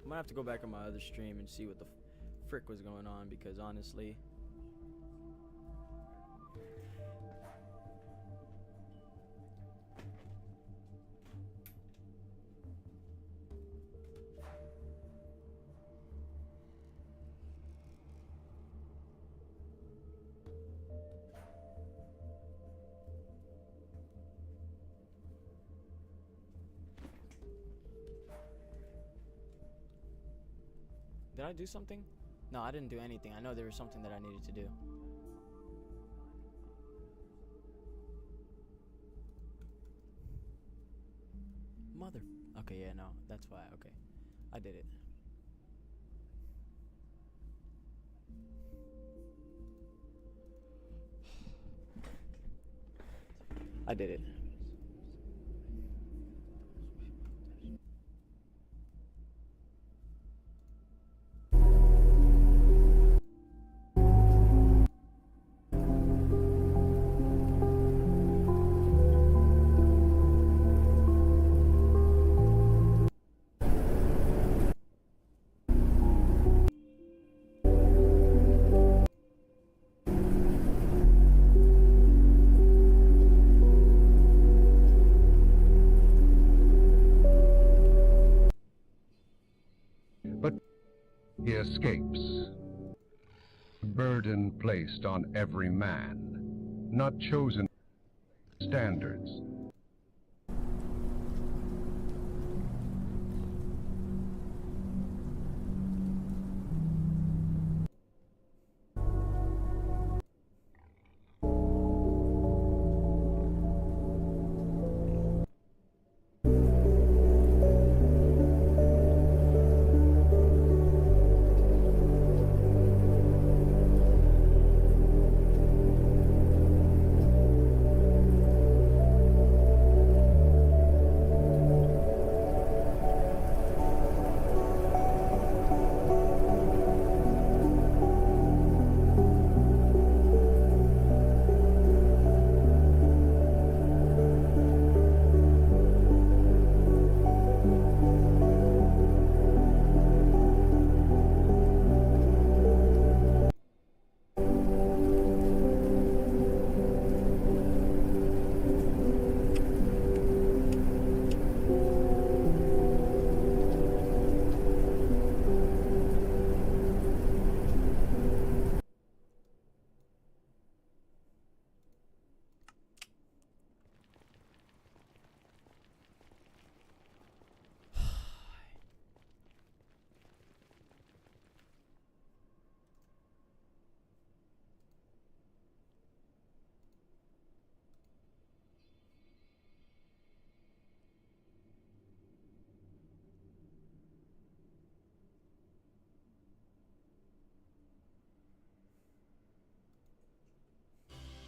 gonna have to go back on my other stream and see what the frick was going on, because honestly, did I do something? No, I didn't do anything. I know there was something that I needed to do. Mother. Okay, yeah, no, that's why. Okay, I did it. I did it. But he escapes. Burden placed on every man, not chosen standards.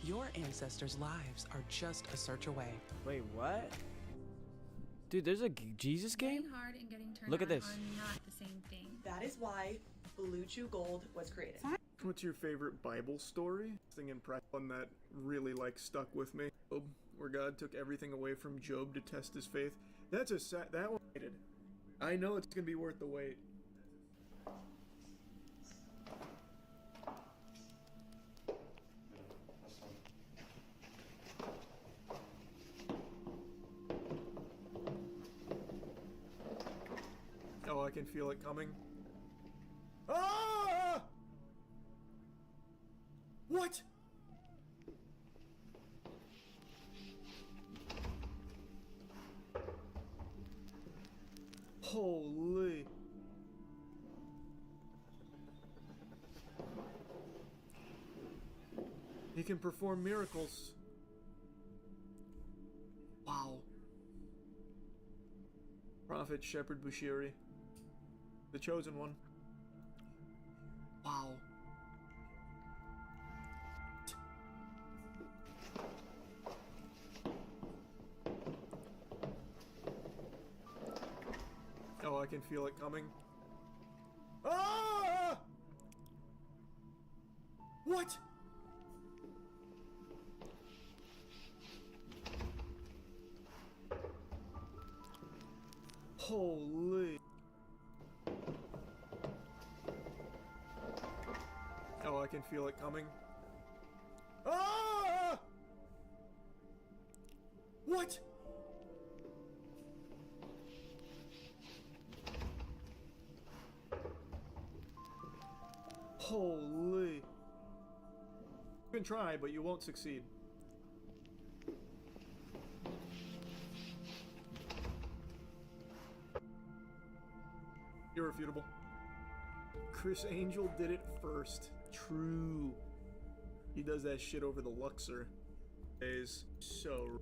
Your ancestors' lives are just a search away. Wait, what? Dude, there's a Jesus game? Getting hard and getting turned Look at on this. are not the same thing. That is why Blue Chew Gold was created. What's your favorite Bible story? Thing impressed one that really stuck with me. Job, where God took everything away from Job to test his faith. That's that one. I know it's gonna be worth the wait. Oh, I can feel it coming. Ah! What? Holy. He can perform miracles. Wow. Prophet Shepherd Bushiri. The chosen one. Wow. Oh, I can feel it coming. Ah! What? Holy. can feel it coming. Ah! What? Holy. You can try, but you won't succeed. Irrefutable. Chris Angel did it first. True. He does that shit over the Luxor. Is so.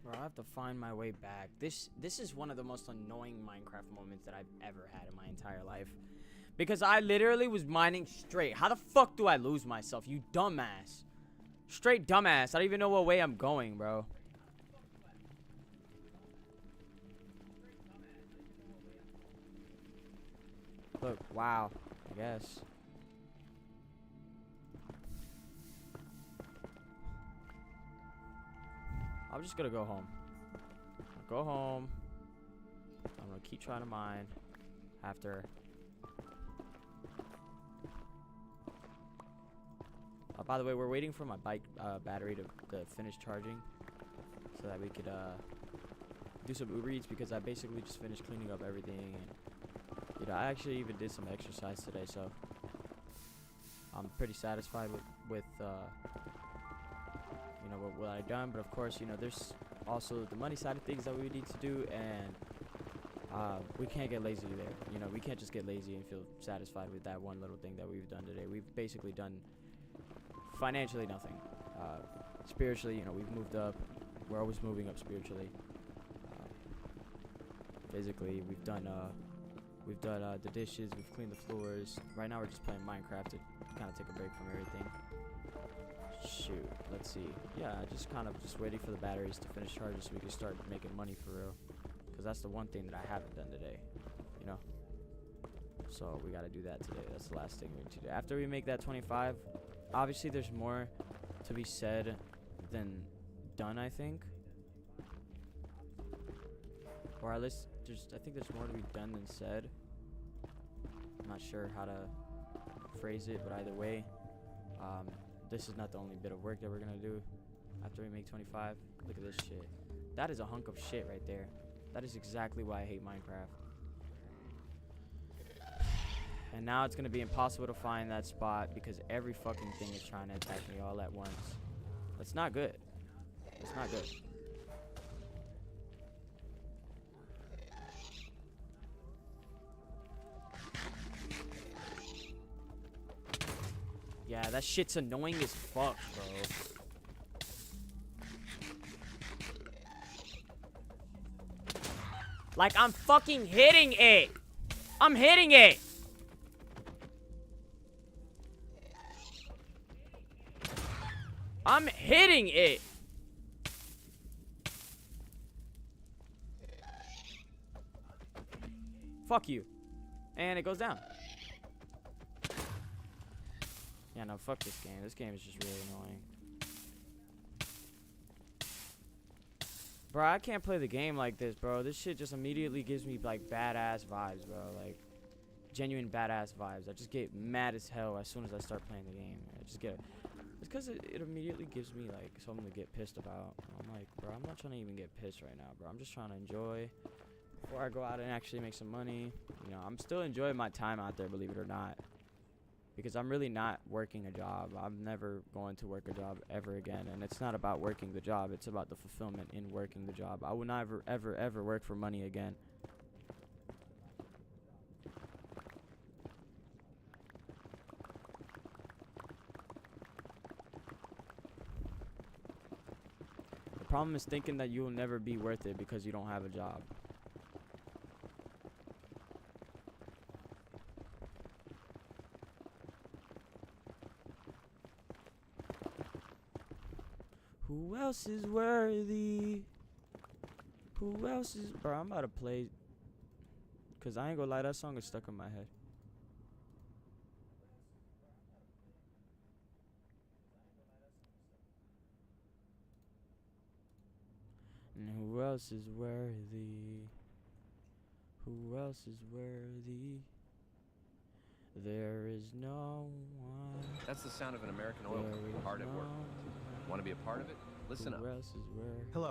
Bro, I have to find my way back. This is one of the most annoying Minecraft moments that I've ever had in my entire life. Because I literally was mining straight. How the fuck do I lose myself, you dumbass? Straight dumbass. I don't even know what way I'm going, bro. Look, wow. I guess. I'm just gonna go home. Go home. gonna keep trying to mine after. By the way, we're waiting for my bike battery to finish charging so that we could do some Uber Eats, because I basically just finished cleaning up everything, and you know, I actually even did some exercise today, so I'm pretty satisfied with you know, what I done. But of course, you know, there's also the money side of things that we need to do, and we can't get lazy there. You know, we can't just get lazy and feel satisfied with that one little thing that we've done today. We've basically done financially nothing. Spiritually, you know, we've moved up. We're always moving up spiritually. Physically, we've done the dishes, we've cleaned the floors. Right now we're just playing Minecraft to kind of take a break from everything. Shoot, let's see. Yeah, just waiting for the batteries to finish charging so we can start making money for real. Because that's the one thing that I haven't done today, you know. So we gotta do that today. That's the last thing we need to do. After we make that 25, obviously there's more to be said than done, I think. Or at least I think there's more to be done than said. I'm not sure how to phrase it, but either way, this is not the only bit of work that we're gonna do after we make 25. Look at this shit. That is a hunk of shit right there. That is exactly why I hate Minecraft. And now it's gonna be impossible to find that spot because every fucking thing is trying to attack me all at once. That's not good. It's not good. Yeah, that shit's annoying as fuck, bro. Like, I'm fucking hitting it. I'm hitting it. I'm hitting it. Fuck you. And it goes down. Yeah, no, fuck this game. This game is just really annoying. Bro, I can't play the game like this, bro. This shit just immediately gives me, like, badass vibes, bro. Like, genuine badass vibes. I just get mad as hell as soon as I start playing the game. I just get... It's because it immediately gives me, like, something to get pissed about. I'm like, bro, I'm not trying to even get pissed right now, bro. I'm just trying to enjoy before I go out and actually make some money. You know, I'm still enjoying my time out there, believe it or not. Because I'm really not working a job. I'm never going to work a job ever again. And it's not about working the job. It's about the fulfillment in working the job. I will never, ever, ever work for money again. The problem is thinking that you'll never be worth it because you don't have a job. Who else is worthy? Who else is... Bro, I'm about to play... Because I ain't gonna lie, that song is stuck in my head. And who else is worthy? Who else is worthy? There is no one. That's the sound of an American oil company hard at work. Want to be a part of it? Listen up. Who else is worthy? Hello.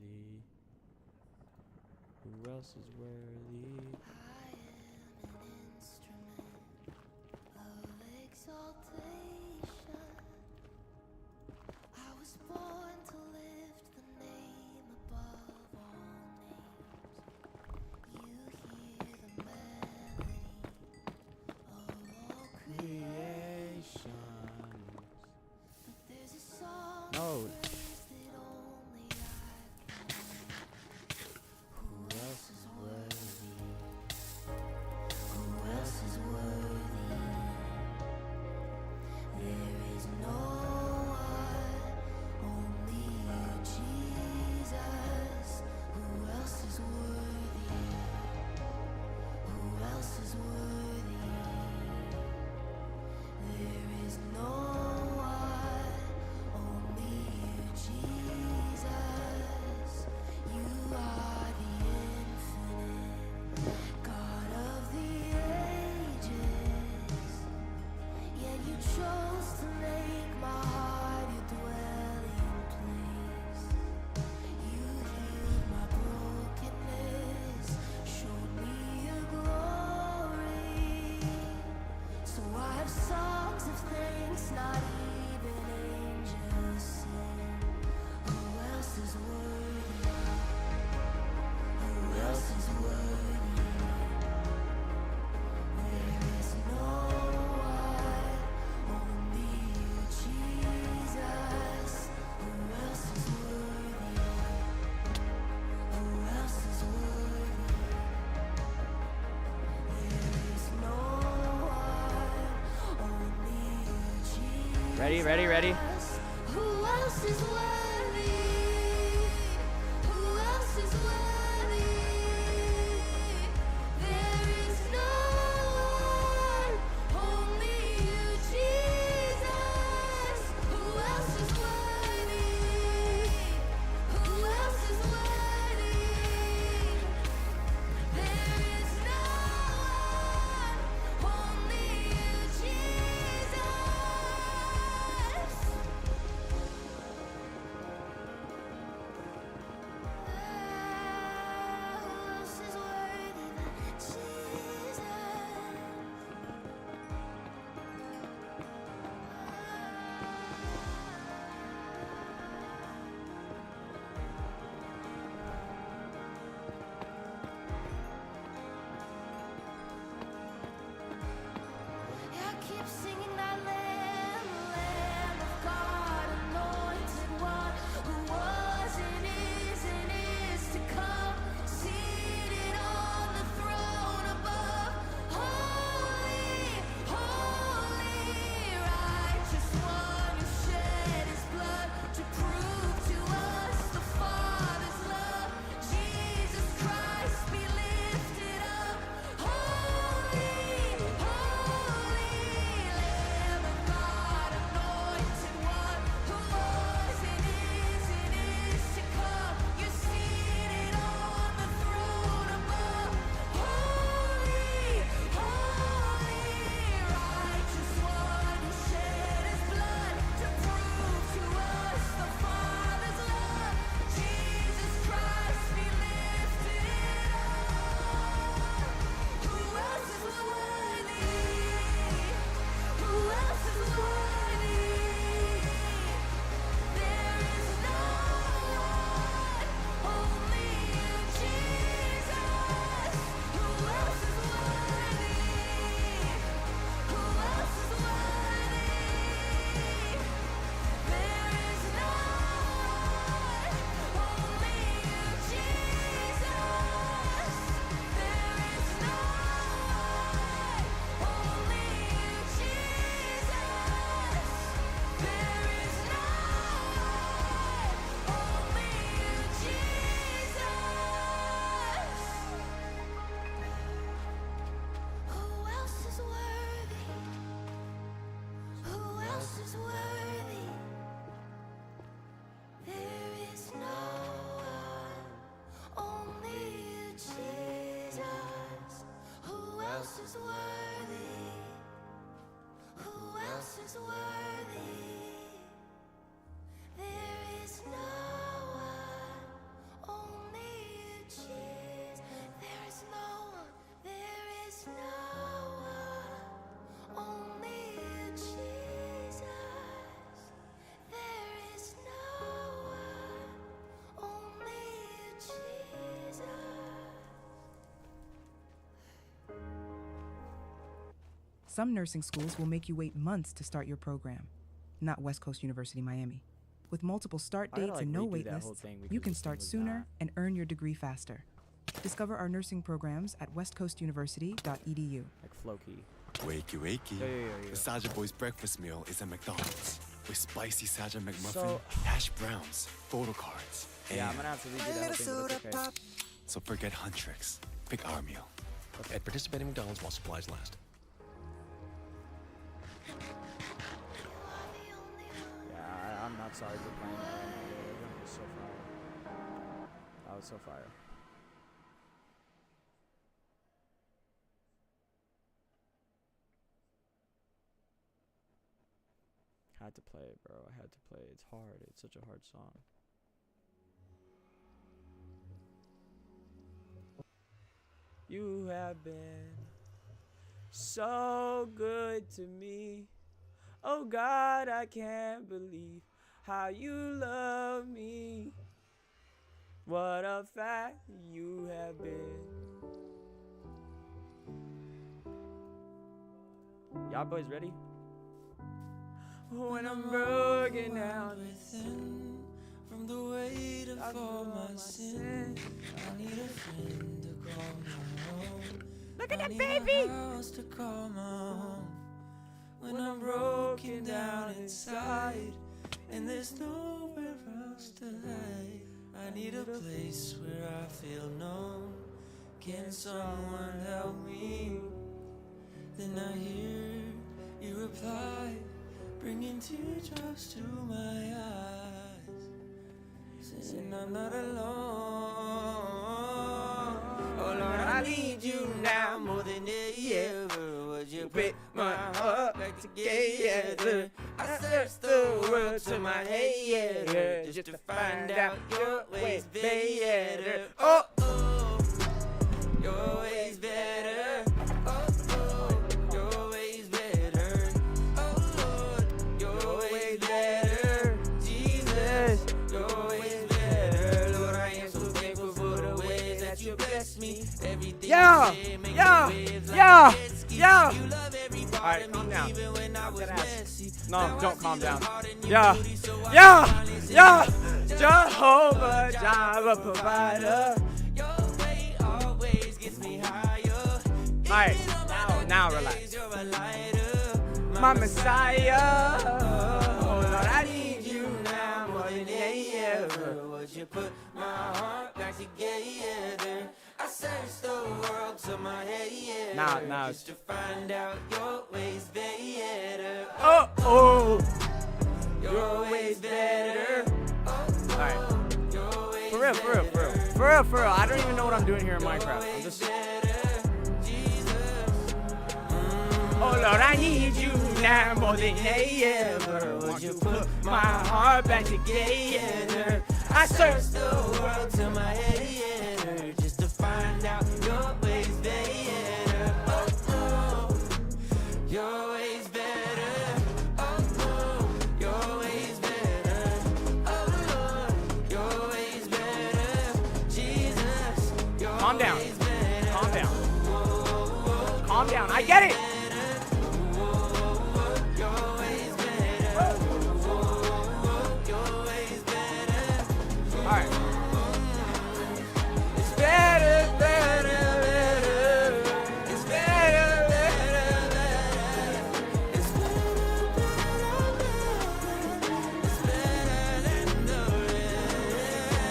Who else is worthy? I am an instrument of exaltation. I was born to lift the name above all names. You hear the melody of all creation. But there's a song No. that only I can. Who else is worthy? Who else is worthy? have songs of thanks not even angels sing. Who else is worthy? Who else is worthy? There is no one, only you, Jesus. Who else is worthy? Who else is worthy? There is no one, only you, Jesus. Ready, ready, ready? Who else is worthy? Who else is worthy? There is no one, only you, Jesus. Who else is worthy? Who else is worthy? There is no one, only you, Jesus. Who else is worthy but Jesus? I keep singing that Lamb, Lamb of God, anointed one, who was and is to come, seated on the throne above. Holy, holy, righteous one, who shed his blood to prove to us the Father's love. Jesus Christ be lifted up. Holy, holy, Lamb of God, anointed one, who was and is to come. You're seated on the throne above. Holy, holy, righteous one, who shed his blood to prove to us the Father's love. Jesus Christ be lifted up. Who else is worthy? Who else is worthy? There is no one, only you, Jesus. Who else is worthy? Who else is worthy? There is no one, only you, Jesus. There is no one, only you, Jesus. There is no one, only you, Jesus. Who else is worthy? Who else is worthy? There is no one, only you, Jesus. Who else is worthy? Who else is worthy? There is no one, only you, Jesus. There is no one, there is no one, only you, Jesus. There is no one, only you, Jesus. Some nursing schools will make you wait months to start your program. Not West Coast University, Miami. With multiple start I gotta, dates like, and no redo wait that whole lists, thing you because can this thing start was sooner not- and earn your degree faster. Discover our nursing programs at westcoastuniversity.edu. Like Floki. Wakey, wakey. Yeah. The Saja Boys breakfast meal is at McDonald's with spicy Saja McMuffin, So- hash browns, photo cards, and Yeah, I'm gonna have to redo that whole thing, but it's okay. so forget Huntrix. Pick our meal. At participating McDonald's while supplies last. Yeah, I'm not sorry for playing that right now, dude. That was so fire. That was so fire. Had to play it, bro. I had to play it. It's hard. It's such a hard song. You have been so good to me. Oh God, I can't believe how you love me. What a fact you have been. Y'all boys ready? When I'm broken down within, from the weight of all my sin, I need a friend to call my own. Look at I that need baby! a house to call my home. When I'm broken down inside, and there's nowhere else to hide, I need a place where I feel known. Can someone help me? Then I hear you reply, bringing teardrops to my eyes, saying I'm not alone. Oh Lord, I need you now more than ever. Would you put my heart back together? I searched the world to my head just to find out your ways better. Oh, oh, your ways better. Oh, oh, your ways better. Oh Lord, your ways better. Jesus, your ways better. Lord, I am so thankful for the ways that you bless me. Everything Yeah, you say make yeah, me waves like yeah, a jet ski. yeah. You love every part Alright, of calm me, down. even when I was messy. No, Now I don't see calm the down. heart in your Yeah, beauty, so I yeah, finally see yeah. it. Jehovah Jireh provider. Your way always gets me higher. Alright, Even on my now dark relax. days, you're a lighter. My Messiah. Oh Lord, I need you now more than ever. Would you put my heart back together? I searched the world to my head Now. just to find out your ways better. Oh, oh. Your ways better. Alright. Your ways For real, for real, for real. For real, for real. I don't even know what I'm doing here in Minecraft. I'm just. Oh Lord, I need you now more than ever. Would you put my heart back together? I searched the world to my head just to find out your ways better. Oh, oh, your ways better. Oh, oh, your ways better. Oh, Lord, your ways better. Jesus, your Calm down. ways better. Calm down. Calm down. I get it. Your ways better. Your ways better. Alright. It's better, better, better. It's better, better, better. It's better than the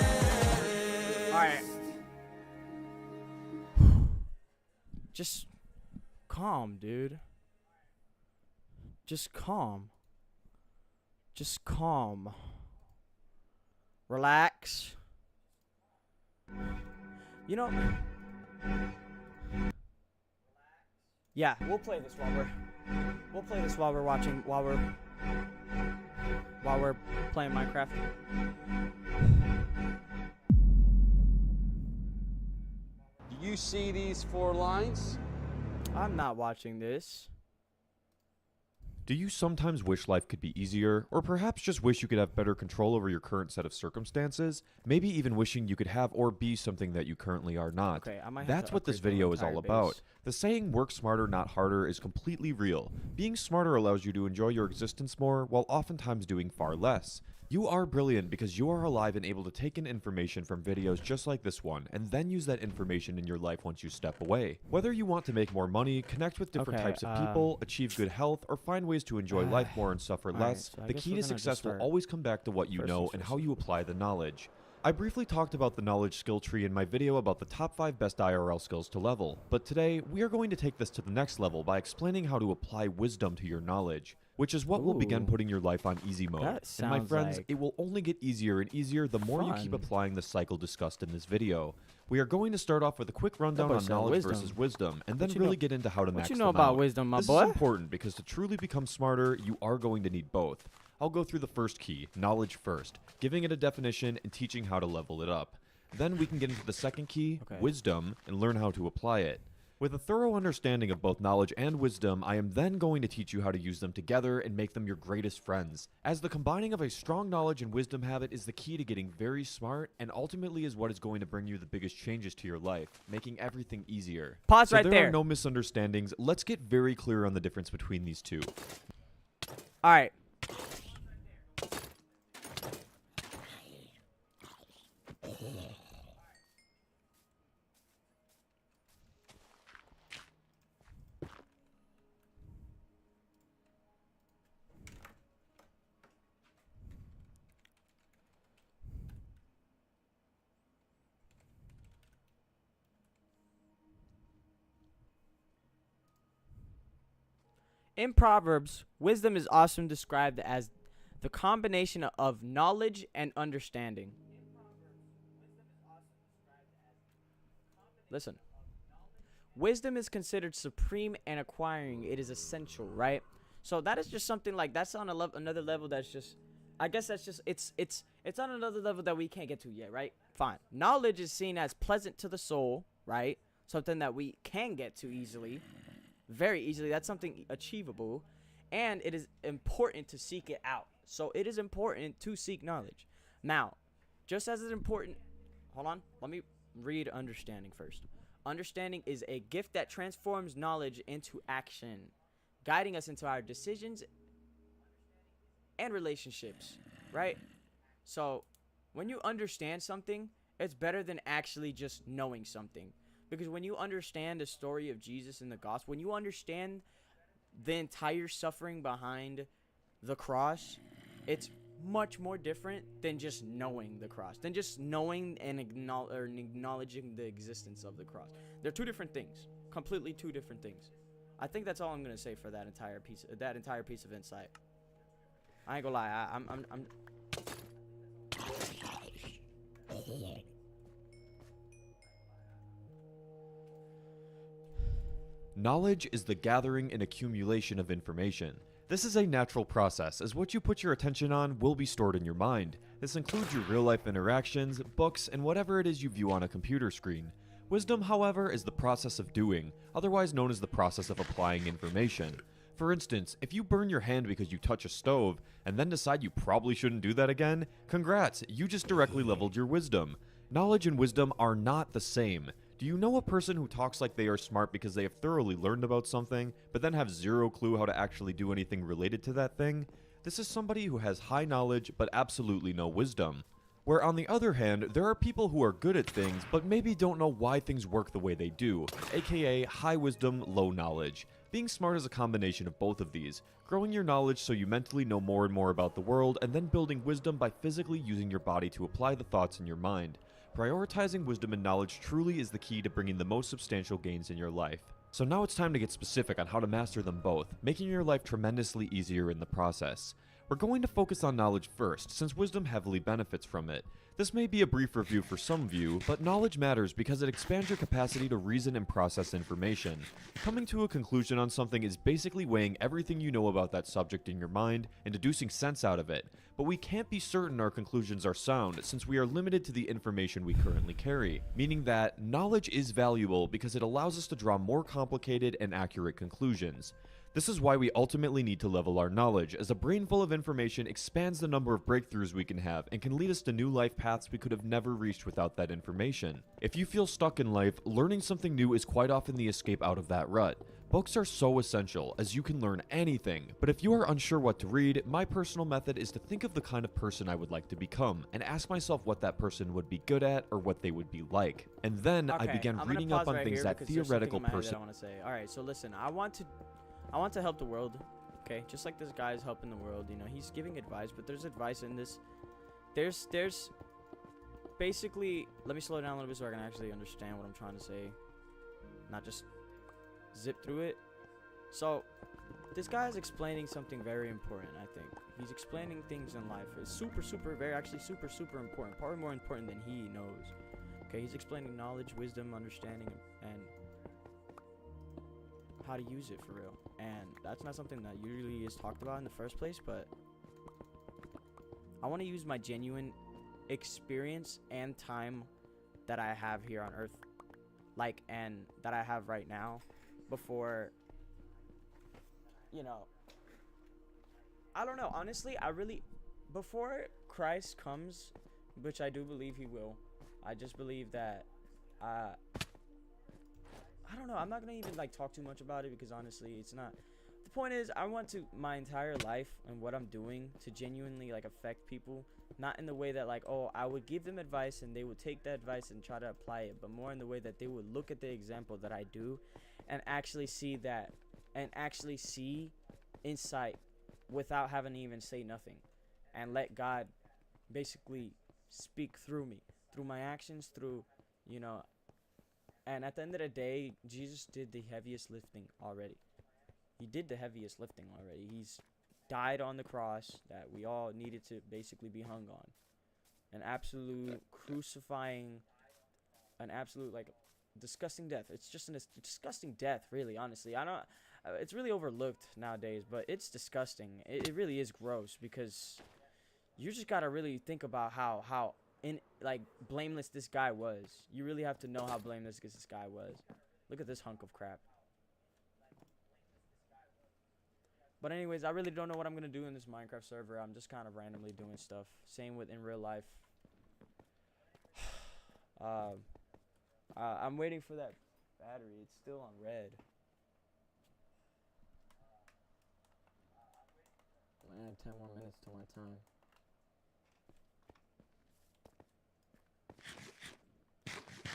rest. Alright. Just calm, dude. Just calm. Just calm. Relax. You know. Yeah, we'll play this while we're watching while we're playing Minecraft. Do you see these 4 lines? I'm not watching this. Do you sometimes wish life could be easier, or perhaps just wish you could have better control over your current set of circumstances? Maybe even wishing you could have or be something that you currently are not. Okay, I might have That's to what this upgrade the video is all entire about. base. The saying work smarter not harder is completely real. Being smarter allows you to enjoy your existence more, while oftentimes doing far less. You are brilliant because you are alive and able to take in information from videos just like this one, and then use that information in your life once you step away. Whether you want to make more money, connect with different Okay, types of people, achieve good health, or find ways to enjoy life more and suffer Alright, less, so I the guess key we're to gonna just success will start always come back to what you first know things and first. how you apply the knowledge. I briefly talked about the knowledge skill tree in my video about the top 5 best IRL skills to level, but today we are going to take this to the next level by explaining how to apply wisdom to your knowledge, which is what will begin Ooh. putting your life on easy mode. That And my sounds friends, like it will only get easier and easier the more you keep fun. applying the cycle discussed in this video. We are going to start off with a quick rundown boy on said knowledge wisdom. versus wisdom, and What then you really know- get into how to what max you know them about out. wisdom, my this boy? is important because to truly become smarter, you are going to need both. I'll go through the first key, knowledge first, giving it a definition and teaching how to level it up. Then we can get into the second key, Okay. wisdom, and learn how to apply it. With a thorough understanding of both knowledge and wisdom, I am then going to teach you how to use them together and make them your greatest friends, as the combining of a strong knowledge and wisdom habit is the key to getting very smart and ultimately is what is going to bring you the biggest changes to your life, making everything easier. Pause So right there there. are no misunderstandings. Let's get very clear on the difference between these two. All right. In Proverbs, wisdom is often described as the combination of knowledge and understanding. Listen. Wisdom is considered supreme and acquiring it is essential, right? So that is just something like that's on another level that's just I guess that's just it's on another level that we can't get to yet, right? Fine. Knowledge is seen as pleasant to the soul, right? Something that we can get to easily. Very easily. That's something achievable, and it is important to seek it out. So it is important to seek knowledge. Now, just as it's important, hold on, let me read understanding first. Understanding is a gift that transforms knowledge into action, guiding us into our decisions and relationships, right? So when you understand something, it's better than actually just knowing something. Because when you understand the story of Jesus in the gospel, when you understand the entire suffering behind the cross, it's much more different than just knowing the cross, than just knowing and acknowledging the existence of the cross. They're two different things, completely two different things. I think that's all I'm gonna say for that entire piece of insight. I ain't gonna lie, I'm Knowledge is the gathering and accumulation of information. This is a natural process, as what you put your attention on will be stored in your mind. This includes your real-life interactions, books, and whatever it is you view on a computer screen. Wisdom, however, is the process of doing, otherwise known as the process of applying information. For instance, if you burn your hand because you touch a stove, and then decide you probably shouldn't do that again, congrats, you just directly leveled your wisdom. Knowledge and wisdom are not the same. Do you know a person who talks like they are smart because they have thoroughly learned about something, but then have zero clue how to actually do anything related to that thing? This is somebody who has high knowledge, but absolutely no wisdom. Where on the other hand, there are people who are good at things, but maybe don't know why things work the way they do, aka high wisdom, low knowledge. Being smart is a combination of both of these, growing your knowledge so you mentally know more and more about the world, and then building wisdom by physically using your body to apply the thoughts in your mind. Prioritizing wisdom and knowledge truly is the key to bringing the most substantial gains in your life. So now it's time to get specific on how to master them both, making your life tremendously easier in the process. We're going to focus on knowledge first, since wisdom heavily benefits from it. This may be a brief review for some of you, but knowledge matters because it expands your capacity to reason and process information. Coming to a conclusion on something is basically weighing everything you know about that subject in your mind and deducing sense out of it, but we can't be certain our conclusions are sound since we are limited to the information we currently carry, meaning that knowledge is valuable because it allows us to draw more complicated and accurate conclusions. This is why we ultimately need to level our knowledge, as a brain full of information expands the number of breakthroughs we can have and can lead us to new life paths we could have never reached without that information. If you feel stuck in life, learning something new is quite often the escape out of that rut. Books are so essential, as you can learn anything, but if you are unsure what to read, my personal method is to think of the kind of person I would like to become, and ask myself what that person would be good at or what they would be like. And then I began reading up on things that theoretical person. I want to say. All right, so listen, I want to help the world, okay? Just like this guy is helping the world, you know, he's giving advice, but there's advice in this. There's basically, let me slow down a little bit so I can actually understand what I'm trying to say, not just zip through it. So, this guy is explaining something very important, I think. He's explaining things in life. It's super important, probably more important than he knows. Okay, he's explaining knowledge, wisdom, understanding, and how to use it for real. And that's not something that usually is talked about in the first place, but I want to use my genuine experience and time that I have here on Earth like, and that I have right now before, you know, I don't know, honestly, before Christ comes, which I do believe he will, I just believe that, I don't know, I'm not gonna even, like, talk too much about it, because honestly, it's not, the point is, I want to, my entire life and what I'm doing to genuinely, like, affect people, not in the way that, like, oh, I would give them advice and they would take that advice and try to apply it, but more in the way that they would look at the example that I do and actually see that, and actually see insight without having to even say nothing, and let God basically speak through me, through my actions, through, you know, and at the end of the day, Jesus did the heaviest lifting already. He did the heaviest lifting already. He's died on the cross that we all needed to basically be hung on. An absolute crucifying, an absolute, like, disgusting death. It's just a disgusting death, really, honestly. I don't, it's really overlooked nowadays, but it's disgusting. It really is gross, because you just gotta really think about how like, blameless this guy was. You really have to know how blameless this guy was. Look at this hunk of crap. But anyways, I really don't know what I'm going to do in this Minecraft server. I'm just kind of randomly doing stuff. Same with in real life. I'm waiting for that battery. It's still on red. I have 10 more minutes to my time.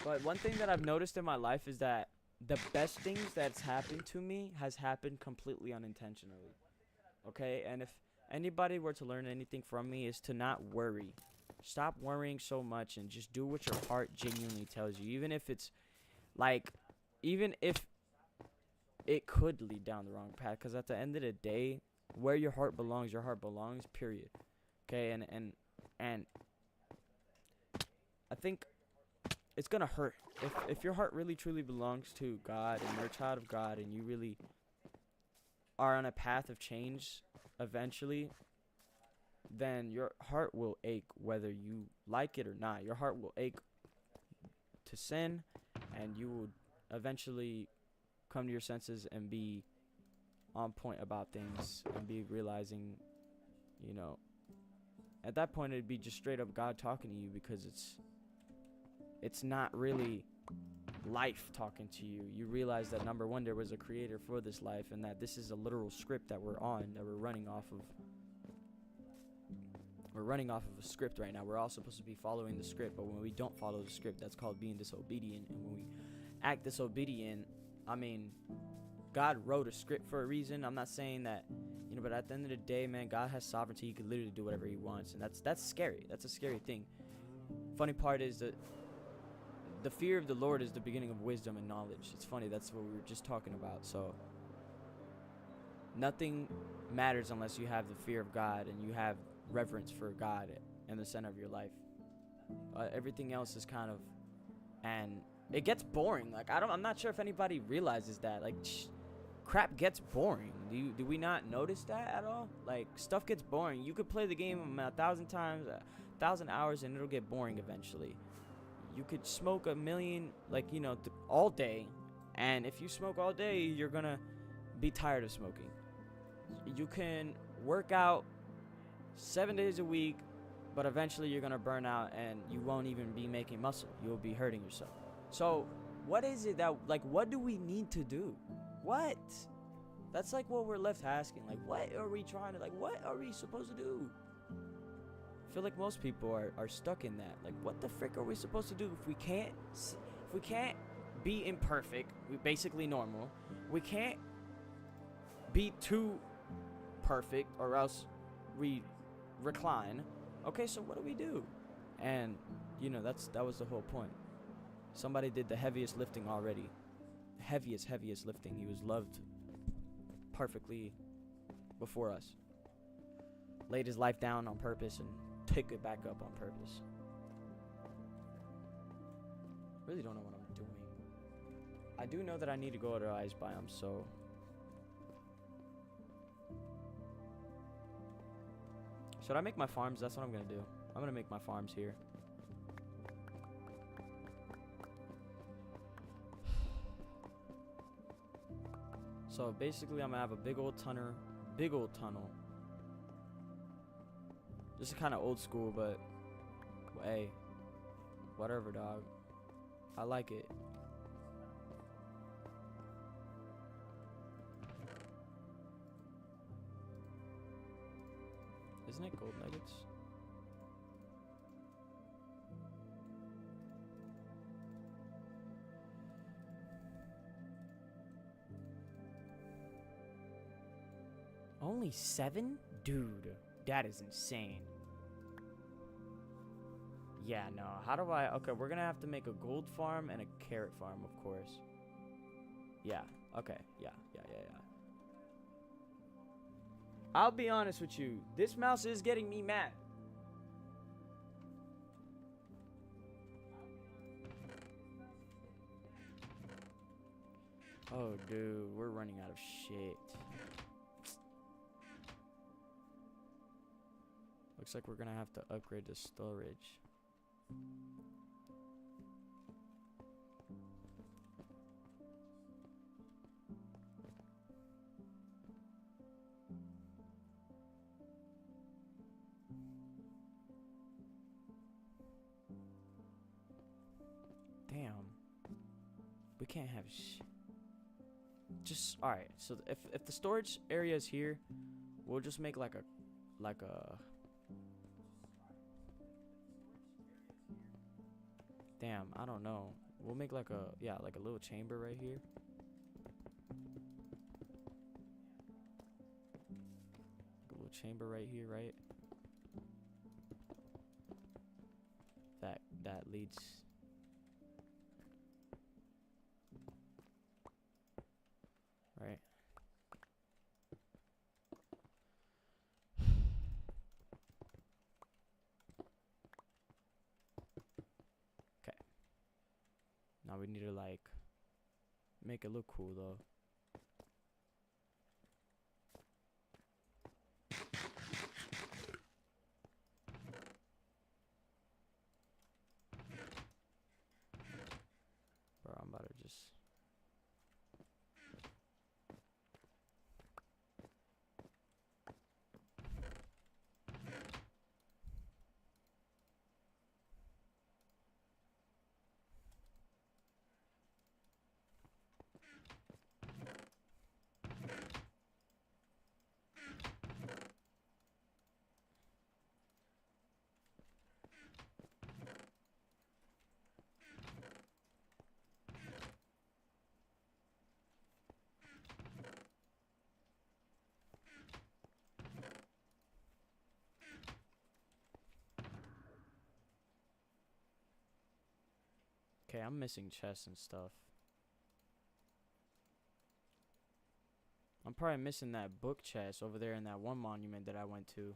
But one thing that I've noticed in my life is that the best things that's happened to me has happened completely unintentionally. Okay? And if anybody were to learn anything from me, is to not worry. Stop worrying so much and just do what your heart genuinely tells you. Even if it's, like, even if it could lead down the wrong path. Because at the end of the day, where your heart belongs, period. Okay? And I think it's gonna hurt if your heart really truly belongs to God and you're a child of God and you really are on a path of change eventually, then your heart will ache whether you like it or not. Your heart will ache to sin, and you will eventually come to your senses and be on point about things and be realizing, you know, at that point it'd be just straight up God talking to you, because it's not really life talking to you. You realize that, number one, there was a creator for this life, and that this is a literal script that we're on, that we're running off of. We're running off of a script right now. We're all supposed to be following the script, but when we don't follow the script, that's called being disobedient. And when we act disobedient, I mean, God wrote a script for a reason. I'm not saying that, you know, but at the end of the day, man, God has sovereignty. He could literally do whatever he wants, and that's scary. That's a scary thing. Funny part is that the fear of the Lord is the beginning of wisdom and knowledge. It's funny, that's what we were just talking about. So nothing matters unless you have the fear of God and you have reverence for God in the center of your life. Everything else is kind of, and it gets boring. Like, I'm not sure if anybody realizes that. Like, crap gets boring. Do we not notice that at all? Like, stuff gets boring. You could play the game 1,000 times, 1,000 hours, and it'll get boring eventually. You could smoke a million, like, you know, all day, and if you smoke all day, you're gonna be tired of smoking. You can work out 7 days a week, but eventually you're gonna burn out and you won't even be making muscle. You'll be hurting yourself. So what is it that, like, what do we need to do? What? That's like what we're left asking. Like, what are we trying to, like, what are we supposed to do? I feel like most people are stuck in that. Like, what the frick are we supposed to do if we can't be imperfect? We basically normal. We can't be too perfect, or else we recline. Okay, so what do we do? And, you know, that was the whole point. Somebody did the heaviest lifting already. Heaviest lifting. He was loved perfectly before us. Laid his life down on purpose and took it back up on purpose. Really don't know what I'm doing. I do know that I need to go to ice biome, so should I make my farms? That's what I'm gonna do. I'm gonna make my farms here. So basically, I'm gonna have a big old tunnel. Big old tunnel. This is kind of old school, but hey, whatever, dog. I like it. Isn't it gold nuggets? Only 7? Dude, that is insane. Yeah, no. How do I... Okay, we're gonna have to make a gold farm and a carrot farm, of course. Yeah, okay. Yeah. I'll be honest with you. This mouse is getting me mad. Oh, dude. We're running out of shit. Looks like we're gonna have to upgrade the storage. Damn. We can't have just alright, so if the storage area is here, we'll just make like a damn, I don't know. We'll make like a little chamber right here. Like a little chamber right here, right? That leads. Right. Okay. Now we need to like make it look cool though. Bro, I'm about to just okay, I'm missing chests and stuff. I'm probably missing that book chest over there in that one monument that I went to.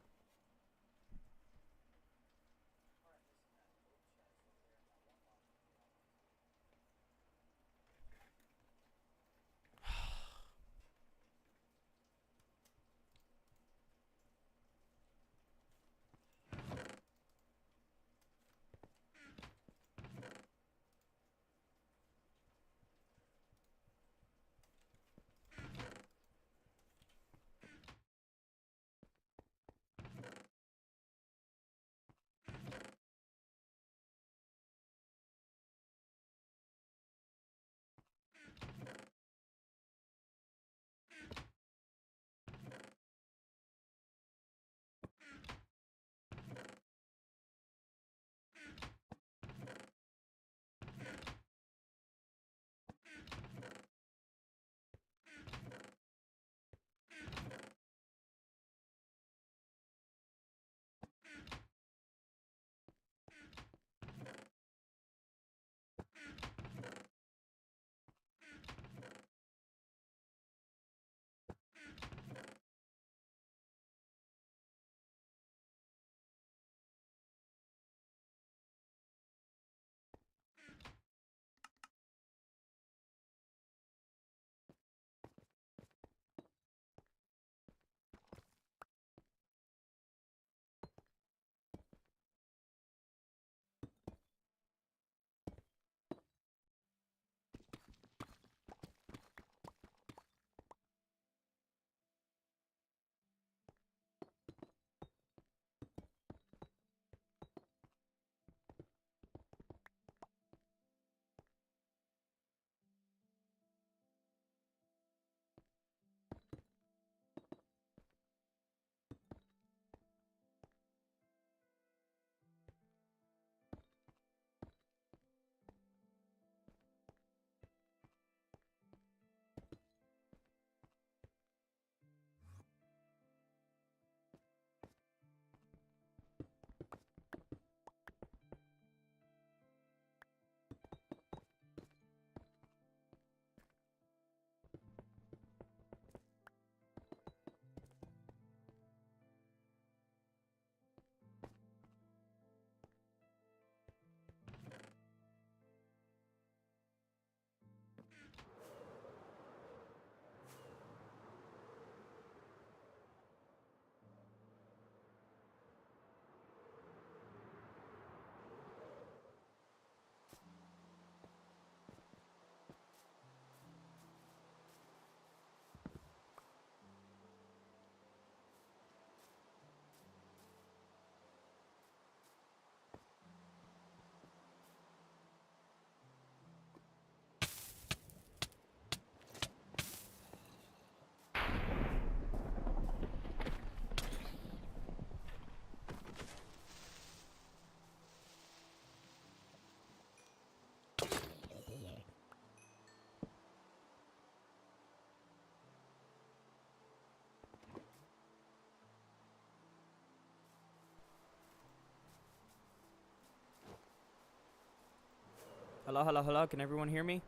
Hello, hello, hello. Can everyone hear me?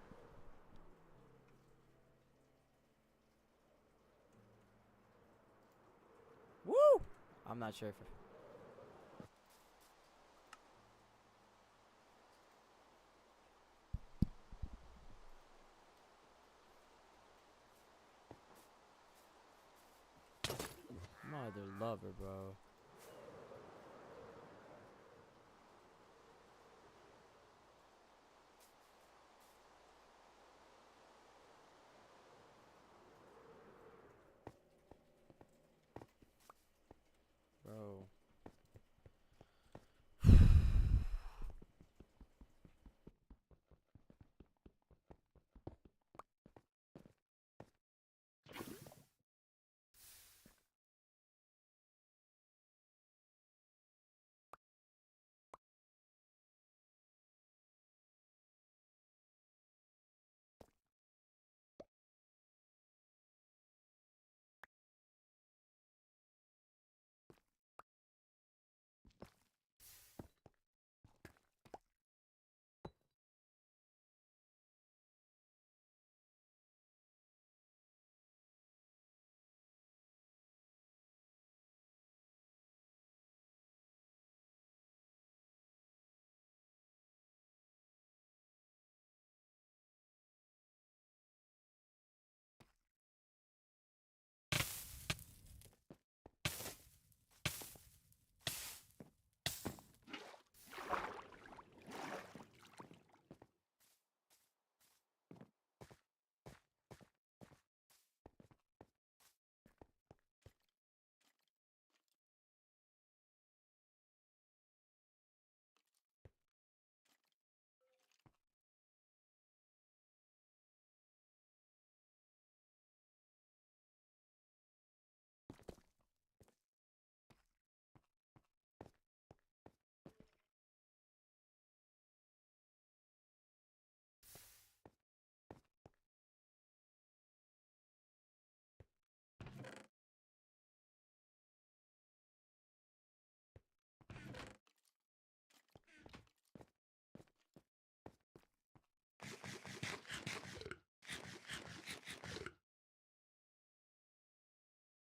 Woo! I'm not sure if... Mother lover, bro. Bro.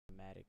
Dramatic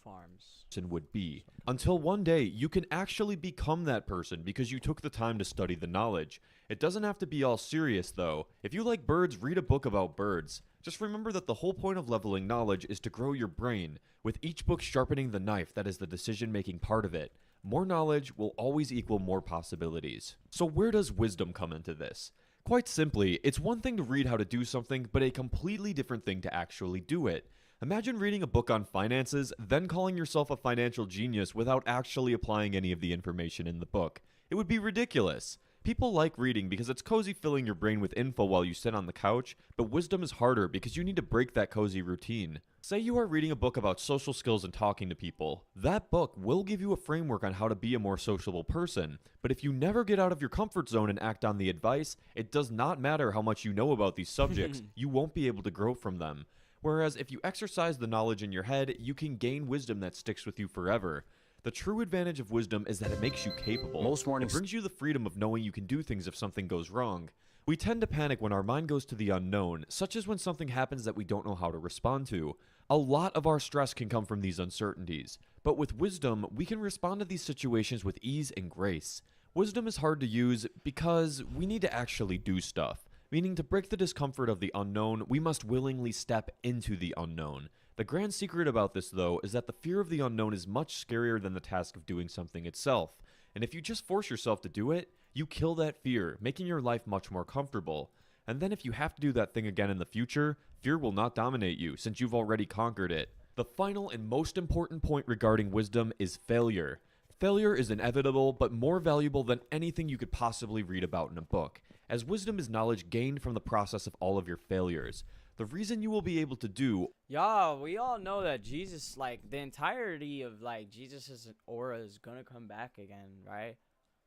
farms. Would be, until one day you can actually become that person because you took the time to study the knowledge. It doesn't have to be all serious though. If you like birds, read a book about birds. Just remember that the whole point of leveling knowledge is to grow your brain, with each book sharpening the knife that is the decision-making part of it. More knowledge will always equal more possibilities. So where does wisdom come into this? Quite simply, it's one thing to read how to do something, but a completely different thing to actually do it. Imagine reading a book on finances, then calling yourself a financial genius without actually applying any of the information in the book. It would be ridiculous. People like reading because it's cozy filling your brain with info while you sit on the couch, but wisdom is harder because you need to break that cozy routine. Say you are reading a book about social skills and talking to people. That book will give you a framework on how to be a more sociable person, but if you never get out of your comfort zone and act on the advice, it does not matter how much you know about these subjects, you won't be able to grow from them. Whereas if you exercise the knowledge in your head, you can gain wisdom that sticks with you forever. The true advantage of wisdom is that it makes you capable. Most mornings- It brings you the freedom of knowing you can do things if something goes wrong. We tend to panic when our mind goes to the unknown, such as when something happens that we don't know how to respond to. A lot of our stress can come from these uncertainties, but with wisdom, we can respond to these situations with ease and grace. Wisdom is hard to use because we need to actually do stuff. Meaning, to break the discomfort of the unknown, we must willingly step into the unknown. The grand secret about this, though, is that the fear of the unknown is much scarier than the task of doing something itself. And if you just force yourself to do it, you kill that fear, making your life much more comfortable. And then if you have to do that thing again in the future, fear will not dominate you, since you've already conquered it. The final and most important point regarding wisdom is failure. Failure is inevitable, but more valuable than anything you could possibly read about in a book, as wisdom is knowledge gained from the process of all of your failures. The reason you will be able to do... Y'all, we all know that Jesus, like, the entirety of, like, Jesus' aura is gonna come back again, right?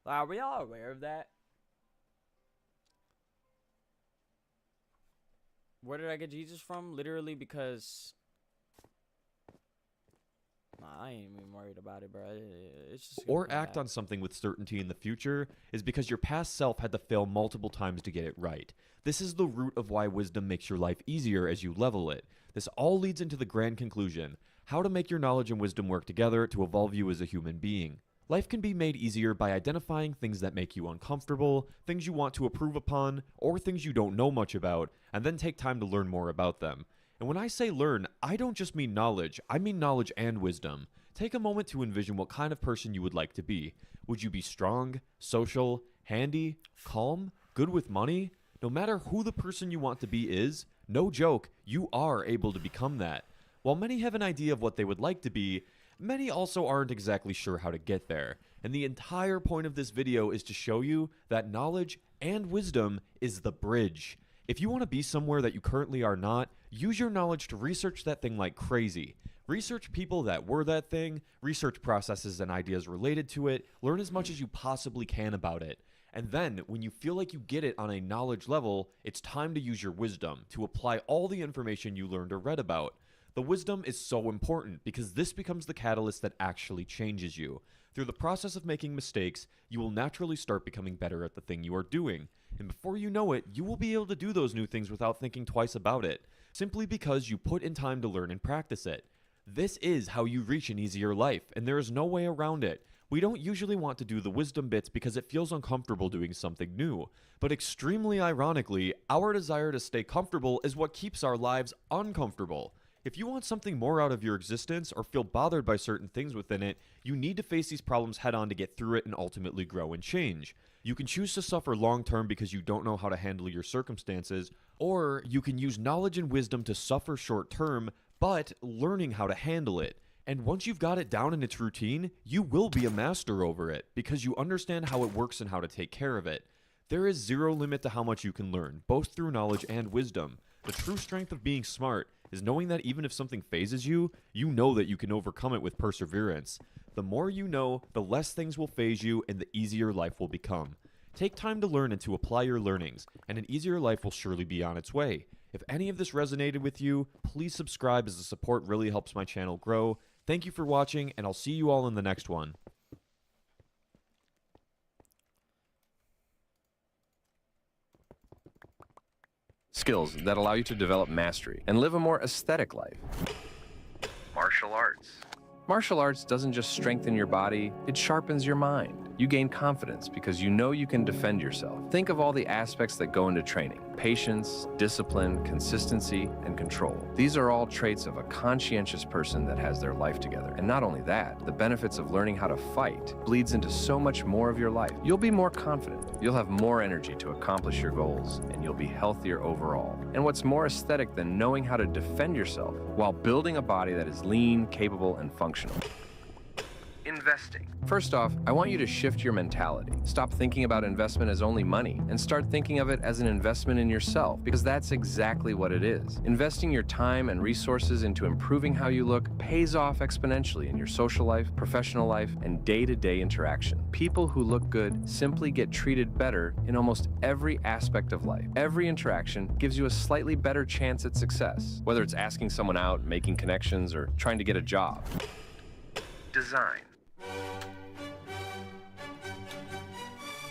Like, are we all aware of that? Where did I get Jesus from? Literally because... I ain't even worried about it, bro. It's just or act on something with certainty in the future is because your past self had to fail multiple times to get it right. This is the root of why wisdom makes your life easier as you level it. This all leads into the grand conclusion: how to make your knowledge and wisdom work together to evolve you as a human being. Life can be made easier by identifying things that make you uncomfortable, things you want to improve upon, or things you don't know much about, and then take time to learn more about them. And when I say learn, I don't just mean knowledge, I mean knowledge and wisdom. Take a moment to envision what kind of person you would like to be. Would you be strong, social, handy, calm, good with money? No matter who the person you want to be is, no joke, you are able to become that. While many have an idea of what they would like to be, many also aren't exactly sure how to get there. And the entire point of this video is to show you that knowledge and wisdom is the bridge. If you want to be somewhere that you currently are not, use your knowledge to research that thing like crazy. Research people that were that thing, research processes and ideas related to it, learn as much as you possibly can about it. And then, when you feel like you get it on a knowledge level, it's time to use your wisdom to apply all the information you learned or read about. The wisdom is so important because this becomes the catalyst that actually changes you. Through the process of making mistakes, you will naturally start becoming better at the thing you are doing. And before you know it, you will be able to do those new things without thinking twice about it, simply because you put in time to learn and practice it. This is how you reach an easier life, and there is no way around it. We don't usually want to do the wisdom bits because it feels uncomfortable doing something new. But extremely ironically, our desire to stay comfortable is what keeps our lives uncomfortable. If you want something more out of your existence or feel bothered by certain things within it, you need to face these problems head on to get through it and ultimately grow and change. You can choose to suffer long term because you don't know how to handle your circumstances, or you can use knowledge and wisdom to suffer short term, but learning how to handle it. And once you've got it down in its routine, you will be a master over it because you understand how it works and how to take care of it. There is zero limit to how much you can learn, both through knowledge and wisdom. The true strength of being smart is knowing that even if something phases you, you know that you can overcome it with perseverance. The more you know, the less things will phase you and the easier life will become. Take time to learn and to apply your learnings, and an easier life will surely be on its way. If any of this resonated with you, please subscribe as the support really helps my channel grow. Thank you for watching, and I'll see you all in the next one. Skills that allow you to develop mastery and live a more aesthetic life. Martial arts. Martial arts doesn't just strengthen your body, it sharpens your mind. You gain confidence because you know you can defend yourself. Think of all the aspects that go into training: patience, discipline, consistency, and control. These are all traits of a conscientious person that has their life together. And not only that, the benefits of learning how to fight bleeds into so much more of your life. You'll be more confident, you'll have more energy to accomplish your goals, and you'll be healthier overall. And what's more aesthetic than knowing how to defend yourself while building a body that is lean, capable, and functional? Investing. First off, I want you to shift your mentality. Stop thinking about investment as only money and start thinking of it as an investment in yourself, because that's exactly what it is. Investing your time and resources into improving how you look pays off exponentially in your social life, professional life, and day-to-day interaction. People who look good simply get treated better in almost every aspect of life. Every interaction gives you a slightly better chance at success, whether it's asking someone out, making connections, or trying to get a job. Design.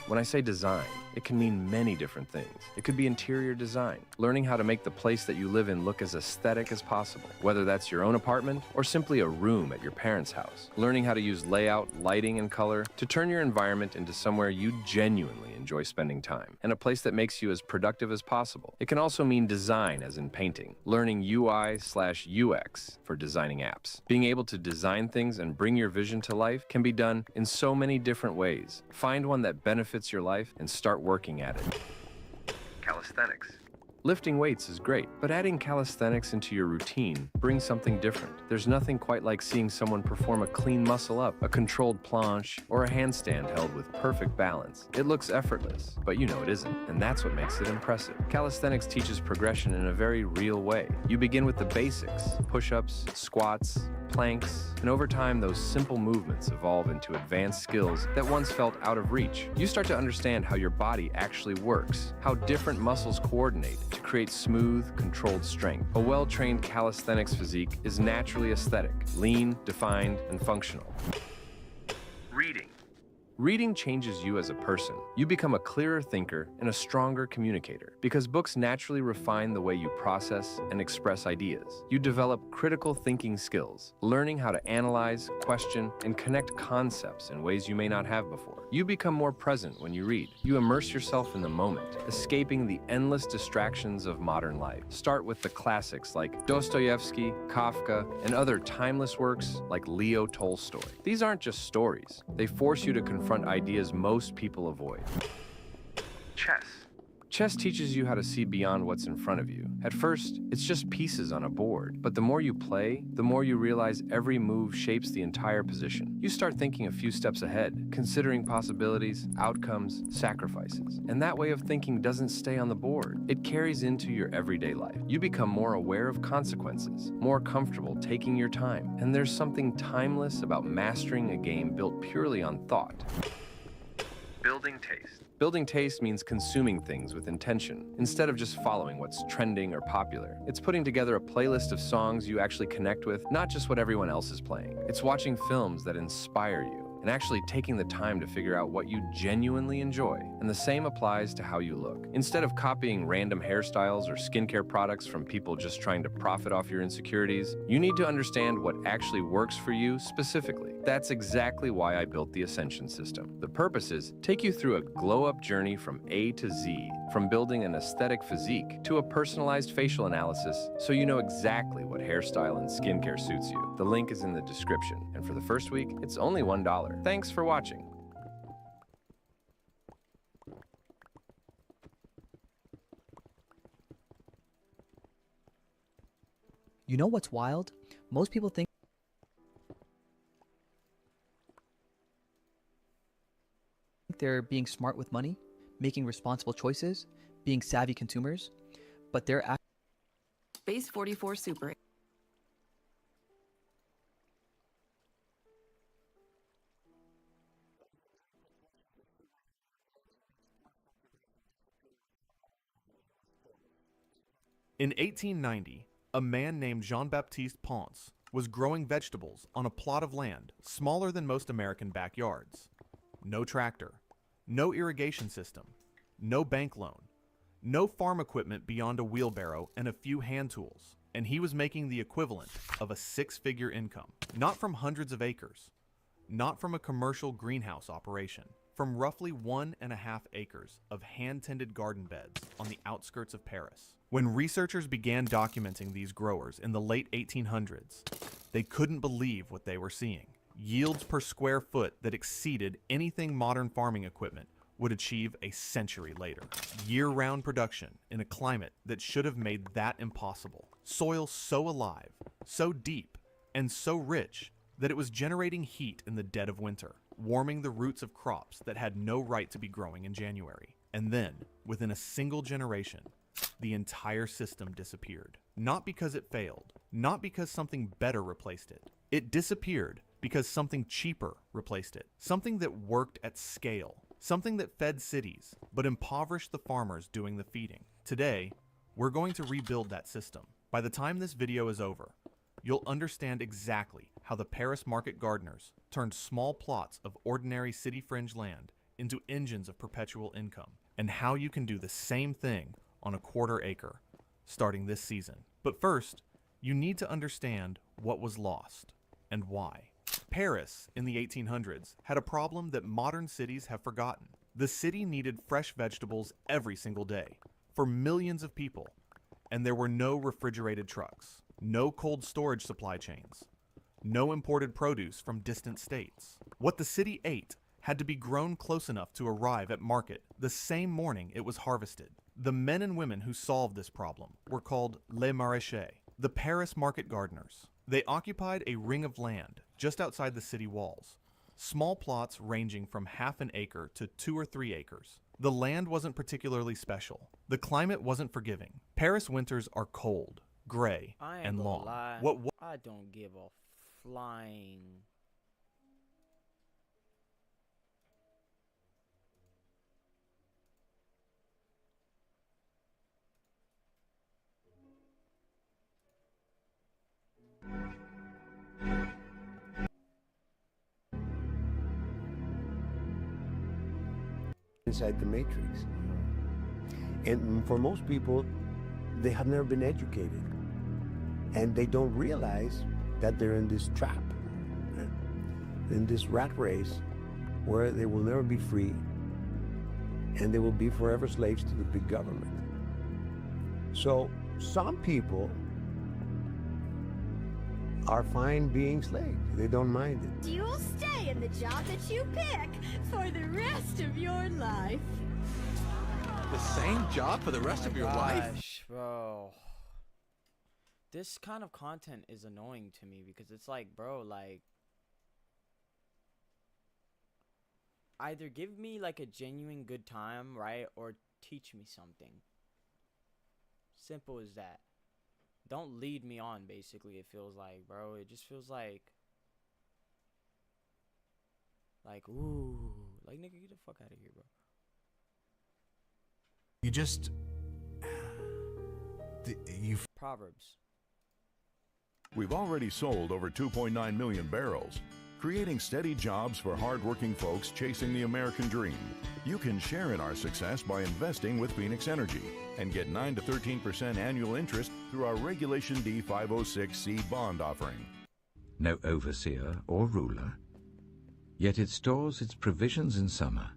When I say design, it can mean many different things. It could be interior design, learning how to make the place that you live in look as aesthetic as possible, whether that's your own apartment or simply a room at your parents' house. Learning how to use layout, lighting, and color to turn your environment into somewhere you genuinely enjoy spending time, and a place that makes you as productive as possible. It can also mean design, as in painting, learning UI/UX for designing apps. Being able to design things and bring your vision to life can be done in so many different ways. Find one that benefits your life and start working at it. Calisthenics. Lifting weights is great, but adding calisthenics into your routine brings something different. There's nothing quite like seeing someone perform a clean muscle up, a controlled planche, or a handstand held with perfect balance. It looks effortless, but you know it isn't, and that's what makes it impressive. Calisthenics teaches progression in a very real way. You begin with the basics: push-ups, squats, planks, and over time those simple movements evolve into advanced skills that once felt out of reach. You start to understand how your body actually works, how different muscles coordinate to create smooth, controlled strength. A well-trained calisthenics physique is naturally aesthetic, lean, defined, and functional. Reading. Reading changes you as a person. You become a clearer thinker and a stronger communicator because books naturally refine the way you process and express ideas. You develop critical thinking skills, learning how to analyze, question, and connect concepts in ways you may not have before. You become more present when you read. You immerse yourself in the moment, escaping the endless distractions of modern life. Start with the classics like Dostoevsky, Kafka, and other timeless works like Leo Tolstoy. These aren't just stories. They force you to confront ideas most people avoid. Chess. Chess teaches you how to see beyond what's in front of you. At first, it's just pieces on a board, but the more you play, the more you realize every move shapes the entire position. You start thinking a few steps ahead, considering possibilities, outcomes, sacrifices. And that way of thinking doesn't stay on the board. It carries into your everyday life. You become more aware of consequences, more comfortable taking your time, and there's something timeless about mastering a game built purely on thought. Building taste. Building taste means consuming things with intention, instead of just following what's trending or popular. It's putting together a playlist of songs you actually connect with, not just what everyone else is playing. It's watching films that inspire you, and actually taking the time to figure out what you genuinely enjoy. And the same applies to how you look. Instead of copying random hairstyles or skincare products from people just trying to profit off your insecurities, you need to understand what actually works for you specifically. That's exactly why I built the Ascension system. The purpose is take you through a glow-up journey from A to Z, from building an aesthetic physique to a personalized facial analysis, so you know exactly what hairstyle and skincare suits you. The link is in the description, and for the first week, it's only $1. Thanks for watching. You know what's wild? Most people think they're being smart with money, making responsible choices, being savvy consumers, but they're actually Space 44 Super. In 1890, a man named Jean-Baptiste Ponce was growing vegetables on a plot of land smaller than most American backyards. No tractor, no irrigation system, no bank loan, no farm equipment beyond a wheelbarrow and a few hand tools, and he was making the equivalent of a six-figure income. Not from hundreds of acres, not from a commercial greenhouse operation, from roughly 1.5 acres of hand-tended garden beds on the outskirts of Paris. When researchers began documenting these growers in the late 1800s, they couldn't believe what they were seeing. Yields per square foot that exceeded anything modern farming equipment would achieve a century later. Year-round production in a climate that should have made that impossible. Soil so alive, so deep, and so rich that it was generating heat in the dead of winter, warming the roots of crops that had no right to be growing in January. And then, within a single generation, the entire system disappeared. Not because it failed, not because something better replaced it. It disappeared because something cheaper replaced it. Something that worked at scale. Something that fed cities, but impoverished the farmers doing the feeding. Today, we're going to rebuild that system. By the time this video is over, you'll understand exactly how the Paris market gardeners turned small plots of ordinary city fringe land into engines of perpetual income, and how you can do the same thing on a quarter acre, starting this season. But first, you need to understand what was lost and why. Paris, in the 1800s, had a problem that modern cities have forgotten. The city needed fresh vegetables every single day, for millions of people, and there were no refrigerated trucks, no cold storage supply chains, no imported produce from distant states. What the city ate had to be grown close enough to arrive at market the same morning it was harvested. The men and women who solved this problem were called les maraîchers, the Paris market gardeners. They occupied a ring of land just outside the city walls, small plots ranging from half an acre to 2 or 3 acres. The land wasn't particularly special. The climate wasn't forgiving. Paris winters are cold, gray, and long. I don't give a flying. Inside the matrix. And for most people, they have never been educated. And they don't realize that they're in this trap, in this rat race where they will never be free and they will be forever slaves to the big government. So some people are fine being slaves. They don't mind it. You'll stay in the job that you pick for the rest of your life. The same job for the rest of your life? Gosh, bro. This kind of content is annoying to me because it's like, bro, like, either give me like a genuine good time, right, or teach me something. Simple as that. Don't lead me on, basically, it feels like, bro. It just feels like, ooh, like, nigga, get the fuck out of here, bro. You just, Proverbs. We've already sold over 2.9 million barrels, creating steady jobs for hardworking folks chasing the American dream. You can share in our success by investing with Phoenix Energy and get 9 to 13% annual interest through our Regulation D 506C bond offering. No overseer or ruler, yet it stores its provisions in summer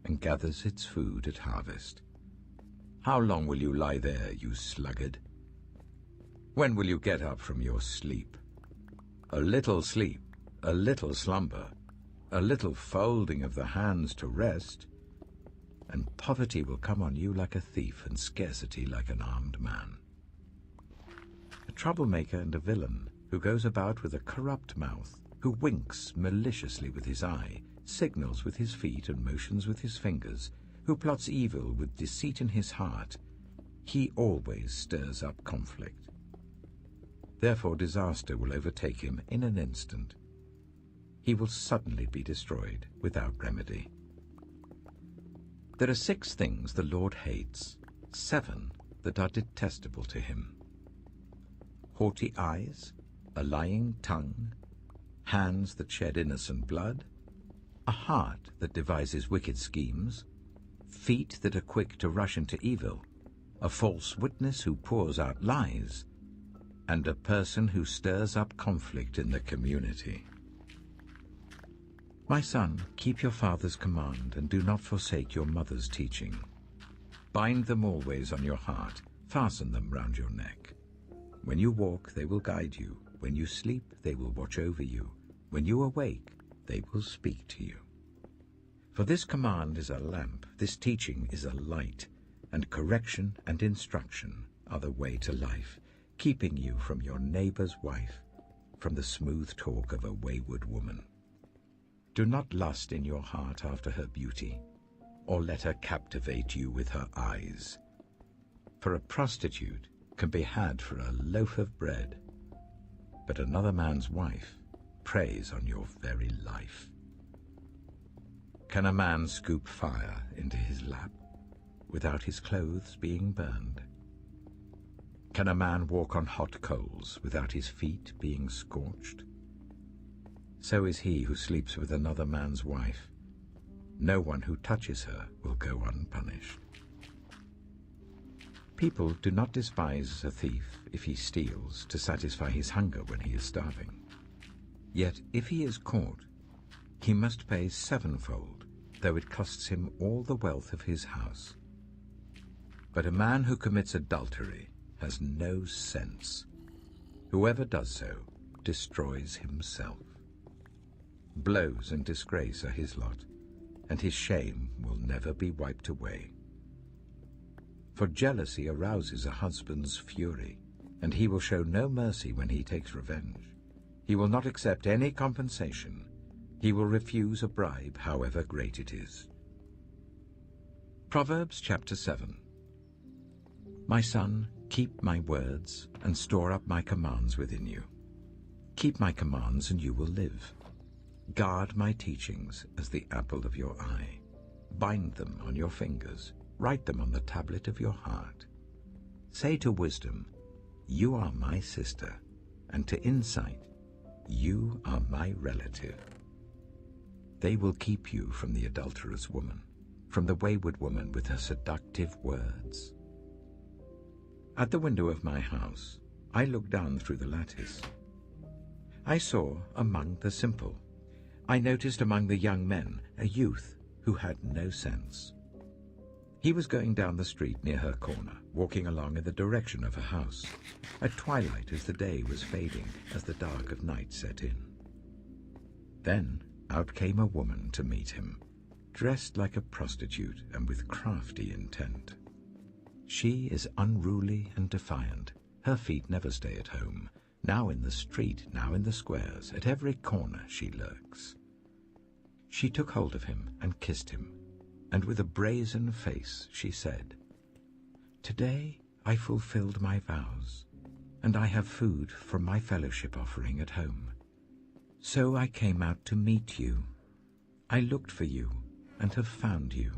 and gathers its food at harvest. How long will you lie there, you sluggard? When will you get up from your sleep? A little sleep, a little slumber, a little folding of the hands to rest, and poverty will come on you like a thief and scarcity like an armed man. A troublemaker and a villain who goes about with a corrupt mouth, who winks maliciously with his eye, signals with his feet and motions with his fingers, who plots evil with deceit in his heart, he always stirs up conflict. Therefore disaster will overtake him in an instant. He will suddenly be destroyed without remedy. There are 6 things the Lord hates, 7 that are detestable to him: haughty eyes, a lying tongue, hands that shed innocent blood, a heart that devises wicked schemes, feet that are quick to rush into evil, a false witness who pours out lies, and a person who stirs up conflict in the community. My son, keep your father's command and do not forsake your mother's teaching. Bind them always on your heart, fasten them round your neck. When you walk, they will guide you. When you sleep, they will watch over you. When you awake, they will speak to you. For this command is a lamp, this teaching is a light, and correction and instruction are the way to life, keeping you from your neighbor's wife, from the smooth talk of a wayward woman. Do not lust in your heart after her beauty, or let her captivate you with her eyes. For a prostitute can be had for a loaf of bread, but another man's wife preys on your very life. Can a man scoop fire into his lap without his clothes being burned? Can a man walk on hot coals without his feet being scorched? So is he who sleeps with another man's wife. No one who touches her will go unpunished. People do not despise a thief if he steals to satisfy his hunger when he is starving. Yet if he is caught, he must pay 7-fold, though it costs him all the wealth of his house. But a man who commits adultery has no sense. Whoever does so destroys himself. Blows and disgrace are his lot, and his shame will never be wiped away. For jealousy arouses a husband's fury, and he will show no mercy when he takes revenge. He will not accept any compensation. He will refuse a bribe, however great it is. Proverbs chapter 7. My son, keep my words and store up my commands within you. Keep my commands and you will live. Guard my teachings as the apple of your eye. Bind them on your fingers. Write them on the tablet of your heart. Say to wisdom, you are my sister, and to insight, you are my relative. They will keep you from the adulterous woman, from the wayward woman with her seductive words. At the window of my house, I looked down through the lattice. I saw among the simple. I noticed among the young men a youth who had no sense. He was going down the street near her corner, walking along in the direction of her house, at twilight as the day was fading, as the dark of night set in. Then out came a woman to meet him, dressed like a prostitute and with crafty intent. She is unruly and defiant. Her feet never stay at home. Now in the street, now in the squares, at every corner she lurks. She took hold of him and kissed him, and with a brazen face she said, "Today I fulfilled my vows, and I have food from my fellowship offering at home. So I came out to meet you. I looked for you and have found you.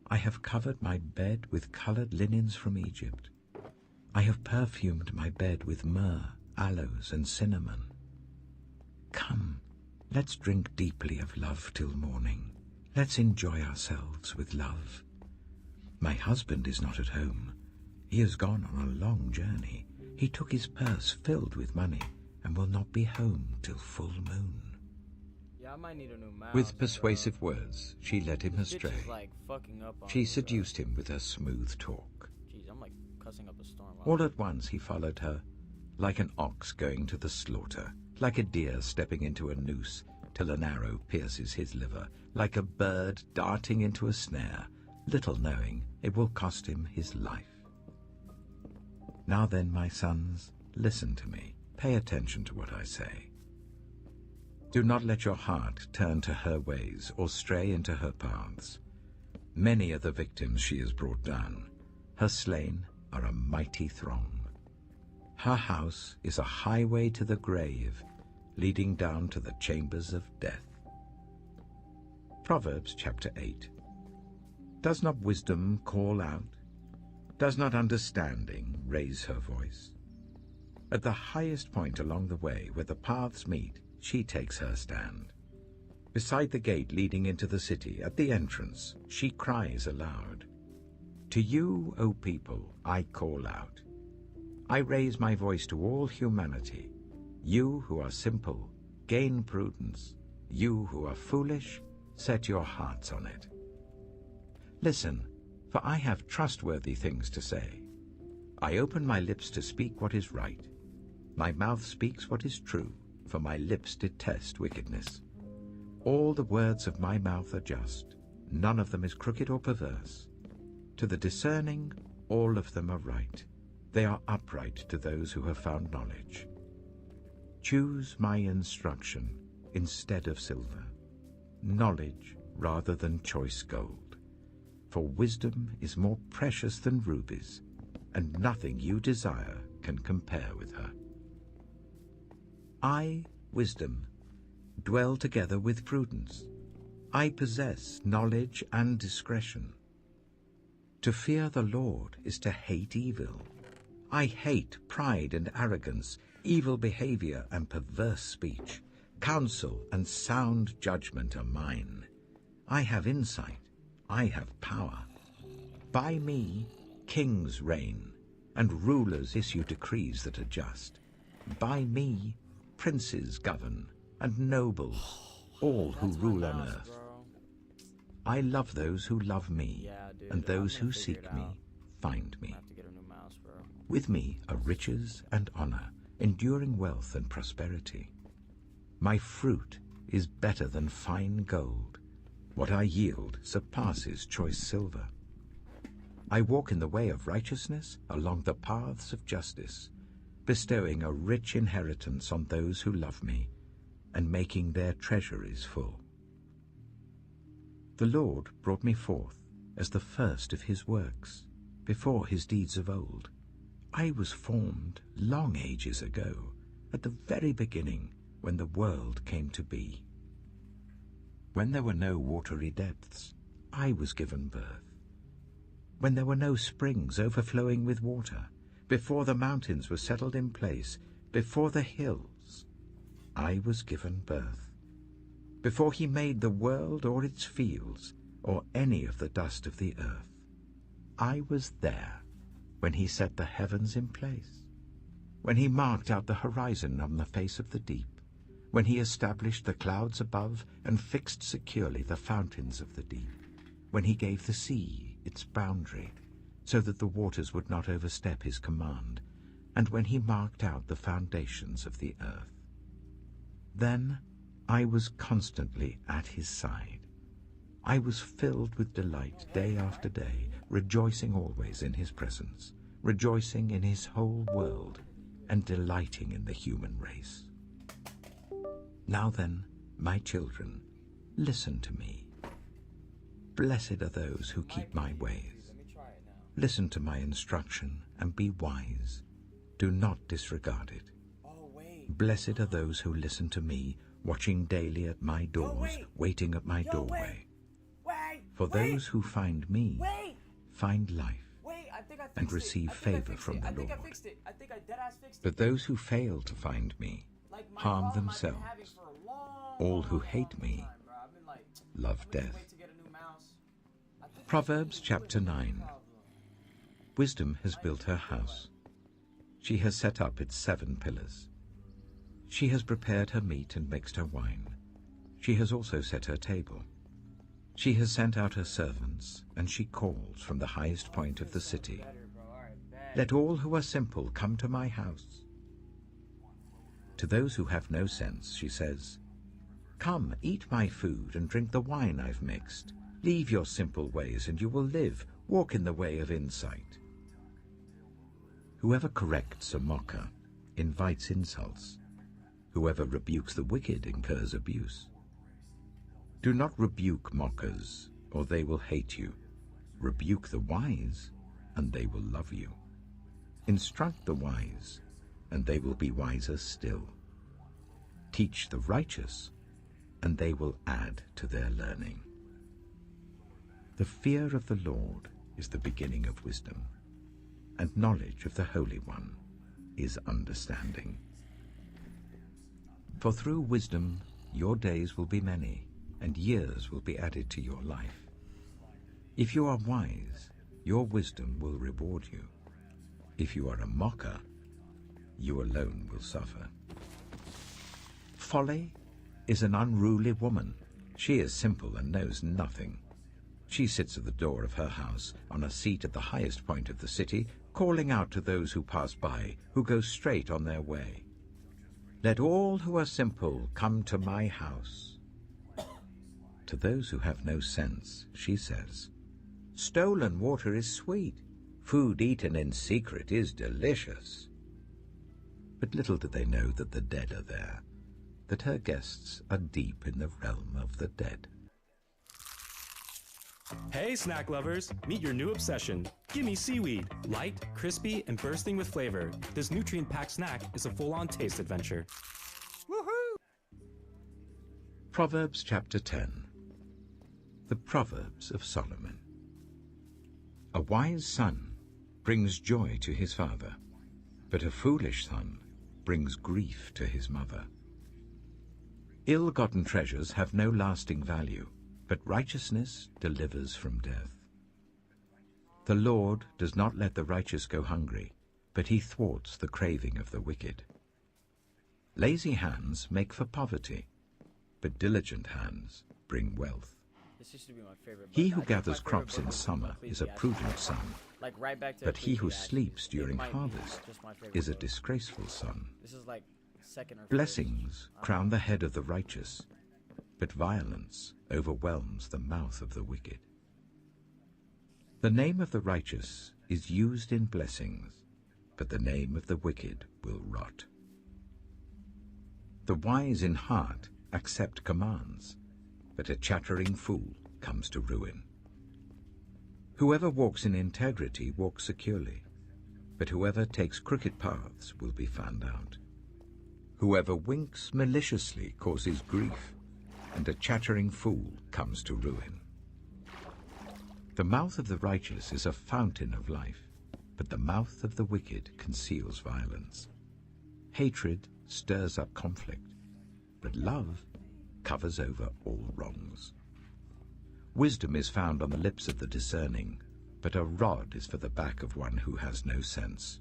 I have covered my bed with colored linens from Egypt. I have perfumed my bed with myrrh, aloes, and cinnamon. Come, let's drink deeply of love till morning. Let's enjoy ourselves with love. My husband is not at home. He has gone on a long journey. He took his purse filled with money and will not be home till full moon." Yeah, I might need a new mouse. With persuasive words, she led him This bitch astray. is, like, fucking up on She me, seduced him with her smooth talk. Jeez, I'm like cussing up a storm. All at once he followed her, like an ox going to the slaughter, like a deer stepping into a noose till an arrow pierces his liver, like a bird darting into a snare, little knowing it will cost him his life. Now then, my sons, listen to me. Pay attention to what I say. Do not let your heart turn to her ways or stray into her paths. Many are the victims she has brought down. Her slain are a mighty throng. Her house is a highway to the grave, leading down to the chambers of death. Proverbs chapter 8. Does not wisdom call out? Does not understanding raise her voice? At the highest point along the way where the paths meet, she takes her stand. Beside the gate leading into the city, at the entrance, she cries aloud. To you, O people, I call out. I raise my voice to all humanity. You who are simple, gain prudence. You who are foolish, set your hearts on it. Listen, for I have trustworthy things to say. I open my lips to speak what is right. My mouth speaks what is true, for my lips detest wickedness. All the words of my mouth are just. None of them is crooked or perverse. To the discerning, all of them are right. They are upright to those who have found knowledge. Choose my instruction instead of silver, knowledge rather than choice gold. For wisdom is more precious than rubies, and nothing you desire can compare with her. I, wisdom, dwell together with prudence. I possess knowledge and discretion. To fear the Lord is to hate evil. I hate pride and arrogance, evil behavior and perverse speech. Counsel and sound judgment are mine. I have insight. I have power. By me, kings reign, and rulers issue decrees that are just. By me, princes govern, and nobles, all who rule on earth. I love those who love me, and those who seek me find me. With me are riches and honor, enduring wealth and prosperity. My fruit is better than fine gold. What I yield surpasses choice silver. I walk in the way of righteousness along the paths of justice, bestowing a rich inheritance on those who love me, and making their treasuries full. The Lord brought me forth as the first of his works, before his deeds of old. I was formed long ages ago, at the very beginning, when the world came to be. When there were no watery depths, I was given birth. When there were no springs overflowing with water, before the mountains were settled in place, before the hills, I was given birth. Before he made the world or its fields, or any of the dust of the earth, I was there when he set the heavens in place, when he marked out the horizon on the face of the deep, when he established the clouds above and fixed securely the fountains of the deep, when he gave the sea its boundary, so that the waters would not overstep his command, and when he marked out the foundations of the earth. Then I was constantly at his side. I was filled with delight day after day, rejoicing always in his presence, rejoicing in his whole world, and delighting in the human race. Now then, my children, listen to me. Blessed are those who keep my ways. Listen to my instruction and be wise. Do not disregard it. Blessed are those who listen to me, watching daily at my doors, waiting at my doorway. For those who find me find life and receive favor from the Lord. But those who fail to find me harm themselves. All who hate me love death. Proverbs chapter 9. Wisdom has built her house. She has set up its 7 pillars. She has prepared her meat and mixed her wine. She has also set her table. She has sent out her servants, and she calls from the highest point of the city. Let all who are simple come to my house. To those who have no sense, she says, Come, eat my food and drink the wine I've mixed. Leave your simple ways and you will live. Walk in the way of insight. Whoever corrects a mocker invites insults. Whoever rebukes the wicked incurs abuse. Do not rebuke mockers, or they will hate you. Rebuke the wise, and they will love you. Instruct the wise, and they will be wiser still. Teach the righteous, and they will add to their learning. The fear of the Lord is the beginning of wisdom, and knowledge of the Holy One is understanding. For through wisdom your days will be many, and years will be added to your life. If you are wise, your wisdom will reward you. If you are a mocker, you alone will suffer. Folly is an unruly woman. She is simple and knows nothing. She sits at the door of her house, on a seat at the highest point of the city, calling out to those who pass by, who go straight on their way. Let all who are simple come to my house. To those who have no sense, she says, Stolen water is sweet. Food eaten in secret is delicious. But little do they know that the dead are there, that her guests are deep in the realm of the dead. Hey, snack lovers! Meet your new obsession, Gimme Seaweed. Light, crispy, and bursting with flavor, this nutrient-packed snack is a full-on taste adventure. Woohoo! Proverbs chapter 10. The Proverbs of Solomon. A wise son brings joy to his father, but a foolish son brings grief to his mother. Ill-gotten treasures have no lasting value, but righteousness delivers from death. The Lord does not let the righteous go hungry, but he thwarts the craving of the wicked. Lazy hands make for poverty, but diligent hands bring wealth. This used to be my favorite. He who gathers crops in summer is a prudent son, Like right back to but he who Ecclesiastes. sleeps It during might be harvest just my favorite is a book. disgraceful son. This is like second or first. Blessings crown the head of the righteous, but violence overwhelms the mouth of the wicked. The name of the righteous is used in blessings, but the name of the wicked will rot. The wise in heart accept commands, but a chattering fool comes to ruin. Whoever walks in integrity walks securely, but whoever takes crooked paths will be found out. Whoever winks maliciously causes grief, and a chattering fool comes to ruin. The mouth of the righteous is a fountain of life, but the mouth of the wicked conceals violence. Hatred stirs up conflict, but love covers over all wrongs. Wisdom is found on the lips of the discerning, but a rod is for the back of one who has no sense.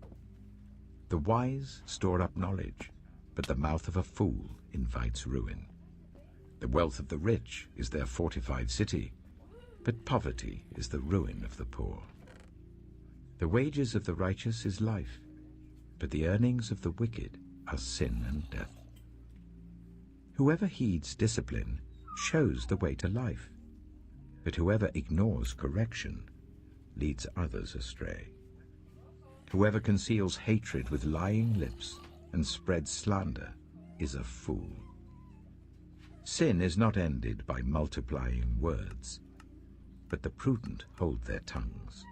The wise store up knowledge, but the mouth of a fool invites ruin. The wealth of the rich is their fortified city, but poverty is the ruin of the poor. The wages of the righteous is life, but the earnings of the wicked are sin and death. Whoever heeds discipline shows the way to life, but whoever ignores correction leads others astray. Whoever conceals hatred with lying lips and spreads slander is a fool. Sin is not ended by multiplying words, but the prudent hold their tongues.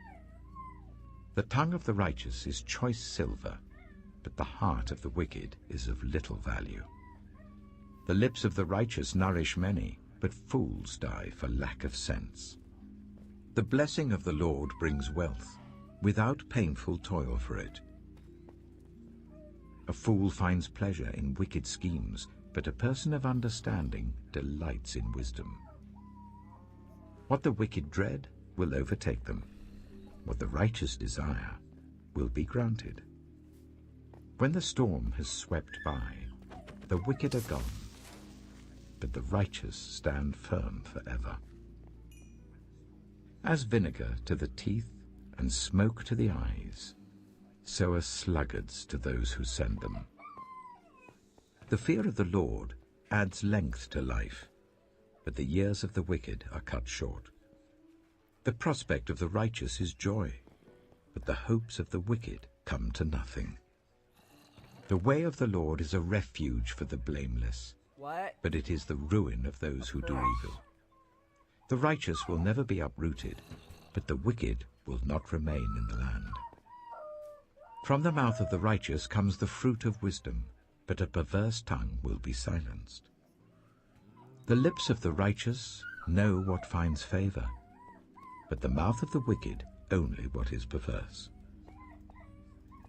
The tongue of the righteous is choice silver, but the heart of the wicked is of little value. The lips of the righteous nourish many, but fools die for lack of sense. The blessing of the Lord brings wealth, without painful toil for it. A fool finds pleasure in wicked schemes, but a person of understanding delights in wisdom. What the wicked dread will overtake them. What the righteous desire will be granted. When the storm has swept by, the wicked are gone, but the righteous stand firm forever. As vinegar to the teeth and smoke to the eyes, so are sluggards to those who send them. The fear of the Lord adds length to life, but the years of the wicked are cut short. The prospect of the righteous is joy, but the hopes of the wicked come to nothing. The way of the Lord is a refuge for the blameless, but it is the ruin of those who do evil. The righteous will never be uprooted, but the wicked will not remain in the land. From the mouth of the righteous comes the fruit of wisdom, but a perverse tongue will be silenced. The lips of the righteous know what finds favor, but the mouth of the wicked only what is perverse.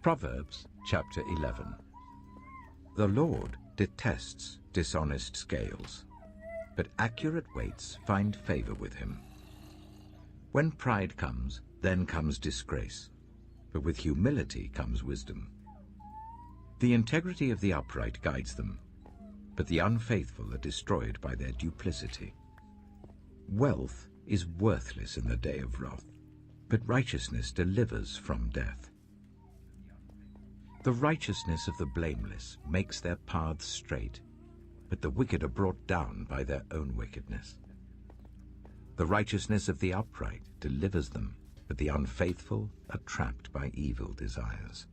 Proverbs chapter 11. The Lord detests dishonest scales, but accurate weights find favor with him. When pride comes, then comes disgrace, but with humility comes wisdom. The integrity of the upright guides them, but the unfaithful are destroyed by their duplicity. Wealth is worthless in the day of wrath, but righteousness delivers from death. The righteousness of the blameless makes their paths straight, but the wicked are brought down by their own wickedness. The righteousness of the upright delivers them, but the unfaithful are trapped by evil desires.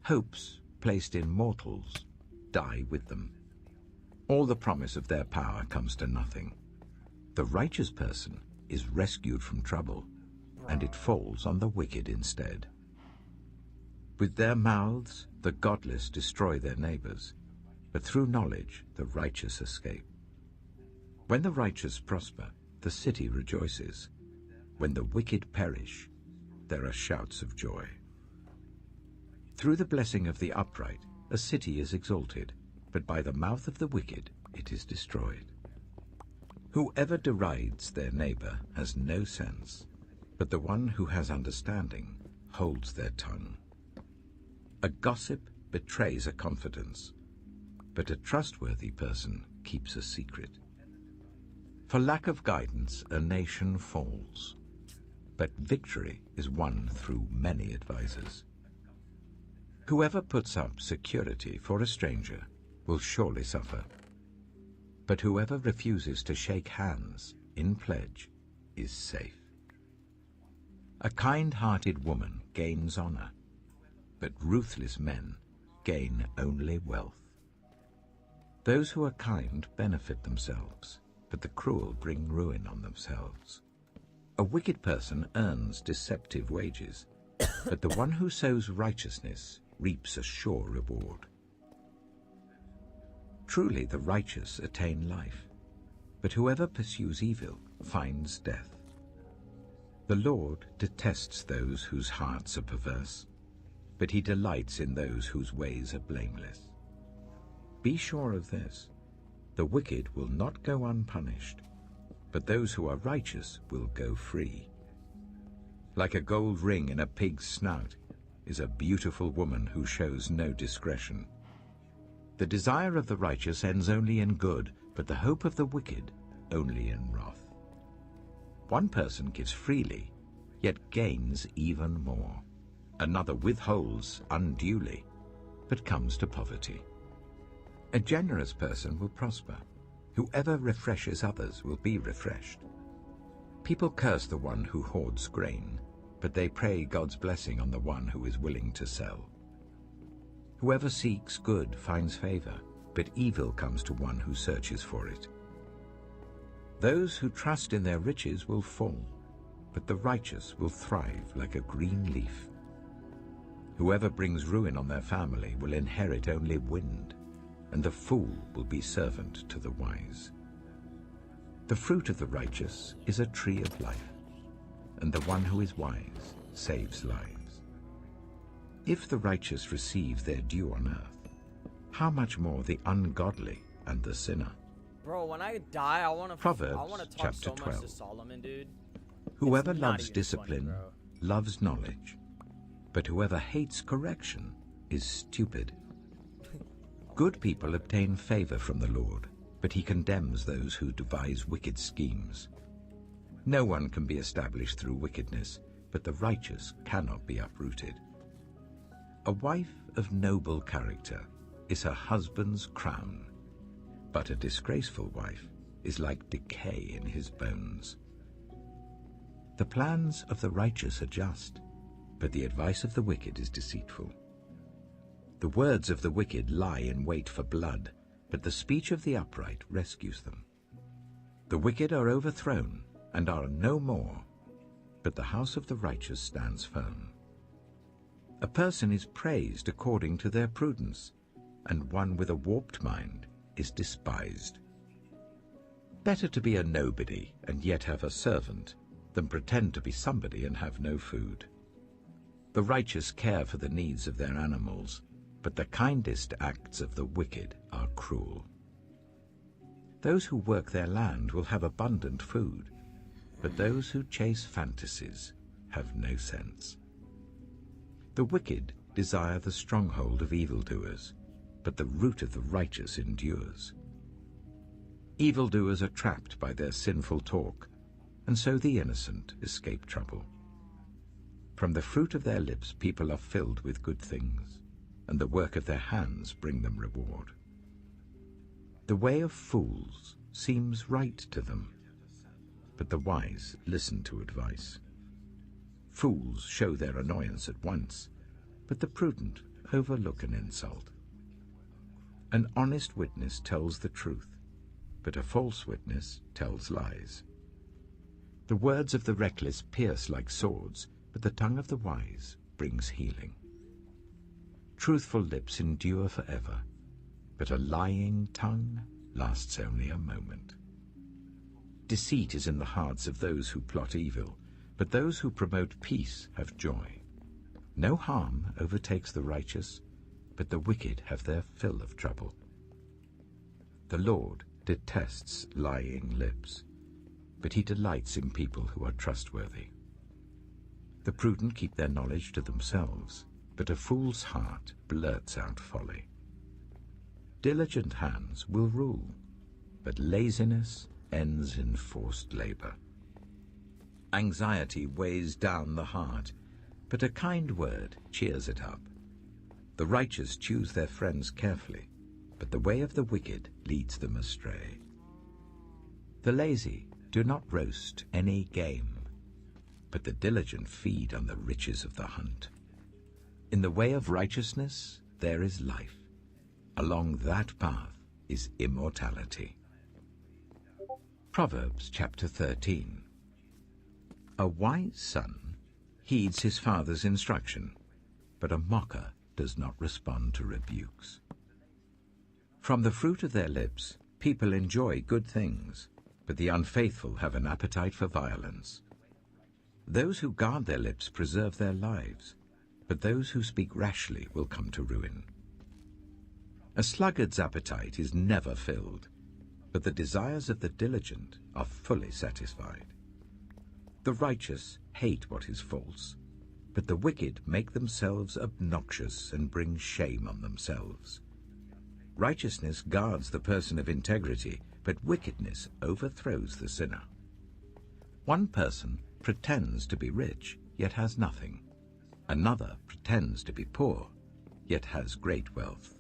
Hopes placed in mortals die with them. All the promise of their power comes to nothing. The righteous person is rescued from trouble, and it falls on the wicked instead. With their mouths, the godless destroy their neighbors, but through knowledge, the righteous escape. When the righteous prosper, the city rejoices. When the wicked perish, there are shouts of joy. Through the blessing of the upright, a city is exalted, but by the mouth of the wicked it is destroyed. Whoever derides their neighbor has no sense, but the one who has understanding holds their tongue. A gossip betrays a confidence, but a trustworthy person keeps a secret. For lack of guidance, a nation falls, but victory is won through many advisers. Whoever puts up security for a stranger will surely suffer, but whoever refuses to shake hands in pledge is safe. A kind-hearted woman gains honor, but ruthless men gain only wealth. Those who are kind benefit themselves, but the cruel bring ruin on themselves. A wicked person earns deceptive wages, but the one who sows righteousness reaps a sure reward. Truly the righteous attain life, but whoever pursues evil finds death. The Lord detests those whose hearts are perverse, but he delights in those whose ways are blameless. Be sure of this, the wicked will not go unpunished, but those who are righteous will go free. Like a gold ring in a pig's snout is a beautiful woman who shows no discretion. The desire of the righteous ends only in good, but the hope of the wicked only in wrath. One person gives freely, yet gains even more. Another withholds unduly, but comes to poverty. A generous person will prosper. Whoever refreshes others will be refreshed. People curse the one who hoards grain, but they pray God's blessing on the one who is willing to sell. Whoever seeks good finds favor, but evil comes to one who searches for it. Those who trust in their riches will fall, but the righteous will thrive like a green leaf. Whoever brings ruin on their family will inherit only wind, and the fool will be servant to the wise. The fruit of the righteous is a tree of life, and the one who is wise saves lives. If the righteous receive their due on earth, how much more the ungodly and the sinner? Bro, when I die, I want to Proverbs talk chapter so much 12. to Solomon, dude. Whoever It's not loves even discipline funny, bro. loves knowledge, but whoever hates correction is stupid. Good people obtain favor from the Lord, but he condemns those who devise wicked schemes. No one can be established through wickedness, but the righteous cannot be uprooted. A wife of noble character is her husband's crown, but a disgraceful wife is like decay in his bones. The plans of the righteous are just, but the advice of the wicked is deceitful. The words of the wicked lie in wait for blood, but the speech of the upright rescues them. The wicked are overthrown and are no more, but the house of the righteous stands firm. A person is praised according to their prudence, and one with a warped mind is despised. Better to be a nobody and yet have a servant than pretend to be somebody and have no food. The righteous care for the needs of their animals, but the kindest acts of the wicked are cruel. Those who work their land will have abundant food, but those who chase fantasies have no sense. The wicked desire the stronghold of evildoers, but the root of the righteous endures. Evildoers are trapped by their sinful talk, and so the innocent escape trouble. From the fruit of their lips people are filled with good things, and the work of their hands bring them reward. The way of fools seems right to them, but the wise listen to advice. Fools show their annoyance at once, but the prudent overlook an insult. An honest witness tells the truth, but a false witness tells lies. The words of the reckless pierce like swords, but the tongue of the wise brings healing. Truthful lips endure forever, but a lying tongue lasts only a moment. Deceit is in the hearts of those who plot evil, but those who promote peace have joy. No harm overtakes the righteous, but the wicked have their fill of trouble. The Lord detests lying lips, but he delights in people who are trustworthy. The prudent keep their knowledge to themselves, but a fool's heart blurts out folly. Diligent hands will rule, but laziness ends in forced labor. Anxiety weighs down the heart, but a kind word cheers it up. The righteous choose their friends carefully, but the way of the wicked leads them astray. The lazy do not roast any game, but the diligent feed on the riches of the hunt. In the way of righteousness there is life. Along that path is immortality. Proverbs chapter 13. A wise son heeds his father's instruction, but a mocker does not respond to rebukes. From the fruit of their lips, people enjoy good things, but the unfaithful have an appetite for violence. Those who guard their lips preserve their lives, but those who speak rashly will come to ruin. A sluggard's appetite is never filled, but the desires of the diligent are fully satisfied. The righteous hate what is false, but the wicked make themselves obnoxious and bring shame on themselves. Righteousness guards the person of integrity, but wickedness overthrows the sinner. One person pretends to be rich, yet has nothing. Another pretends to be poor, yet has great wealth.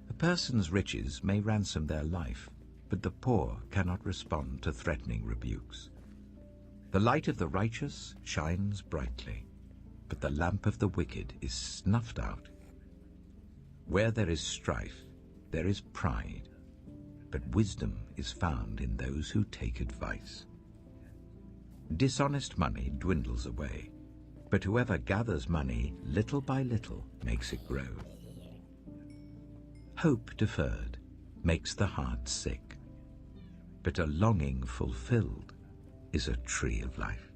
A person's riches may ransom their life, but the poor cannot respond to threatening rebukes. The light of the righteous shines brightly, but the lamp of the wicked is snuffed out. Where there is strife, there is pride, but wisdom is found in those who take advice. Dishonest money dwindles away, but whoever gathers money little by little makes it grow. Hope deferred makes the heart sick, but a longing fulfilled is a tree of life.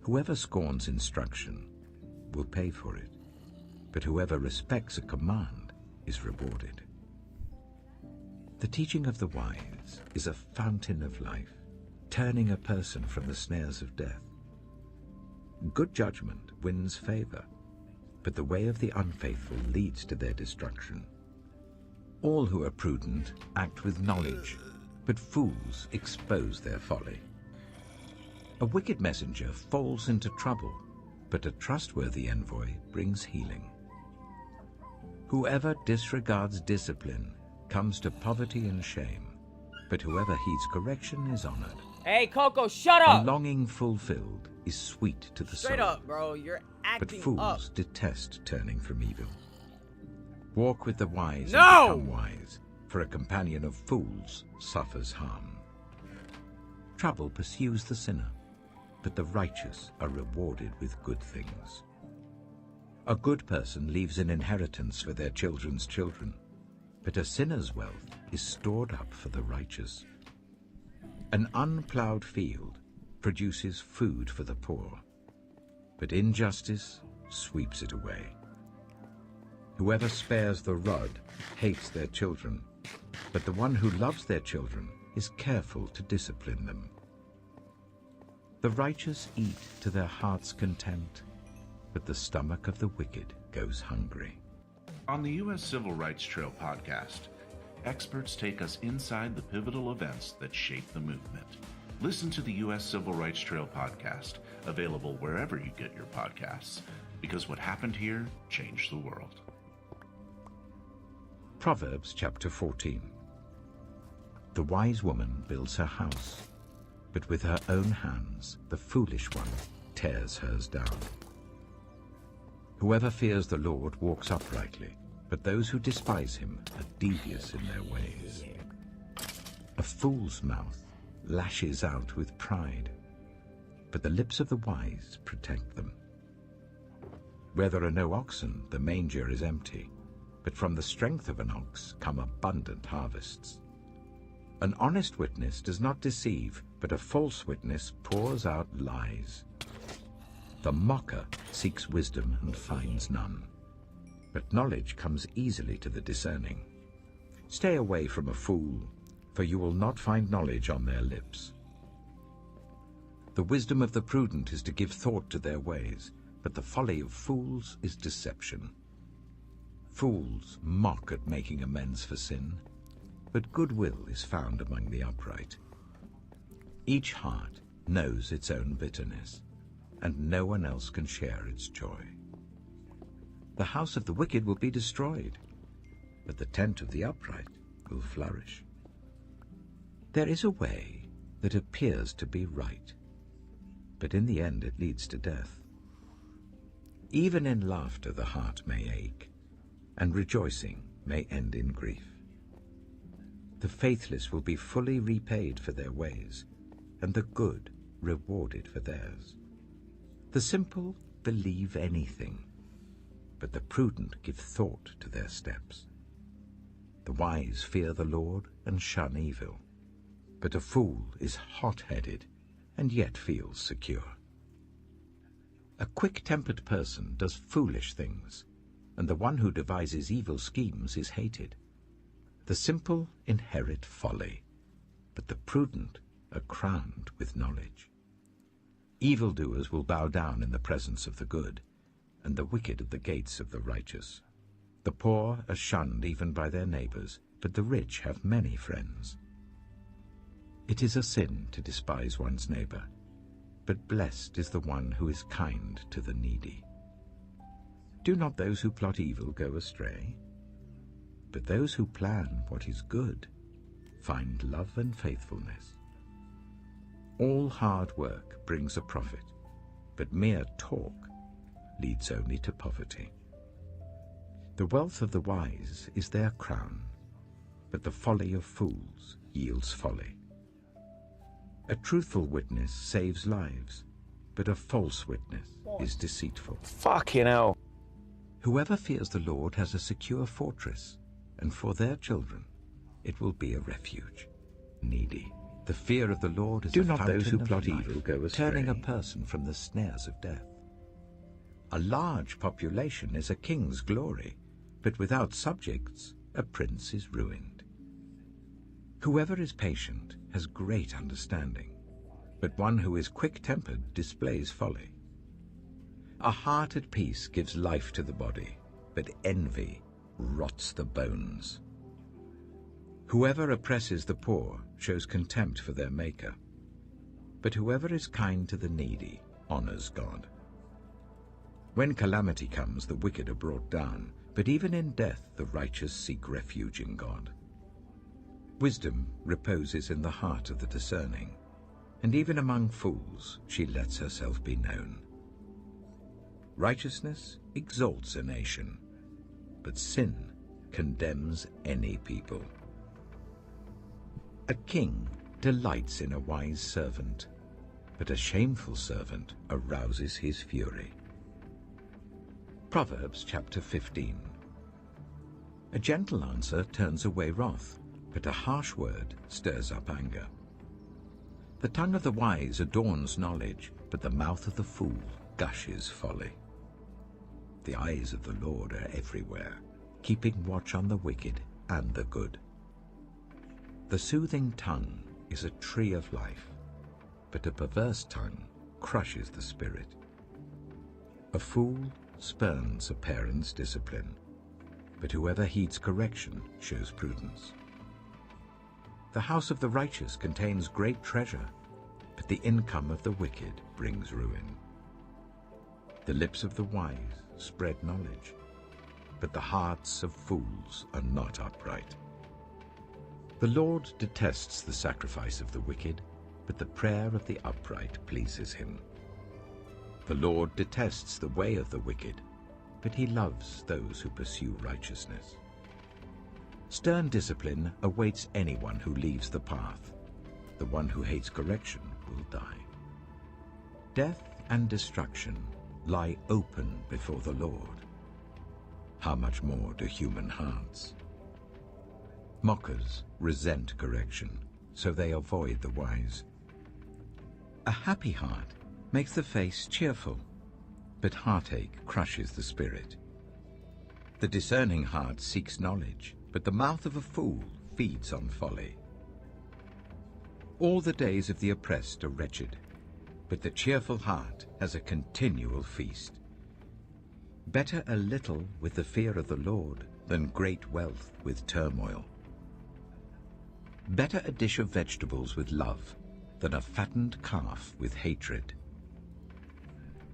Whoever scorns instruction will pay for it, but whoever respects a command is rewarded. The teaching of the wise is a fountain of life, turning a person from the snares of death. Good judgment wins favor, but the way of the unfaithful leads to their destruction. All who are prudent act with knowledge, but fools expose their folly. A wicked messenger falls into trouble, but a trustworthy envoy brings healing. Whoever disregards discipline comes to poverty and shame, but whoever heeds correction is honored. Hey, Coco, shut up! A longing fulfilled is sweet to the Straight soul. up, bro. You're But acting fools up. detest turning from evil. Walk with the wise No! and become wise, for a companion of fools suffers harm. Trouble pursues the sinner, but the righteous are rewarded with good things. A good person leaves an inheritance for their children's children, but a sinner's wealth is stored up for the righteous. An unplowed field produces food for the poor, but injustice sweeps it away. Whoever spares the rod hates their children, but the one who loves their children is careful to discipline them. The righteous eat to their heart's content, but the stomach of the wicked goes hungry. On the U.S. Civil Rights Trail podcast, experts take us inside the pivotal events that shape the movement. Listen to the U.S. Civil Rights Trail podcast, available wherever you get your podcasts, because what happened here changed the world. Proverbs chapter 14. The wise woman builds her house, but with her own hands the foolish one tears hers down. Whoever fears the Lord walks uprightly, but those who despise him are devious in their ways. A fool's mouth lashes out with pride, but the lips of the wise protect them. Where there are no oxen, the manger is empty, but from the strength of an ox come abundant harvests. An honest witness does not deceive, but a false witness pours out lies. The mocker seeks wisdom and finds none, but knowledge comes easily to the discerning. Stay away from a fool, for you will not find knowledge on their lips. The wisdom of the prudent is to give thought to their ways, but the folly of fools is deception. Fools mock at making amends for sin, but goodwill is found among the upright. Each heart knows its own bitterness, and no one else can share its joy. The house of the wicked will be destroyed, but the tent of the upright will flourish. There is a way that appears to be right, but in the end it leads to death. Even in laughter the heart may ache, and rejoicing may end in grief. The faithless will be fully repaid for their ways, and the good rewarded for theirs. The simple believe anything, but the prudent give thought to their steps. The wise fear the Lord and shun evil. But a fool is hot-headed and yet feels secure. A quick-tempered person does foolish things, and the one who devises evil schemes is hated. The simple inherit folly, but the prudent are crowned with knowledge. Evildoers will bow down in the presence of the good, and the wicked at the gates of the righteous. The poor are shunned even by their neighbors, but the rich have many friends. It is a sin to despise one's neighbor, but blessed is the one who is kind to the needy. Do not those who plot evil go astray? But those who plan what is good find love and faithfulness. All hard work brings a profit, but mere talk leads only to poverty. The wealth of the wise is their crown, but the folly of fools yields folly. A truthful witness saves lives, but a false witness is deceitful. Fucking hell. Whoever fears the Lord has a secure fortress, and for their children it will be a refuge. Needy. The fear of the Lord is Do a not fountain those who of plot life, evil go astray. turning a person from the snares of death. A large population is a king's glory, but without subjects a prince is ruined. Whoever is patient has great understanding, but one who is quick-tempered displays folly. A heart at peace gives life to the body, but envy rots the bones. Whoever oppresses the poor shows contempt for their Maker, but whoever is kind to the needy honors God. When calamity comes, the wicked are brought down, but even in death the righteous seek refuge in God. Wisdom reposes in the heart of the discerning, and even among fools she lets herself be known. Righteousness exalts a nation, but sin condemns any people. A king delights in a wise servant, but a shameful servant arouses his fury. Proverbs chapter 15. A gentle answer turns away wrath, but a harsh word stirs up anger. The tongue of the wise adorns knowledge, but the mouth of the fool gushes folly. The eyes of the Lord are everywhere, keeping watch on the wicked and the good. The soothing tongue is a tree of life, but a perverse tongue crushes the spirit. A fool spurns a parent's discipline, but whoever heeds correction shows prudence. The house of the righteous contains great treasure, but the income of the wicked brings ruin. The lips of the wise spread knowledge, but the hearts of fools are not upright. The Lord detests the sacrifice of the wicked, but the prayer of the upright pleases him. The Lord detests the way of the wicked, but he loves those who pursue righteousness. Stern discipline awaits anyone who leaves the path. The one who hates correction will die. Death and destruction lie open before the Lord. How much more do human hearts? Mockers resent correction, so they avoid the wise. A happy heart makes the face cheerful, but heartache crushes the spirit. The discerning heart seeks knowledge, but the mouth of a fool feeds on folly. All the days of the oppressed are wretched, but the cheerful heart has a continual feast. Better a little with the fear of the Lord than great wealth with turmoil. Better a dish of vegetables with love than a fattened calf with hatred.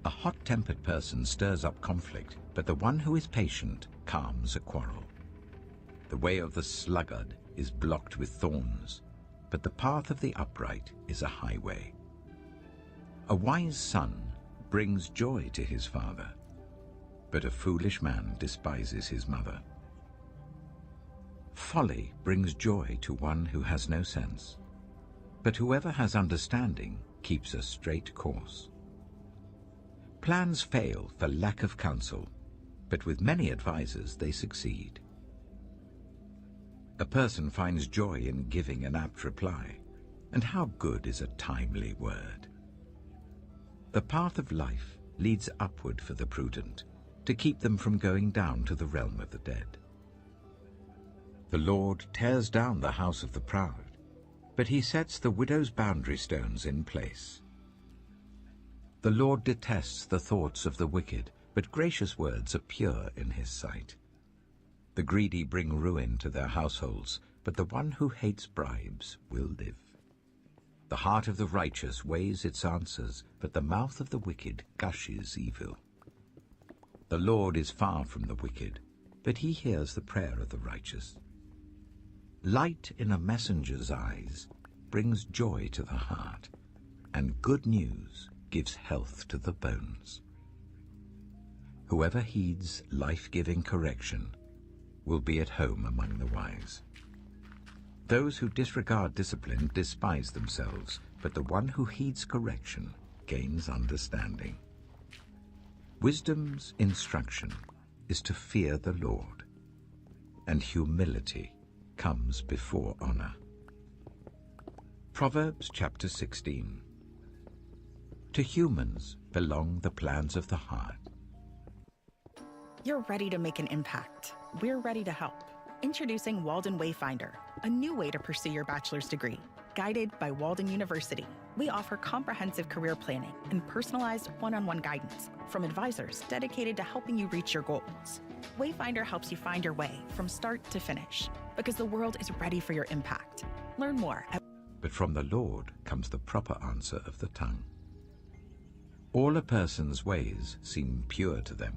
A hot-tempered person stirs up conflict, but the one who is patient calms a quarrel. The way of the sluggard is blocked with thorns, but the path of the upright is a highway. A wise son brings joy to his father, but a foolish man despises his mother. Folly brings joy to one who has no sense, but whoever has understanding keeps a straight course. Plans fail for lack of counsel, but with many advisers they succeed. A person finds joy in giving an apt reply, and how good is a timely word? The path of life leads upward for the prudent, to keep them from going down to the realm of the dead. The Lord tears down the house of the proud, but he sets the widow's boundary stones in place. The Lord detests the thoughts of the wicked, but gracious words are pure in his sight. The greedy bring ruin to their households, but the one who hates bribes will live. The heart of the righteous weighs its answers, but the mouth of the wicked gushes evil. The Lord is far from the wicked, but he hears the prayer of the righteous. Light in a messenger's eyes brings joy to the heart, and good news gives health to the bones. Whoever heeds life-giving correction will be at home among the wise. Those who disregard discipline despise themselves, but the one who heeds correction gains understanding. Wisdom's instruction is to fear the Lord, and humility comes before honor. Proverbs chapter 16. To humans belong the plans of the heart. You're ready to make an impact. We're ready to help. Introducing Walden Wayfinder, a new way to pursue your bachelor's degree. Guided by Walden University, we offer comprehensive career planning and personalized one-on-one guidance from advisors dedicated to helping you reach your goals. Wayfinder helps you find your way from start to finish, because the world is ready for your impact. Learn more at... But from the Lord comes the proper answer of the tongue. All a person's ways seem pure to them,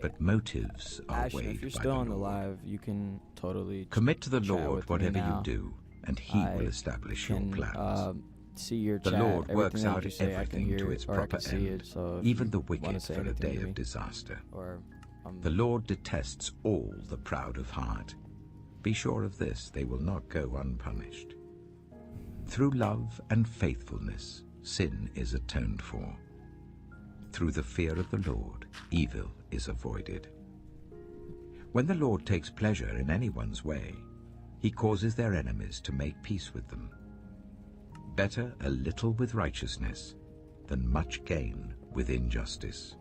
but motives are Ashton, weighed if you're by still the on the Lord. live, you can totally Commit to the chat Lord with me whatever you now. do, and he will establish your can, plans. See your The chat. Lord works Everything that out you say, I can everything hear to it, its or I proper can see end, it, so if even you the wanna wicked say for a anything day to of me, disaster. or, The Lord detests all the proud of heart. Be sure of this, they will not go unpunished. Through love and faithfulness, sin is atoned for. Through the fear of the Lord, evil is avoided. When the Lord takes pleasure in anyone's way, he causes their enemies to make peace with them. Better a little with righteousness than much gain with injustice.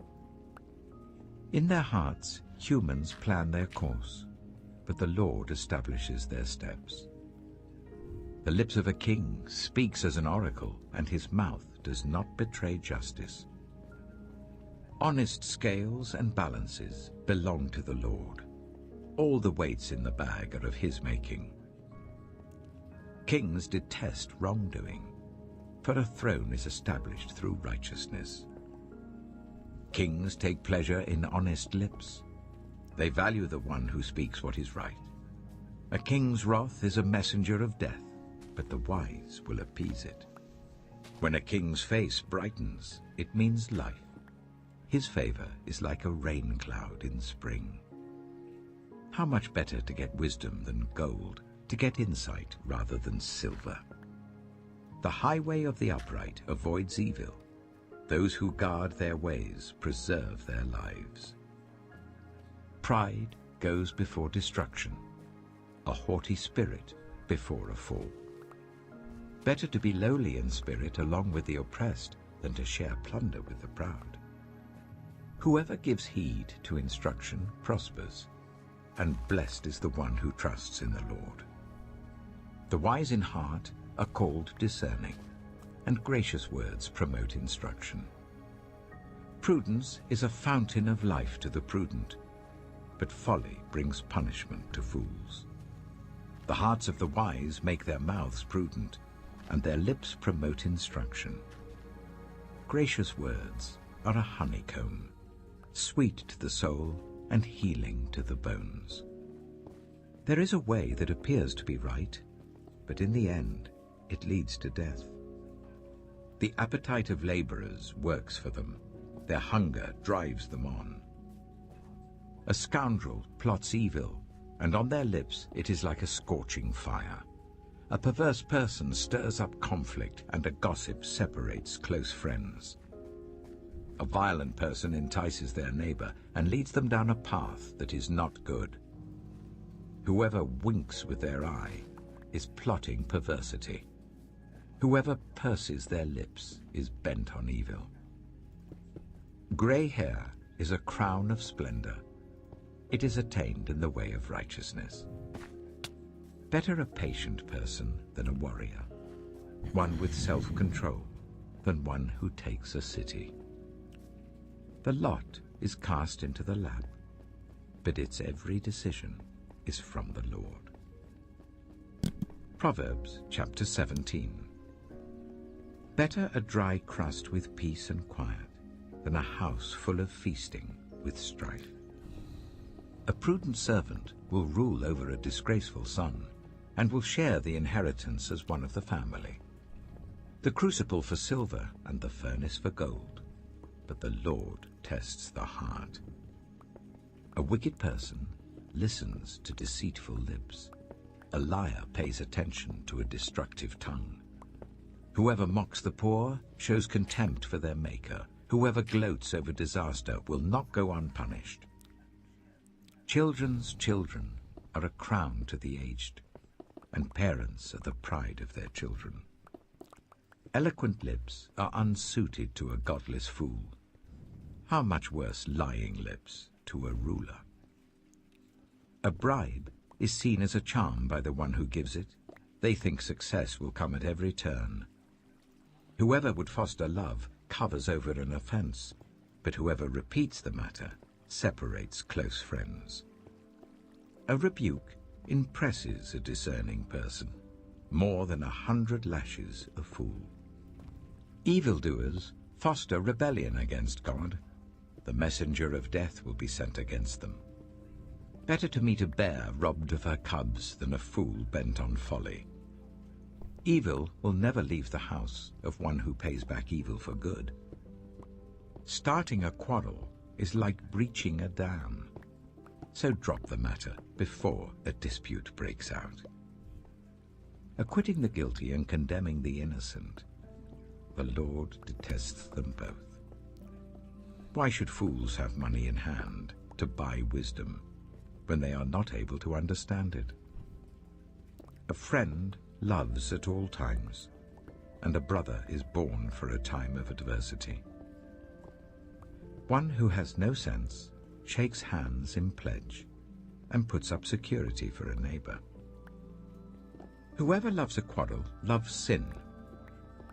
In their hearts, humans plan their course, but the Lord establishes their steps. The lips of a king speaks as an oracle, and his mouth does not betray justice. Honest scales and balances belong to the Lord. All the weights in the bag are of his making. Kings detest wrongdoing, for a throne is established through righteousness. Kings take pleasure in honest lips. They value the one who speaks what is right. A king's wrath is a messenger of death, but the wise will appease it. When a king's face brightens, it means life. His favor is like a rain cloud in spring. How much better to get wisdom than gold, to get insight rather than silver. The highway of the upright avoids evil. Those who guard their ways preserve their lives. Pride goes before destruction, a haughty spirit before a fall. Better to be lowly in spirit along with the oppressed than to share plunder with the proud. Whoever gives heed to instruction prospers, and blessed is the one who trusts in the Lord. The wise in heart are called discerning, and gracious words promote instruction. Prudence is a fountain of life to the prudent, but folly brings punishment to fools. The hearts of the wise make their mouths prudent, and their lips promote instruction. Gracious words are a honeycomb, sweet to the soul and healing to the bones. There is a way that appears to be right, but in the end it leads to death. The appetite of laborers works for them. Their hunger drives them on. A scoundrel plots evil, and on their lips it is like a scorching fire. A perverse person stirs up conflict, and a gossip separates close friends. A violent person entices their neighbor and leads them down a path that is not good. Whoever winks with their eye is plotting perversity. Whoever purses their lips is bent on evil. Grey hair is a crown of splendor. It is attained in the way of righteousness. Better a patient person than a warrior, one with self-control than one who takes a city. The lot is cast into the lap, but its every decision is from the Lord. Proverbs chapter 17. Better a dry crust with peace and quiet than a house full of feasting with strife. A prudent servant will rule over a disgraceful son and will share the inheritance as one of the family. The crucible for silver and the furnace for gold, but the Lord tests the heart. A wicked person listens to deceitful lips. A liar pays attention to a destructive tongue. Whoever mocks the poor shows contempt for their maker. Whoever gloats over disaster will not go unpunished. Children's children are a crown to the aged, and parents are the pride of their children. Eloquent lips are unsuited to a godless fool. How much worse lying lips to a ruler? A bribe is seen as a charm by the one who gives it. They think success will come at every turn. Whoever would foster love covers over an offense, but whoever repeats the matter separates close friends. A rebuke impresses a discerning person more than 100 lashes a fool. Evildoers foster rebellion against God. The messenger of death will be sent against them. Better to meet a bear robbed of her cubs than a fool bent on folly. Evil will never leave the house of one who pays back evil for good. Starting a quarrel is like breaching a dam. So drop the matter before a dispute breaks out. Acquitting the guilty and condemning the innocent, the Lord detests them both. Why should fools have money in hand to buy wisdom when they are not able to understand it? A friend loves at all times, and a brother is born for a time of adversity. One who has no sense shakes hands in pledge and puts up security for a neighbor. Whoever loves a quarrel loves sin.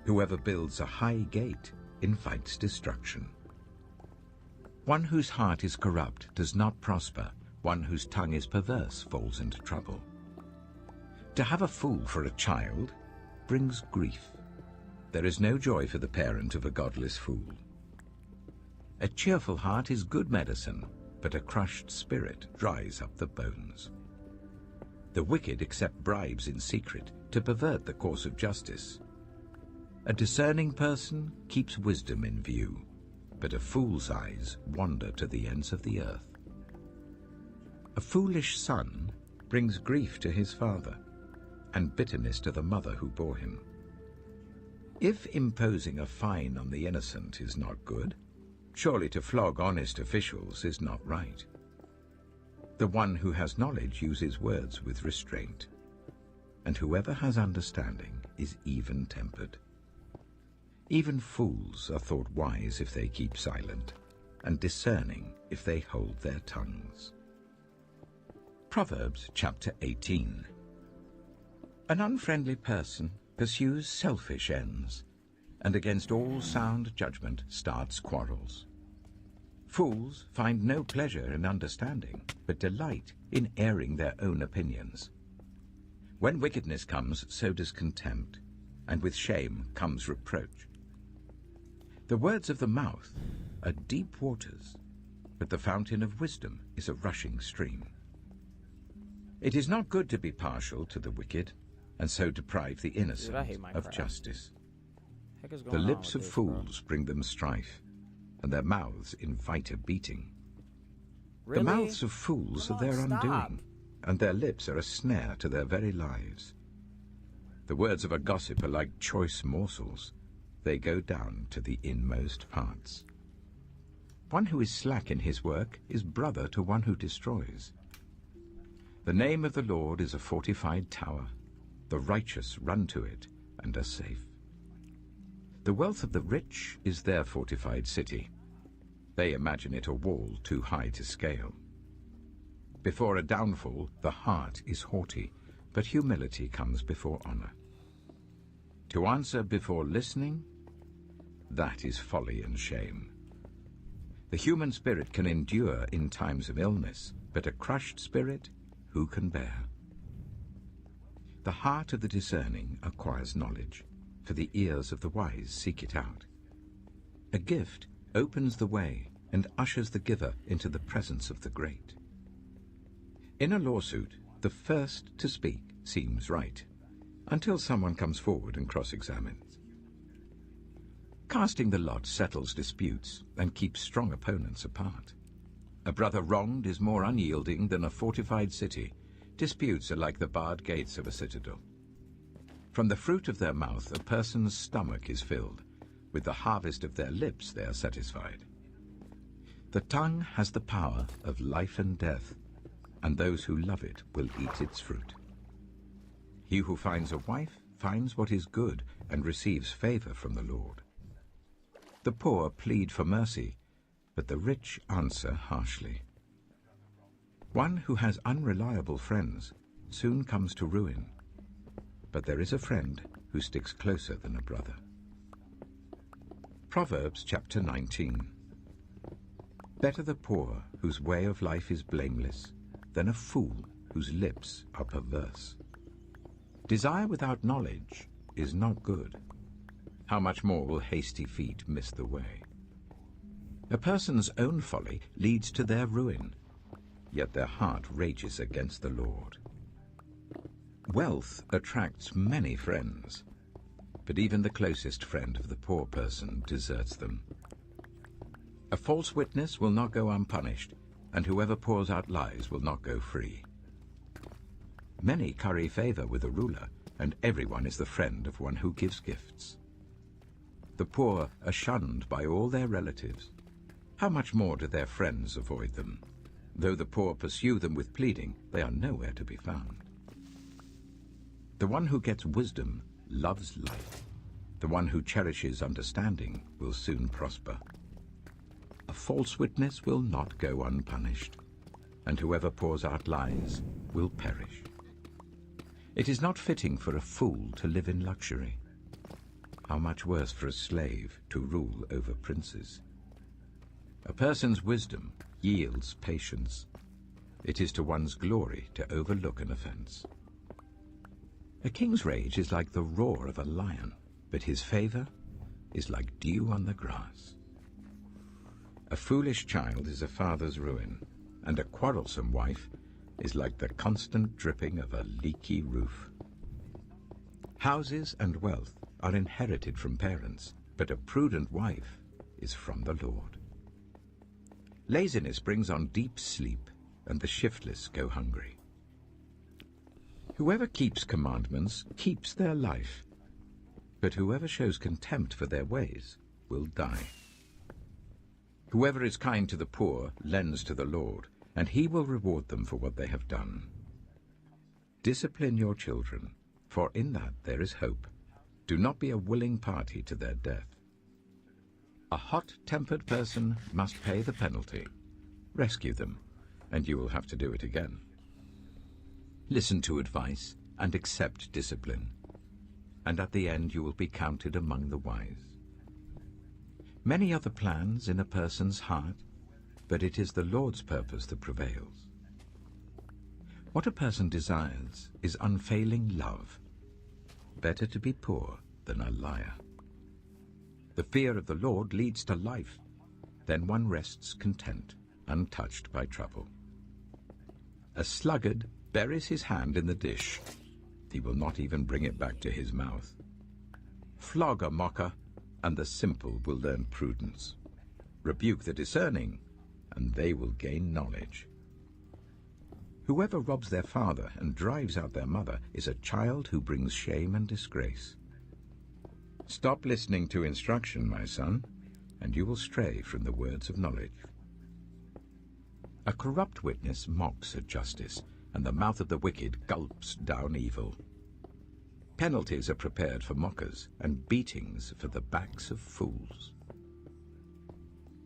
Whoever builds a high gate invites destruction. One whose heart is corrupt does not prosper. One whose tongue is perverse falls into trouble. To have a fool for a child brings grief. There is no joy for the parent of a godless fool. A cheerful heart is good medicine, but a crushed spirit dries up the bones. The wicked accept bribes in secret to pervert the course of justice. A discerning person keeps wisdom in view, but a fool's eyes wander to the ends of the earth. A foolish son brings grief to his father, and bitterness to the mother who bore him. If imposing a fine on the innocent is not good, surely to flog honest officials is not right. The one who has knowledge uses words with restraint, and whoever has understanding is even-tempered. Even fools are thought wise if they keep silent, and discerning if they hold their tongues. Proverbs chapter 18. An unfriendly person pursues selfish ends, and against all sound judgment starts quarrels. Fools find no pleasure in understanding, but delight in airing their own opinions. When wickedness comes, so does contempt, and with shame comes reproach. The words of the mouth are deep waters, but the fountain of wisdom is a rushing stream. It is not good to be partial to the wicked, and so deprive the innocent of justice. The lips of fools bring them strife, and their mouths invite a beating. Really? The mouths of fools are their undoing, and their lips are a snare to their very lives. The words of a gossip are like choice morsels. They go down to the inmost parts. One who is slack in his work is brother to one who destroys. The name of the Lord is a fortified tower. The righteous run to it and are safe. The wealth of the rich is their fortified city. They imagine it a wall too high to scale. Before a downfall, the heart is haughty, but humility comes before honor. To answer before listening, that is folly and shame. The human spirit can endure in times of illness, but a crushed spirit, who can bear? The heart of the discerning acquires knowledge, for the ears of the wise seek it out. A gift opens the way and ushers the giver into the presence of the great. In a lawsuit, the first to speak seems right, until someone comes forward and cross-examines. Casting the lot settles disputes and keeps strong opponents apart. A brother wronged is more unyielding than a fortified city. Disputes are like the barred gates of a citadel. From the fruit of their mouth a person's stomach is filled. With the harvest of their lips they are satisfied. The tongue has the power of life and death, and those who love it will eat its fruit. He who finds a wife finds what is good and receives favor from the Lord. The poor plead for mercy, but the rich answer harshly. One who has unreliable friends soon comes to ruin, but there is a friend who sticks closer than a brother. Proverbs chapter 19. Better the poor whose way of life is blameless than a fool whose lips are perverse. Desire without knowledge is not good. How much more will hasty feet miss the way? A person's own folly leads to their ruin, yet their heart rages against the Lord. Wealth attracts many friends, but even the closest friend of the poor person deserts them. A false witness will not go unpunished, and whoever pours out lies will not go free. Many curry favor with a ruler, and everyone is the friend of one who gives gifts. The poor are shunned by all their relatives. How much more do their friends avoid them? Though the poor pursue them with pleading, they are nowhere to be found. The one who gets wisdom loves life. The one who cherishes understanding will soon prosper. A false witness will not go unpunished, and whoever pours out lies will perish. It is not fitting for a fool to live in luxury. How much worse for a slave to rule over princes. A person's wisdom yields patience. It is to one's glory to overlook an offense. A king's rage is like the roar of a lion, but his favor is like dew on the grass. A foolish child is a father's ruin, and a quarrelsome wife is like the constant dripping of a leaky roof. Houses and wealth are inherited from parents, but a prudent wife is from the Lord. Laziness brings on deep sleep, and the shiftless go hungry. Whoever keeps commandments keeps their life, but whoever shows contempt for their ways will die. Whoever is kind to the poor lends to the Lord, and he will reward them for what they have done. Discipline your children, for in that there is hope. Do not be a willing party to their death. A hot-tempered person must pay the penalty. Rescue them, and you will have to do it again. Listen to advice and accept discipline, and at the end you will be counted among the wise. Many are the plans in a person's heart, but it is the Lord's purpose that prevails. What a person desires is unfailing love. Better to be poor than a liar. The fear of the Lord leads to life. Then one rests content, untouched by trouble. A sluggard buries his hand in the dish. He will not even bring it back to his mouth. Flog a mocker, and the simple will learn prudence. Rebuke the discerning, and they will gain knowledge. Whoever robs their father and drives out their mother is a child who brings shame and disgrace. Stop listening to instruction, my son, and you will stray from the words of knowledge. A corrupt witness mocks at justice, and the mouth of the wicked gulps down evil. Penalties are prepared for mockers, and beatings for the backs of fools.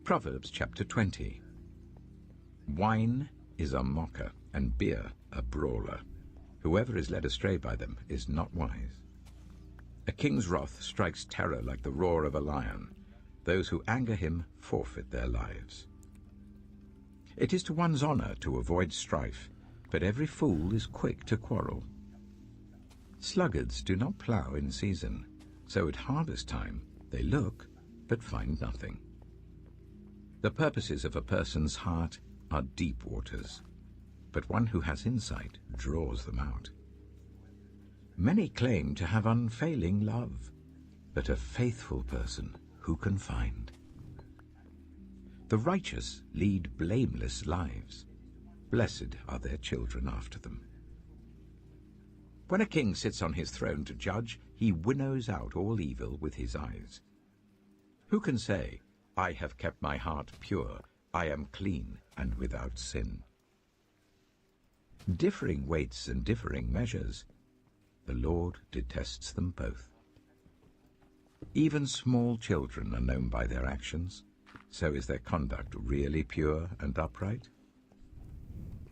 Proverbs chapter 20. Wine is a mocker, and beer a brawler. Whoever is led astray by them is not wise. A king's wrath strikes terror like the roar of a lion. Those who anger him forfeit their lives. It is to one's honor to avoid strife, but every fool is quick to quarrel. Sluggards do not plough in season, so at harvest time they look but find nothing. The purposes of a person's heart are deep waters, but one who has insight draws them out. Many claim to have unfailing love, but a faithful person who can find? The righteous lead blameless lives. Blessed are their children after them. When a king sits on his throne to judge, he winnows out all evil with his eyes. Who can say, I have kept my heart pure, I am clean and without sin? Differing weights and differing measures, the Lord detests them both. Even small children are known by their actions, so is their conduct really pure and upright?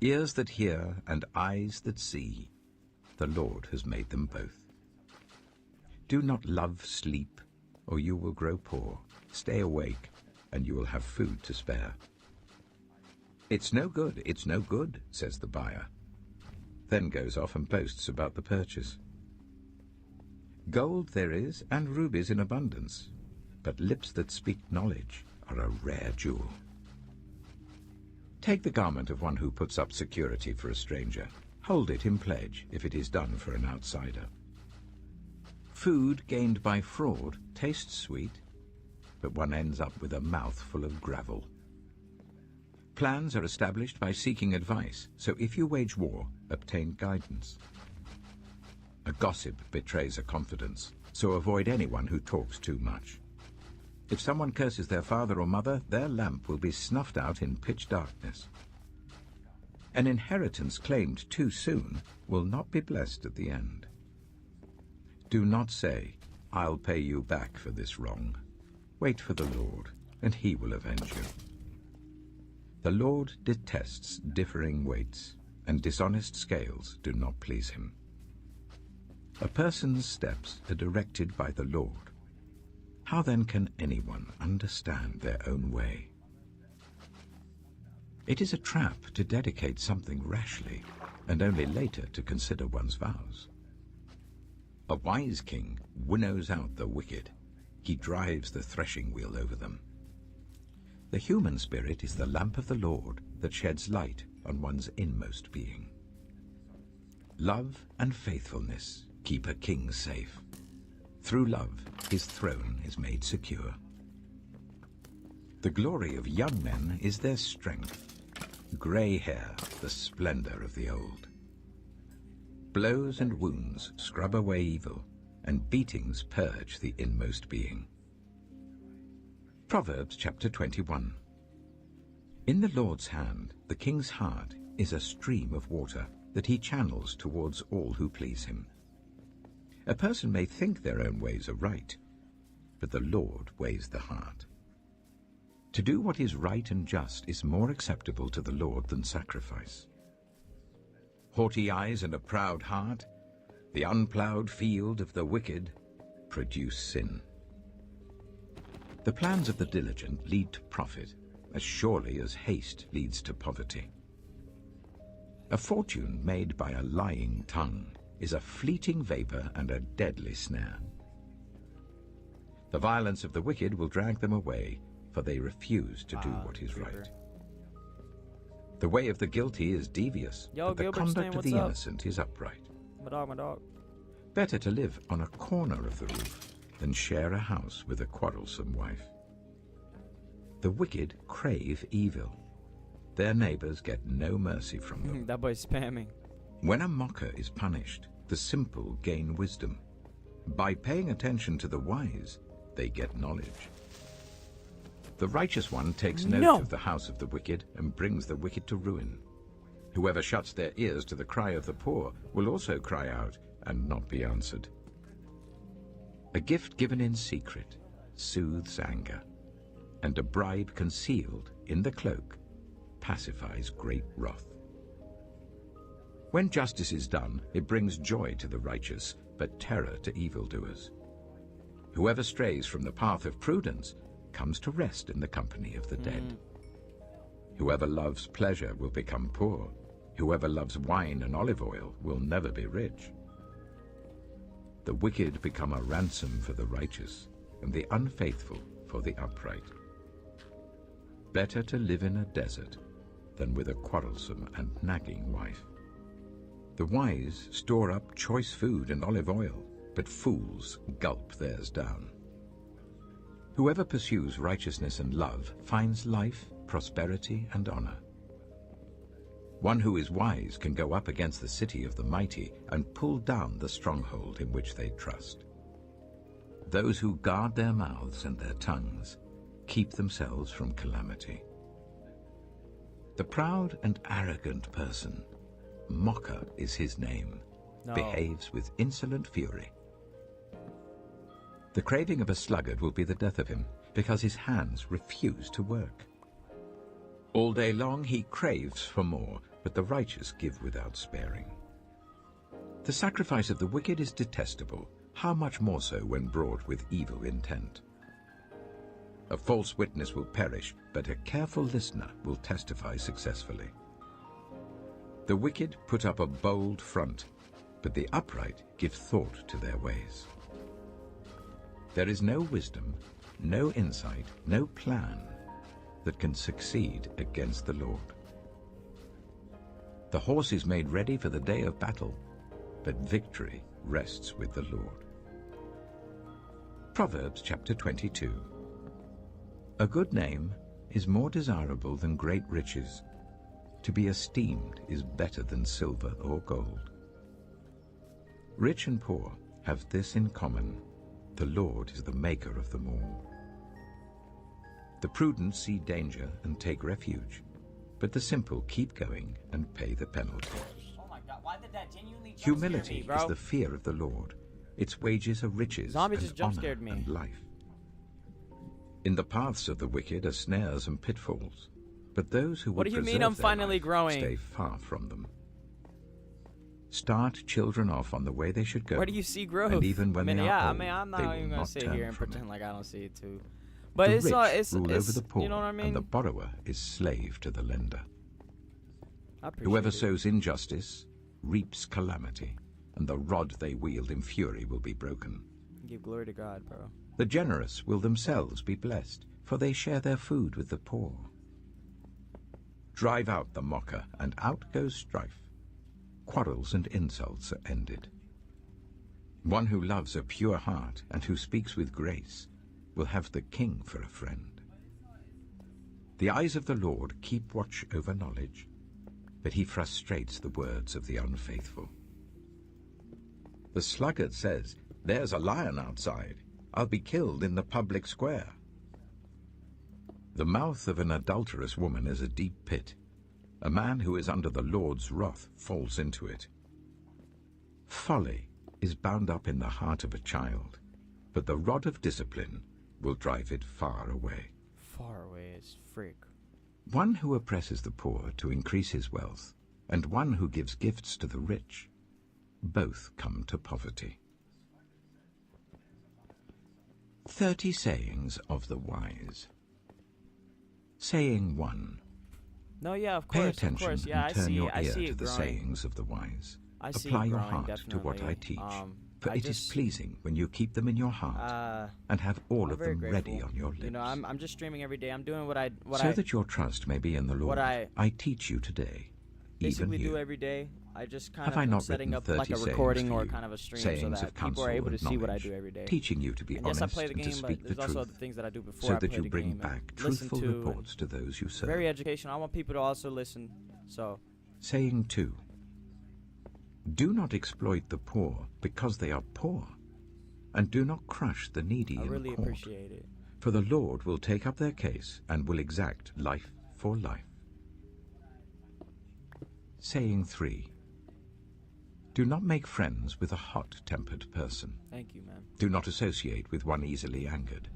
Ears that hear and eyes that see, the Lord has made them both. Do not love sleep, or you will grow poor. Stay awake, and you will have food to spare. It's no good, says the buyer. Then goes off and boasts about the purchase. Gold there is, and rubies in abundance, but lips that speak knowledge are a rare jewel. Take the garment of one who puts up security for a stranger. Hold it in pledge if it is done for an outsider. Food gained by fraud tastes sweet, but one ends up with a mouth full of gravel. Plans are established by seeking advice, so if you wage war, obtain guidance. A gossip betrays a confidence, so avoid anyone who talks too much. If someone curses their father or mother, their lamp will be snuffed out in pitch darkness. An inheritance claimed too soon will not be blessed at the end. Do not say, I'll pay you back for this wrong. Wait for the Lord, and he will avenge you. The Lord detests differing weights, and dishonest scales do not please him. A person's steps are directed by the Lord. How then can anyone understand their own way? It is a trap to dedicate something rashly, and only later to consider one's vows. A wise king winnows out the wicked. He drives the threshing wheel over them. The human spirit is the lamp of the Lord that sheds light on one's inmost being. Love and faithfulness keep a king safe. Through love, his throne is made secure. The glory of young men is their strength. Grey hair, the splendor of the old. Blows and wounds scrub away evil, and beatings purge the inmost being. Proverbs chapter 21. In the Lord's hand, the king's heart is a stream of water that he channels towards all who please him. A person may think their own ways are right, but the Lord weighs the heart. To do what is right and just is more acceptable to the Lord than sacrifice. Haughty eyes and a proud heart, the unplowed field of the wicked, produce sin. The plans of the diligent lead to profit, as surely as haste leads to poverty. A fortune made by a lying tongue is a fleeting vapor and a deadly snare. The violence of the wicked will drag them away, for they refuse to do what is right. The way of the guilty is devious, but the conduct of the innocent is upright. My dog. Better to live on a corner of the roof than share a house with a quarrelsome wife. The wicked crave evil. Their neighbors get no mercy from them. That boy's spamming. When a mocker is punished, the simple gain wisdom. By paying attention to the wise, they get knowledge. The righteous one takes note of the house of the wicked and brings the wicked to ruin. Whoever shuts their ears to the cry of the poor will also cry out and not be answered. A gift given in secret soothes anger, and a bribe concealed in the cloak pacifies great wrath. When justice is done, it brings joy to the righteous, but terror to evildoers. Whoever strays from the path of prudence comes to rest in the company of the dead. Whoever loves pleasure will become poor. Whoever loves wine and olive oil will never be rich. The wicked become a ransom for the righteous, and the unfaithful for the upright. Better to live in a desert than with a quarrelsome and nagging wife. The wise store up choice food and olive oil, but fools gulp theirs down. Whoever pursues righteousness and love finds life, prosperity, and honor. One who is wise can go up against the city of the mighty and pull down the stronghold in which they trust. Those who guard their mouths and their tongues keep themselves from calamity. The proud and arrogant person, mocker is his name, behaves with insolent fury. The craving of a sluggard will be the death of him, because his hands refuse to work. All day long he craves for more, but the righteous give without sparing. The sacrifice of the wicked is detestable, how much more so when brought with evil intent. A false witness will perish, but a careful listener will testify successfully. The wicked put up a bold front, but the upright give thought to their ways. There is no wisdom, no insight, no plan that can succeed against the Lord. The horse is made ready for the day of battle, but victory rests with the Lord. Proverbs chapter 22. A good name is more desirable than great riches. To be esteemed is better than silver or gold. Rich and poor have this in common: the Lord is the maker of them all. The prudent see danger and take refuge, but the simple keep going and pay the penalty. Oh my God, why did that genuinely jump Humility scare me, bro? is the fear of the Lord. Its wages are riches Zombie and just jump honor scared me. and life. In the paths of the wicked are snares and pitfalls, but those who What would do you mean preserve I'm their finally life growing? stay far from them. Start children off on the way they should go. Where do you see growth? And even when I mean, they yeah, are I old, mean, I'm they not will even gonna not sit turn here and from pretend it. like I don't see it too. But The it's rich it's rule over the poor, you know what I mean? and the borrower is slave to the lender. I appreciate Whoever it. sows injustice reaps calamity, and the rod they wield in fury will be broken. Give glory to God, bro. The generous will themselves be blessed, for they share their food with the poor. Drive out the mocker, and out goes strife. Quarrels and insults are ended. One who loves a pure heart and who speaks with grace will have the king for a friend. The eyes of the Lord keep watch over knowledge, but he frustrates the words of the unfaithful. The sluggard says, "There's a lion outside. I'll be killed in the public square." The mouth of an adulterous woman is a deep pit. A man who is under the Lord's wrath falls into it. Folly is bound up in the heart of a child, but the rod of discipline will drive it far away. Far away as frick. One who oppresses the poor to increase his wealth, and one who gives gifts to the rich, both come to poverty. 30 sayings of the wise. Saying 1. No, yeah, of Pay course, attention of course. Yeah, and I turn see, your I ear see to it the growing. sayings of the wise. I see Apply it your growing, heart to what I definitely. teach, for I it is just- pleasing when you keep them in your heart and have all I'm of very them ready grateful. on your lips. You know, I'm just streaming every day. I'm doing what I So that your trust may be in the Lord, I teach you today, even basically you. do every day. I just kind Have of I am not setting written up 30 like a sayings recording for or you, kind of a stream so sayings that of people counsel are able to and see what I knowledge, do every day. teaching you to be And yes, I honest play the and to game, speak but the there's also truth, the things that I do before so I that play you the bring game and back listen truthful to, reports to those you serve. Very educational. I want people to also listen. So Saying 2. Do not exploit the poor because they are poor, and do not crush the needy I in really court. appreciate it. For the Lord will take up their case and will exact life for life. Saying 3. Do not make friends with a hot-tempered person. Thank you, man. Do not associate with one easily angered,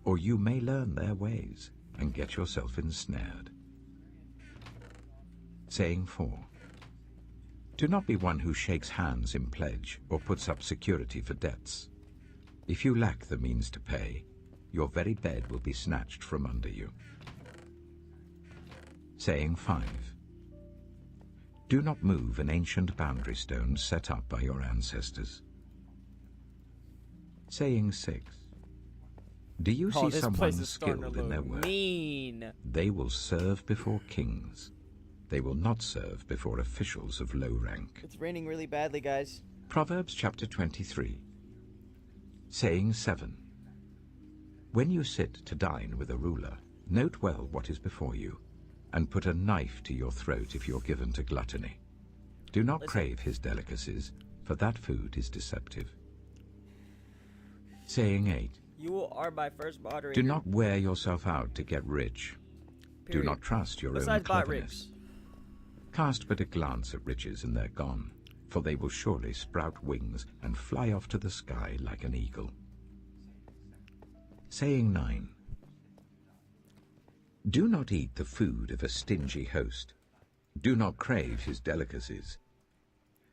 or you may learn their ways and get yourself ensnared. Saying 4. Do not be one who shakes hands in pledge or puts up security for debts. If you lack the means to pay, your very bed will be snatched from under you. Saying 5. Do not move an ancient boundary stone set up by your ancestors. Saying 6. Do you see this someone place is starting skilled to in their look work? mean. They will serve before kings. They will not serve before officials of low rank. It's raining really badly, guys. Proverbs chapter 23. Saying 7. When you sit to dine with a ruler, note well what is before you, and put a knife to your throat if you're given to gluttony. Do not crave his delicacies, for that food is deceptive. Saying 8. You are my first moderator. Do not wear yourself out to get rich. Period. Do not trust your Besides own bot cleverness. ribs. Cast but a glance at riches and they're gone, for they will surely sprout wings and fly off to the sky like an eagle. Saying 9. Do not eat the food of a stingy host. Do not crave his delicacies.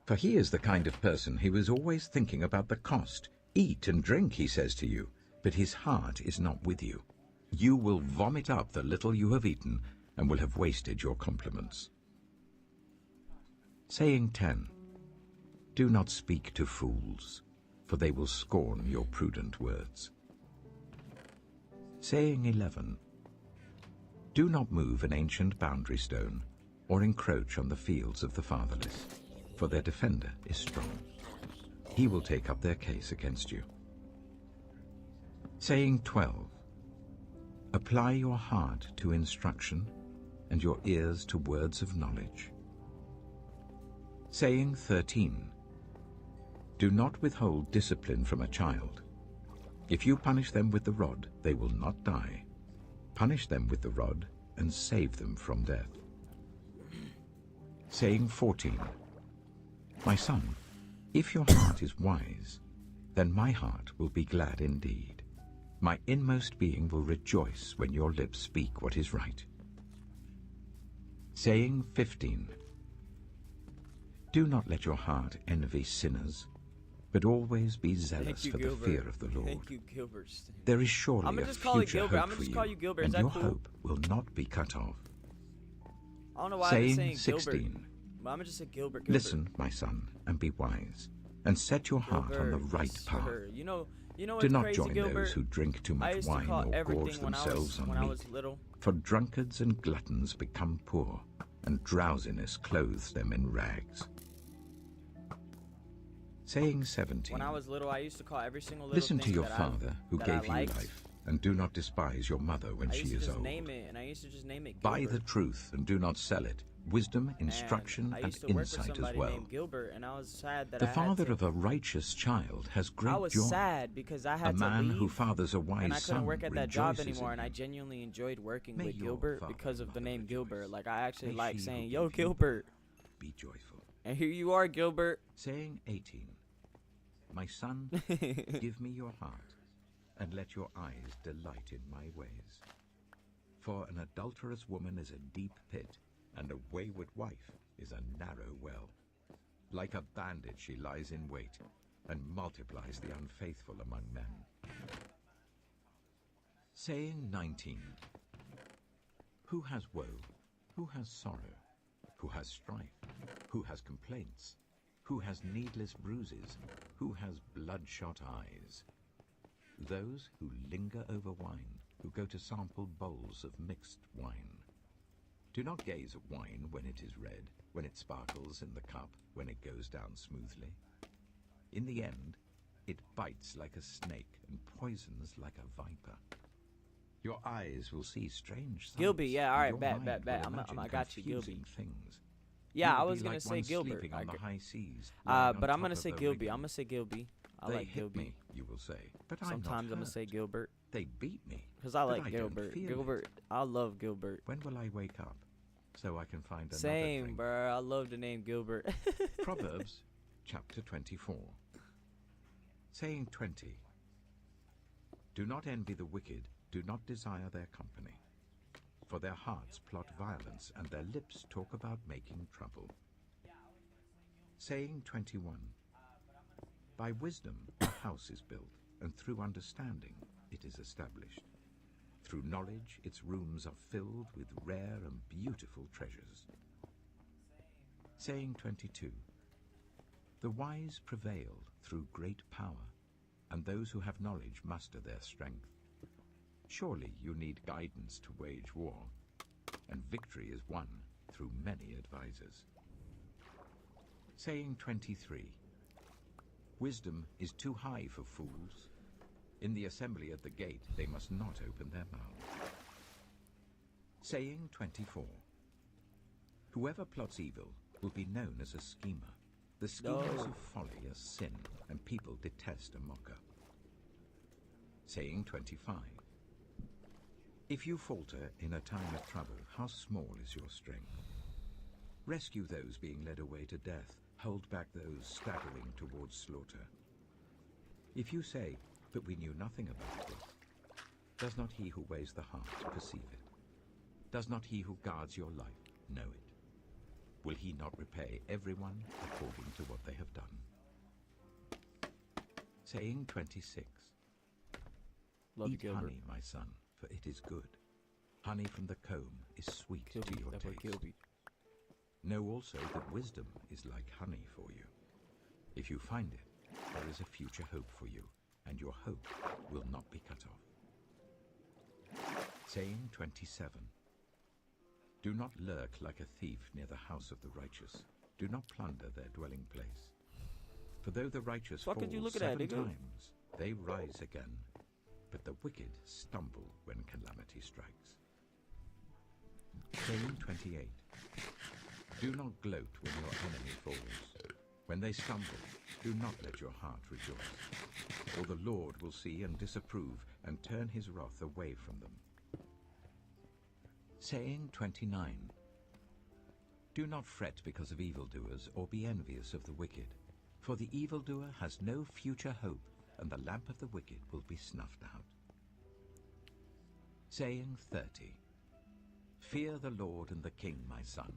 For he is the kind of person who is always thinking about the cost. Eat and drink, he says to you, but his heart is not with you. You will vomit up the little you have eaten and will have wasted your compliments. Saying 10. Do not speak to fools, for they will scorn your prudent words. Saying 11. Do not move an ancient boundary stone or encroach on the fields of the fatherless, for their defender is strong. He will take up their case against you. Saying 12. Apply your heart to instruction and your ears to words of knowledge. Saying 13. Do not withhold discipline from a child. If you punish them with the rod, they will not die. Punish them with the rod and save them from death. Saying 14. My son, if your heart is wise, then my heart will be glad indeed. My inmost being will rejoice when your lips speak what is right. Saying 15. Do not let your heart envy sinners, but always be zealous for the fear of the Lord. Thank you, Gilbert. There is surely I'ma a just call it future Gilbert. hope I'ma for just you, call you Gilbert. Is and that your cool? hope will not be cut off. I don't know why I'm saying Saying Gilbert. 16. But I'm just say Gilbert. Listen, my son, and be wise, and set your heart on the Gilbert, right yes, path. sir. You know Do what's not crazy, join Gilbert? those who drink too I much used to wine call or everything gorge when I themselves was on I was meat. little. For drunkards and gluttons become poor, and drowsiness clothes them in rags. Saying 17. When I was little, I used to call every single little Listen to thing your that father, who that I gave you liked. life, and do not despise your mother when I she used to is just old. name it, and I used to just name it Gilbert. Buy the truth and do not sell it. Wisdom, instruction, I and used to work for insight as somebody well. named Gilbert, and I was sad that The I had father to, of a righteous child has great I was joy. sad because I A had to man leave, who fathers a wise and I couldn't son work at that job rejoices anymore. in And I him. genuinely enjoyed working May with your Gilbert father because of the name Gilbert. Like I actually May like she saying, who "Yo, gave you Gilbert." Be joyful. And here you are, Gilbert. Saying 18. My son, give me your heart, and let your eyes delight in my ways. For an adulterous woman is a deep pit, and a wayward wife is a narrow well. Like a bandit she lies in wait, and multiplies the unfaithful among men. Saying 19. Who has woe? Who has sorrow? Who has strife? Who has complaints? Who has needless bruises? Who has bloodshot eyes? Those who linger over wine, who go to sample bowls of mixed wine. Do not gaze at wine when it is red, when it sparkles in the cup, when it goes down smoothly. In the end, it bites like a snake and poisons like a viper. Your eyes will see strange sights. Gilby, yeah, all and right, your bet. mind will I imagine got you, Gilby. confusing things. Yeah, You I will was be gonna like say one Gilbert. sleeping on the high seas, But lying I'm on gonna top say of a Gilby. rigging. I'm gonna say Gilby. I They like hit Gilby. me, you will say, but I'm not Sometimes I'm gonna hurt. say Gilbert. They beat me, Cause I but like I don't Gilbert. feel it. Gilbert, I love Gilbert. When will I wake up? so I can find another Same, drink. bro. I love the name Gilbert. Proverbs chapter 24. Saying 20. Do not envy the wicked, do not desire their company. For their hearts plot violence, and their lips talk about making trouble. Saying 21. By wisdom a house is built, and through understanding it is established. Through knowledge its rooms are filled with rare and beautiful treasures. Saying 22. The wise prevail through great power, and those who have knowledge muster their strength. Surely you need guidance to wage war, and victory is won through many advisors. Saying 23. Wisdom is too high for fools. In the assembly at the gate they must not open their mouths. Saying 24. Whoever plots evil will be known as a schemer. The schemes of folly are sin, and people detest a mocker. Saying 25. If you falter in a time of trouble, how small is your strength? Rescue those being led away to death, hold back those staggering towards slaughter. If you say, but we knew nothing about this, does not he who weighs the heart perceive it? Does not he who guards your life know it? Will he not repay everyone according to what they have done? Saying 26. Love Eat Gilbert. honey, my son, for it is good. Honey from the comb is sweet to your taste. Know also that wisdom is like honey for you. If you find it, there is a future hope for you, and your hope will not be cut off. Saying 27. Do not lurk like a thief near the house of the righteous. Do not plunder their dwelling place. For though the righteous fall Fuck, could you look at 7 that, nigga? times, they rise again. But the wicked stumble when calamity strikes. Saying 28. Do not gloat when your enemy falls. When they stumble, do not let your heart rejoice. For the Lord will see and disapprove and turn his wrath away from them. Saying 29. Do not fret because of evildoers, or be envious of the wicked. For the evildoer has no future hope, and the lamp of the wicked will be snuffed out. Saying 30. Fear the Lord and the king, my son,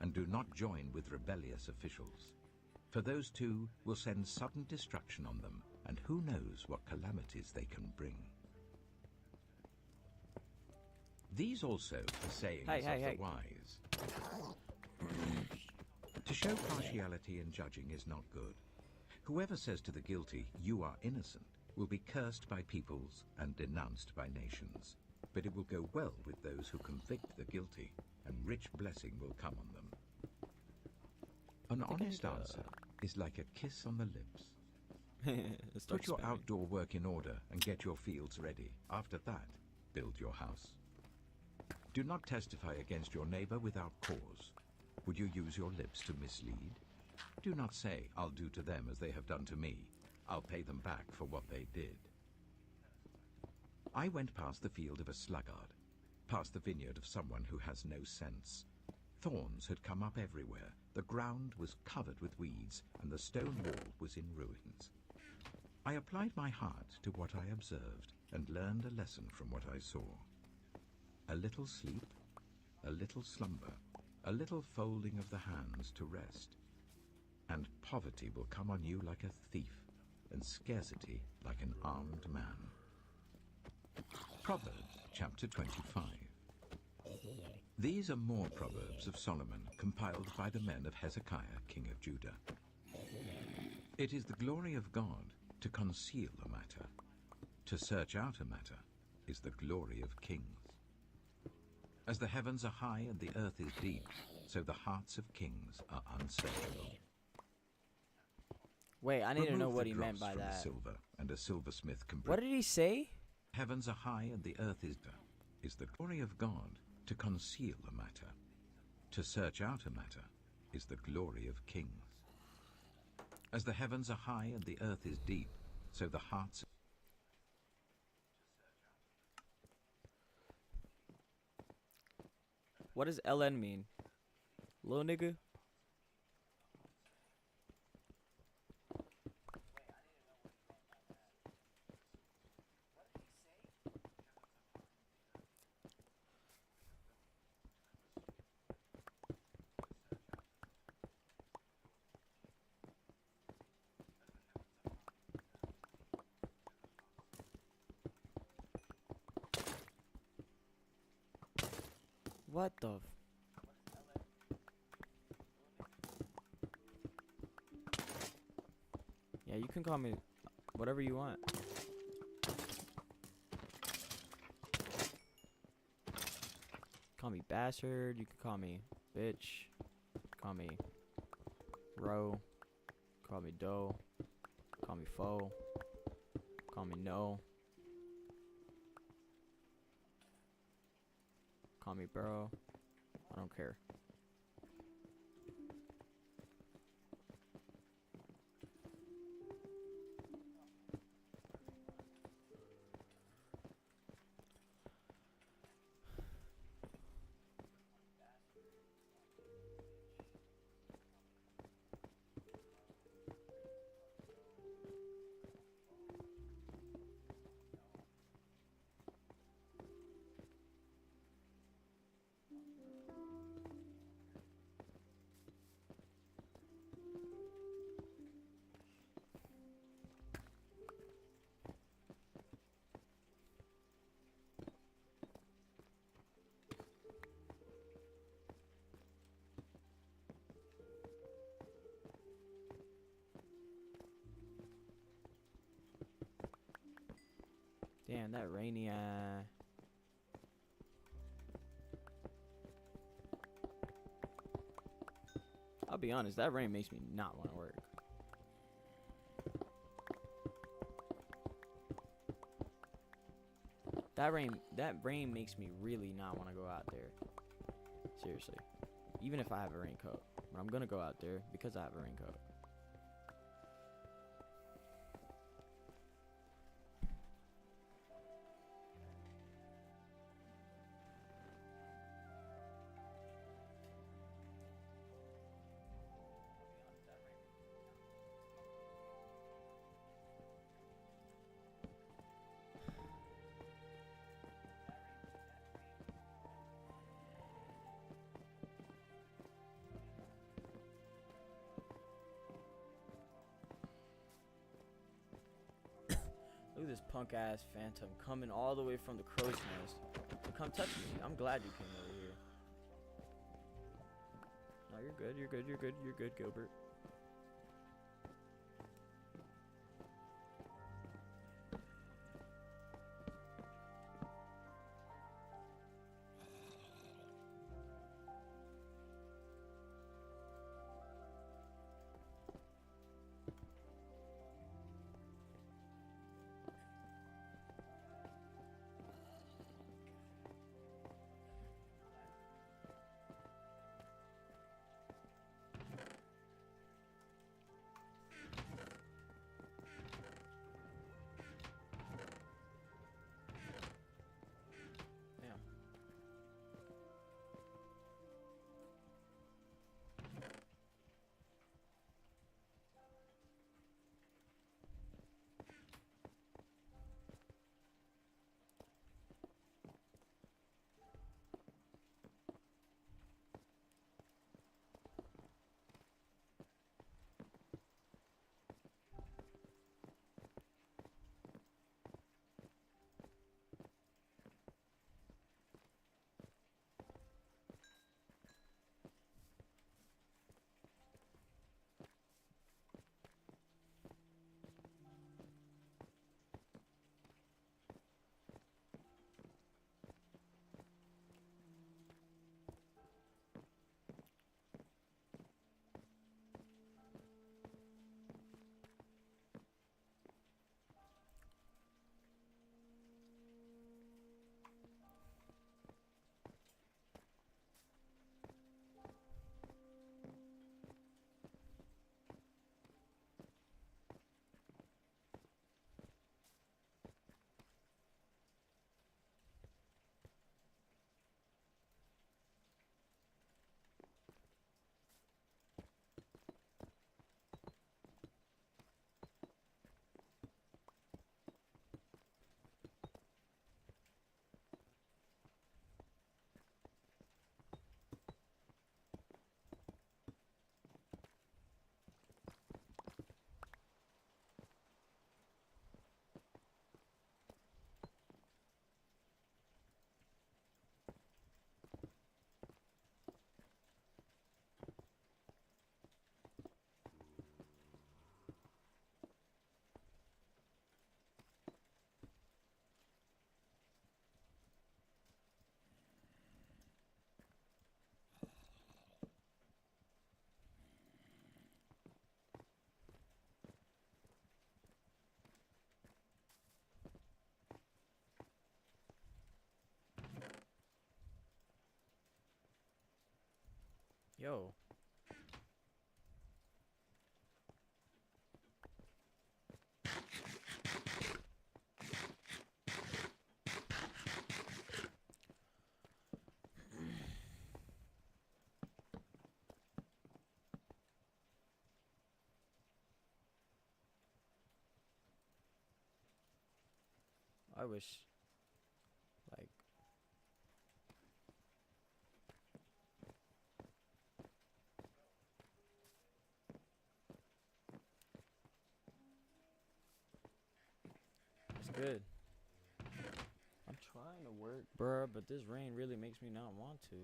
and do not join with rebellious officials. For those two will send sudden destruction on them, and who knows what calamities they can bring. These also are sayings of the wise. To show partiality in judging is not good. Whoever says to the guilty, "You are innocent," will be cursed by peoples and denounced by nations. But it will go well with those who convict the guilty, and rich blessing will come on them. An honest answer is like a kiss on the lips. Put your outdoor work in order and get your fields ready. After that, build your house. Do not testify against your neighbor without cause. Would you use your lips to mislead? Do not say, "I'll do to them as they have done to me. I'll pay them back for what they did." I went past the field of a sluggard, past the vineyard of someone who has no sense. Thorns had come up everywhere. The ground was covered with weeds, and the stone wall was in ruins. I applied my heart to what I observed, and learned a lesson from what I saw. A little sleep, a little slumber, a little folding of the hands to rest, and poverty will come on you like a thief, and scarcity like an armed man. Proverbs chapter 25. These are more Proverbs of Solomon, compiled by the men of Hezekiah, king of Judah. It is the glory of God to conceal a matter. To search out a matter is the glory of kings. As the heavens are high and the earth is deep, so the hearts of kings are unsearchable. Wait, I need to know Remove what the he meant dross by from the that. silver, and a silversmith can What did he say? Heavens are high and the earth is the glory of God to conceal a matter. To search out a matter is the glory of kings. As the heavens are high and the earth is deep, so the hearts What does LN mean? Little nigga? What the Yeah, you can call me whatever you want. Call me bastard, you can call me bitch, call me bro, call me doe, call me foe, call me no, call me bro, I don't care. Damn, that rainy I'll be honest, that rain makes me not want to work. That rain makes me really not want to go out there. Seriously. Even if I have a raincoat. But I'm gonna go out there because I have a raincoat. Look at this punk ass phantom coming all the way from the crow's nest to come touch me. I'm glad you came over here. No, you're good, you're good, you're good, you're good, Gilbert. Yo. I wish, like, it's good. I'm trying to work, bruh, but this rain really makes me not want to.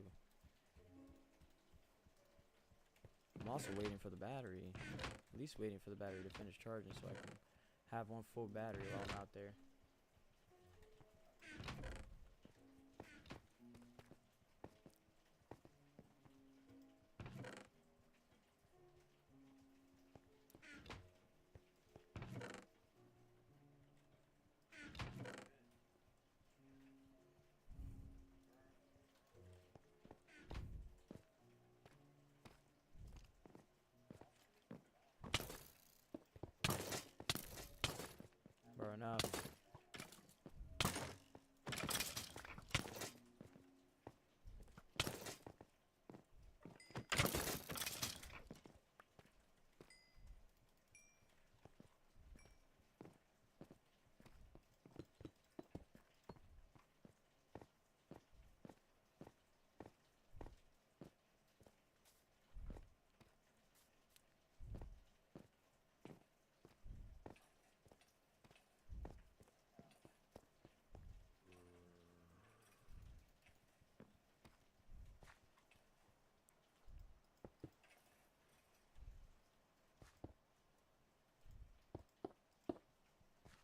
I'm also waiting for the battery, at least waiting for the battery to finish charging so I can have one full battery while I'm out there. Burn up.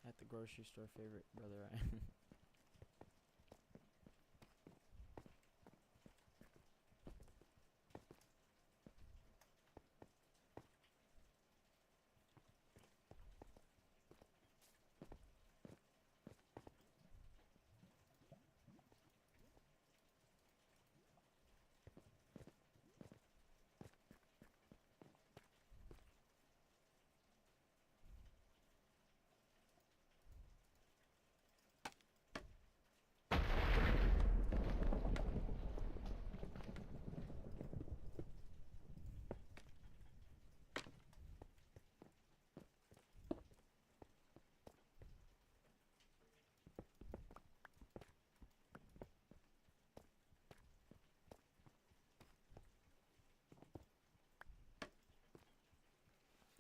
At the grocery store, favorite brother Ryan.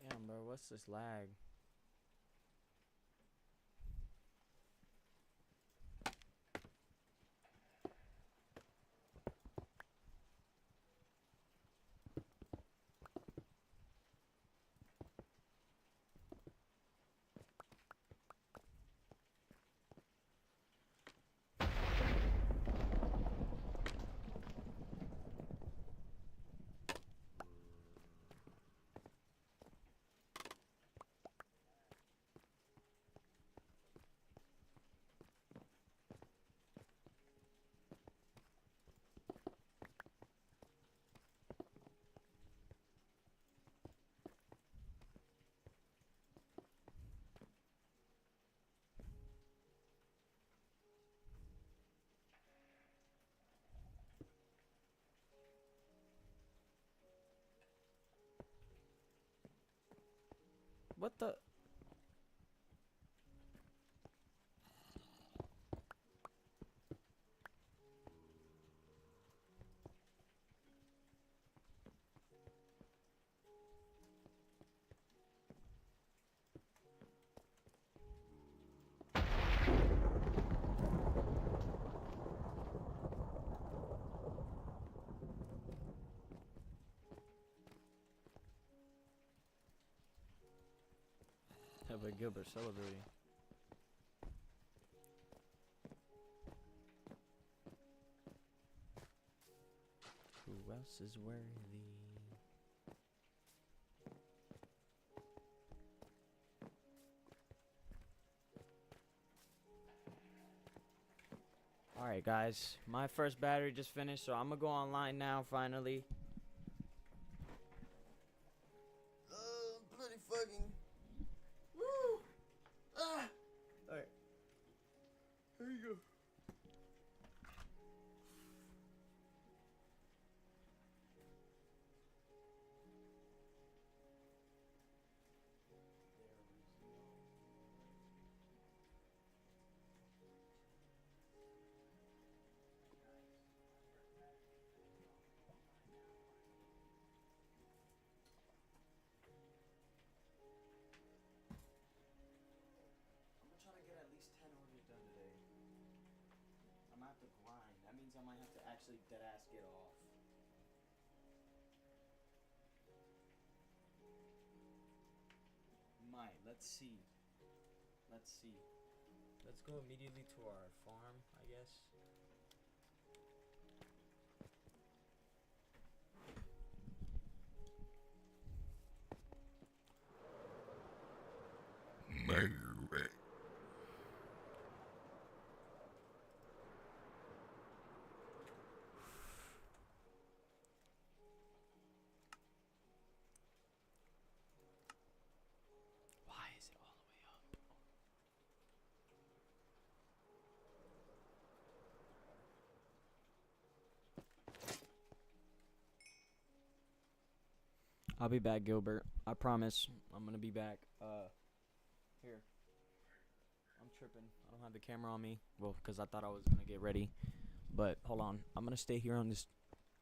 Damn, bro, what's this lag? What the? But Gilbert celebrating. Who else is worthy? Alright guys, my first battery just finished, so I'm gonna go online now finally. I might have to actually deadass get off. Might. Let's see. Let's see. Let's go immediately to our farm, I guess. Why is it all the way up? I'll be back, Gilbert. I promise. I'm gonna be back. Here. I'm tripping. I don't have the camera on me. Well, because I thought I was gonna get ready. But hold on. I'm gonna stay here on this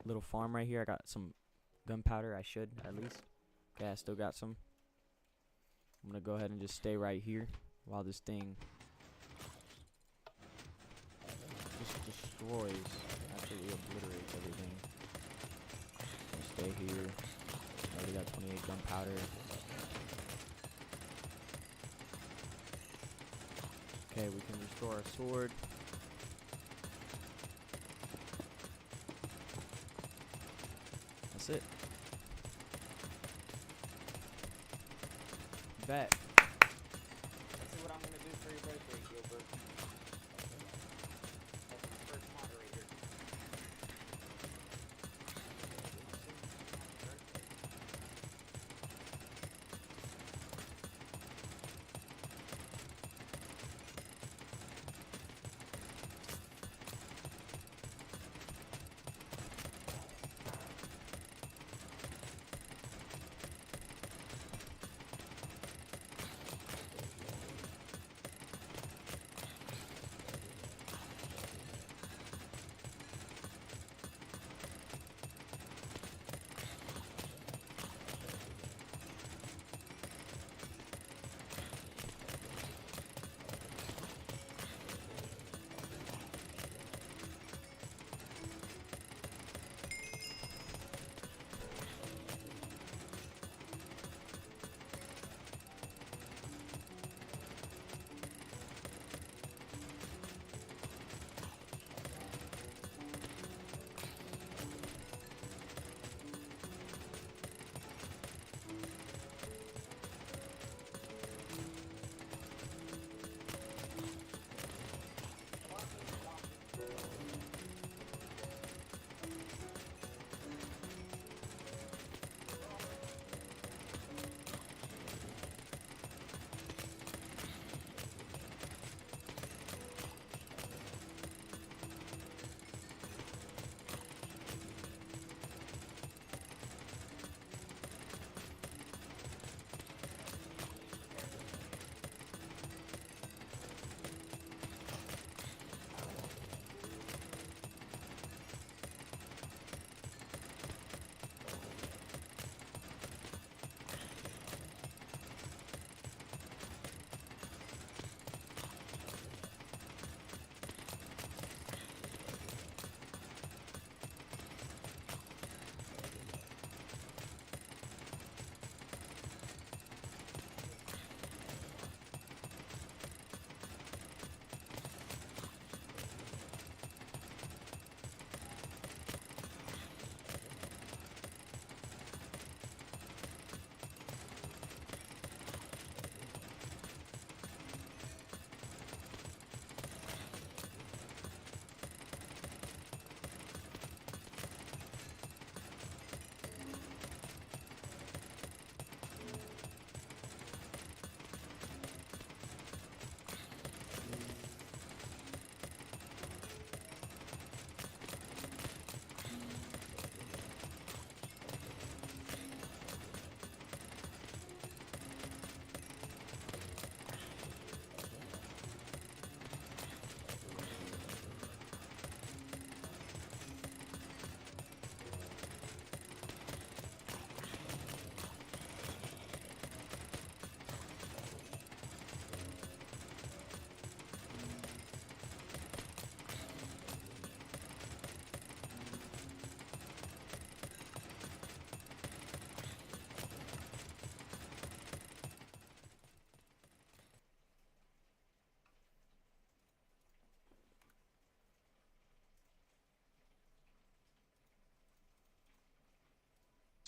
little farm right here. I got some gunpowder. I should, at least. Okay, I still got some. I'm gonna go ahead and just stay right here while this thing just destroys, absolutely obliterates everything. Stay here. Already got 28 gunpowder. Okay, we can restore our sword. That's it. Bet. Let's see what I'm gonna do for your birthday, Gilbert. As the first moderator.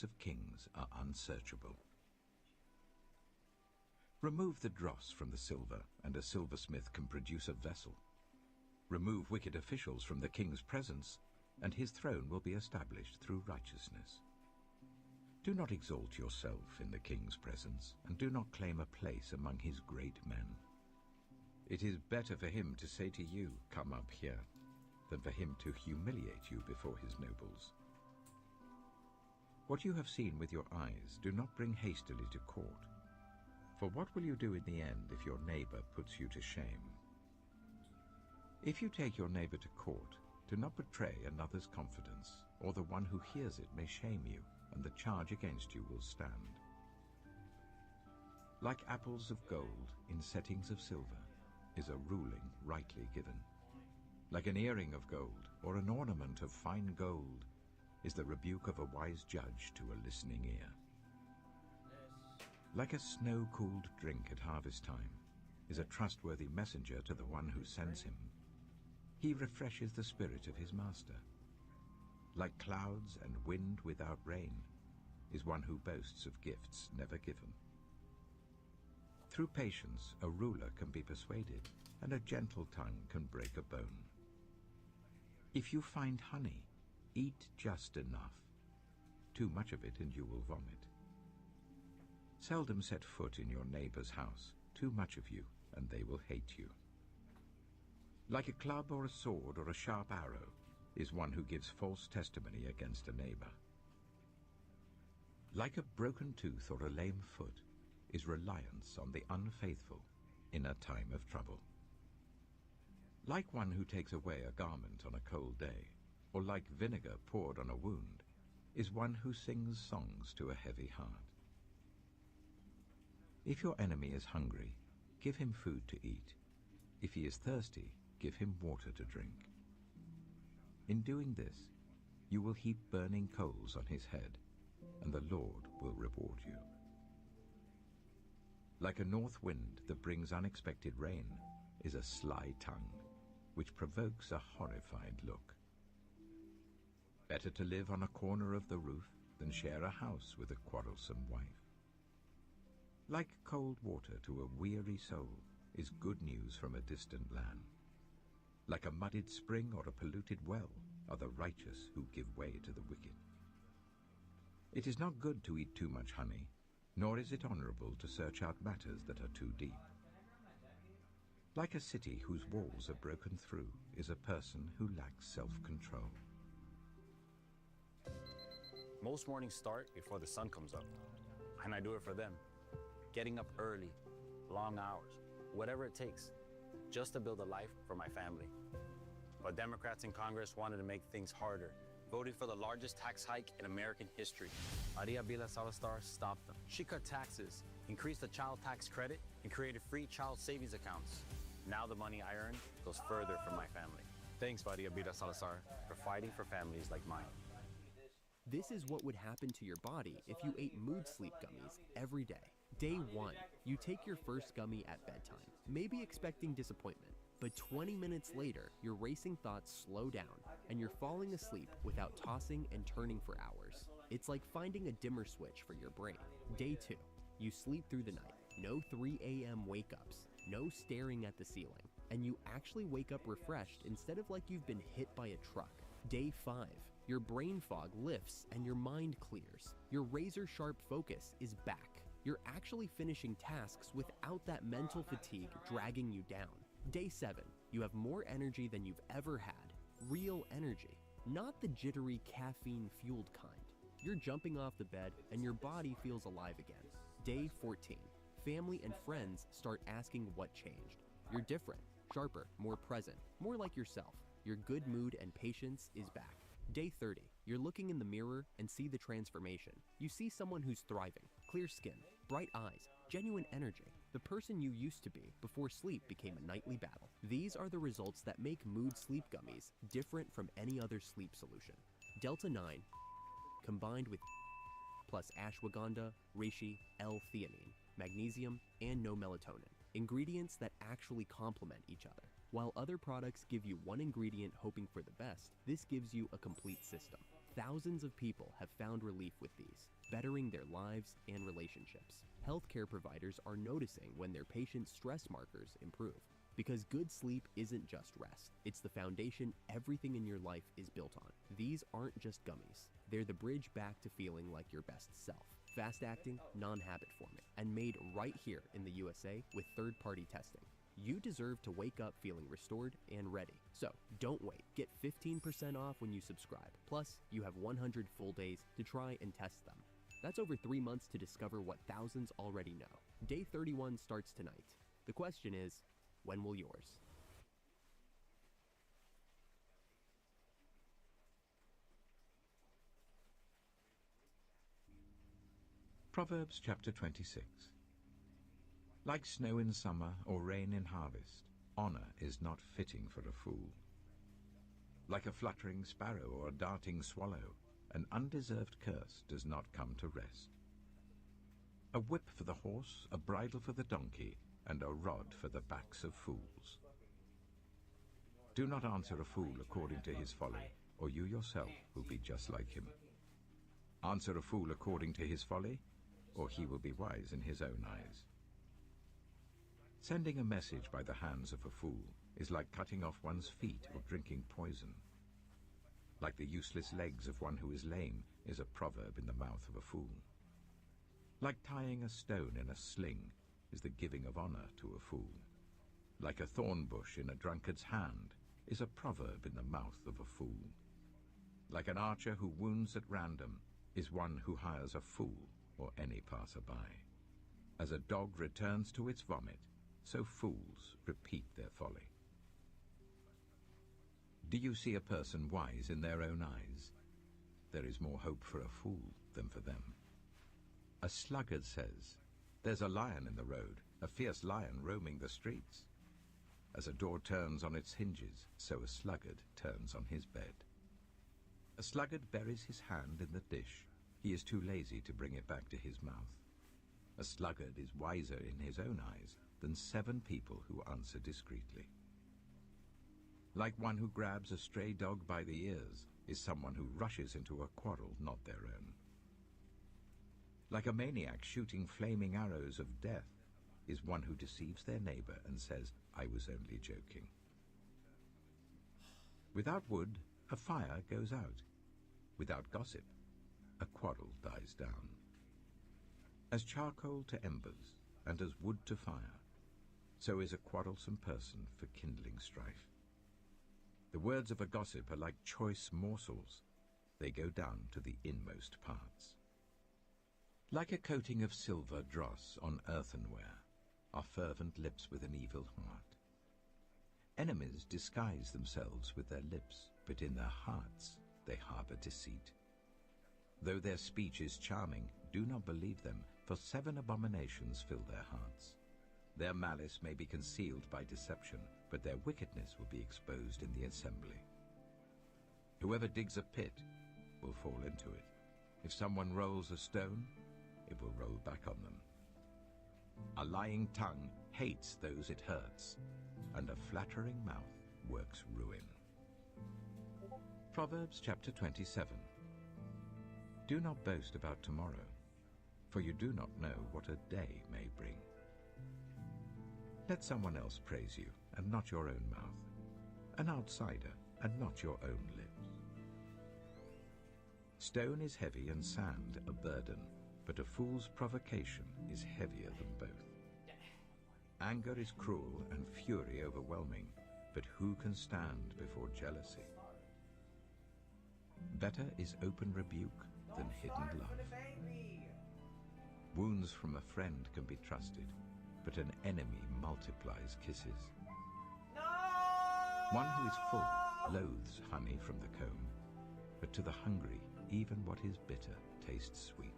of kings are unsearchable. Remove the dross from the silver, and a silversmith can produce a vessel. Remove wicked officials from the king's presence, and his throne will be established through righteousness. Do not exalt yourself in the king's presence, and do not claim a place among his great men. It is better for him to say to you, "Come up here," than for him to humiliate you before his nobles. What you have seen with your eyes, do not bring hastily to court. For what will you do in the end if your neighbor puts you to shame? If you take your neighbor to court, do not betray another's confidence, or the one who hears it may shame you, and the charge against you will stand. Like apples of gold in settings of silver is a ruling rightly given. Like an earring of gold or an ornament of fine gold is the rebuke of a wise judge to a listening ear. Like a snow-cooled drink at harvest time is a trustworthy messenger to the one who sends him. He refreshes the spirit of his master. Like clouds and wind without rain is one who boasts of gifts never given. Through patience, a ruler can be persuaded, and a gentle tongue can break a bone. If you find honey, eat just enough. Too much of it and you will vomit. Seldom set foot in your neighbor's house. Too much of you and they will hate you. Like a club or a sword or a sharp arrow is one who gives false testimony against a neighbor. Like a broken tooth or a lame foot is reliance on the unfaithful in a time of trouble. Like one who takes away a garment on a cold day, or like vinegar poured on a wound, is one who sings songs to a heavy heart. If your enemy is hungry, give him food to eat. If he is thirsty, give him water to drink. In doing this, you will heap burning coals on his head, and the Lord will reward you. Like a north wind that brings unexpected rain is a sly tongue, which provokes a horrified look. Better to live on a corner of the roof than share a house with a quarrelsome wife. Like cold water to a weary soul is good news from a distant land. Like a muddied spring or a polluted well are the righteous who give way to the wicked. It is not good to eat too much honey, nor is it honorable to search out matters that are too deep. Like a city whose walls are broken through is a person who lacks self-control. Most mornings start before the sun comes up, and I do it for them. Getting up early, long hours, whatever it takes, just to build a life for my family. But Democrats in Congress wanted to make things harder, voting for the largest tax hike in American history. Maria Bila Salazar stopped them. She cut taxes, increased the child tax credit, and created free child savings accounts. Now the money I earn goes further for my family. Thanks, Maria Bila Salazar, for fighting for families like mine. This is what would happen to your body if you ate mood sleep gummies every day. Day 1, you take your first gummy at bedtime, maybe expecting disappointment. But 20 minutes later, your racing thoughts slow down and you're falling asleep without tossing and turning for hours. It's like finding a dimmer switch for your brain. Day 2, you sleep through the night. No 3 a.m. wake-ups, no staring at the ceiling, and you actually wake up refreshed instead of like you've been hit by a truck. Day 5, your brain fog lifts and your mind clears. Your razor-sharp focus is back. You're actually finishing tasks without that mental fatigue dragging you down. Day 7, you have more energy than you've ever had. Real energy, not the jittery caffeine-fueled kind. You're jumping off the bed and your body feels alive again. Day 14, family and friends start asking what changed. You're different, sharper, more present, more like yourself. Your good mood and patience is back. Day 30, you're looking in the mirror and see the transformation. You see someone who's thriving, clear skin, bright eyes, genuine energy, the person you used to be before sleep became a nightly battle. These are the results that make mood sleep gummies different from any other sleep solution. Delta 9 combined with plus ashwagandha, reishi, L-theanine, magnesium, and no melatonin. Ingredients that actually complement each other. While other products give you one ingredient hoping for the best, this gives you a complete system. Thousands of people have found relief with these, bettering their lives and relationships. Healthcare providers are noticing when their patients' stress markers improve. Because good sleep isn't just rest, it's the foundation everything in your life is built on. These aren't just gummies, they're the bridge back to feeling like your best self. Fast acting, non-habit forming, and made right here in the USA with third-party testing. You deserve to wake up feeling restored and ready. So don't wait. Get 15% off when you subscribe. Plus, you have 100 full days to try and test them. That's over 3 months to discover what thousands already know. Day 31 starts tonight. The question is, when will yours? Proverbs chapter 26. Like snow in summer or rain in harvest, honor is not fitting for a fool. Like a fluttering sparrow or a darting swallow, an undeserved curse does not come to rest. A whip for the horse, a bridle for the donkey, and a rod for the backs of fools. Do not answer a fool according to his folly, or you yourself will be just like him. Answer a fool according to his folly, or he will be wise in his own eyes. Sending a message by the hands of a fool is like cutting off one's feet or drinking poison. Like the useless legs of one who is lame is a proverb in the mouth of a fool. Like tying a stone in a sling is the giving of honor to a fool. Like a thorn bush in a drunkard's hand is a proverb in the mouth of a fool. Like an archer who wounds at random is one who hires a fool or any passerby. As a dog returns to its vomit, so fools repeat their folly. Do you see a person wise in their own eyes? There is more hope for a fool than for them. A sluggard says, "There's a lion in the road, a fierce lion roaming the streets." As a door turns on its hinges, so a sluggard turns on his bed. A sluggard buries his hand in the dish. He is too lazy to bring it back to his mouth. A sluggard is wiser in his own eyes than 7 people who answer discreetly. Like one who grabs a stray dog by the ears is someone who rushes into a quarrel not their own. Like a maniac shooting flaming arrows of death is one who deceives their neighbor and says, "I was only joking." Without wood, a fire goes out. Without gossip, a quarrel dies down. As charcoal to embers and as wood to fire, so is a quarrelsome person for kindling strife. The words of a gossip are like choice morsels. They go down to the inmost parts. Like a coating of silver dross on earthenware are fervent lips with an evil heart. Enemies disguise themselves with their lips, but in their hearts they harbor deceit. Though their speech is charming, do not believe them, for 7 abominations fill their hearts. Their malice may be concealed by deception, but their wickedness will be exposed in the assembly. Whoever digs a pit will fall into it. If someone rolls a stone, it will roll back on them. A lying tongue hates those it hurts, and a flattering mouth works ruin. Proverbs chapter 27. Do not boast about tomorrow, for you do not know what a day may bring. Let someone else praise you, and not your own mouth, an outsider, and not your own lips. Stone is heavy and sand a burden, but a fool's provocation is heavier than both. Anger is cruel and fury overwhelming, but who can stand before jealousy? Better is open rebuke than hidden love. Wounds from a friend can be trusted, but an enemy multiplies kisses. One who is full loathes honey from the comb, but to the hungry, even what is bitter tastes sweet.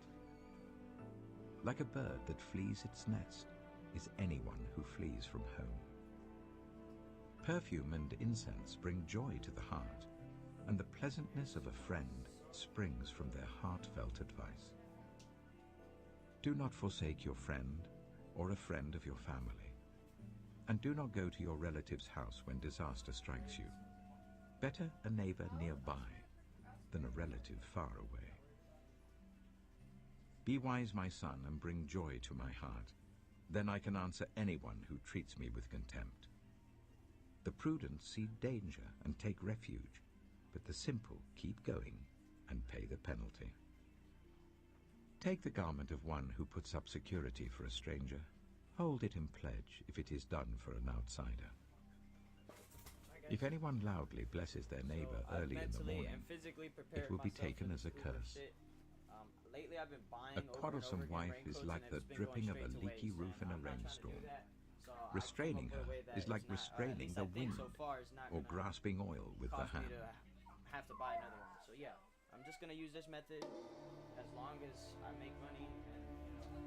Like a bird that flees its nest is anyone who flees from home. Perfume and incense bring joy to the heart, and the pleasantness of a friend springs from their heartfelt advice. Do not forsake your friend or a friend of your family. And do not go to your relative's house when disaster strikes you. Better a neighbor nearby than a relative far away. Be wise, my son, and bring joy to my heart. Then I can answer anyone who treats me with contempt. The prudent see danger and take refuge, but the simple keep going and pay the penalty. Take the garment of one who puts up security for a stranger. Hold it in pledge if it is done for an outsider. If anyone loudly blesses their neighbor early in the morning, it will be taken as a curse. Lately I've been buying A quarrelsome wife is like the dripping of a leaky roof in a rainstorm. Restraining her is like restraining the wind or grasping oil with the hand. Have to buy another one. So yeah, I'm just gonna use this method as long as I make money and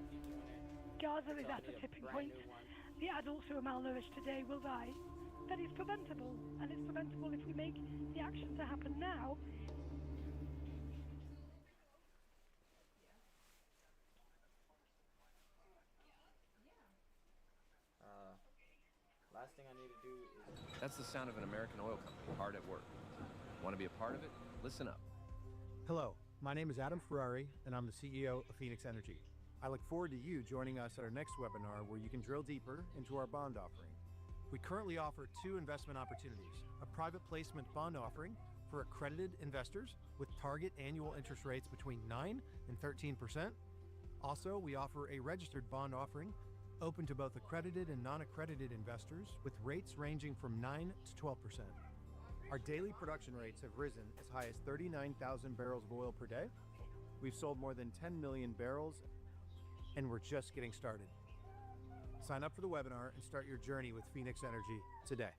keep doing it. Gaza is at a tipping point. The adults who are malnourished today will die. That is preventable, and it's preventable if we make the action to happen now. Last thing I need to do is... That's the sound of an American oil company hard at work. Want to be a part of it? Listen up. Hello, my name is Adam Ferrari, and I'm the CEO of Phoenix Energy. I look forward to you joining us at our next webinar where you can drill deeper into our bond offering. We currently offer 2 investment opportunities, a private placement bond offering for accredited investors with target annual interest rates between 9 and 13%. Also, we offer a registered bond offering open to both accredited and non-accredited investors with rates ranging from 9 to 12%. Our daily production rates have risen as high as 39,000 barrels of oil per day. We've sold more than 10 million barrels, and we're just getting started. Sign up for the webinar and start your journey with Phoenix Energy today.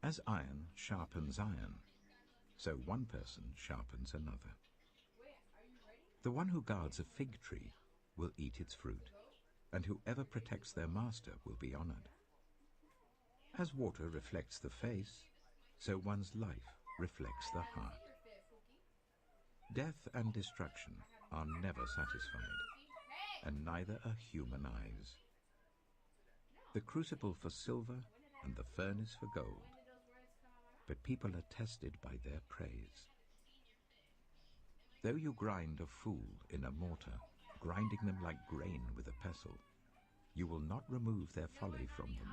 As iron sharpens iron, so one person sharpens another. The one who guards a fig tree will eat its fruit, and whoever protects their master will be honored. As water reflects the face, so one's life reflects the heart. Death and destruction are never satisfied, and neither are human eyes. The crucible for silver and the furnace for gold, but people are tested by their praise. Though you grind a fool in a mortar, grinding them like grain with a pestle, you will not remove their folly from them.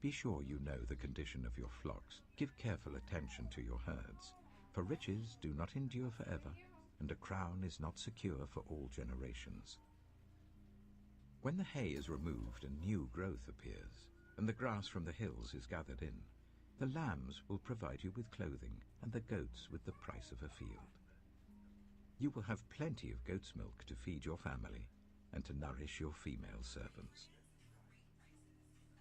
Be sure you know the condition of your flocks. Give careful attention to your herds, for riches do not endure forever, and a crown is not secure for all generations. When the hay is removed and new growth appears, and the grass from the hills is gathered in, the lambs will provide you with clothing, and the goats with the price of a field. You will have plenty of goat's milk to feed your family, and to nourish your female servants.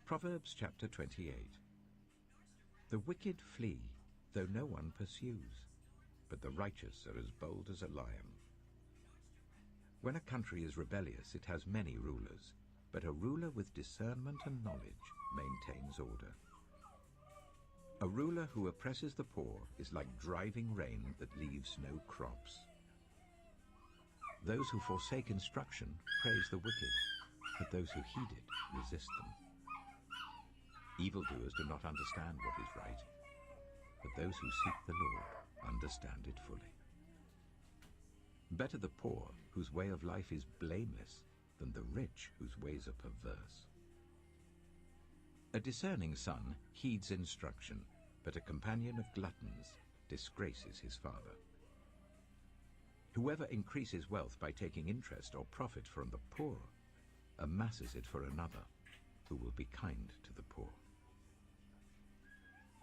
Proverbs chapter 28. The wicked flee, though no one pursues, but the righteous are as bold as a lion. When a country is rebellious, it has many rulers, but a ruler with discernment and knowledge maintains order. A ruler who oppresses the poor is like driving rain that leaves no crops. Those who forsake instruction praise the wicked, but those who heed it resist them. Evildoers do not understand what is right, but those who seek the Lord understand it fully. Better the poor, whose way of life is blameless, than the rich, whose ways are perverse. A discerning son heeds instruction, but a companion of gluttons disgraces his father. Whoever increases wealth by taking interest or profit from the poor amasses it for another, who will be kind to the poor.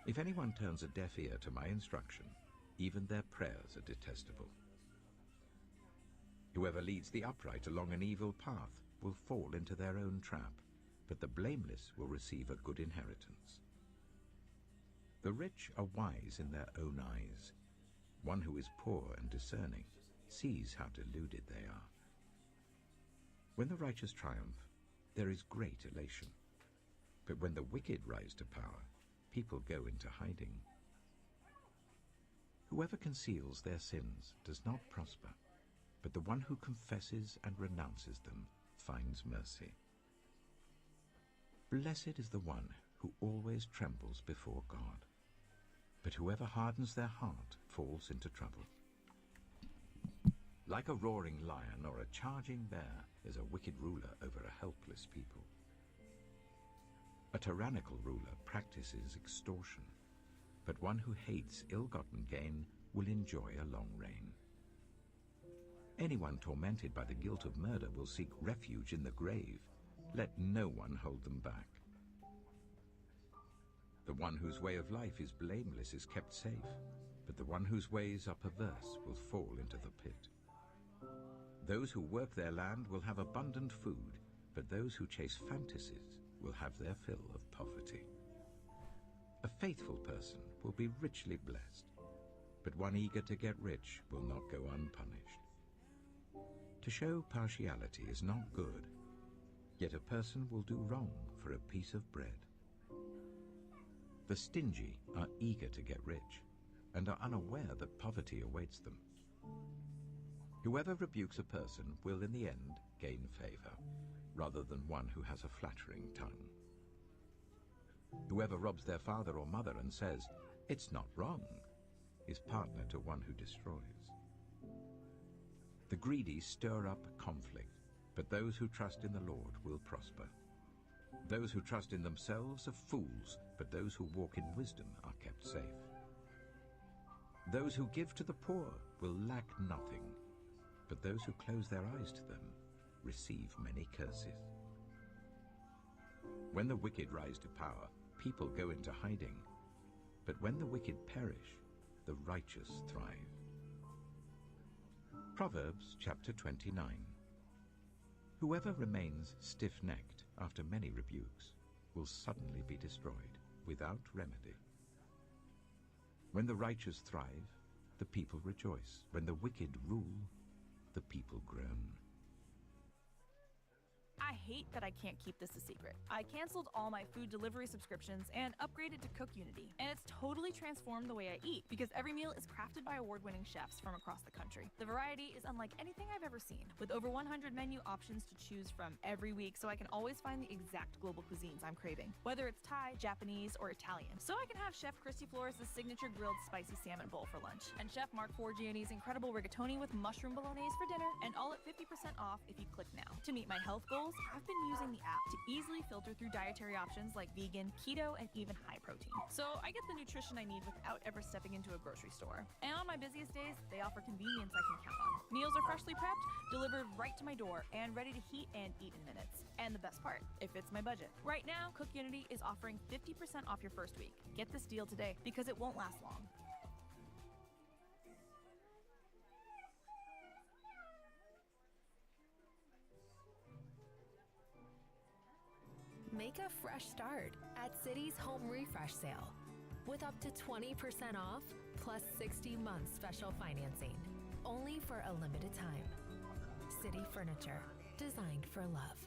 If anyone turns a deaf ear to my instruction, even their prayers are detestable. Whoever leads the upright along an evil path will fall into their own trap, but the blameless will receive a good inheritance. The rich are wise in their own eyes. One who is poor and discerning sees how deluded they are. When the righteous triumph, there is great elation. But when the wicked rise to power, people go into hiding. Whoever conceals their sins does not prosper, but the one who confesses and renounces them finds mercy. Blessed is the one who always trembles before God, but whoever hardens their heart falls into trouble. Like a roaring lion or a charging bear is a wicked ruler over a helpless people. A tyrannical ruler practices extortion, but one who hates ill-gotten gain will enjoy a long reign. Anyone tormented by the guilt of murder will seek refuge in the grave. Let no one hold them back. The one whose way of life is blameless is kept safe, but the one whose ways are perverse will fall into the pit. Those who work their land will have abundant food, but those who chase fantasies will have their fill of poverty. A faithful person will be richly blessed, but one eager to get rich will not go unpunished. To show partiality is not good, yet a person will do wrong for a piece of bread. The stingy are eager to get rich and are unaware that poverty awaits them. Whoever rebukes a person will in the end gain favor, rather than one who has a flattering tongue. Whoever robs their father or mother and says, "It's not wrong," is partner to one who destroys. The greedy stir up conflict, but those who trust in the Lord will prosper. Those who trust in themselves are fools, but those who walk in wisdom are kept safe. Those who give to the poor will lack nothing, but those who close their eyes to them receive many curses. When the wicked rise to power, people go into hiding, but when the wicked perish, the righteous thrive. Proverbs chapter 29. Whoever remains stiff-necked after many rebukes will suddenly be destroyed without remedy. When the righteous thrive, the people rejoice. When the wicked rule, the people groan. I hate that I can't keep this a secret. I canceled all my food delivery subscriptions and upgraded to Cook Unity, and it's totally transformed the way I eat because every meal is crafted by award-winning chefs from across the country. The variety is unlike anything I've ever seen, with over 100 menu options to choose from every week, so I can always find the exact global cuisines I'm craving, whether it's Thai, Japanese, or Italian. So I can have Chef Christy Flores' signature grilled spicy salmon bowl for lunch, and Chef Mark Forgiani's incredible rigatoni with mushroom bolognese for dinner, and all at 50% off if you click now. To meet my health goals, I've been using the app to easily filter through dietary options like vegan, keto, and even high protein. So I get the nutrition I need without ever stepping into a grocery store. And on my busiest days, they offer convenience I can count on. Meals are freshly prepped, delivered right to my door, and ready to heat and eat in minutes. And the best part, it fits my budget. Right now, Cook Unity is offering 50% off your first week. Get this deal today because it won't last long. Make a fresh start at City's Home Refresh Sale with up to 20% off plus 60 months special financing, only for a limited time. City Furniture, designed for love.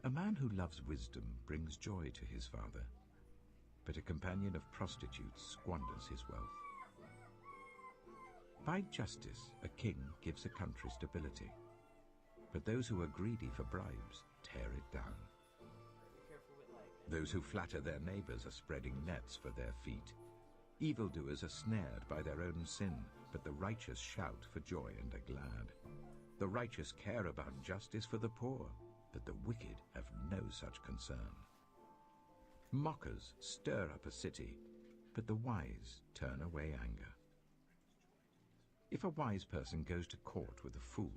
A man who loves wisdom brings joy to his father, but a companion of prostitutes squanders his wealth. By justice, a king gives a country stability, but those who are greedy for bribes tear it down. Those who flatter their neighbors are spreading nets for their feet. Evildoers are snared by their own sin, but the righteous shout for joy and are glad. The righteous care about justice for the poor, but the wicked have no such concern. Mockers stir up a city, but the wise turn away anger. If a wise person goes to court with a fool,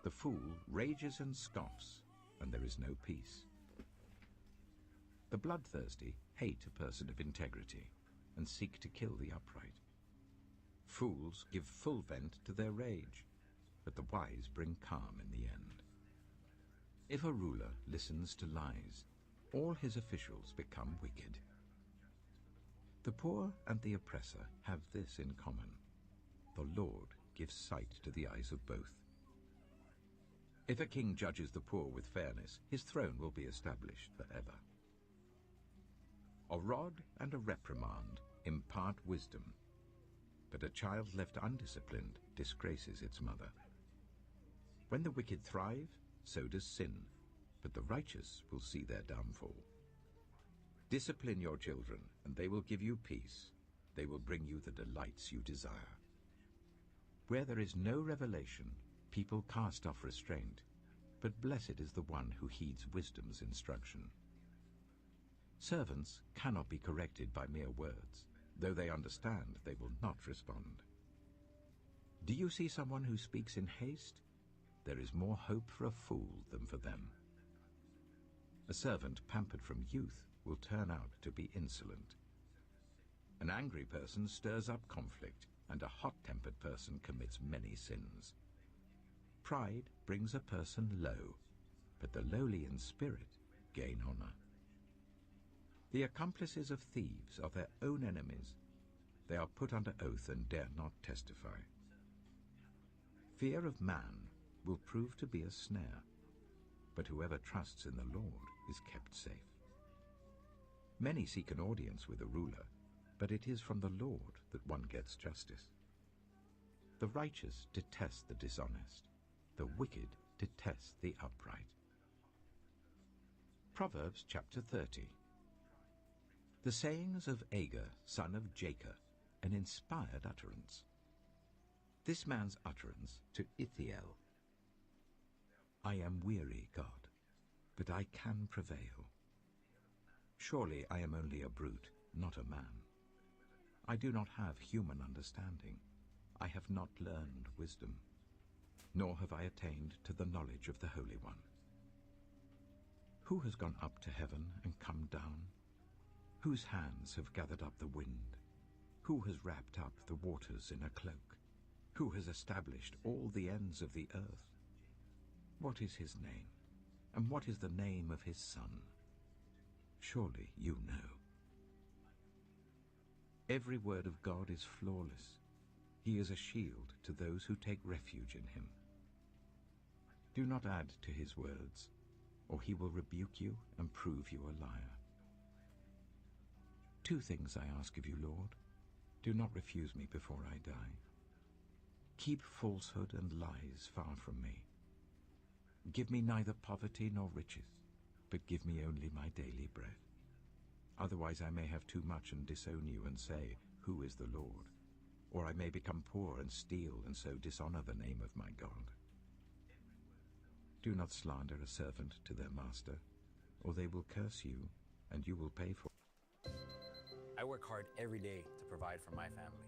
the fool rages and scoffs, and there is no peace. The bloodthirsty hate a person of integrity and seek to kill the upright. Fools give full vent to their rage, but the wise bring calm in the end. If a ruler listens to lies, all his officials become wicked. The poor and the oppressor have this in common: the Lord gives sight to the eyes of both. If a king judges the poor with fairness, his throne will be established forever. A rod and a reprimand impart wisdom, but a child left undisciplined disgraces its mother. When the wicked thrive, so does sin, but the righteous will see their downfall. Discipline your children, and they will give you peace. They will bring you the delights you desire. Where there is no revelation, people cast off restraint, but blessed is the one who heeds wisdom's instruction. Servants cannot be corrected by mere words. Though they understand, they will not respond. Do you see someone who speaks in haste? There is more hope for a fool than for them. A servant pampered from youth will turn out to be insolent. An angry person stirs up conflict, and a hot-tempered person commits many sins. Pride brings a person low, but the lowly in spirit gain honor. The accomplices of thieves are their own enemies. They are put under oath and dare not testify. Fear of man will prove to be a snare, but whoever trusts in the Lord is kept safe. Many seek an audience with a ruler, but it is from the Lord that one gets justice. The righteous detest the dishonest. The wicked detest the upright. Proverbs chapter 30. The sayings of Agur, son of Jacob, an inspired utterance. This man's utterance to Ithiel. I am weary, God, but I can prevail. Surely I am only a brute, not a man. I do not have human understanding. I have not learned wisdom, nor have I attained to the knowledge of the Holy One. Who has gone up to heaven and come down? Whose hands have gathered up the wind? Who has wrapped up the waters in a cloak? Who has established all the ends of the earth? What is his name? And what is the name of his son? Surely you know. Every word of God is flawless. He is a shield to those who take refuge in him. Do not add to his words, or he will rebuke you and prove you a liar. 2 things I ask of you, Lord. Do not refuse me before I die. Keep falsehood and lies far from me. Give me neither poverty nor riches, but give me only my daily bread. Otherwise I may have too much and disown you and say, Who is the Lord? Or I may become poor and steal and so dishonor the name of my God. Do not slander a servant to their master, or they will curse you, and you will pay for it. I work hard every day to provide for my family.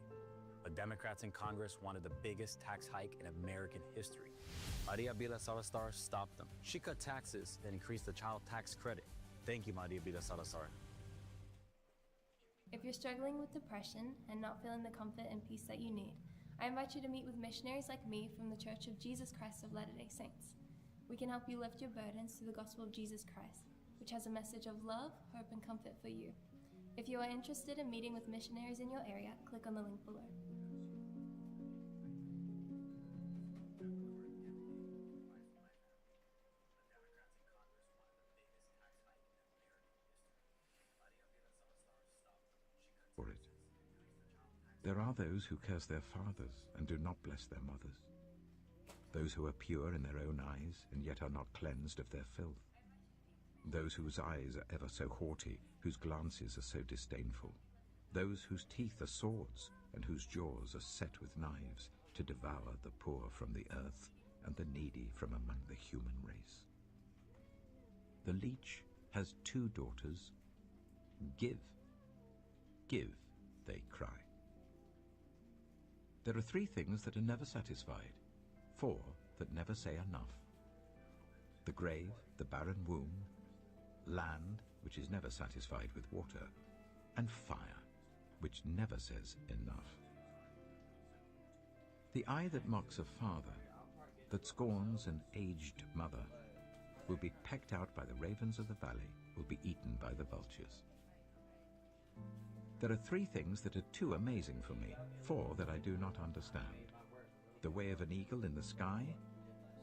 The Democrats in Congress wanted the biggest tax hike in American history. Maria Bila Salazar stopped them. She cut taxes and increased the child tax credit. Thank you, Maria Bila Salazar. If you're struggling with depression and not feeling the comfort and peace that you need, I invite you to meet with missionaries like me from the Church of Jesus Christ of Latter-day Saints. We can help you lift your burdens through the gospel of Jesus Christ, which has a message of love, hope, and comfort for you. If you are interested in meeting with missionaries in your area, click on the link below. For it. There are those who curse their fathers and do not bless their mothers. Those who are pure in their own eyes and yet are not cleansed of their filth. Those whose eyes are ever so haughty, whose glances are so disdainful. Those whose teeth are swords and whose jaws are set with knives to devour the poor from the earth and the needy from among the human race. The leech has 2 daughters. Give, give, they cry. There are 3 things that are never satisfied, 4 that never say enough. The grave, the barren womb, land, which is never satisfied with water, and fire, which never says enough. The eye that mocks a father, that scorns an aged mother, will be pecked out by the ravens of the valley, will be eaten by the vultures. There are 3 things that are too amazing for me, 4 that I do not understand. The way of an eagle in the sky,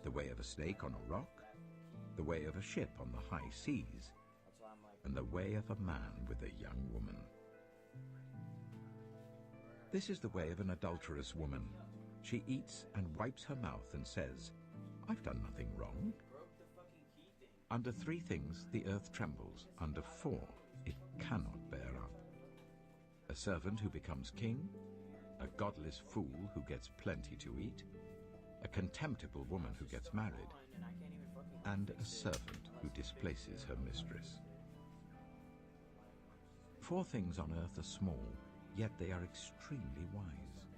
The way of a snake on a rock, the way of a ship on the high seas, and the way of a man with a young woman. This is the way of an adulterous woman. She eats and wipes her mouth and says, "I've done nothing wrong." Under 3 things the earth trembles, under 4 it cannot bear up. A servant who becomes king, a godless fool who gets plenty to eat, a contemptible woman who gets married, and a servant who displaces her mistress. 4 things on earth are small, yet they are extremely wise.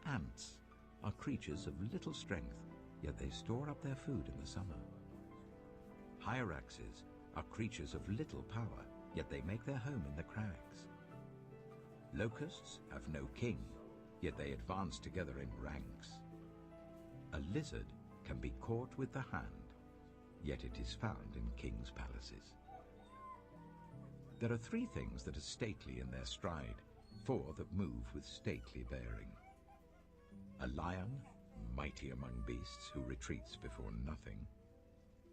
Ants are creatures of little strength, yet they store up their food in the summer. Hyraxes are creatures of little power, yet they make their home in the crags. Locusts have no king, yet they advance together in ranks. A lizard can be caught with the hand, yet it is found in kings' palaces. There are 3 things that are stately in their stride, 4 that move with stately bearing. A lion, mighty among beasts, who retreats before nothing.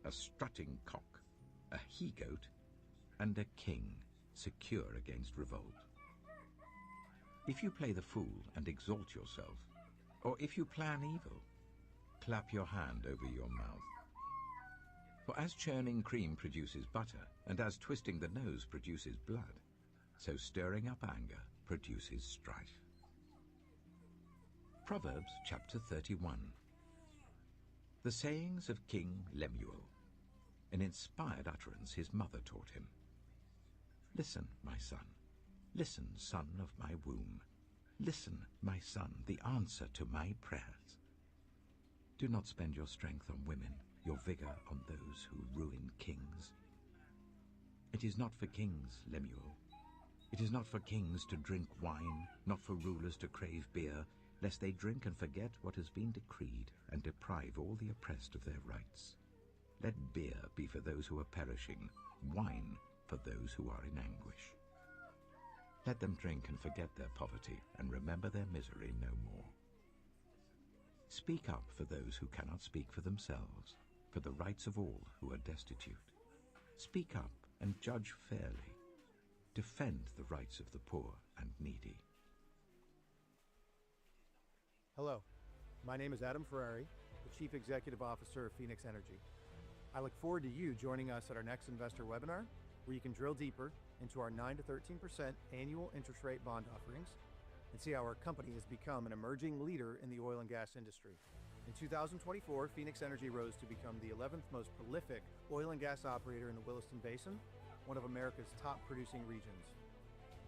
A strutting cock, a he-goat, and a king, secure against revolt. If you play the fool and exalt yourself, or if you plan evil, clap your hand over your mouth. For as churning cream produces butter, and as twisting the nose produces blood, so stirring up anger produces strife. Proverbs chapter 31. The sayings of King Lemuel. An inspired utterance his mother taught him. Listen, my son. Listen, son of my womb. Listen, my son, the answer to my prayers. Do not spend your strength on women, your vigor on those who ruin kings. It is not for kings, Lemuel. It is not for kings to drink wine, not for rulers to crave beer, lest they drink and forget what has been decreed and deprive all the oppressed of their rights. Let beer be for those who are perishing, wine for those who are in anguish. Let them drink and forget their poverty and remember their misery no more. Speak up for those who cannot speak for themselves, for the rights of all who are destitute. Speak up and judge fairly. Defend the rights of the poor and needy. Hello, my name is Adam Ferrari, the Chief Executive Officer of Phoenix Energy. I look forward to you joining us at our next investor webinar, where you can drill deeper into our 9 to 13% annual interest rate bond offerings and see how our company has become an emerging leader in the oil and gas industry. In 2024, Phoenix Energy rose to become the 11th most prolific oil and gas operator in the Williston Basin, one of America's top producing regions.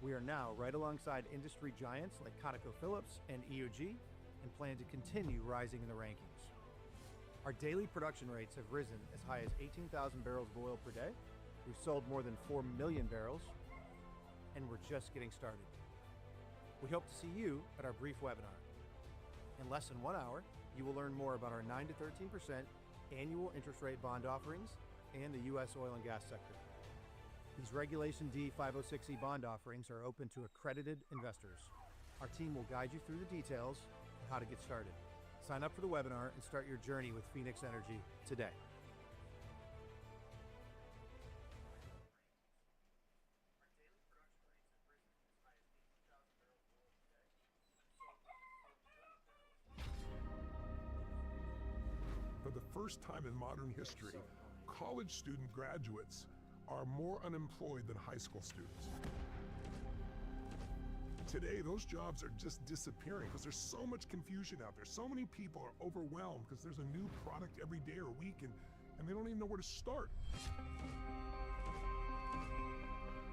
We are now right alongside industry giants like ConocoPhillips and EOG and plan to continue rising in the rankings. Our daily production rates have risen as high as 18,000 barrels of oil per day. We've sold more than 4 million barrels, and we're just getting started. We hope to see you at our brief webinar. In less than 1 hour, you will learn more about our 9 to 13% annual interest rate bond offerings and the U.S. oil and gas sector. These Regulation D 506E bond offerings are open to accredited investors. Our team will guide you through the details of how to get started. Sign up for the webinar and start your journey with Phoenix Energy today. For the first time in modern history, college student graduates are more unemployed than high school students. Today, those jobs are just disappearing because there's so much confusion out there. So many people are overwhelmed because there's a new product every day or week and they don't even know where to start.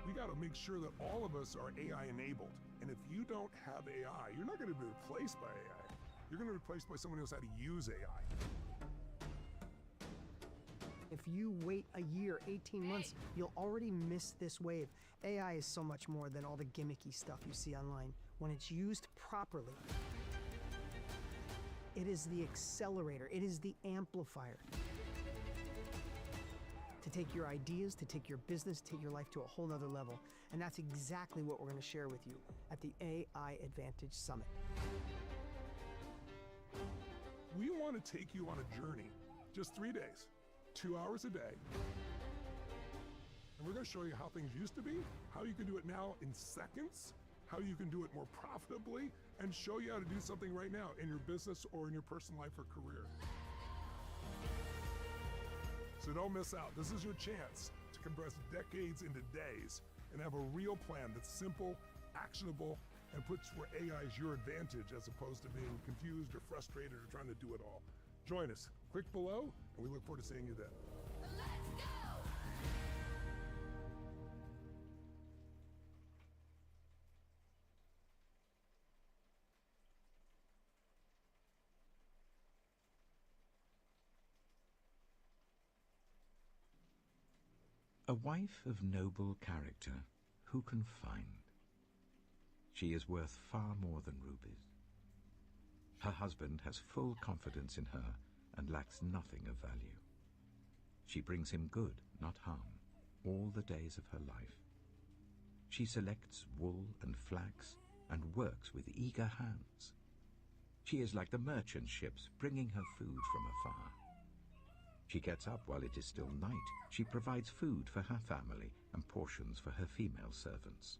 We got to make sure that all of us are AI enabled. And if you don't have AI, you're not going to be replaced by AI. You're going to be replaced by someone who knows how to use AI. If you wait a year, 18 months, you'll already miss this wave. AI is so much more than all the gimmicky stuff you see online. When it's used properly, it is the accelerator, it is the amplifier. To take your ideas, to take your business, take your life to a whole nother level. And that's exactly what we're going to share with you at the AI Advantage Summit. We want to take you on a journey, just 3 days, 2 hours a day. And we're going to show you how things used to be, how you can do it now in seconds, how you can do it more profitably, and show you how to do something right now in your business or in your personal life or career. So don't miss out. This is your chance to compress decades into days and have a real plan that's simple, actionable, and puts where AI is your advantage as opposed to being confused or frustrated or trying to do it all. Join us. Click below, and we look forward to seeing you then. A wife of noble character, who can find? She is worth far more than rubies. Her husband has full confidence in her and lacks nothing of value. She brings him good, not harm, all the days of her life. She selects wool and flax and works with eager hands. She is like the merchant ships bringing her food from afar. She gets up while it is still night. She provides food for her family and portions for her female servants.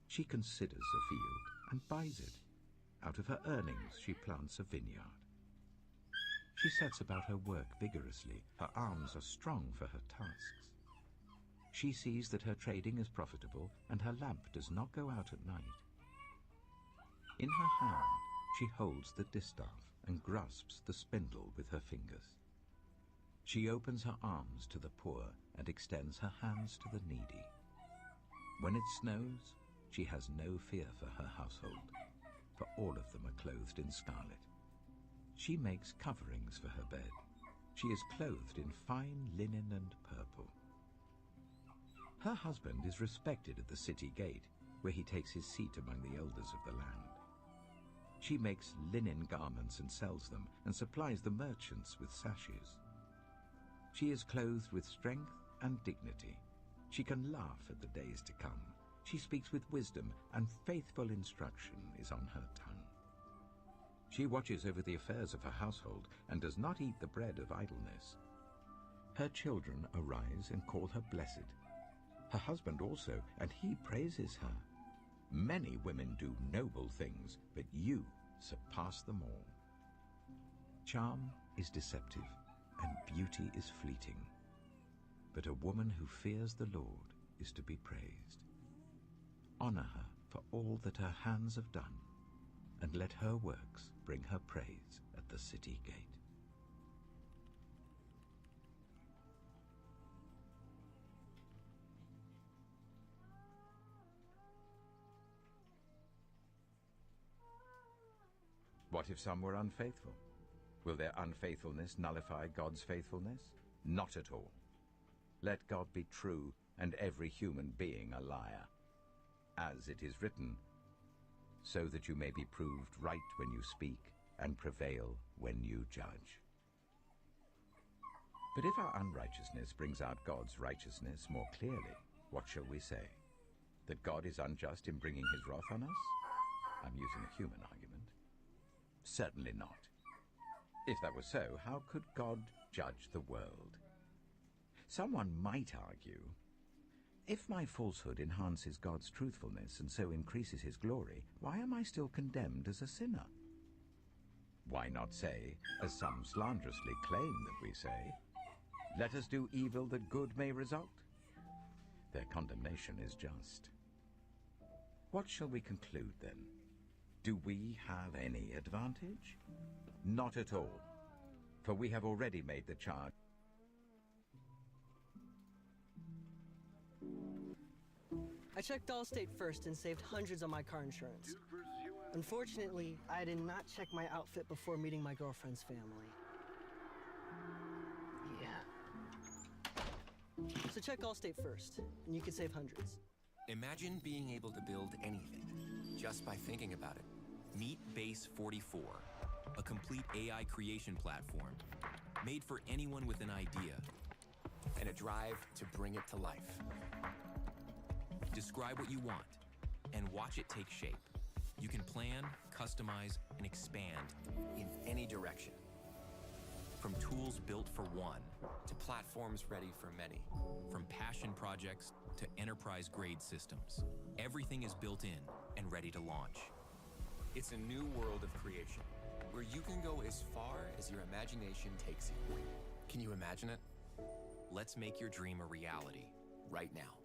She considers a field and buys it. Out of her earnings, she plants a vineyard. She sets about her work vigorously. Her arms are strong for her tasks. She sees that her trading is profitable and her lamp does not go out at night. In her hand, she holds the distaff and grasps the spindle with her fingers. She opens her arms to the poor and extends her hands to the needy. When it snows, she has no fear for her household, for all of them are clothed in scarlet. She makes coverings for her bed. She is clothed in fine linen and purple. Her husband is respected at the city gate, where he takes his seat among the elders of the land. She makes linen garments and sells them, and supplies the merchants with sashes. She is clothed with strength and dignity. She can laugh at the days to come. She speaks with wisdom, and faithful instruction is on her tongue. She watches over the affairs of her household, and does not eat the bread of idleness. Her children arise and call her blessed. Her husband also, and he praises her. Many women do noble things, but you surpass them all. Charm is deceptive, and beauty is fleeting. But a woman who fears the Lord is to be praised. Honor her for all that her hands have done, and let her works bring her praise at the city gate. What if some were unfaithful? Will their unfaithfulness nullify God's faithfulness? Not at all. Let God be true, and every human being a liar. As it is written, so that you may be proved right when you speak, and prevail when you judge. But if our unrighteousness brings out God's righteousness more clearly, what shall we say? That God is unjust in bringing his wrath on us? I'm using a human argument. Certainly not. If that were so, how could God judge the world? Someone might argue, if my falsehood enhances God's truthfulness and so increases his glory, why am I still condemned as a sinner? Why not say, as some slanderously claim that we say, let us do evil that good may result? Their condemnation is just. What shall we conclude then? Do we have any advantage? Not at all, for we have already made the charge. I checked Allstate first and saved hundreds on my car insurance. Unfortunately, I did not check my outfit before meeting my girlfriend's family. Yeah. So check Allstate first, and you can save hundreds. Imagine being able to build anything just by thinking about it. Meet Base 44, a complete AI creation platform made for anyone with an idea and a drive to bring it to life. Describe what you want and watch it take shape. You can plan, customize, and expand in any direction. From tools built for one to platforms ready for many. From passion projects to enterprise-grade systems. Everything is built in and ready to launch. It's a new world of creation where you can go as far as your imagination takes you. Can you imagine it? Let's make your dream a reality right now.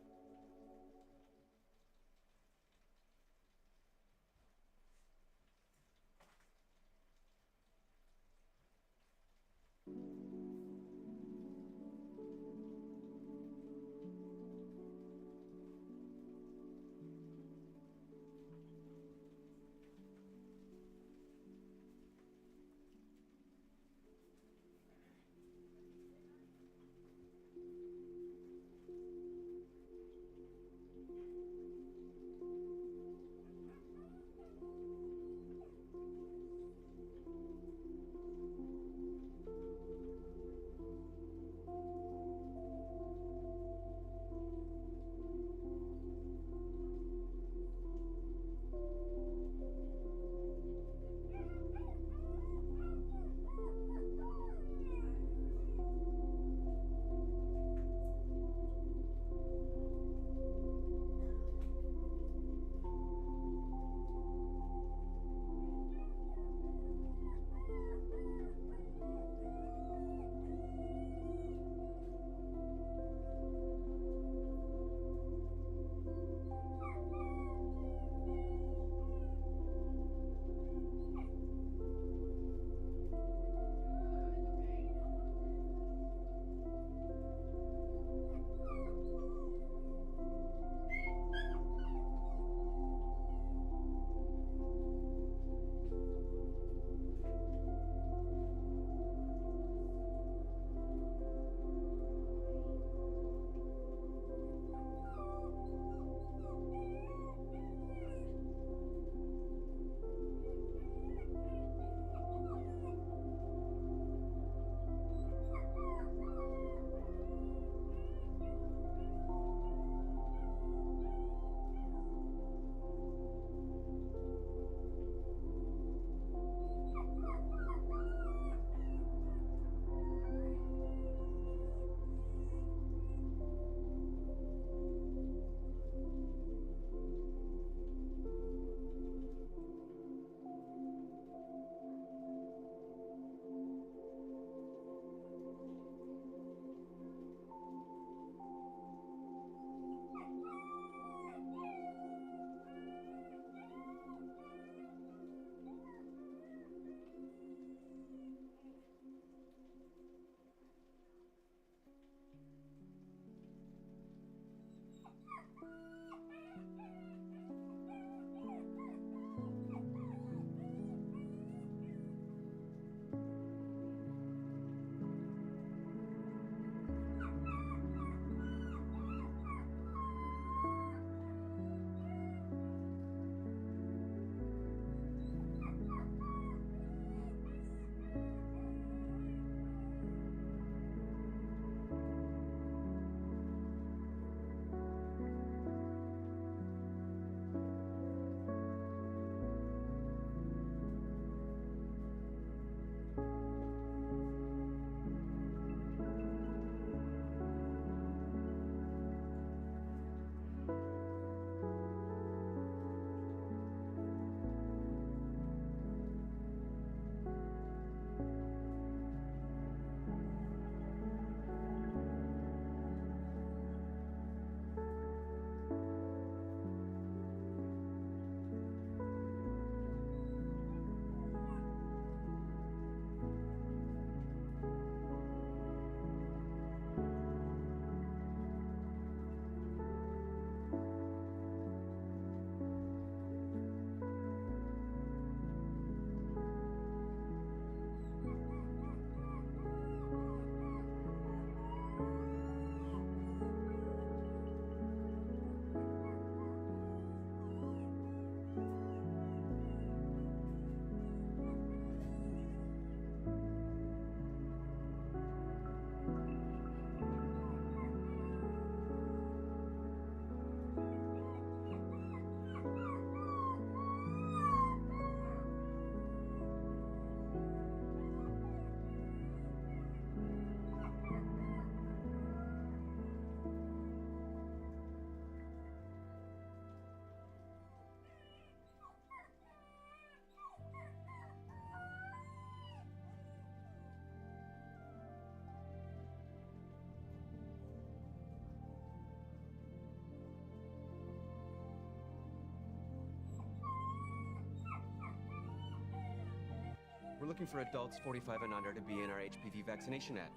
We're looking for adults 45 and under to be in our HPV vaccination ad.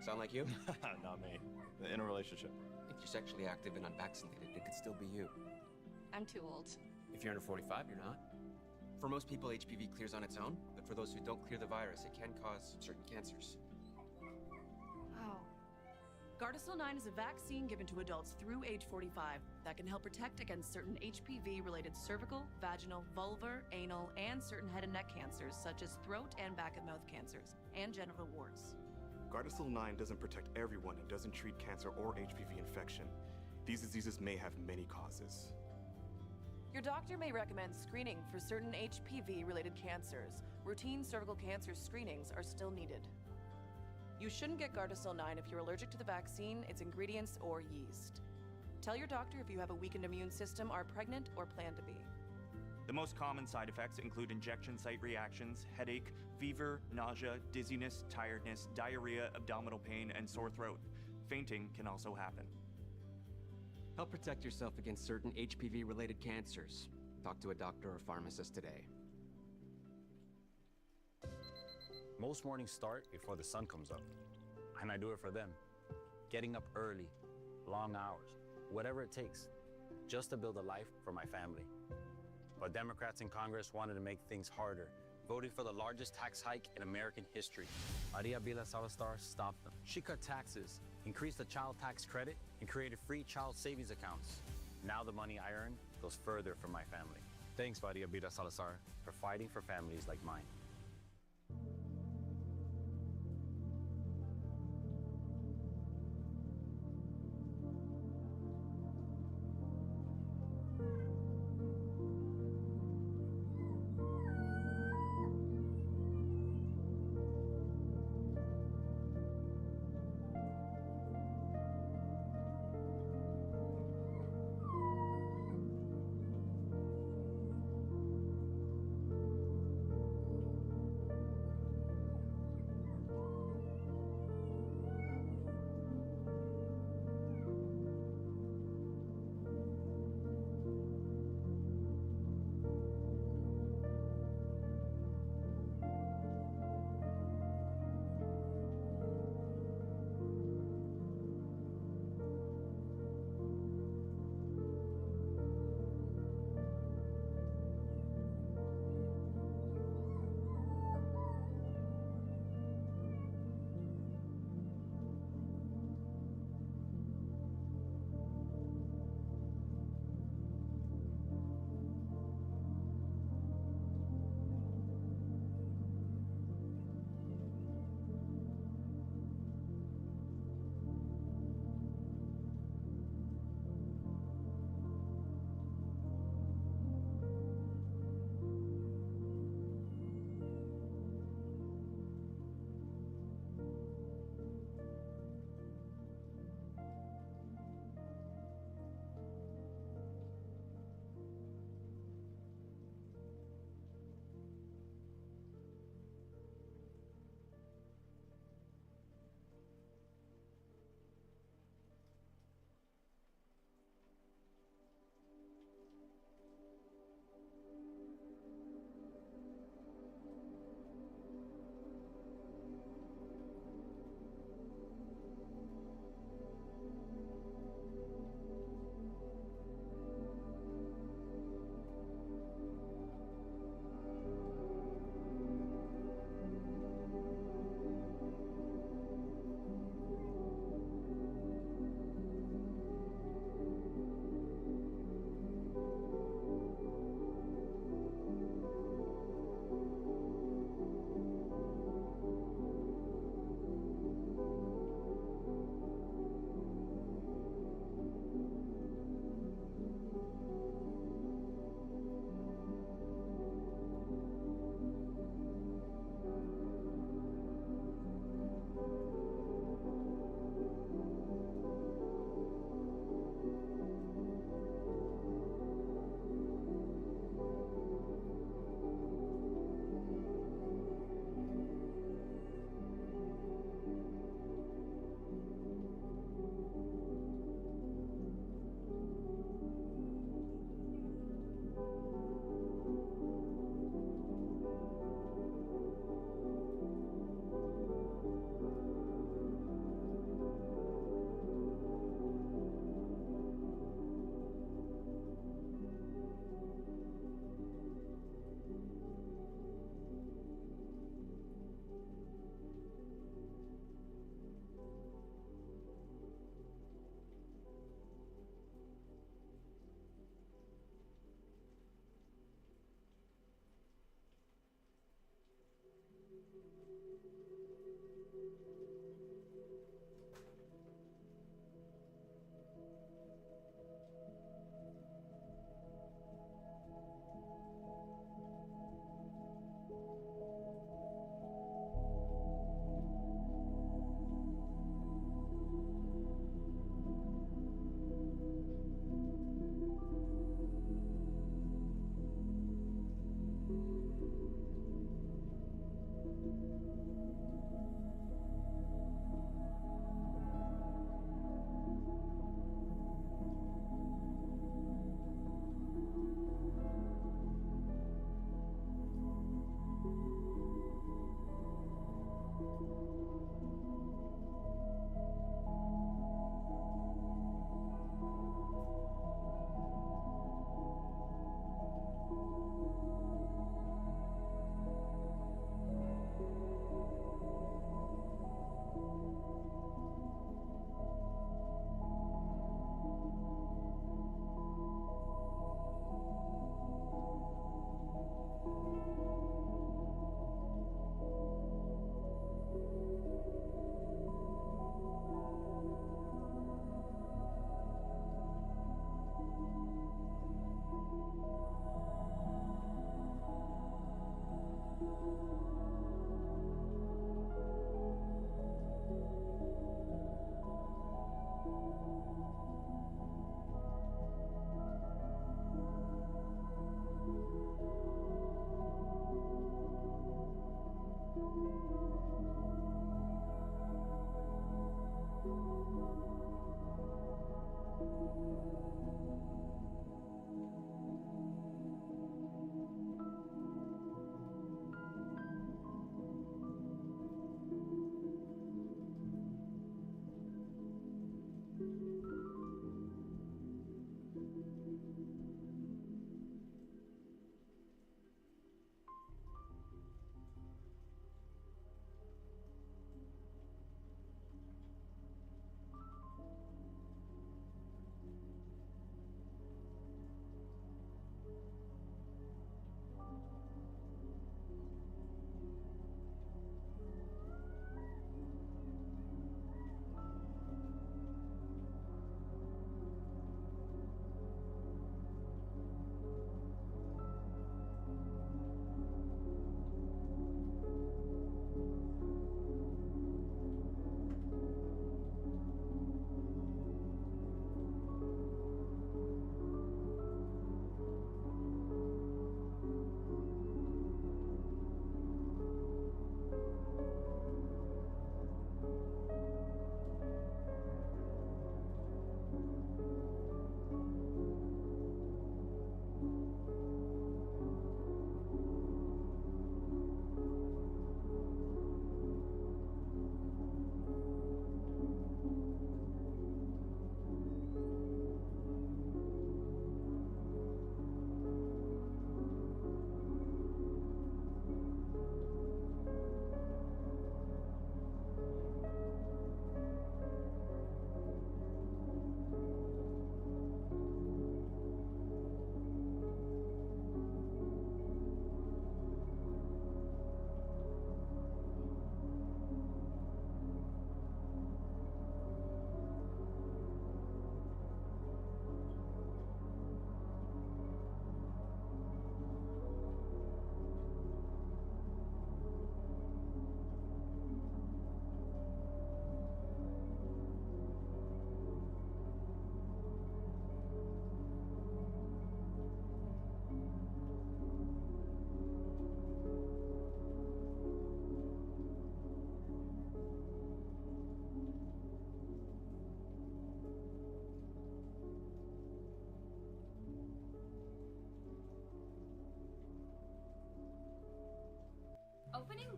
Sound like you? Not me. In a relationship. If you're sexually active and unvaccinated, it could still be you. I'm too old. If you're under 45, you're not. For most people, HPV clears on its own, but for those who don't clear the virus, it can cause certain cancers. Wow. Gardasil 9 is a vaccine given to adults through age 45 that can help protect against certain HPV-related cervical, vaginal, vulvar, anal, and certain head and neck cancers such as throat and back of mouth cancers, and genital warts. Gardasil 9 doesn't protect everyone and doesn't treat cancer or HPV infection. These diseases may have many causes. Your doctor may recommend screening for certain HPV-related cancers. Routine cervical cancer screenings are still needed. You shouldn't get Gardasil 9 if you're allergic to the vaccine, its ingredients, or yeast. Tell your doctor if you have a weakened immune system, are pregnant, or plan to be. The most common side effects include injection site reactions, headache, fever, nausea, dizziness, tiredness, diarrhea, abdominal pain, and sore throat. Fainting can also happen. Help protect yourself against certain HPV-related cancers. Talk to a doctor or pharmacist today. Most mornings start before the sun comes up, and I do it for them. Getting up early, long hours, whatever it takes, just to build a life for my family. But Democrats in Congress wanted to make things harder, voting for the largest tax hike in American history. Maria Bila Salazar stopped them. She cut taxes, increased the child tax credit, and created free child savings accounts. Now the money I earn goes further for my family. Thanks, Maria Bila Salazar, for fighting for families like mine.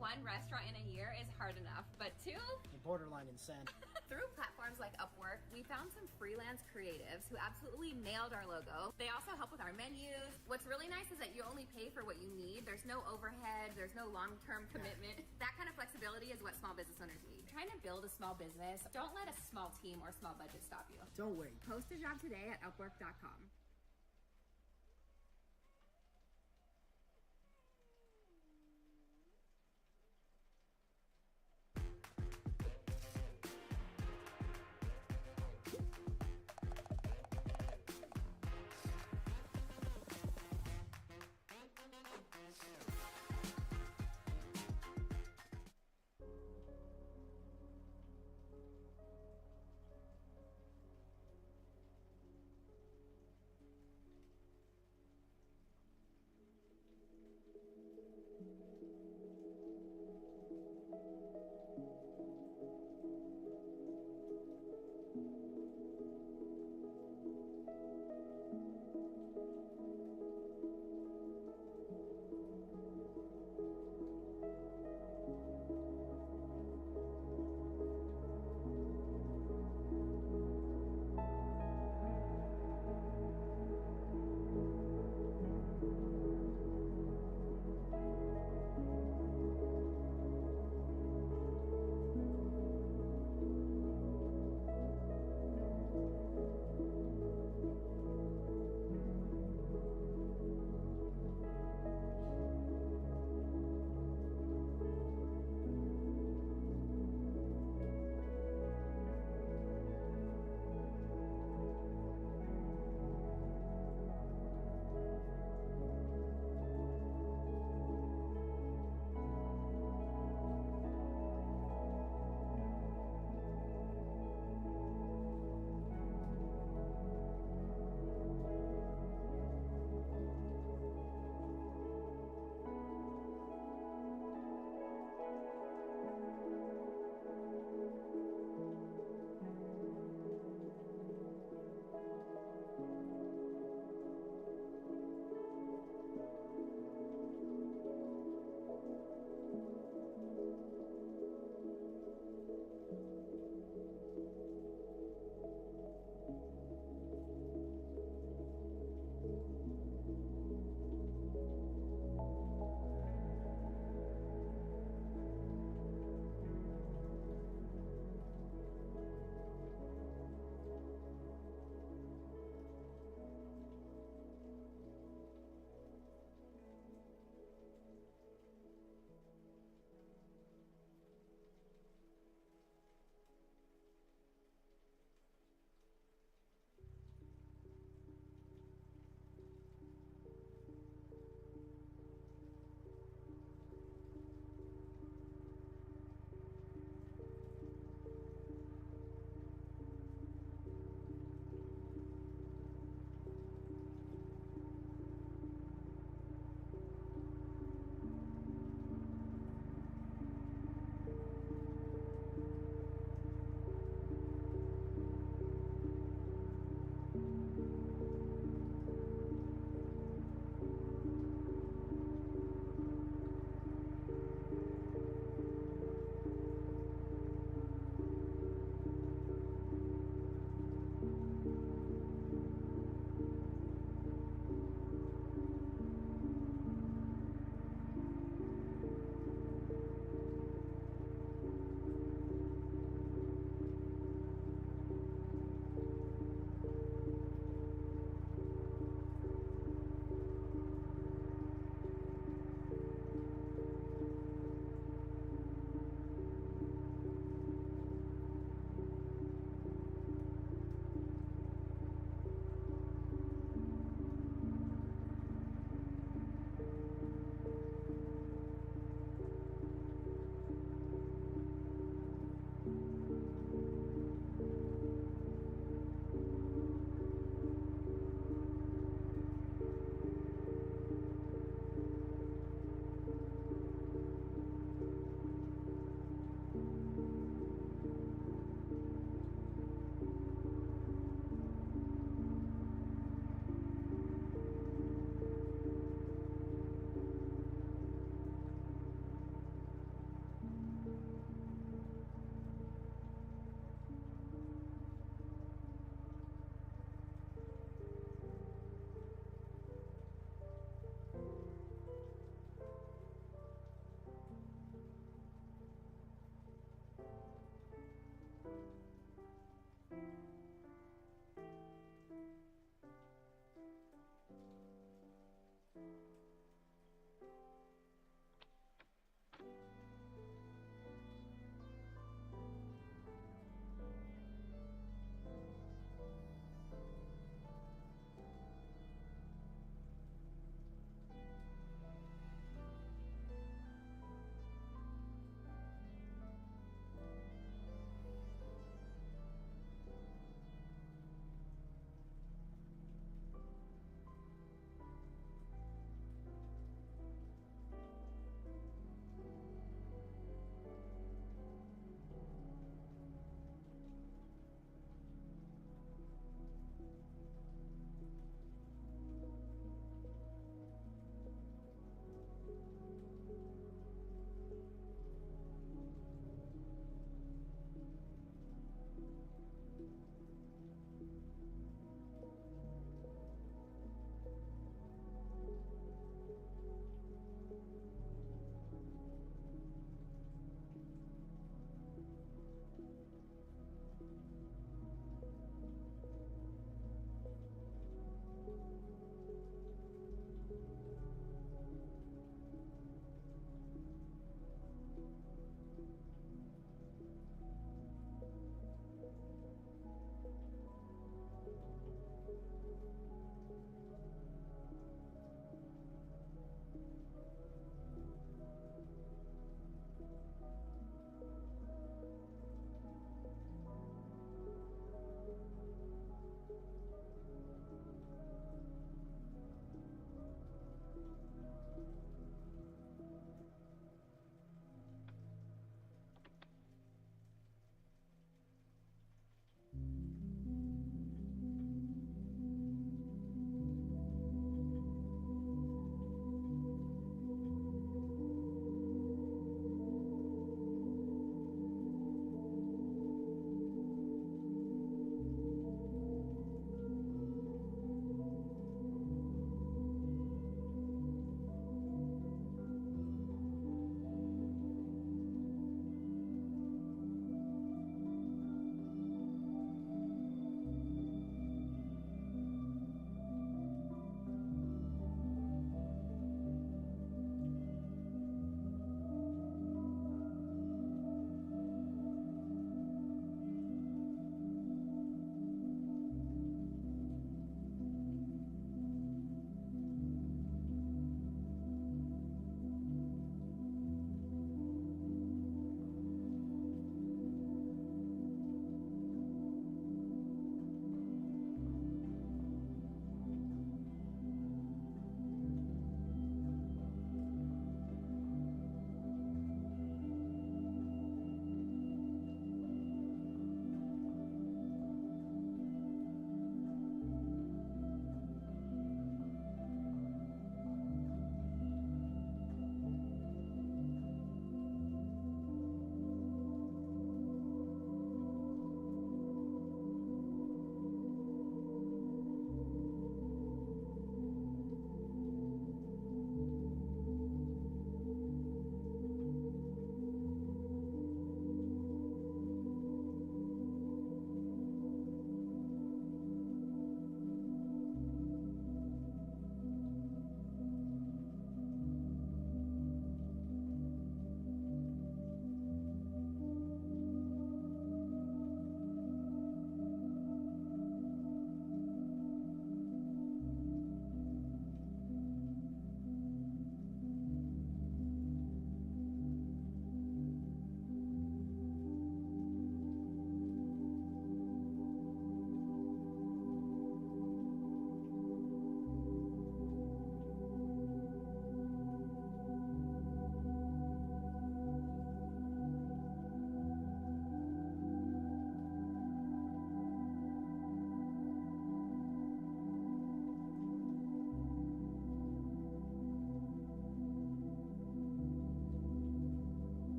one restaurant in a year is hard enough, but two? Borderline insane. Through platforms like Upwork, we found some freelance creatives who absolutely nailed our logo. They also help with our menus. What's really nice is that you only pay for what you need. There's no overhead, there's no long-term commitment. That kind of flexibility is what small business owners need. Trying to build a small business, don't let a small team or small budget stop you. Don't wait. Post a job today at Upwork.com.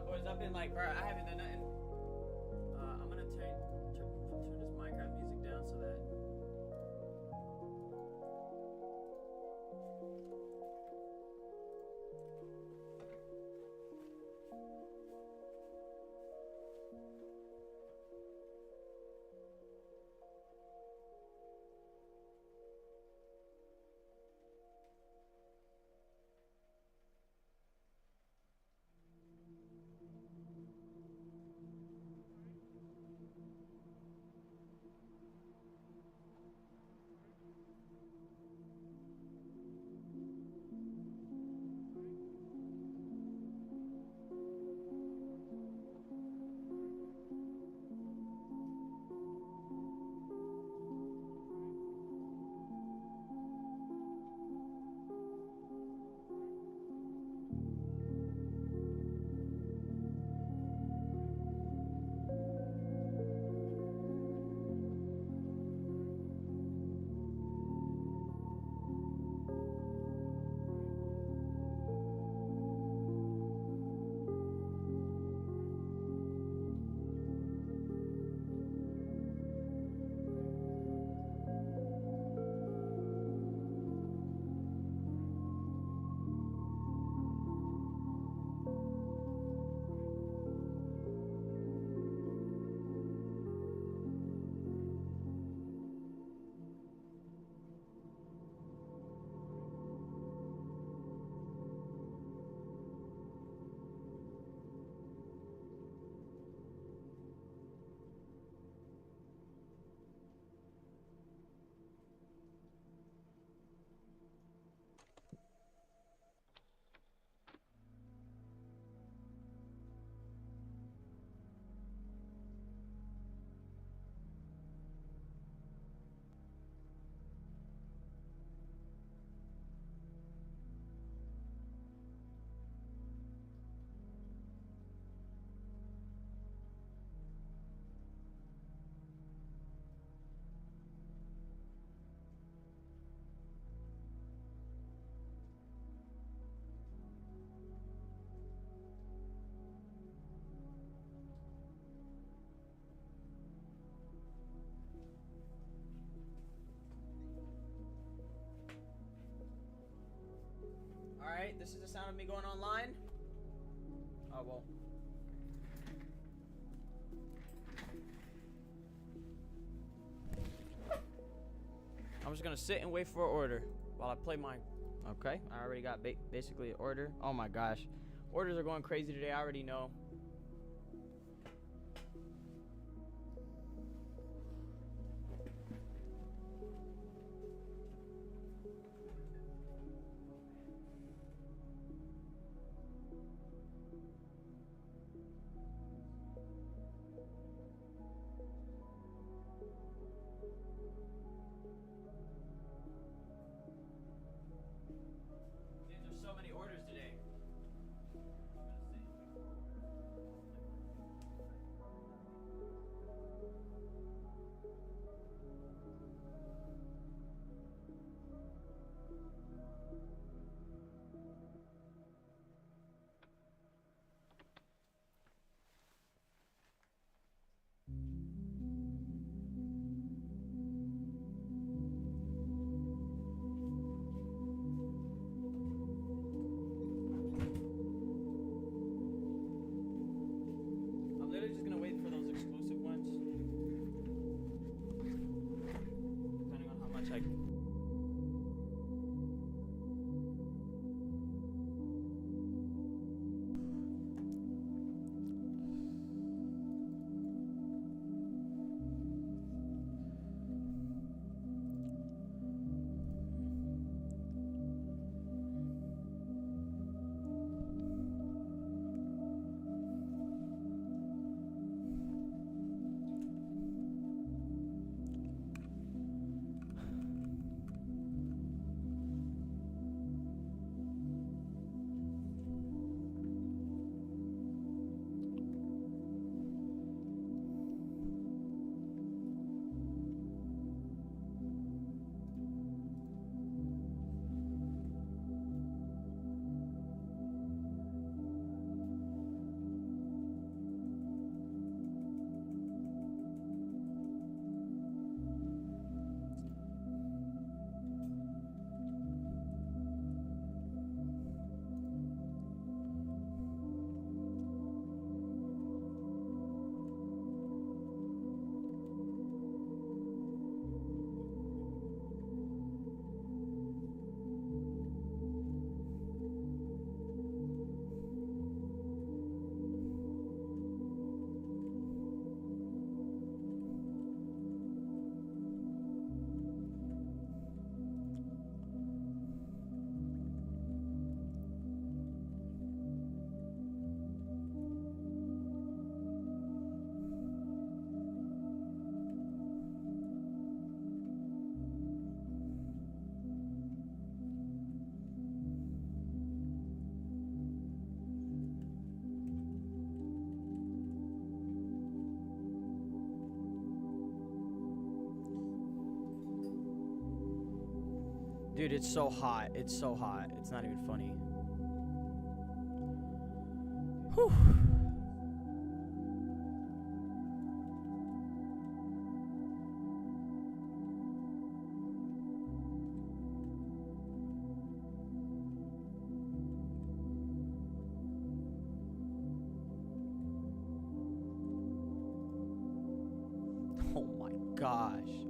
boys? I've been like, bro, I haven't done nothing. I'm gonna turn this Minecraft music down so that. Alright, this is the sound of me going online. Oh, well. I'm just gonna sit and wait for an order while I play mine. Okay, I already got basically an order. Oh my gosh. Orders are going crazy today, I already know. There's so many orders today. Dude, it's so hot. It's so hot. It's not even funny. Whew. Oh my gosh.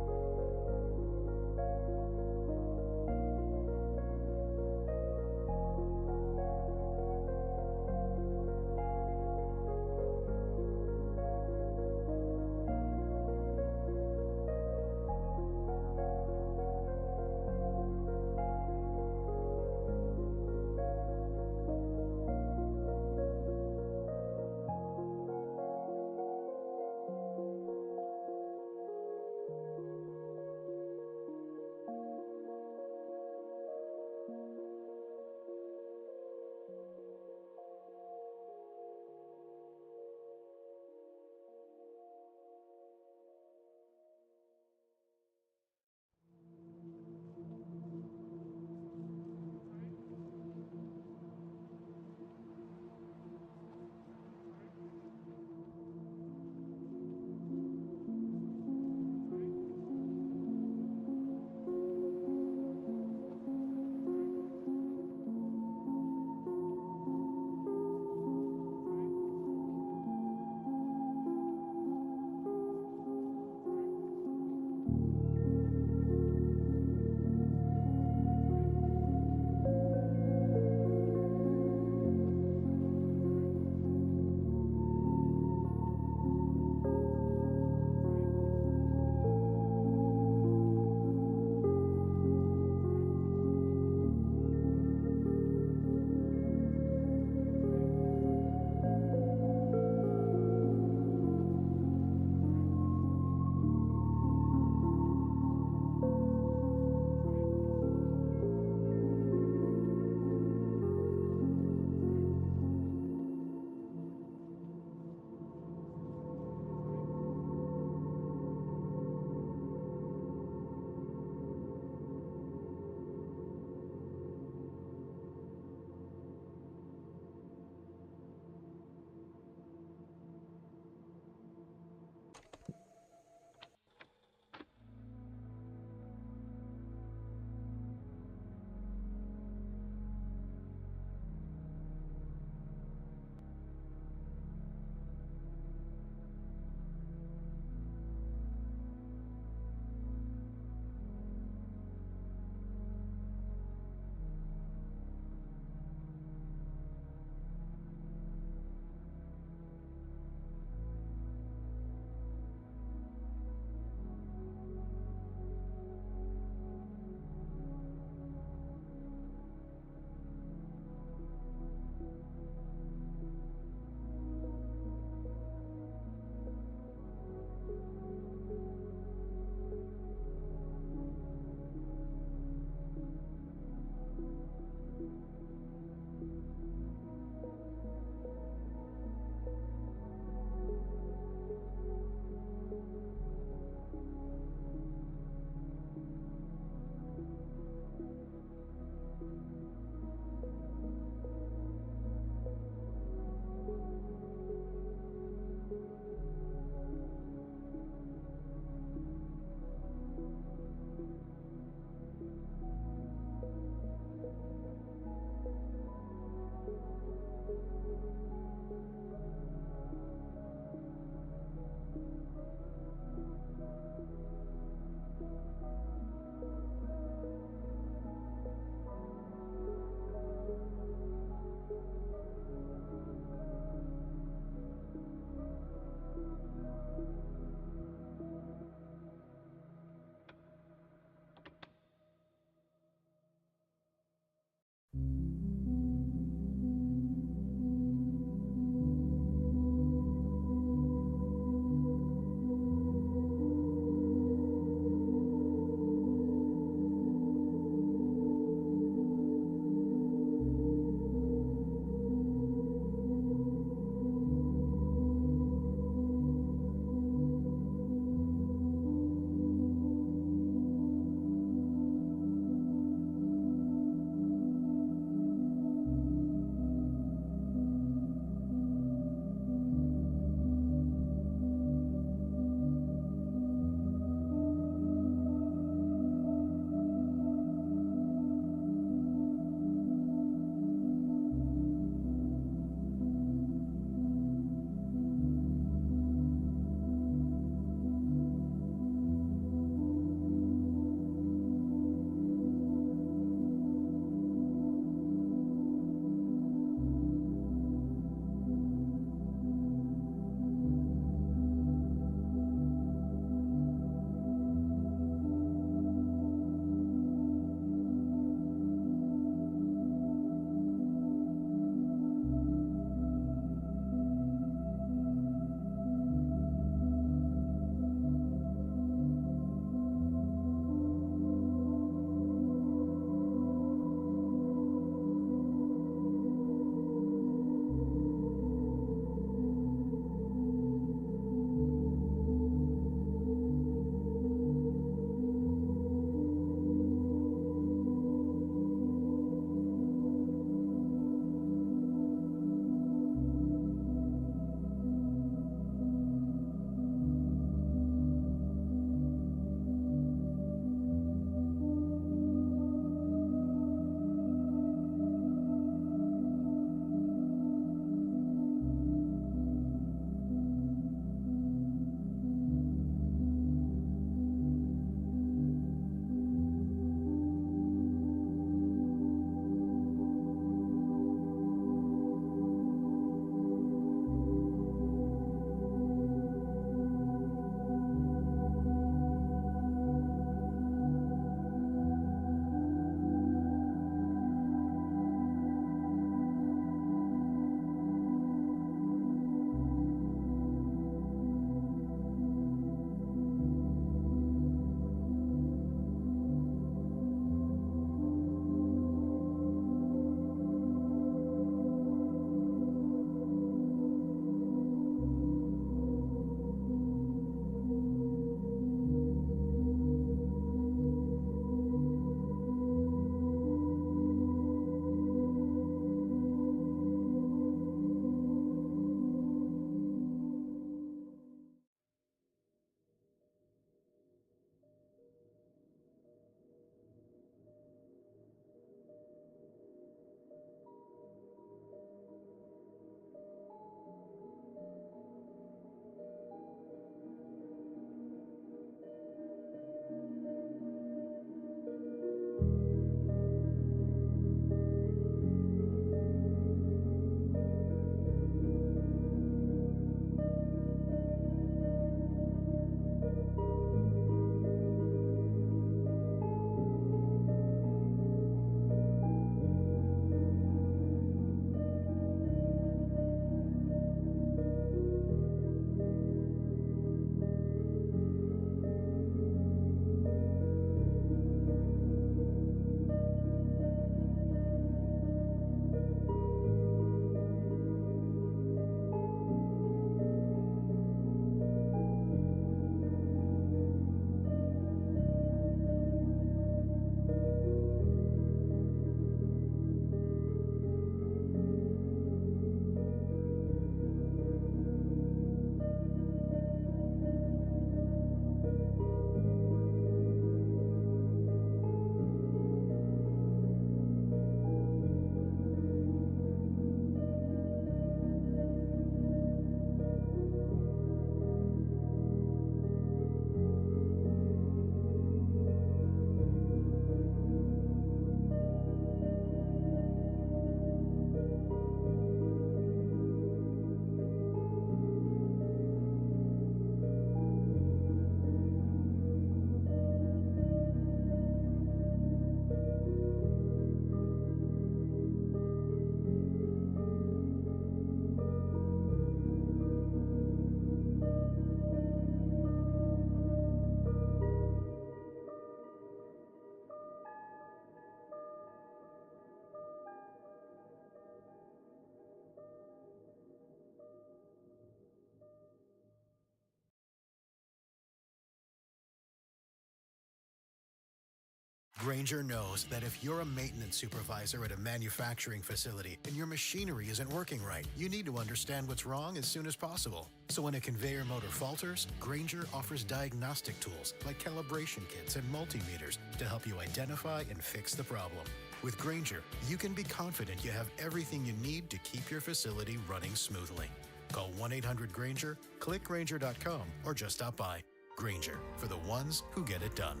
Grainger knows that if you're a maintenance supervisor at a manufacturing facility and your machinery isn't working right, you need to understand what's wrong as soon as possible. So when a conveyor motor falters, Grainger offers diagnostic tools like calibration kits and multimeters to help you identify and fix the problem. With Grainger, you can be confident you have everything you need to keep your facility running smoothly. Call 1-800-GRAINGER, click Grainger.com, or just stop by. Grainger, for the ones who get it done.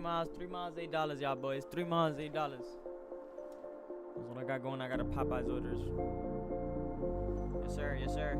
miles, $8, y'all boys. 3 miles, $8. That's what I got going. I got a Popeyes orders. Yes, sir. Yes, sir.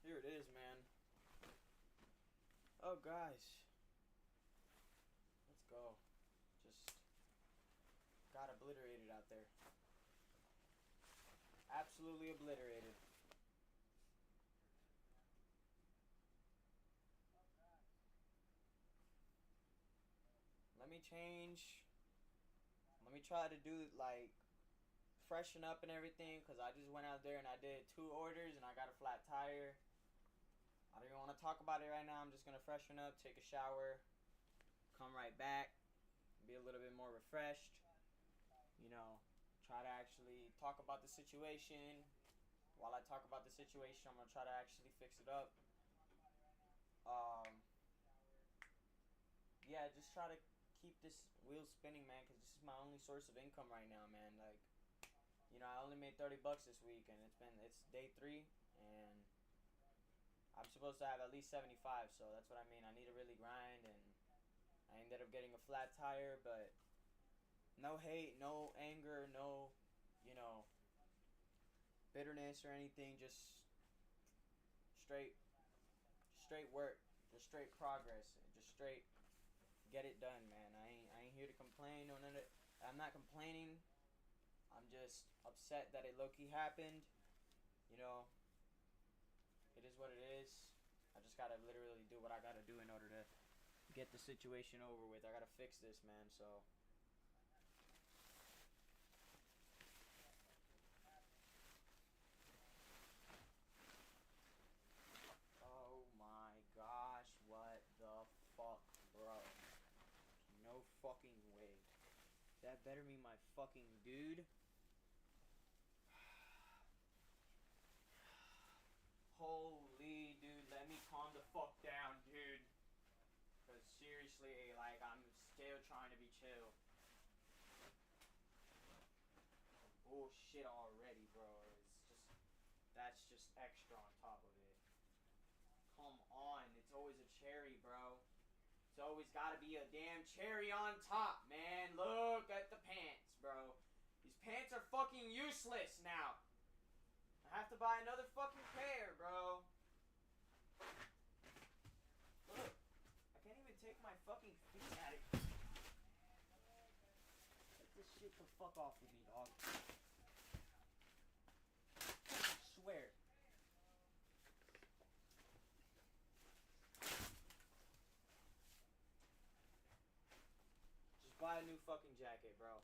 Here it is, man. Oh, guys. Let's go. Just got obliterated out there. Absolutely obliterated. Let me change. Let me try to do, like, freshen up and everything, because I just went out there and I did 2 orders and I got a flat tire. I don't even want to talk about it right now. I'm just going to freshen up, take a shower, come right back, be a little bit more refreshed. You know, try to actually talk about the situation. While I talk about the situation, I'm going to try to actually fix it up. Yeah, just try to keep this wheel spinning, man, because this is my only source of income right now, man. Like, you know, I only made $30 this week, and it's day 3, and I'm supposed to have at least 75, so that's what I mean. I need to really grind, and I ended up getting a flat tire, but no hate, no anger, no, you know, bitterness or anything, just straight work, just straight progress, and just straight get it done, man. I ain't here to complain or none of it. I'm not complaining. I'm just upset that it low-key happened. You know, it is what it is. I just gotta literally do what I gotta do in order to get the situation over with. I gotta fix this, man, so. Oh my gosh, what the fuck, bro? No fucking way. That better be my fucking dude. Holy dude, let me calm the fuck down, dude. Cause seriously, like, I'm still trying to be chill. Bullshit already, bro. It's just, that's just extra on top of it. Come on, it's always a cherry, bro. It's always gotta be a damn cherry on top, man. Look at the pants, bro. These pants are fucking useless now. I have to buy another fucking pair, bro. Look, I can't even take my fucking feet out of it. Let this shit the fuck off with me, dog. I swear. Just buy a new fucking jacket, bro.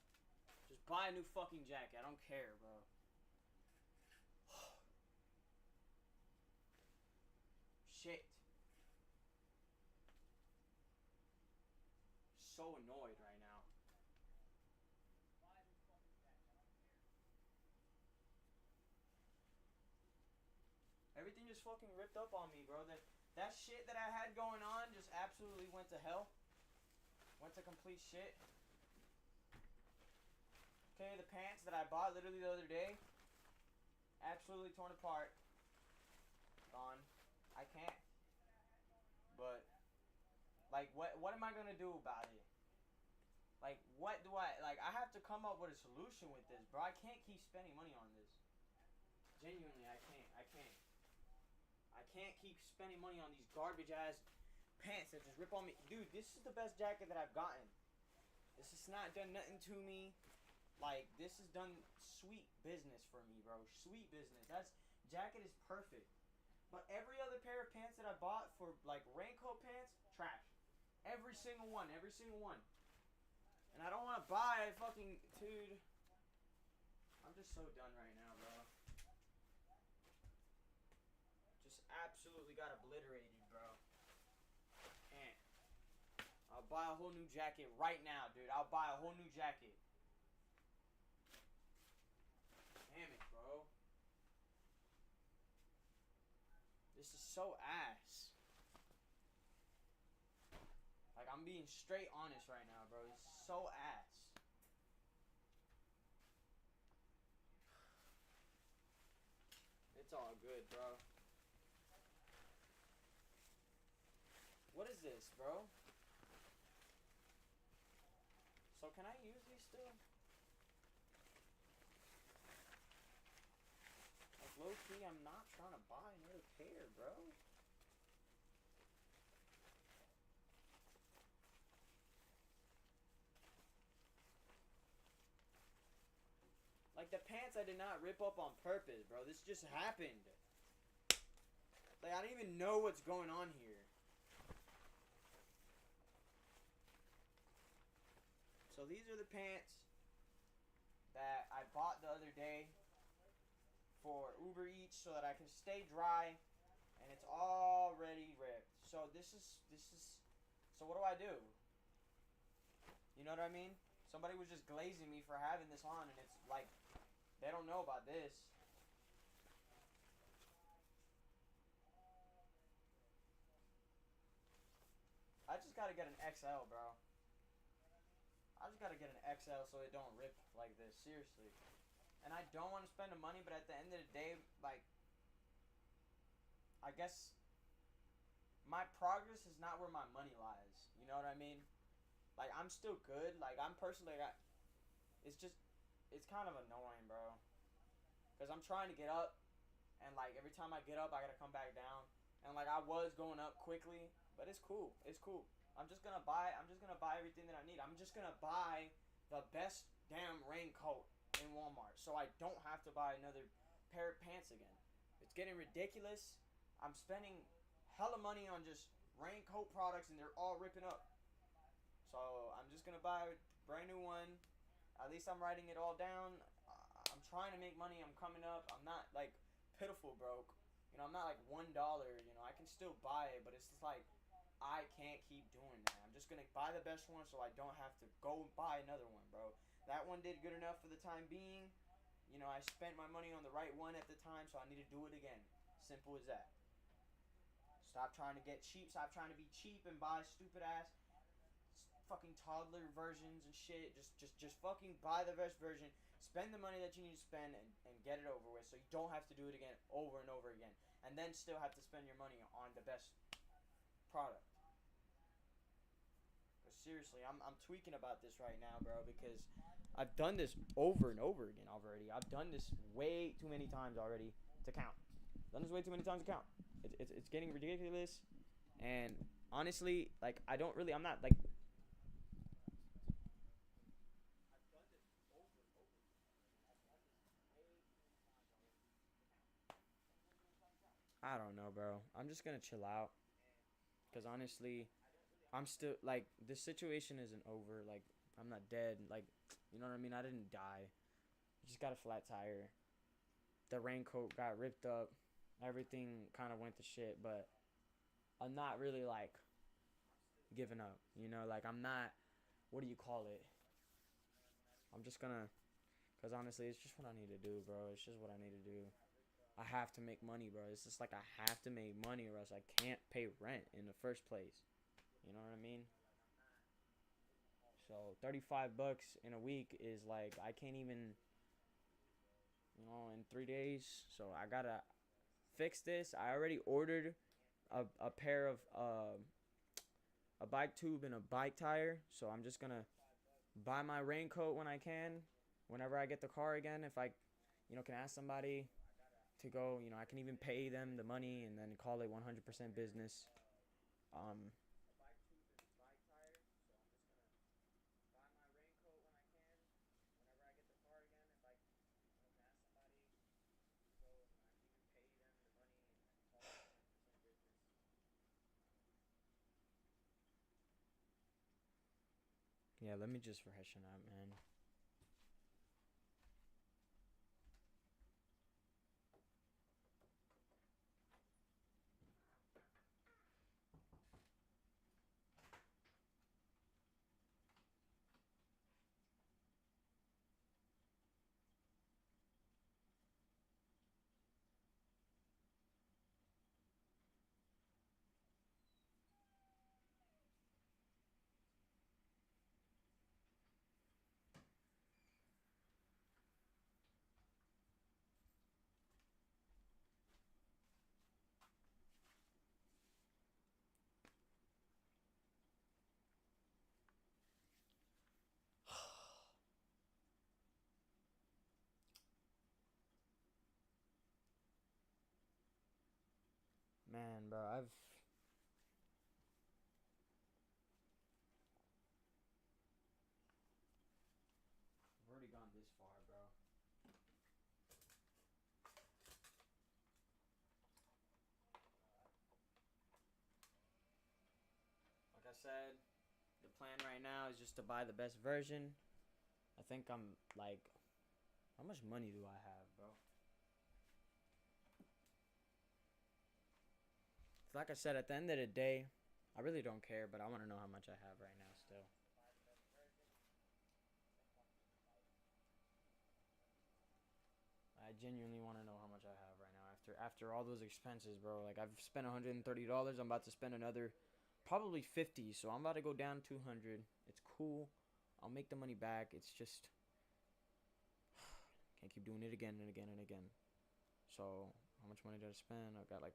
Just buy a new fucking jacket. I don't care, bro. Shit. So annoyed right now. Everything just fucking ripped up on me, bro. That shit that I had going on just absolutely went to hell. Went to complete shit. Okay, the pants that I bought literally the other day, absolutely torn apart. Gone. I can't. But, like, what am I gonna do about it? Like, what do I have to come up with a solution with this, bro. I can't keep spending money on this. Genuinely, I can't. I can't keep spending money on these garbage-ass pants that just rip on me. Dude, this is the best jacket that I've gotten. This has not done nothing to me. Like, this has done sweet business for me, bro. Sweet business. Jacket is perfect. But every other pair of pants that I bought for, like, raincoat pants, trash. Every single one. And I don't want to buy fucking, dude. I'm just so done right now, bro. Just absolutely got obliterated, bro. Can't. I'll buy a whole new jacket right now, dude. I'll buy a whole new jacket. Damn it, bro. This is so ass. Like, I'm being straight honest right now, bro. It's so ass. It's all good, bro. What is this, bro? So can I use these still? Like, low key, I'm not trying to buy another pair, bro. Like, the pants I did not rip up on purpose, bro. This just happened. Like, I don't even know what's going on here. So these are the pants that I bought the other day for Uber Eats so that I can stay dry, and it's already ripped. So this is, so what do I do? You know what I mean? Somebody was just glazing me for having this on, and it's like, they don't know about this. I just gotta get an XL, bro. I just gotta get an XL so it don't rip like this, seriously. And I don't want to spend the money, but at the end of the day, like, I guess my progress is not where my money lies. You know what I mean? Like, I'm still good. Like, I'm personally, it's just, it's kind of annoying, bro. Because I'm trying to get up, and, like, every time I get up, I gotta come back down. And, like, I was going up quickly, but it's cool. It's cool. I'm just gonna buy everything that I need. I'm just gonna buy the best damn raincoat in Walmart, so I don't have to buy another pair of pants again. It's getting ridiculous. I'm spending hella money on just raincoat products, and they're all ripping up. So I'm just gonna buy a brand new one. At least I'm writing it all down. I'm trying to make money. I'm coming up. I'm not like pitiful broke. You know, I'm not like $1. You know, I can still buy it, but it's just like I can't keep doing that. I'm just gonna buy the best one so I don't have to go buy another one, bro. That one did good enough for the time being. You know, I spent my money on the right one at the time, so I need to do it again. Simple as that. Stop trying to get cheap. Stop trying to be cheap and buy stupid ass fucking toddler versions and shit. Just fucking buy the best version. Spend the money that you need to spend and get it over with, so you don't have to do it again over and over again. And then still have to spend your money on the best product. But seriously, I'm tweaking about this right now, bro, because I've done this over and over again already. I've done this way too many times already to count. Done this way too many times to count. It's getting ridiculous. And honestly, like, I'm not like, I don't know, bro. I'm just gonna chill out. Because honestly, I'm still, like, this situation isn't over. Like, I'm not dead. Like, you know what I mean? I didn't die. I just got a flat tire. The raincoat got ripped up. Everything kind of went to shit. But I'm not really, like, giving up. You know, like, I'm not, what do you call it? I'm just gonna, because honestly, it's just what I need to do, bro. It's just what I need to do. I have to make money, bro. It's just like I have to make money or else I can't pay rent in the first place. You know what I mean? So $35 in a week is like, I can't even, you know, in 3 days. So I gotta fix this. I already ordered a pair of a bike tube and a bike tire. So I'm just gonna buy my raincoat when I can, whenever I get the car again. If I, you know, can ask somebody to go, you know, I can even pay them the money and then call it 100% business. Yeah, let me just freshen up, man. Man, bro, I've already gone this far, bro. Like I said, the plan right now is just to buy the best version. I think I'm like, how much money do I have, bro? Like I said, at the end of the day, I really don't care, but I want to know how much I have right now still. I genuinely want to know how much I have right now after all those expenses, bro. Like, I've spent $130. I'm about to spend another probably 50, so I'm about to go down 200. It's cool. I'll make the money back. It's just can't keep doing it again and again and again. So, how much money did I spend? I've got like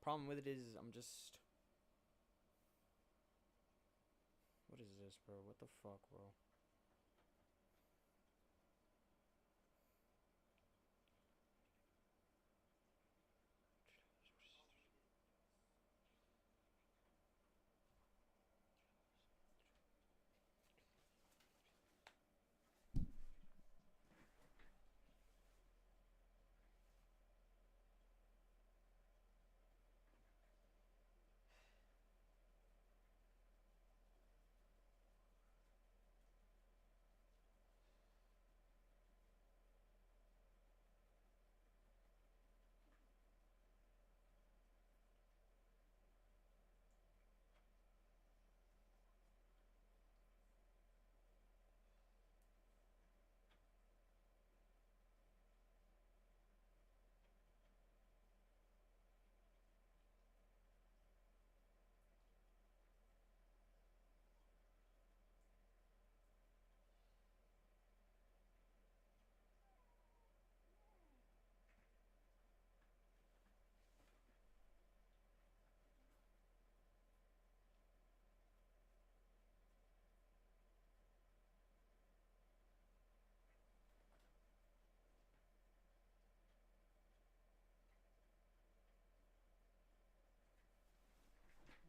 problem with it is I'm just, what is this, bro? What the fuck, bro?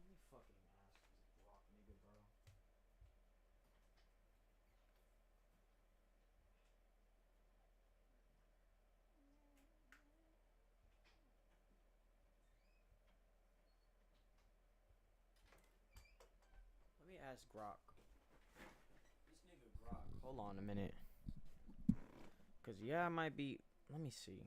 You fucking ass rock nigga, bro. Let me ask Grok. This nigga Grok. Hold on a minute. Cause yeah, I might be. Let me see.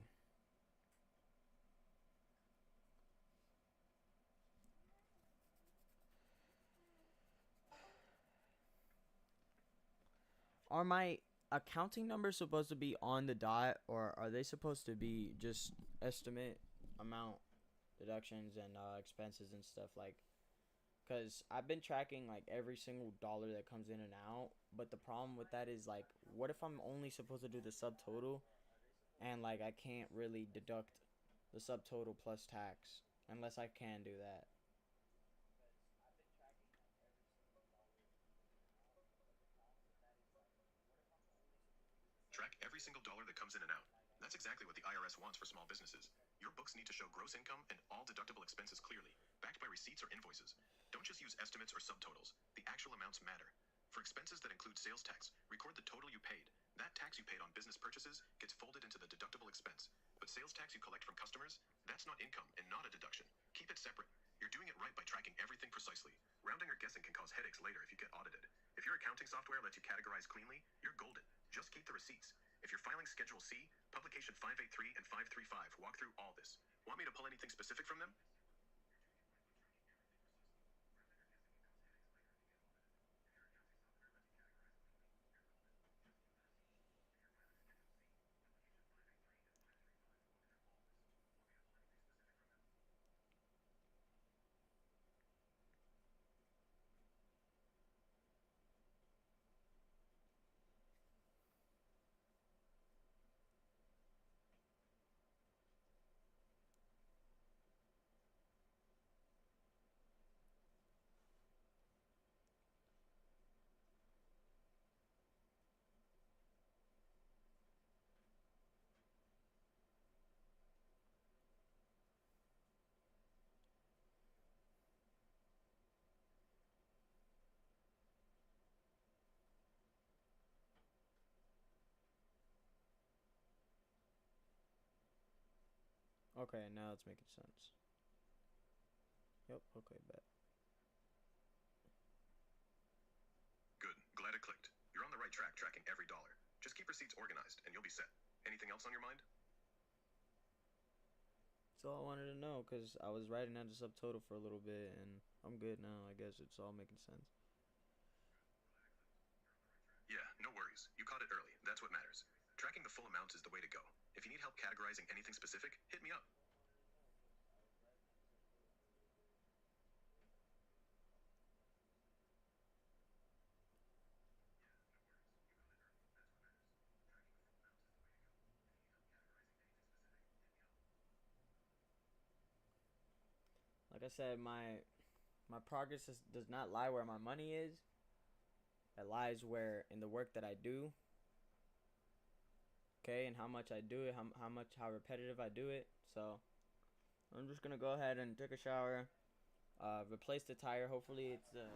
Are my accounting numbers supposed to be on the dot, or are they supposed to be just estimate amount deductions and expenses and stuff, like, because I've been tracking like every single dollar that comes in and out, but the problem with that is, like, what if I'm only supposed to do the subtotal and like I can't really deduct the subtotal plus tax unless I can do that? Track every single dollar that comes in and out. That's exactly what the IRS wants for small businesses. Your books need to show gross income and all deductible expenses clearly, backed by receipts or invoices. Don't just use estimates or subtotals. The actual amounts matter. For expenses that include sales tax, record the total you paid. That tax you paid on business purchases gets folded into the deductible expense. But sales tax you collect from customers, that's not income and not a deduction. Keep it separate. You're doing it right by tracking everything precisely. Rounding or guessing can cause headaches later if you get audited. If your accounting software lets you categorize cleanly, you're golden. Just keep the receipts. If you're filing Schedule C, Publication 583 and 535 walk through all this. Want me to pull anything specific from them? Okay, now it's making sense. Yep, okay, bet. Good. Glad it clicked. You're on the right track tracking every dollar. Just keep receipts organized and you'll be set. Anything else on your mind? That's all I wanted to know, because I was writing down the subtotal for a little bit, and I'm good now. I guess it's all making sense. Yeah, no worries. You caught it early. That's what matters. Tracking the full amount is the way to go. If you need help categorizing anything specific, hit me up. Like I said, my progress does not lie where my money is. It lies where in the work that I do. Okay, and how much I do it, how repetitive I do it. So I'm just gonna go ahead and take a shower, replace the tire. Hopefully it's the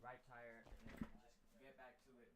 right tire, and then just get back to it.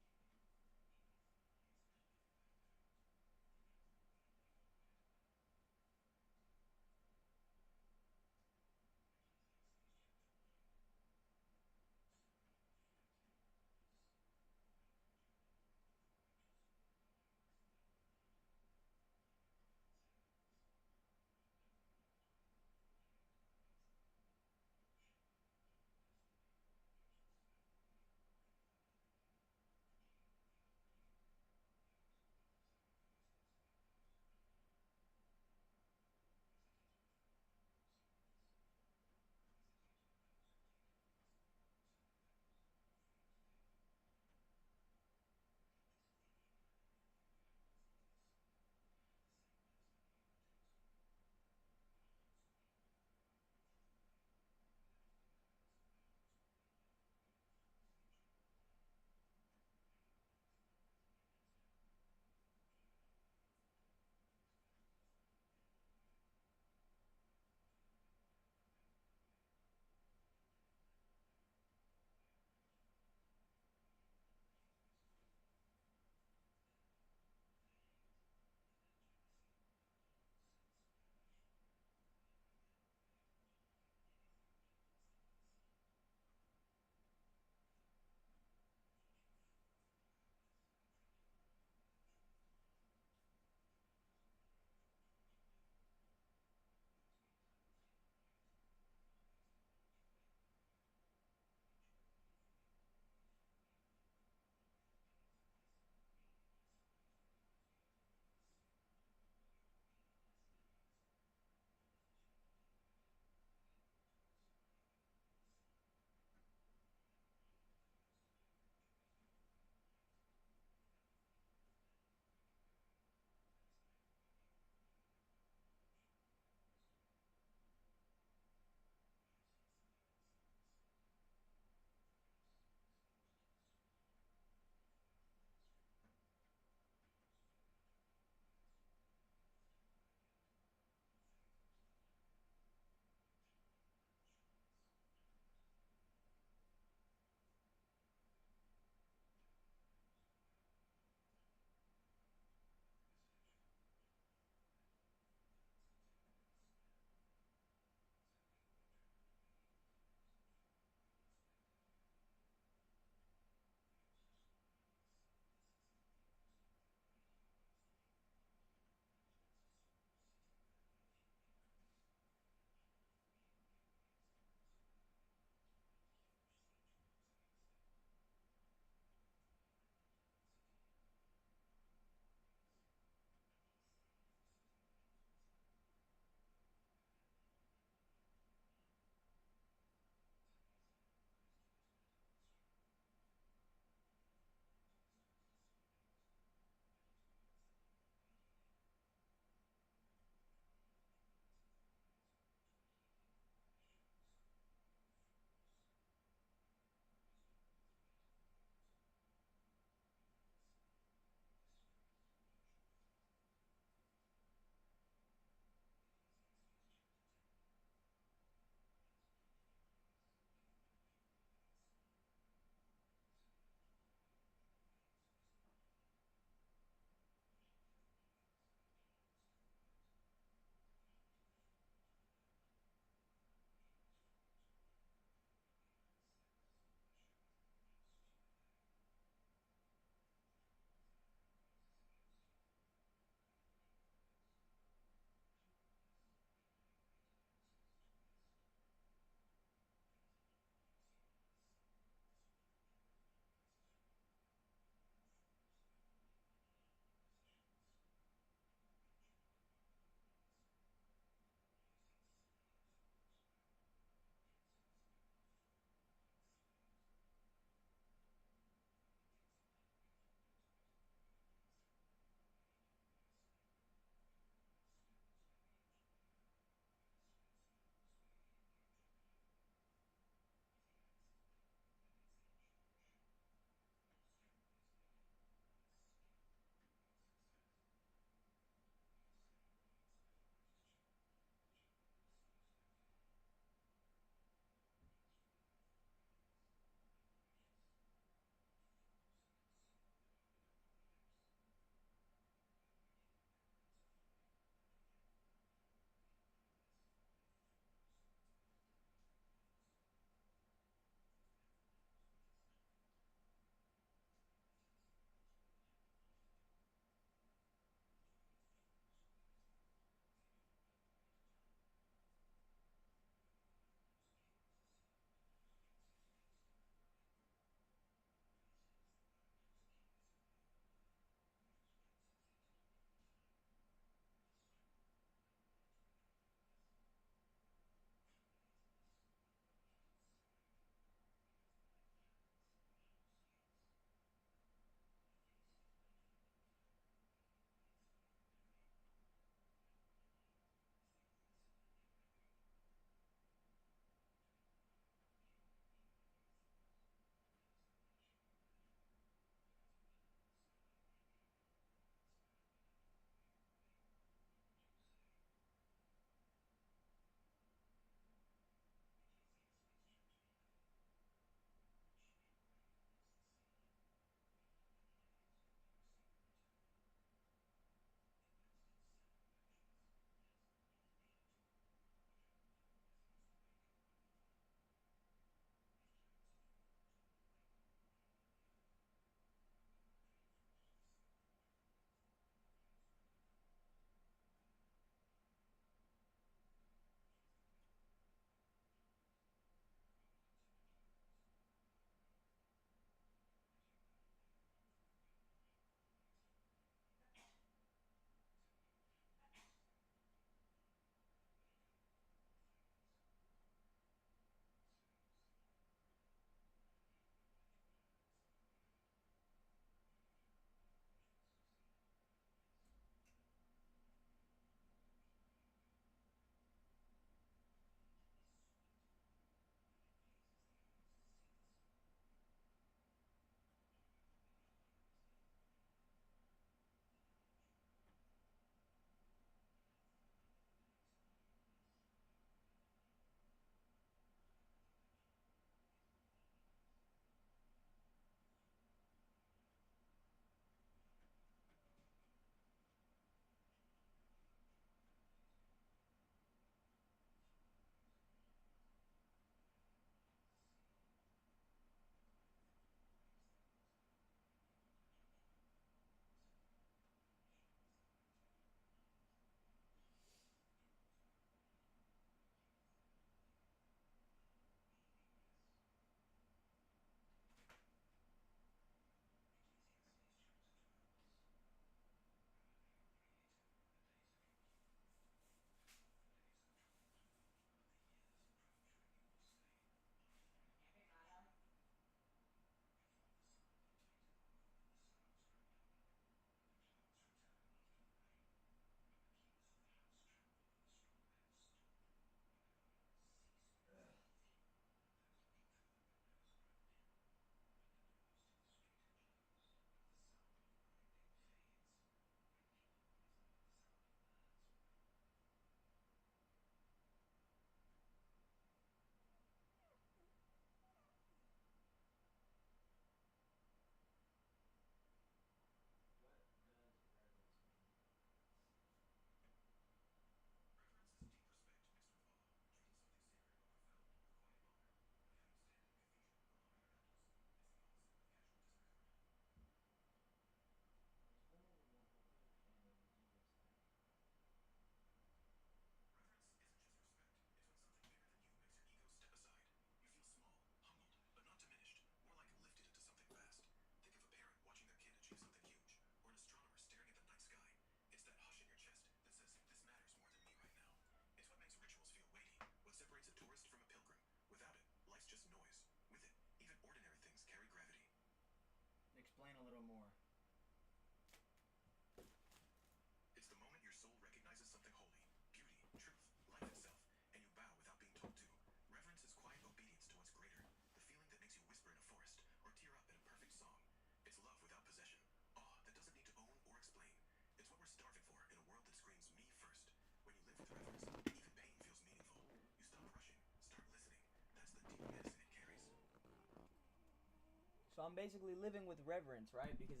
I'm basically living with reverence, right? Because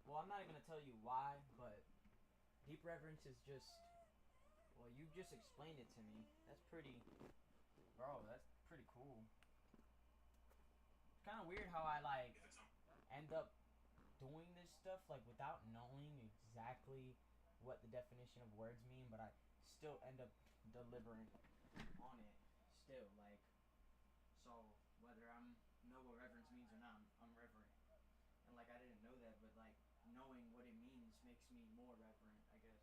well, I'm not even gonna tell you why, but deep reverence is just, well, you just explained it to me. That's pretty, bro, that's pretty cool. It's kind of weird how I, like, end up doing this stuff, like, without knowing exactly what the definition of words mean, but I still end up delivering on it still, like, so whether I'm know what reverence means or not, I'm reverent. And, like, I didn't know that, but, like, knowing what it means makes me more reverent, I guess.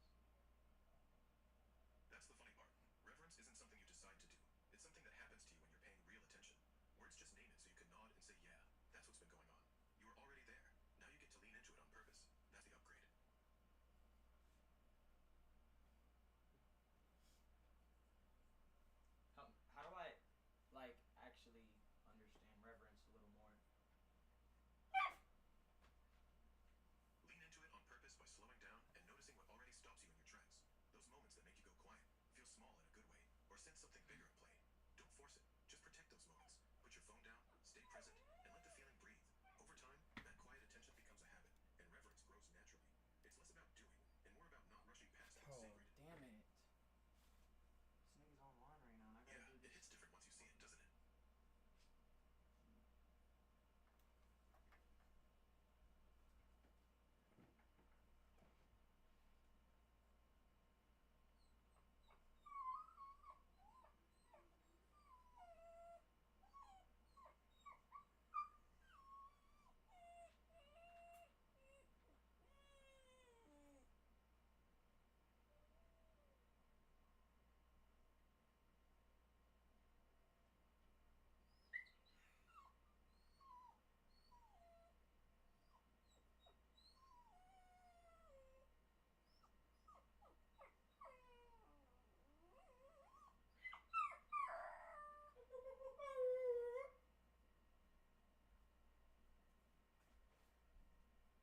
That's the funny part. Reverence isn't something you decide to do. It's something that happens to you when you're paying real attention. Words just name it so you can nod and say, yeah, that's what's been going on. You were already there. Now you get to lean into it on purpose. That's the upgrade. How do I, like, actually understand reverence a little more? Lean into it on purpose by slowing down and noticing what already stops you in your tracks. Those moments that make you go quiet, feel small in a good way, or sense something bigger at play. Don't force it. Just protect those moments. Put your phone down, stay present, and let the feeling breathe. Over time, that quiet attention becomes a habit, and reverence grows naturally. It's less about doing and more about not rushing past what's sacred. Damn it. This nigga's online right now, and I gotta do It this. hits different once you see it, doesn't it?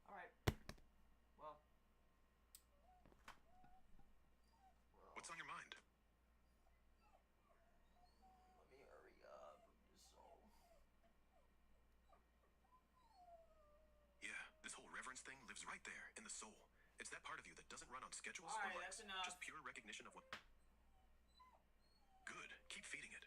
Alright. Well. What's on your mind? Let me hurry up. Just so. Yeah, this whole reverence thing lives right there in the soul. It's that part of you that doesn't run on schedules All or right, likes. that's enough. Just pure recognition of what. Good. Keep feeding it.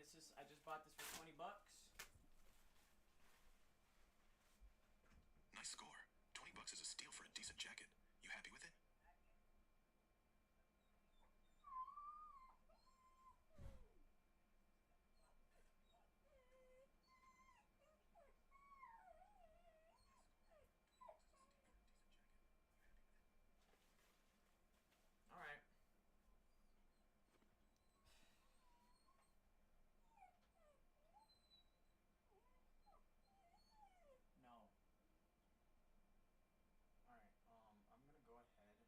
I just bought this for 20 bucks. Nice score. 20 bucks is a steal for a decent jacket. You happy with it? All right. No. Alright, I'm gonna go ahead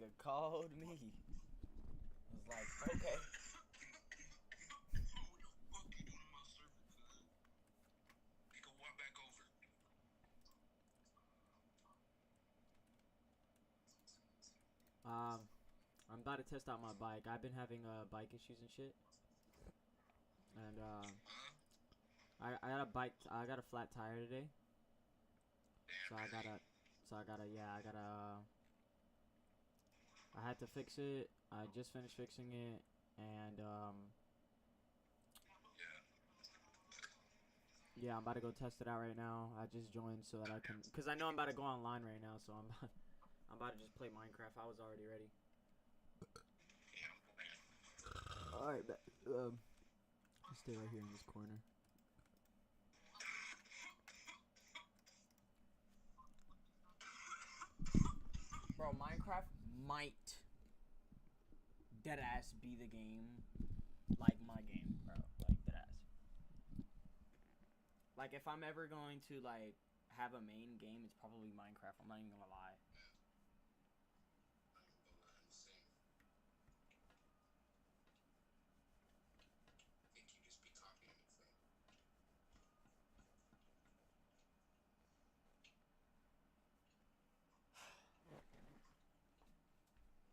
nigga called me. I was like, okay. I'm about to test out my bike. I've been having bike issues and shit. And I got a flat tire today. I had to fix it. I just finished fixing it, and yeah, I'm about to go test it out right now. I just joined so that I can, cause I know I'm about to go online right now, so I'm about to just play Minecraft. I was already ready. All right, stay right here in this corner. Bro, Minecraft might deadass be the game, like my game, bro. Like deadass. Like if I'm ever going to like have a main game, it's probably Minecraft. I'm not even gonna lie.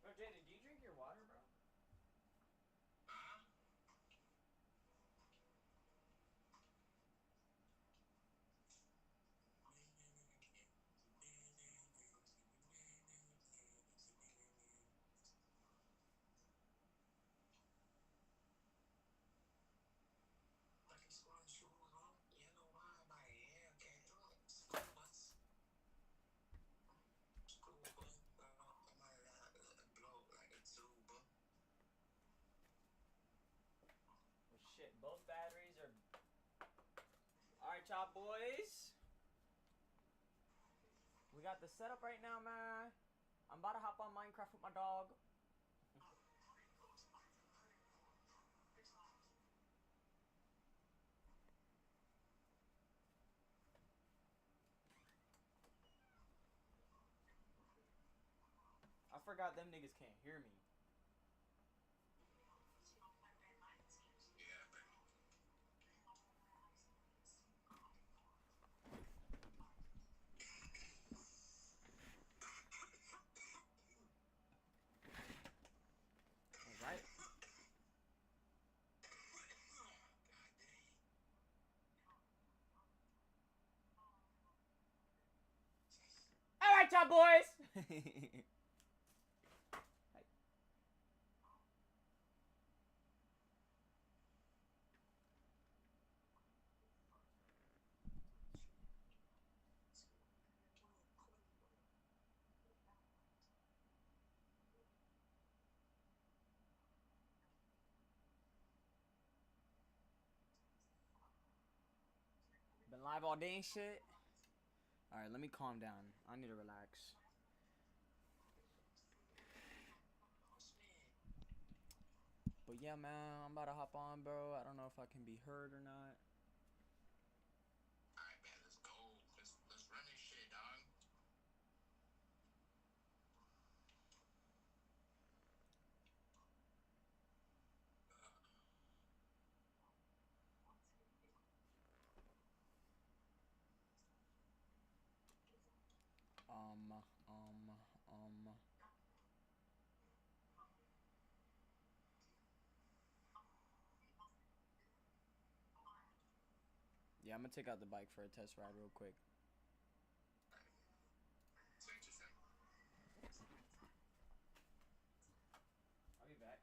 Bro, Jaden, do you drink your water, bro? Shit, both batteries are... Alright, y'all boys. We got the setup right now, man. I'm about to hop on Minecraft with my dog. I forgot them niggas can't hear me. Alright. Alright, y'all boys. Been live all day and shit. Alright, let me calm down. I need to relax. But yeah, man, I'm about to hop on, bro. I don't know if I can be heard or not. Alright, man, let's go. Let's run this shit, dog. Yeah, I'm gonna take out the bike for a test ride real quick. I'll be back.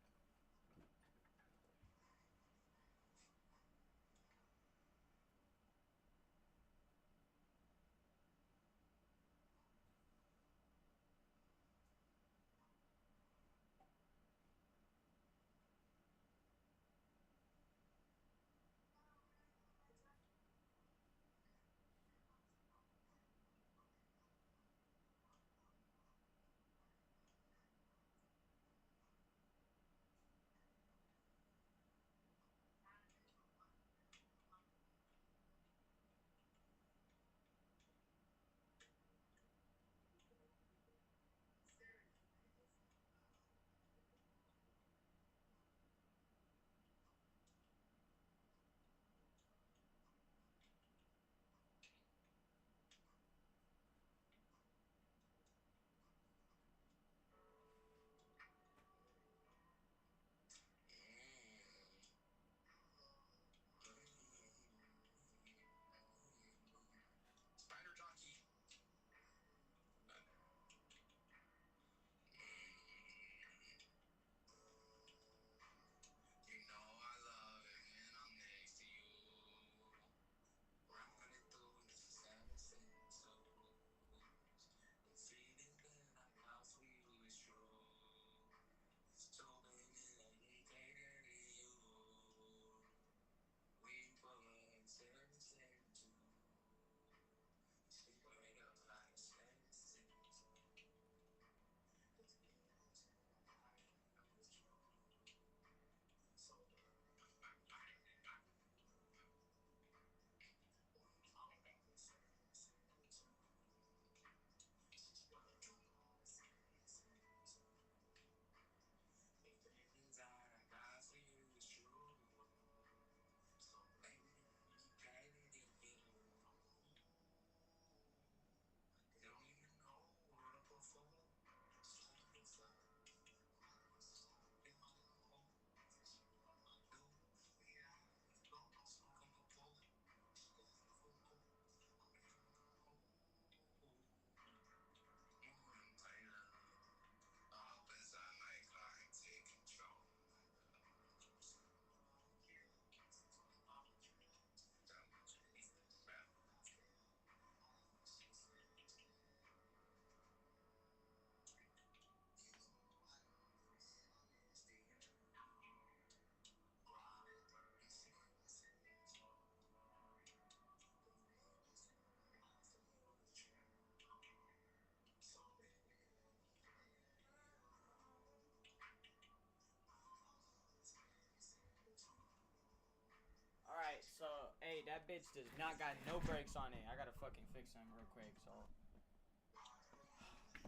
Alright, so, hey, that bitch does not got no brakes on it. I gotta fucking fix them real quick, so.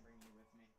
Bring you with me.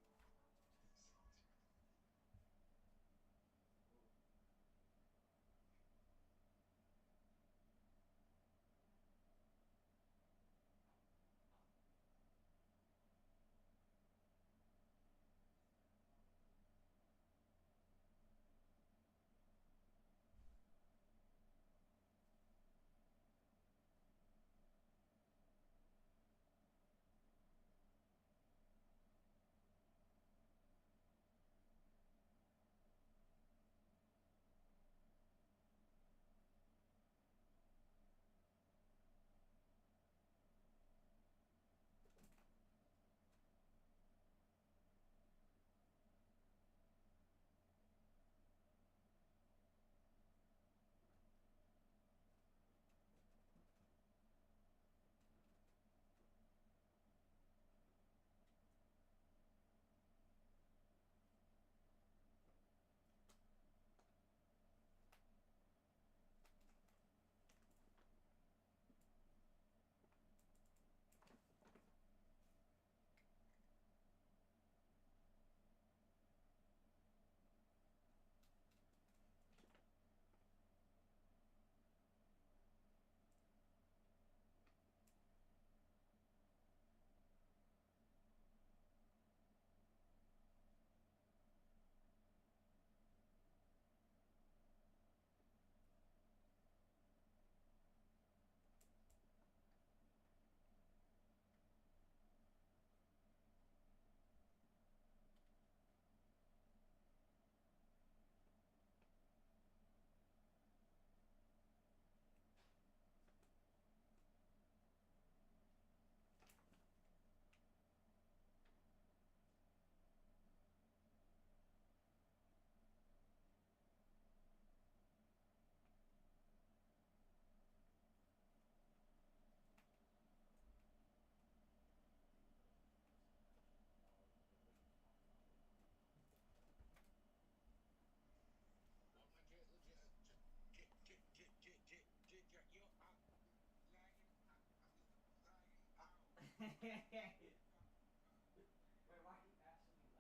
Wait, why are you actually lagging?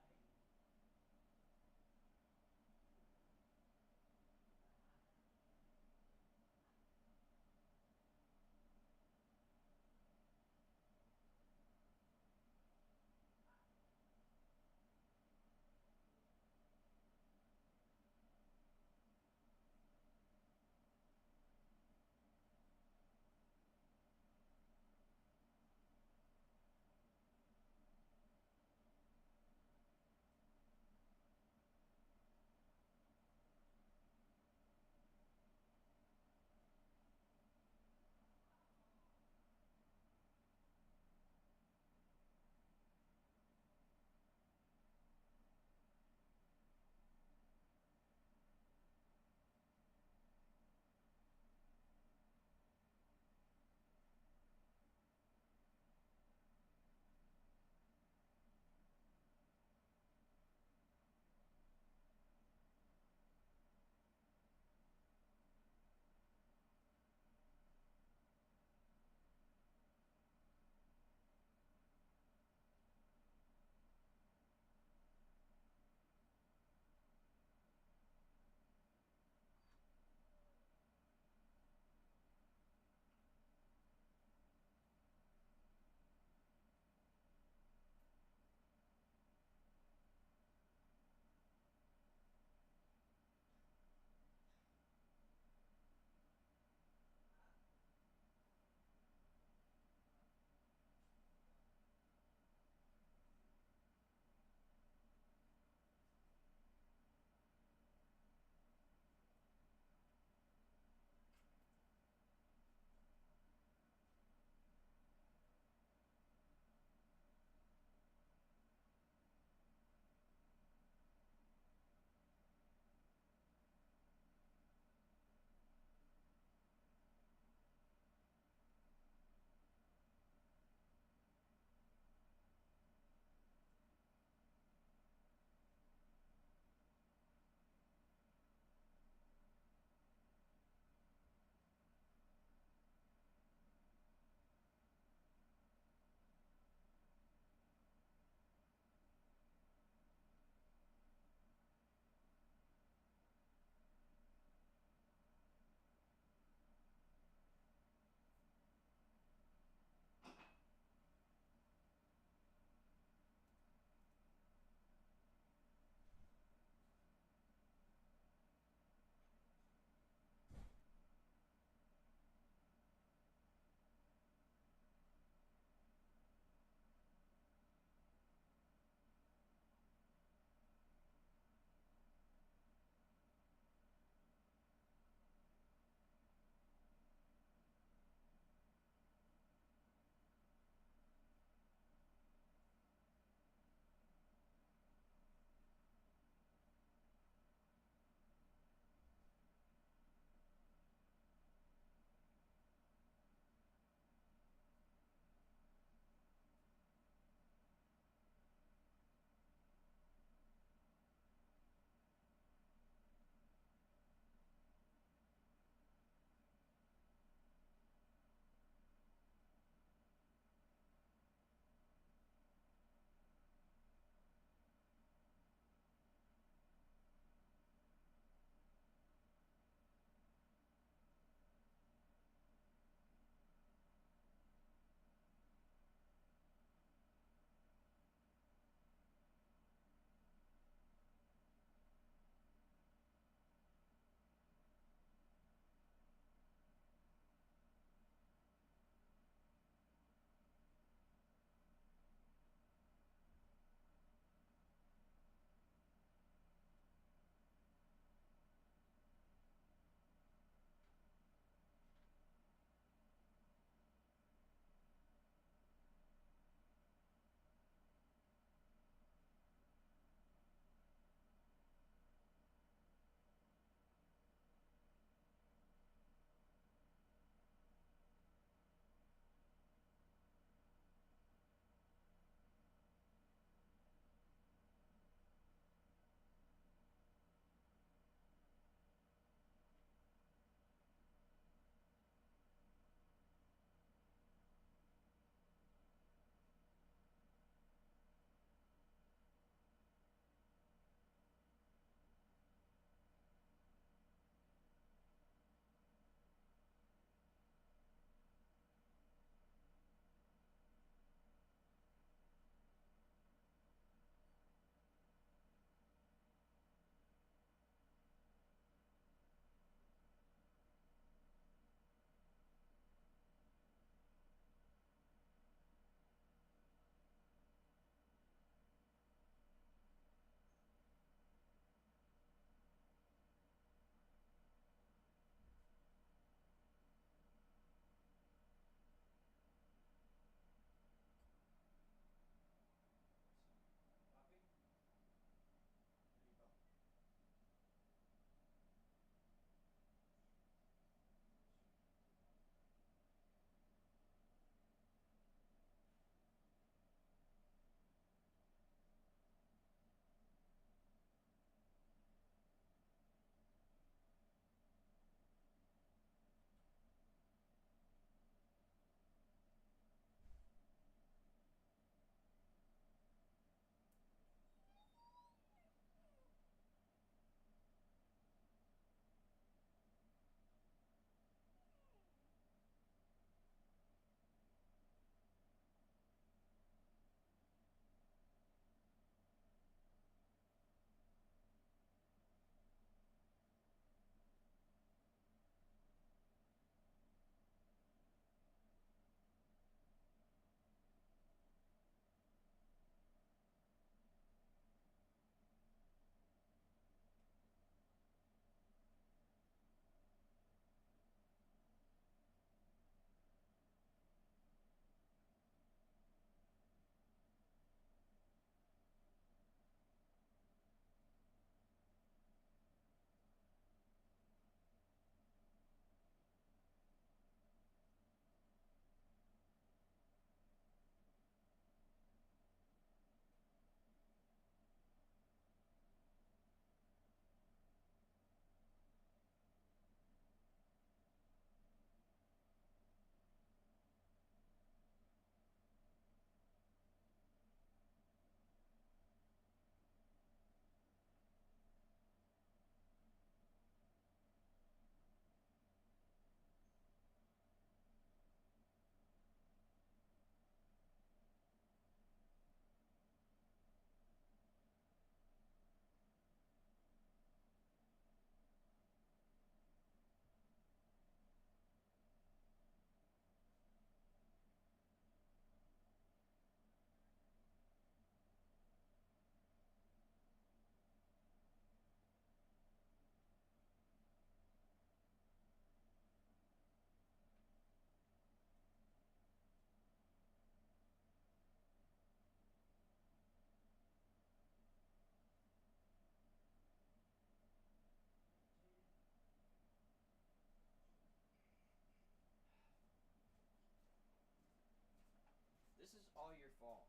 all your fault.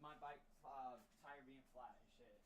My bike tire being flat and shit.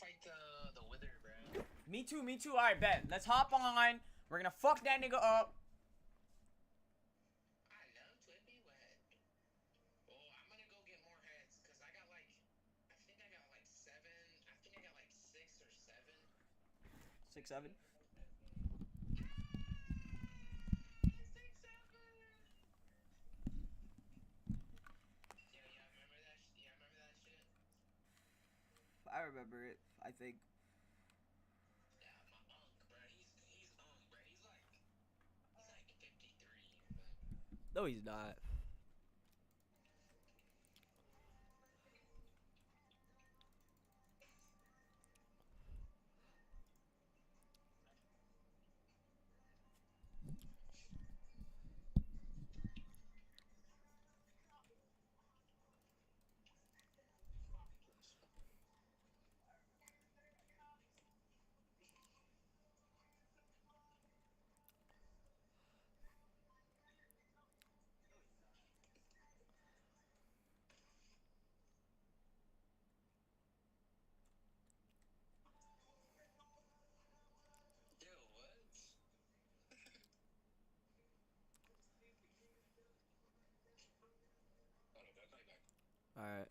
fight the Wither, bro. Me too, me too. Alright, bet. Let's hop on. We're gonna fuck that nigga up. I love Twippy Wet. Well, I'm gonna go get more heads, because I got like, I think I got like 7. I think I got like 6 or 7. 6, 7. I remember it, I think. Yeah, my unc, bro. He's unc, bro. He's like 53. No, he's not. Yo, what? Hold up, I'll call you back. Alright.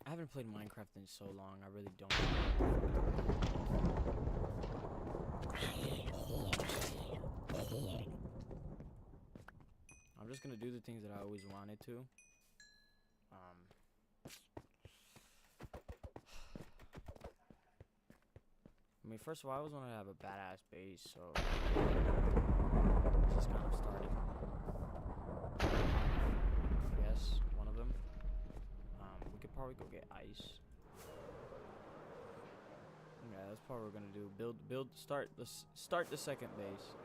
I haven't played Minecraft in so long, I really don't know. I'm just gonna do the things that I always wanted to. I mean, first of all, I always wanted to have a badass base, so just kind of started. Yes, one of them. We could probably go get ice. Yeah, that's probably what we're gonna do. Start the second base.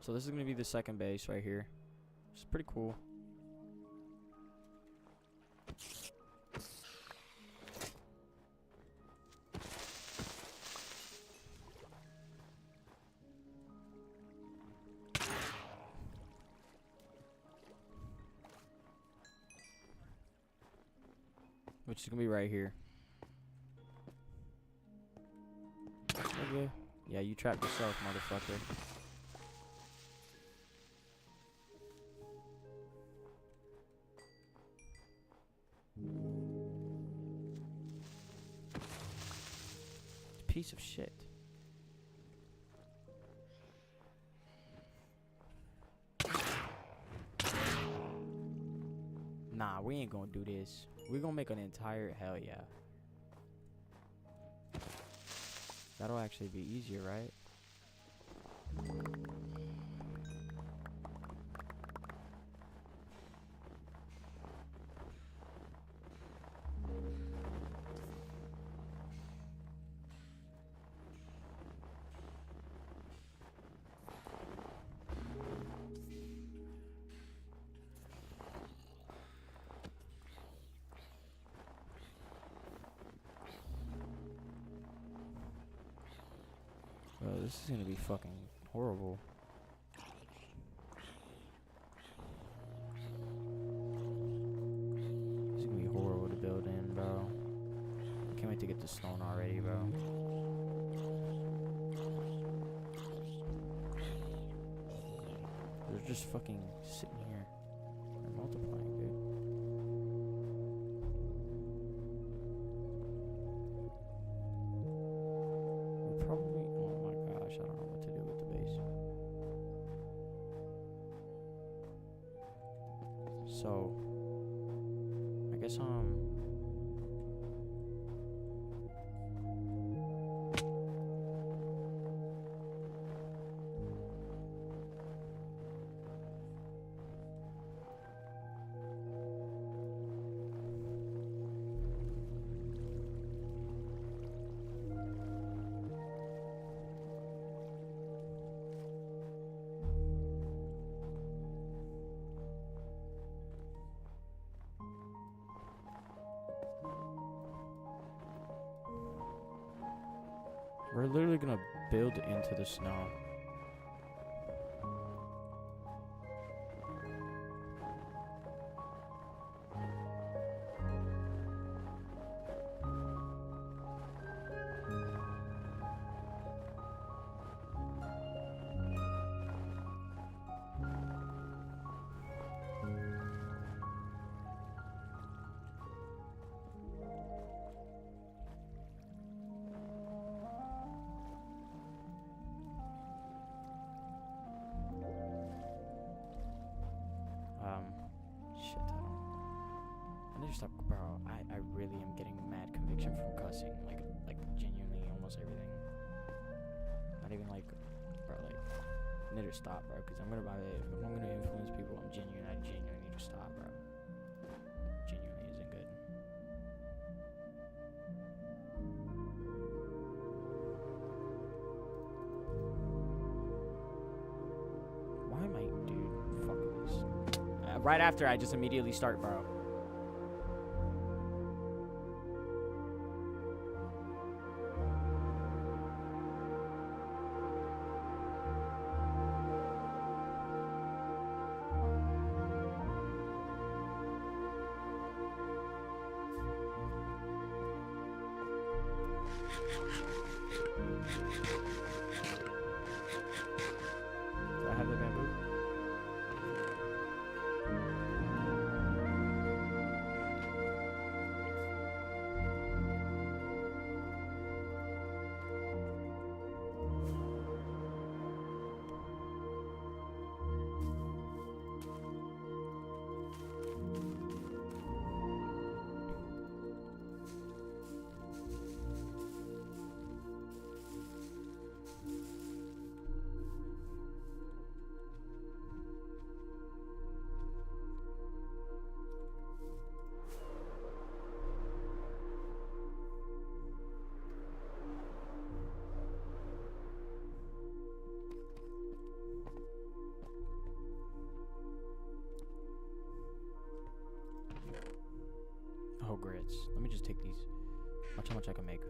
So this is gonna be the second base right here. It's pretty cool. Which is gonna be right here. Okay. Yeah, you trapped yourself, motherfucker. Piece of shit. Nah, we ain't gonna do this. We're gonna make an entire hell yeah. That'll actually be easier, right? Oh, this is gonna be fucking horrible. This is gonna be horrible. can't wait to get the stone already, bro. They're just fucking sitting here and multiplying, dude. We probably, oh my gosh, I don't know what to do with the base. So, I guess, we're literally gonna build into the snow. Shit, I need to stop, bro. I really am getting mad conviction from cussing, like genuinely almost everything. Not even like, bro, like, I need to stop, bro, because I'm gonna if I'm gonna influence people, I genuinely need to stop, bro. Genuinely isn't good. Why am I, dude? Fuck this. Right after I just immediately start, bro. Do I have the bamboo? Oh, grits. Let me just take these. Watch how much I can make.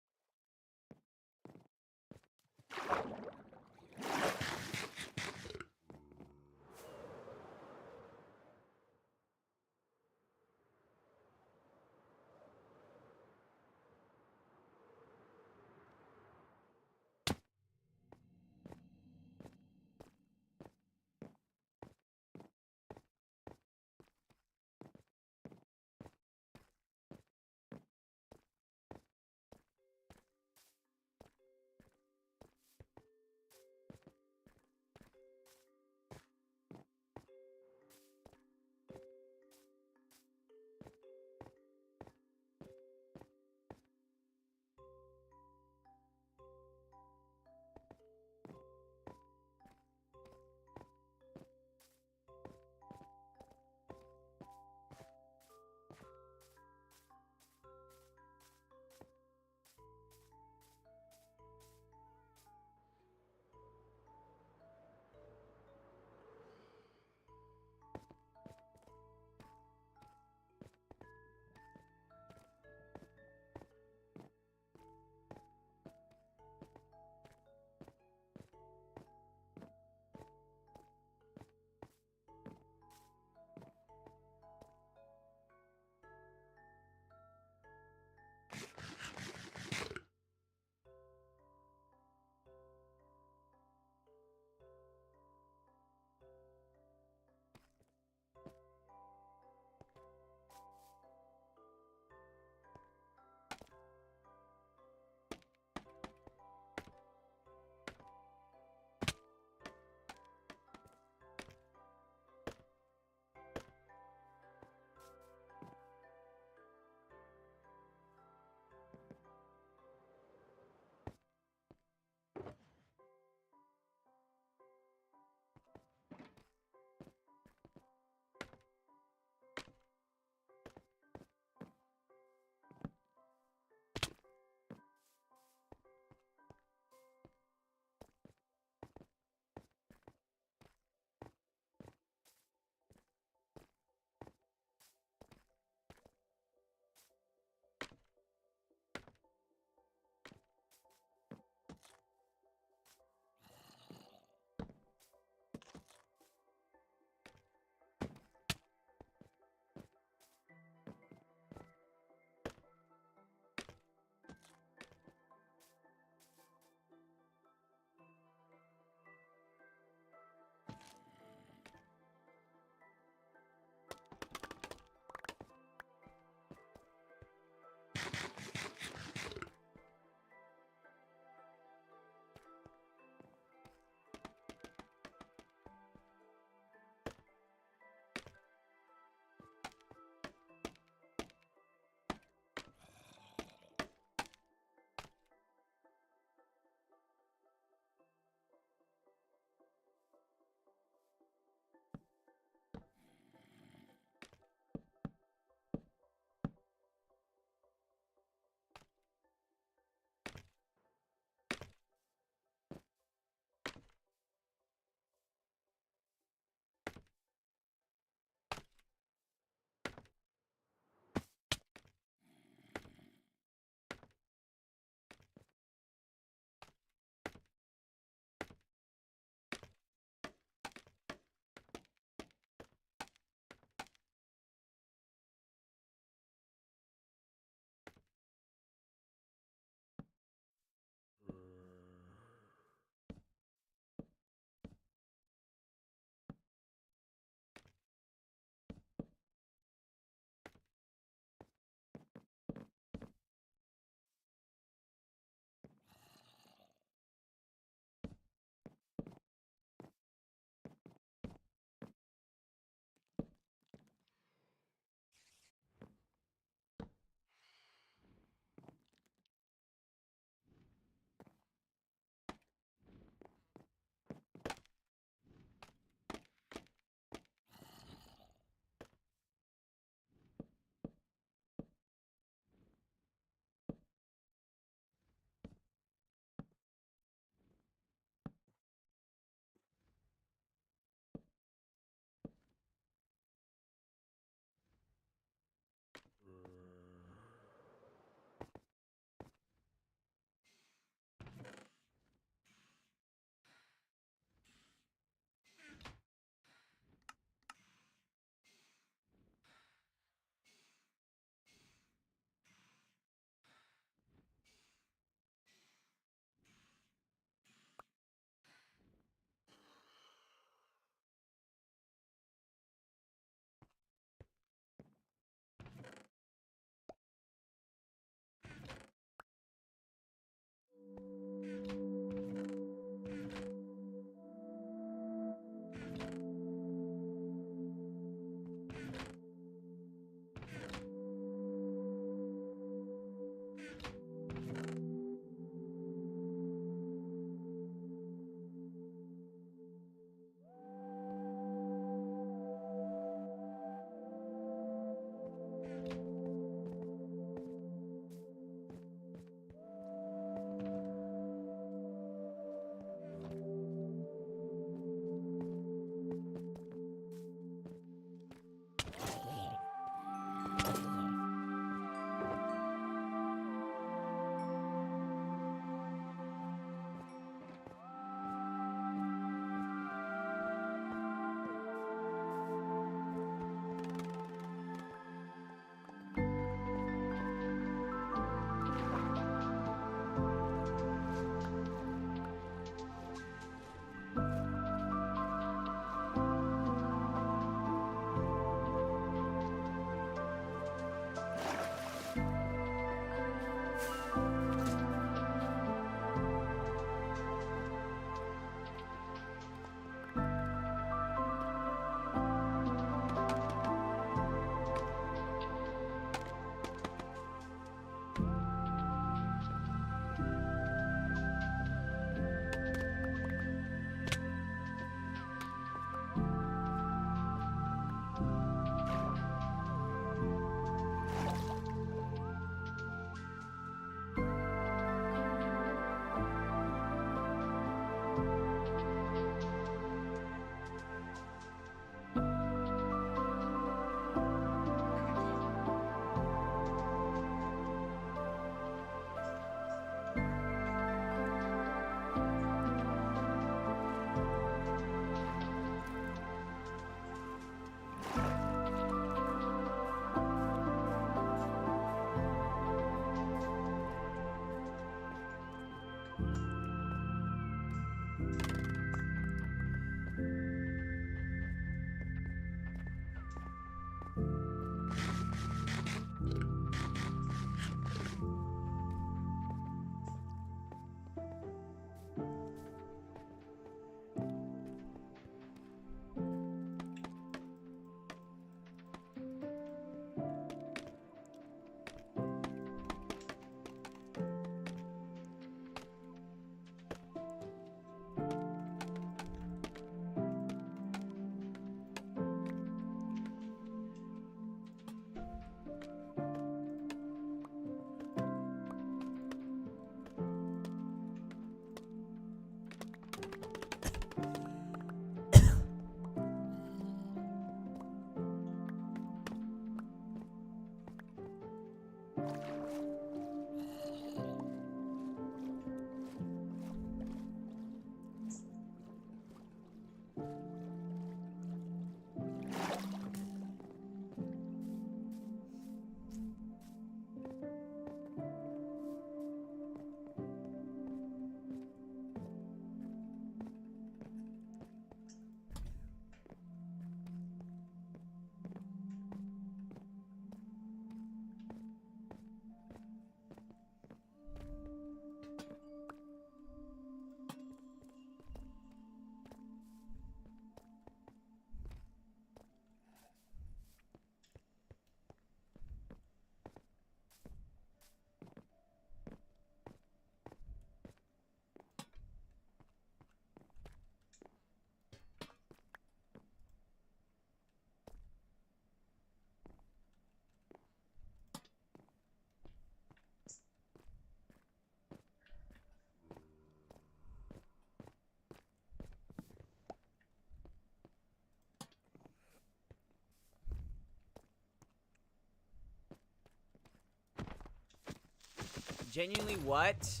Genuinely what?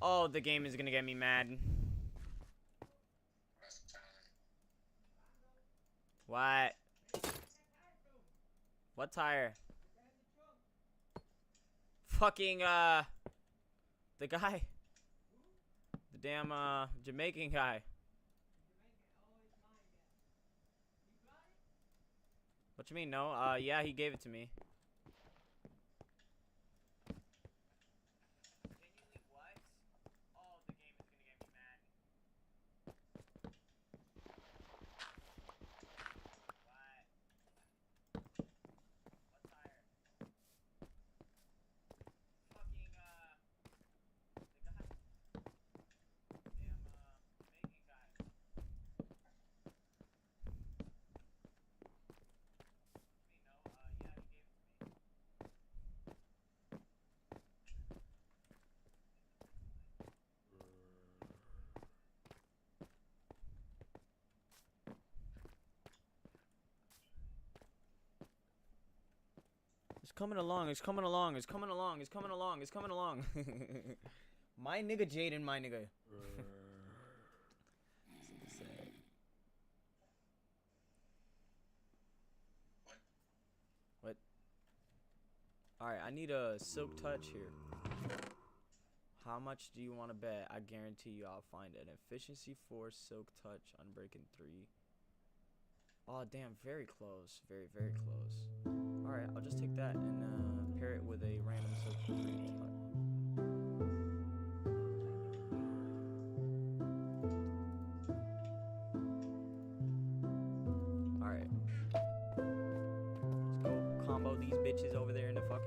Oh, the game is gonna get me mad. What? What tire? Fucking, the guy. The damn, Jamaican guy. What you mean, no? Yeah, he gave it to me. It's coming along, it's coming along, it's coming along, it's coming along, it's coming along. My nigga Jaden, my nigga. What? Alright, I need a silk touch here. How much do you want to bet? I guarantee you I'll find it. Efficiency 4, silk touch, unbreaking 3. Oh, damn, very close. Very, very close. Alright, I'll just take that and pair it with a random silk touch. Alright. Let's go combo these bitches over there in the fucking...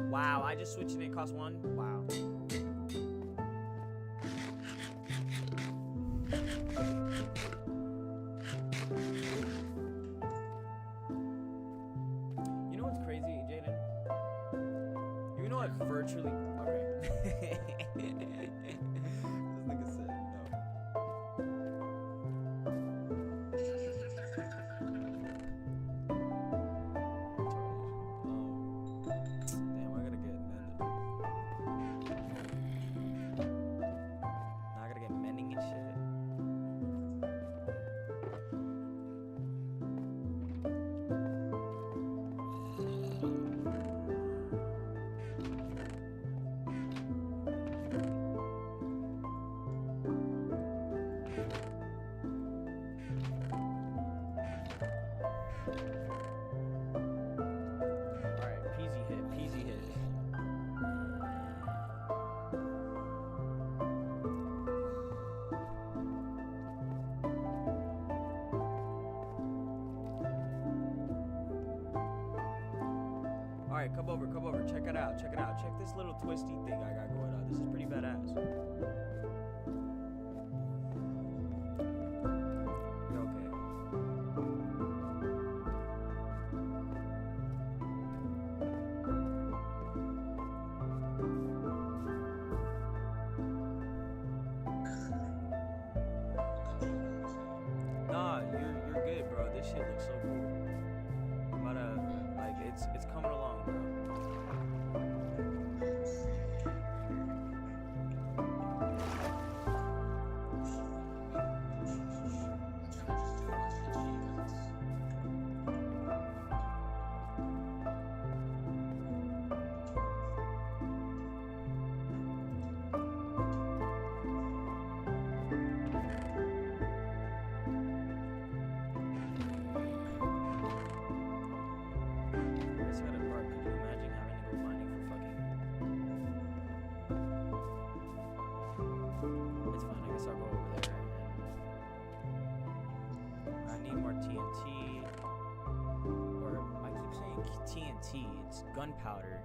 Wow, I just switched and it cost 1? Wow. You know what's crazy, Jaden? You know what virtually... Okay. This nigga said Alright, come over, check it out, check this little twisty thing I got going on. This is pretty badass. You're okay. Nah, you're good, bro. This shit looks so cool. I'm about to, like, it's coming along, bro. TNT, or I keep saying TNT, it's gunpowder.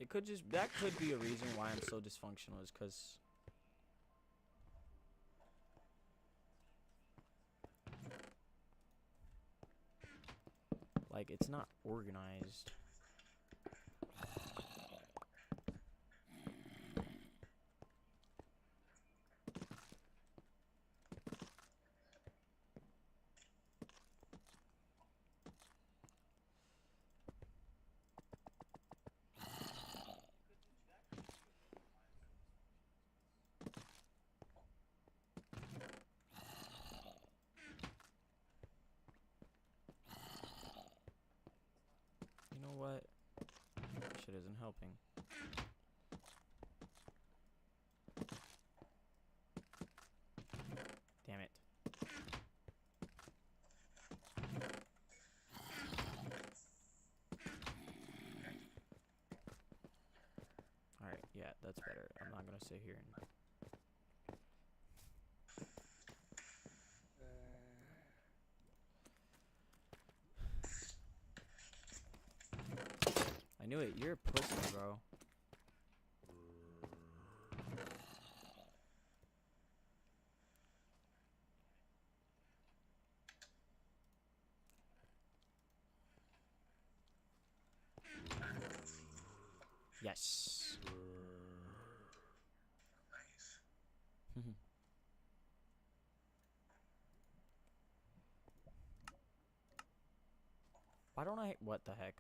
It could just, that could be a reason why I'm so dysfunctional, is because like it's not organized. You know what? Shit isn't helping. Damn it. Alright, yeah, that's better. I'm not gonna sit here and I knew it. You're a pussy, bro. Yes. Why don't I? What the heck?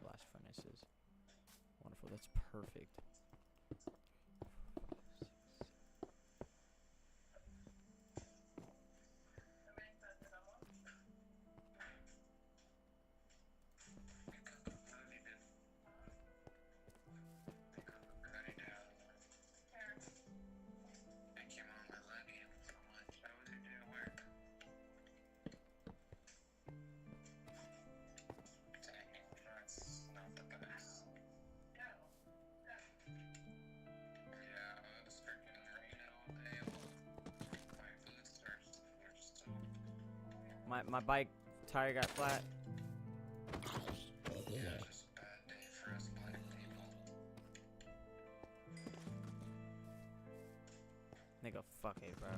Blast furnaces. Wonderful. That's perfect. My bike tire got flat. Nigga, fuck it, bro.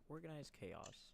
organized chaos.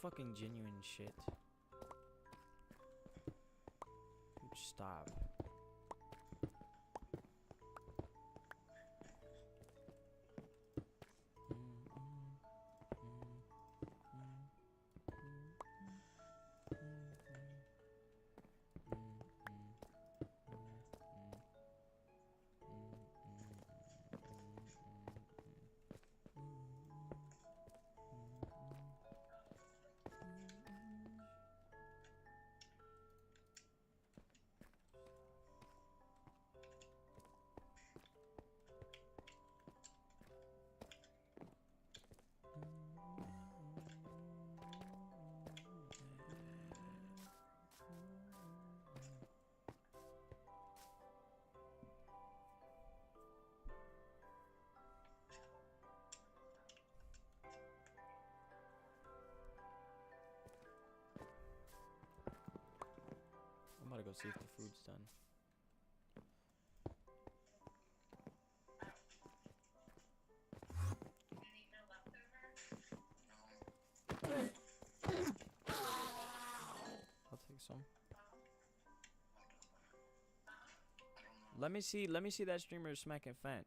Fucking genuine shit. Stop. I'm about to go see if the food's done. I'll take some. Let me see that streamer smacking Fant.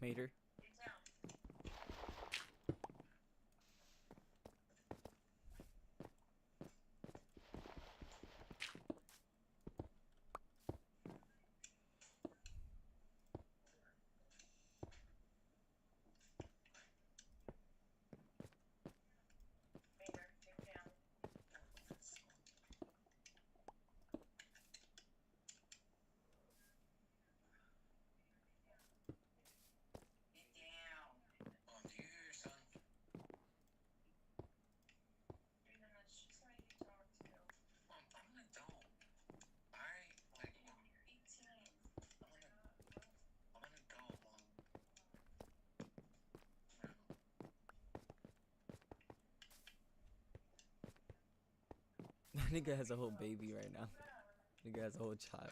Mater. Nigga has a whole baby right now. Nigga has a whole child.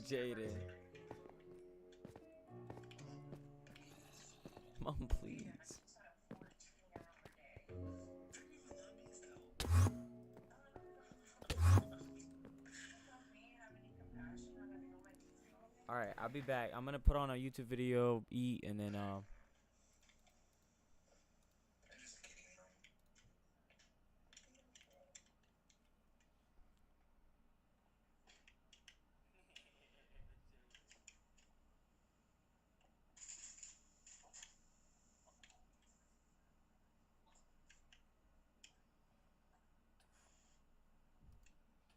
Jaden. Mom, please. Alright, I'll be back. I'm gonna put on a YouTube video, eat, and then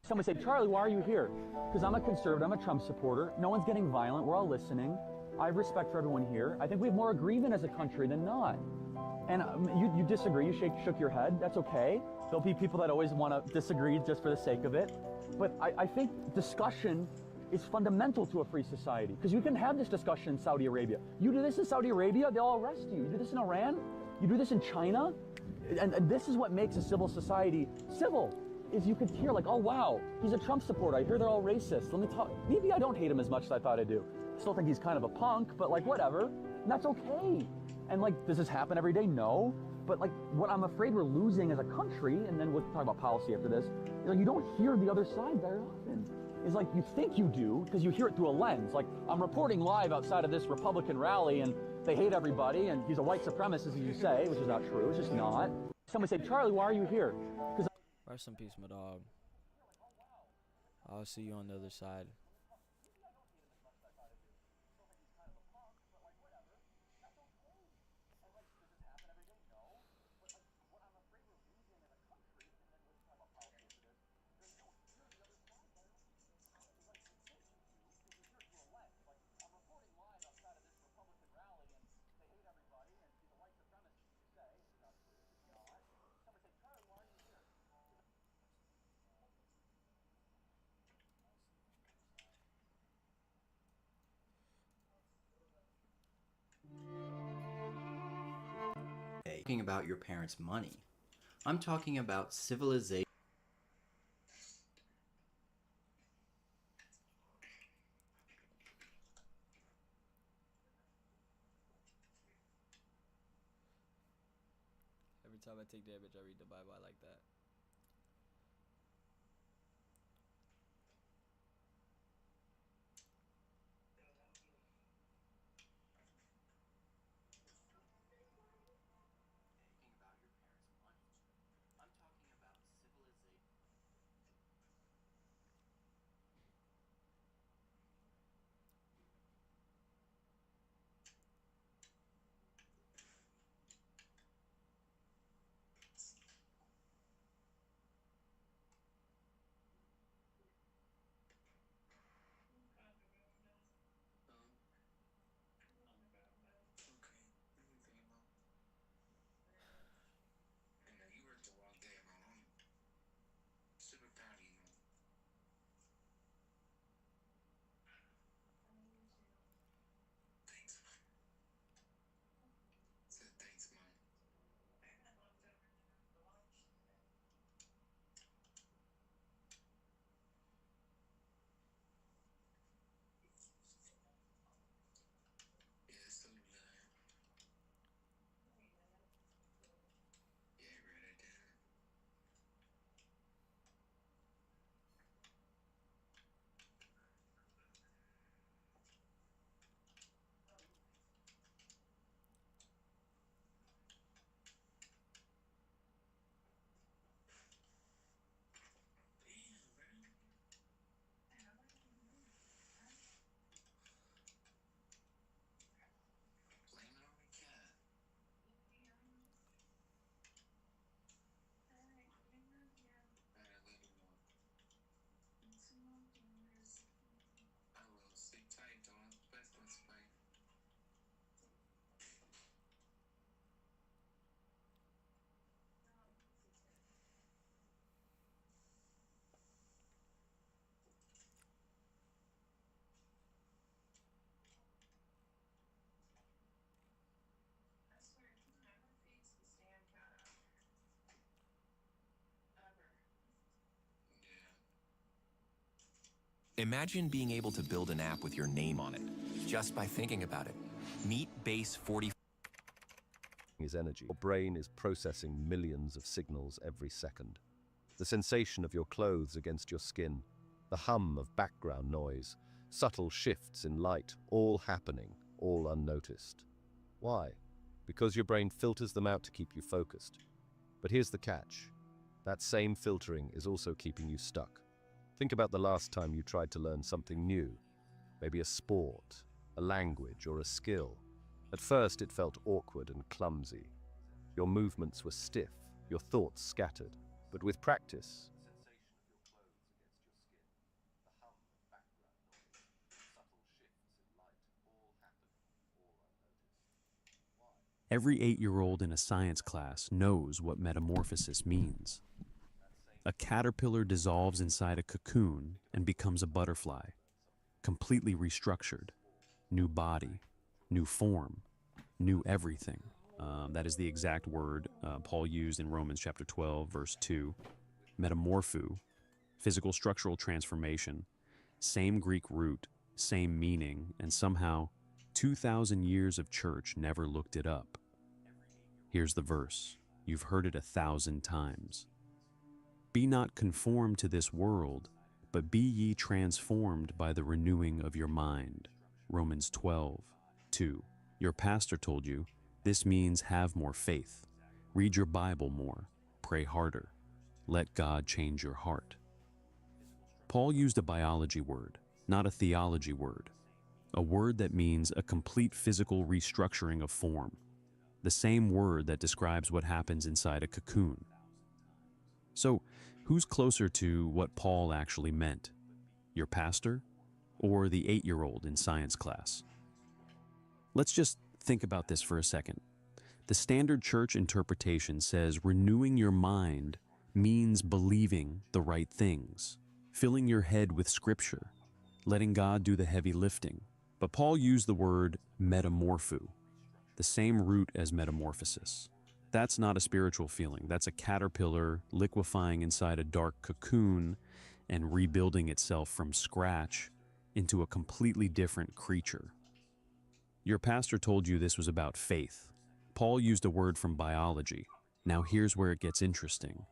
Someone say, Charlie, why are you here? Because I'm a conservative, I'm a Trump supporter. No one's getting violent, we're all listening. I have respect for everyone here. I think we have more agreement as a country than not. And you disagree, you shook your head, that's okay. There'll be people that always want to disagree just for the sake of it. But I think discussion is fundamental to a free society. Because you can have this discussion in Saudi Arabia. You do this in Saudi Arabia, they'll arrest you. You do this in Iran, you do this in China. And this is what makes a civil society civil. Is you could hear like, oh wow, he's a Trump supporter. I hear they're all racist. Let me talk. Maybe I don't hate him as much as I thought I do. Still think he's kind of a punk, but like whatever. And that's okay. And like, does this happen every day? No. But like, what I'm afraid we're losing as a country, and then we'll talk about policy after this, is like you don't hear the other side very often. It's like you think you do because you hear it through a lens. Like I'm reporting live outside of this Republican rally, and they hate everybody, and he's a white supremacist, as you say, which is not true. It's just not. Someone say, Charlie, why are you here? rest in peace, my dog. I'll see you on the other side. Talking about your parents' money. I'm talking about civilization. Every time I take damage, I read the Bible. I like that. Imagine being able to build an app with your name on it, just by thinking about it. Meet Base 44. Is energy. Your brain is processing millions of signals every second. The sensation of your clothes against your skin, the hum of background noise, subtle shifts in light, all happening, all unnoticed. Why? Because your brain filters them out to keep you focused. But here's the catch. That same filtering is also keeping you stuck. Think about the last time you tried to learn something new, maybe a sport, a language, or a skill. At first it felt awkward and clumsy. Your movements were stiff, your thoughts scattered. But with practice, every 8-year-old in a science class knows what metamorphosis means. A caterpillar dissolves inside a cocoon and becomes a butterfly, completely restructured. New body, new form, new everything. That is the exact word Paul used in Romans chapter 12, verse 2. Metamorpho, physical structural transformation, same Greek root, same meaning, and somehow 2,000 years of church never looked it up. Here's the verse. You've heard it 1,000 times. Be not conformed to this world, but be ye transformed by the renewing of your mind. Romans 12, 2. Your pastor told you, this means have more faith. Read your Bible more. Pray harder. Let God change your heart. Paul used a biology word, not a theology word. A word that means a complete physical restructuring of form. The same word that describes what happens inside a cocoon. So, who's closer to what Paul actually meant? Your pastor or the 8-year-old in science class? Let's just think about this for a second. The standard church interpretation says renewing your mind means believing the right things, filling your head with scripture, letting God do the heavy lifting. But Paul used the word metamorpho, the same root as metamorphosis. That's not a spiritual feeling. That's a caterpillar liquefying inside a dark cocoon and rebuilding itself from scratch into a completely different creature. Your pastor told you this was about faith. Paul used a word from biology. Now here's where it gets interesting.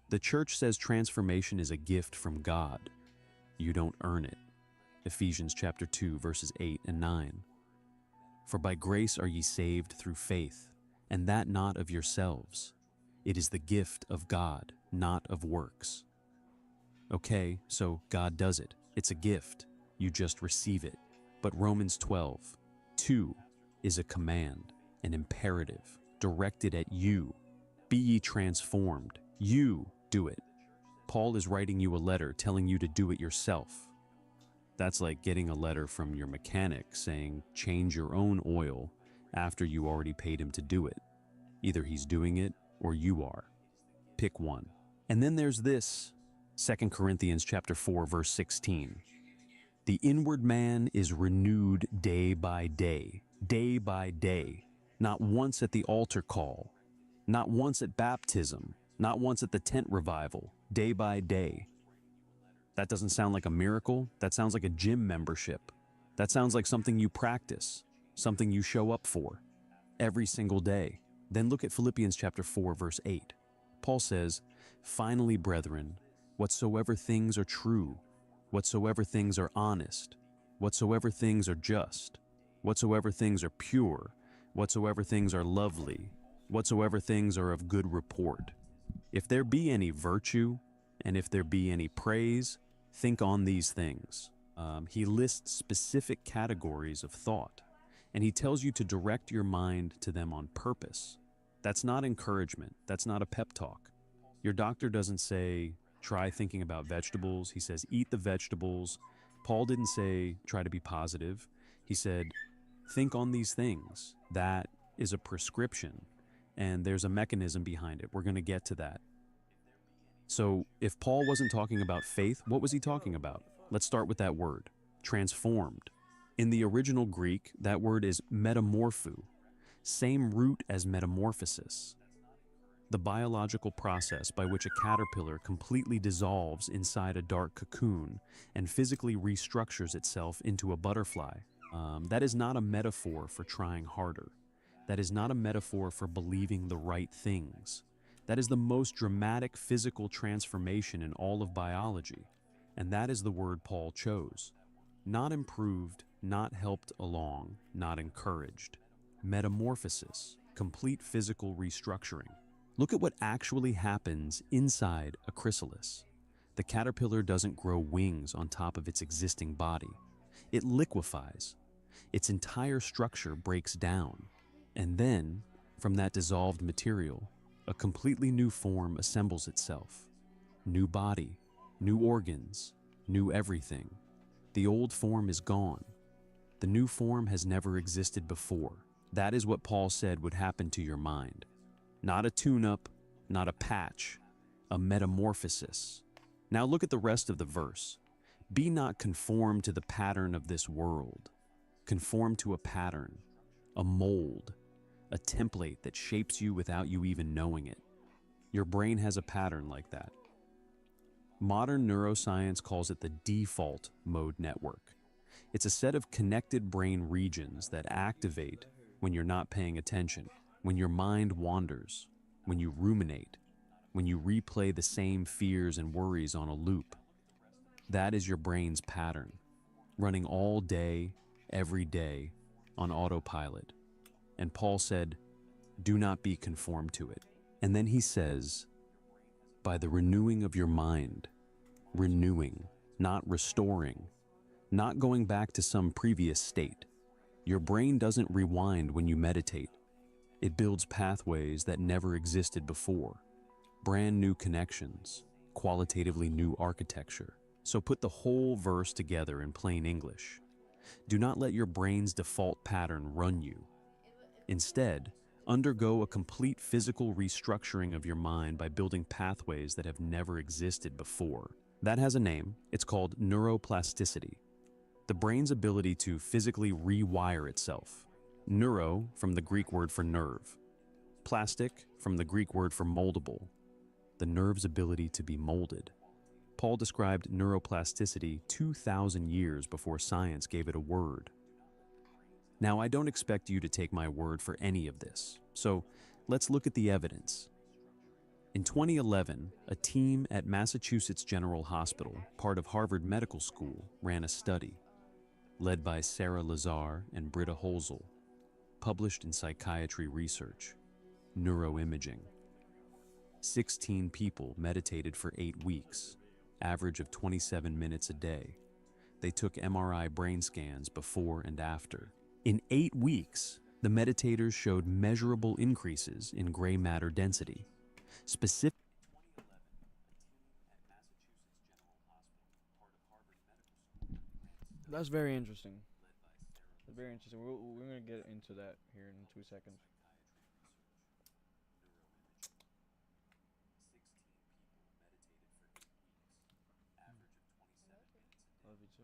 The church says transformation is a gift from God. You don't earn it. Ephesians chapter 2, verses 8 and 9. For by grace are ye saved through faith, and that not of yourselves. It is the gift of God, not of works. Okay, so God does it. It's a gift. You just receive it. But Romans 12, 2 is a command, an imperative, directed at you. Be ye transformed. You do it. Paul is writing you a letter telling you to do it yourself. That's like getting a letter from your mechanic saying change your own oil after you already paid him to do it. Either he's doing it or you are. Pick one. And then there's this, 2 Corinthians chapter 4, verse 16. The inward man is renewed day by day, not once at the altar call, not once at baptism, not once at the tent revival, day by day. That doesn't sound like a miracle. That sounds like a gym membership. That sounds like something you practice, something you show up for every single day. Then look at Philippians chapter 4, verse 8. Paul says, finally, brethren, whatsoever things are true, whatsoever things are honest, whatsoever things are just, whatsoever things are pure, whatsoever things are lovely, whatsoever things are of good report. If there be any virtue, and if there be any praise, think on these things. He lists specific categories of thought, and he tells you to direct your mind to them on purpose. That's not encouragement. That's not a pep talk. Your doctor doesn't say, try thinking about vegetables. He says, eat the vegetables. Paul didn't say, try to be positive. He said, think on these things. That is a prescription, and there's a mechanism behind it. We're going to get to that. So if Paul wasn't talking about faith, what was he talking about? Let's start with that word, transformed. In the original Greek, that word is metamorpho, same root as metamorphosis. the biological process by which a caterpillar completely dissolves inside a dark cocoon and physically restructures itself into a butterfly. That is not a metaphor for trying harder. That is not a metaphor for believing the right things. That is the most dramatic physical transformation in all of biology, and that is the word Paul chose. Not improved, not helped along, not encouraged. Metamorphosis, complete physical restructuring. Look at what actually happens inside a chrysalis. The caterpillar doesn't grow wings on top of its existing body. It liquefies. Its entire structure breaks down. And then, from that dissolved material, a completely new form assembles itself. New body, new organs, new everything. The old form is gone. The new form has never existed before. That is what Paul said would happen to your mind. Not a tune-up, not a patch, a metamorphosis. Now look at the rest of the verse. Be not conformed to the pattern of this world. Conform to a pattern, a mold, a template that shapes you without you even knowing it. Your brain has a pattern like that. Modern neuroscience calls it the default mode network. It's a set of connected brain regions that activate when you're not paying attention, when your mind wanders, when you ruminate, when you replay the same fears and worries on a loop. That is your brain's pattern, running all day, every day, on autopilot. And Paul said, do not be conformed to it. And then he says, by the renewing of your mind, renewing, not restoring, not going back to some previous state. Your brain doesn't rewind when you meditate. It builds pathways that never existed before, brand new connections, qualitatively new architecture. So put the whole verse together in plain English. Do not let your brain's default pattern run you. Instead, undergo a complete physical restructuring of your mind by building pathways that have never existed before. That has a name. It's called neuroplasticity. The brain's ability to physically rewire itself. Neuro from the Greek word for nerve. Plastic from the Greek word for moldable. The nerve's ability to be molded. Paul described neuroplasticity 2,000 years before science gave it a word. Now, I don't expect you to take my word for any of this, so let's look at the evidence. In 2011, a team at Massachusetts General Hospital, part of Harvard Medical School, ran a study, led by Sarah Lazar and Britta Holzel, published in Psychiatry Research, Neuroimaging. 16 people meditated for 8 weeks, average of 27 minutes a day. They took MRI brain scans before and after. In 8 weeks, the meditators showed measurable increases in gray matter density. Specific. That's very interesting. That's very interesting. We're going to get into that here in 2 seconds. Love you too.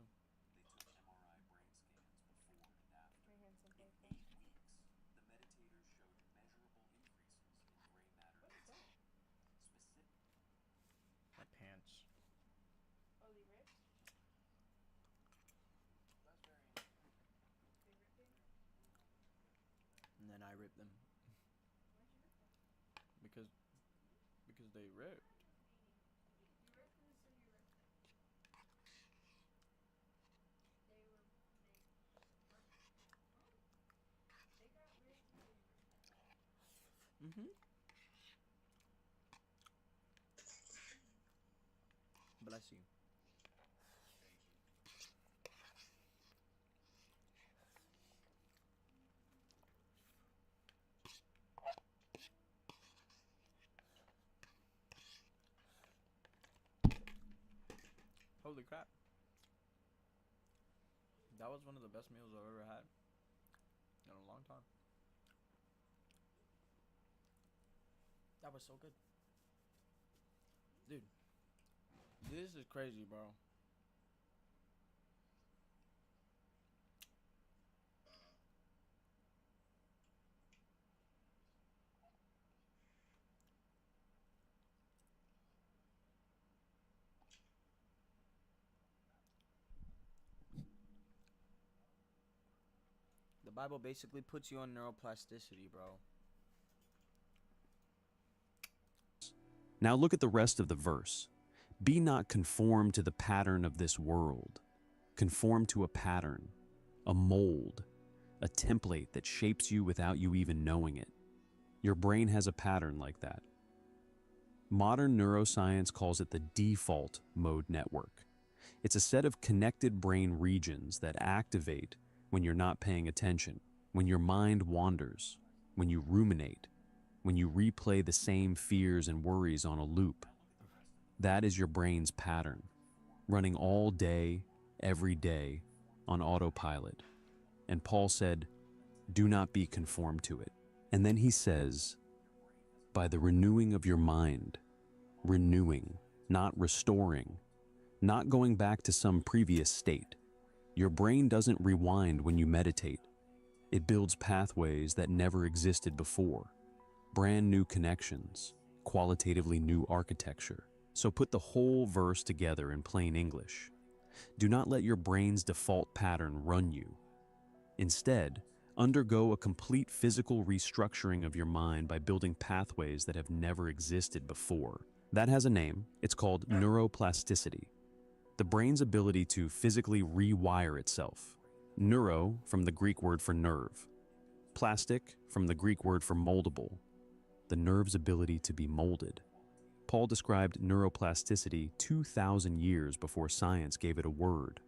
My pants. And then I ripped them. Because they ripped. Mm-hmm. Bless you. Holy crap. That was one of the best meals I've ever had in a long time. That was so good. Dude, this is crazy, bro. Bible basically puts you on neuroplasticity, bro. Now look at the rest of the verse. Be not conformed to the pattern of this world. Conform to a pattern, a mold, a template that shapes you without you even knowing it. Your brain has a pattern like that. Modern neuroscience calls it the default mode network. It's a set of connected brain regions that activate when you're not paying attention, when your mind wanders, when you ruminate, when you replay the same fears and worries on a loop. That is your brain's pattern, running all day, every day, on autopilot. And Paul said, do not be conformed to it. And then he says, by the renewing of your mind, renewing, not restoring, not going back to some previous state. Your brain doesn't rewind when you meditate. It builds pathways that never existed before. Brand new connections, qualitatively new architecture. So put the whole verse together in plain English. Do not let your brain's default pattern run you. Instead, undergo a complete physical restructuring of your mind by building pathways that have never existed before. That has a name. It's called neuroplasticity. The brain's ability to physically rewire itself. Neuro from the Greek word for nerve. Plastic from the Greek word for moldable. The nerve's ability to be molded. Paul described neuroplasticity 2,000 years before science gave it a word.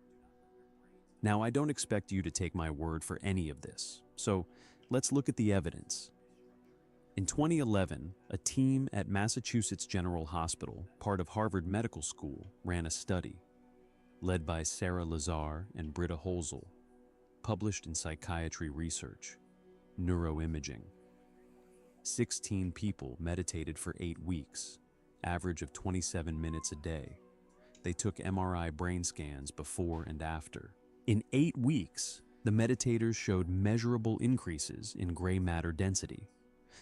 Now, I don't expect you to take my word for any of this, so let's look at the evidence. In 2011, a team at Massachusetts General Hospital, part of Harvard Medical School, ran a study, led by Sarah Lazar and Britta Holzel, published in Psychiatry Research, Neuroimaging. 16 people meditated for 8 weeks, average of 27 minutes a day. They took MRI brain scans before and after. In 8 weeks, the meditators showed measurable increases in gray matter density,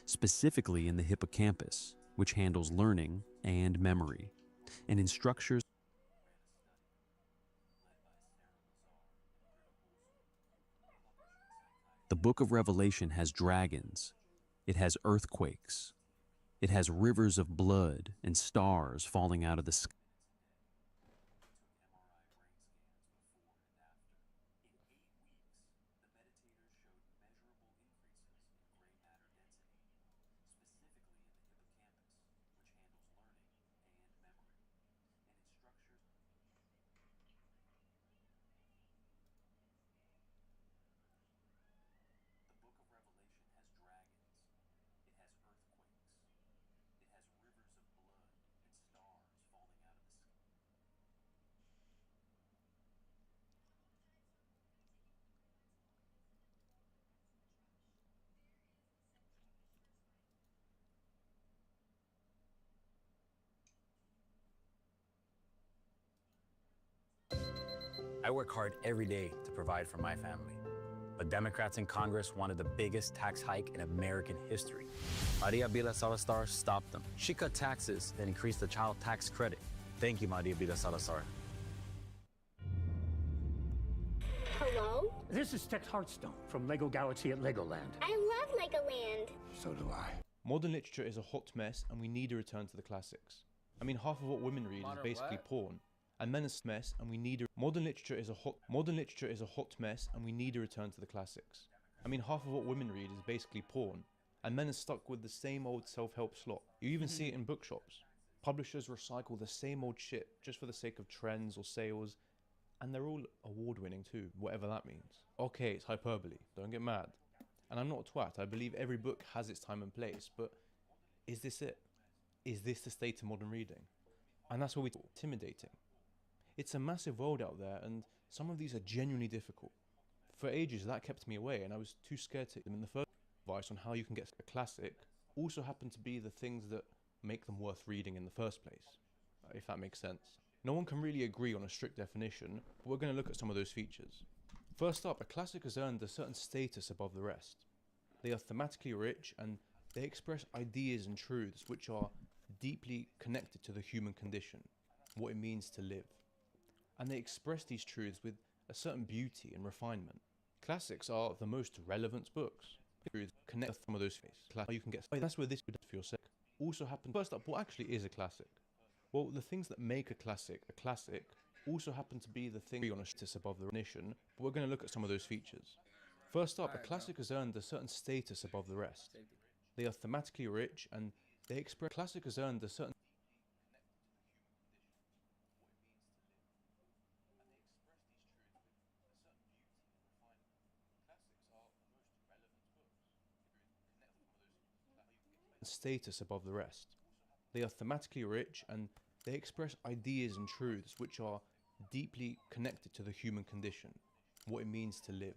specifically in the hippocampus, which handles learning and memory, and in structures. The Book of Revelation has dragons. It has earthquakes. It has rivers of blood and stars falling out of the sky. I work hard every day to provide for my family. But Democrats in Congress wanted the biggest tax hike in American history. Maria Bila Salazar stopped them. She cut taxes, then increased the child tax credit. Thank you, Maria Bila Salazar. Hello? This is Tex Hearthstone from Lego Galaxy at Legoland. I love Legoland. So do I. Modern literature is a hot mess and we need a return to the classics. I mean, half of what women read is basically porn. And men is a mess and we need a modern literature is a hot mess and we need a return to the classics. I mean, half of what women read is basically porn. And men are stuck with the same old self-help slot. You even see it in bookshops. Publishers recycle the same old shit just for the sake of trends or sales. And they're all award-winning too, whatever that means. Okay, it's hyperbole, don't get mad. And I'm not a twat, I believe every book has its time and place, but is this it? Is this the state of modern reading? And that's what we intimidating. It's a massive world out there, and some of these are genuinely difficult. For ages, that kept me away, and I was too scared to take them. And the first advice on how you can get a classic also happen to be the things that make them worth reading in the first place, if that makes sense. No one can really agree on a strict definition, but we're going to look at some of those features. First up, a classic has earned a certain status above the rest. They are thematically rich, and they express ideas and truths which are deeply connected to the human condition, what it means to live. And they express these truths with a certain beauty and refinement. Classics are the most relevant books. Connect some of those things. You can get. That's where this would for your sake. Also happen. First up, what actually is a classic? Well, the things that make a classic also happen to be the thing on a status above the recognition. But we're going to look at some of those features. First up, a classic has earned a certain status above the rest. They are thematically rich and they express. Classic has earned a certain. Status above the rest. They are thematically rich and they express ideas and truths which are deeply connected to the human condition, what it means to live.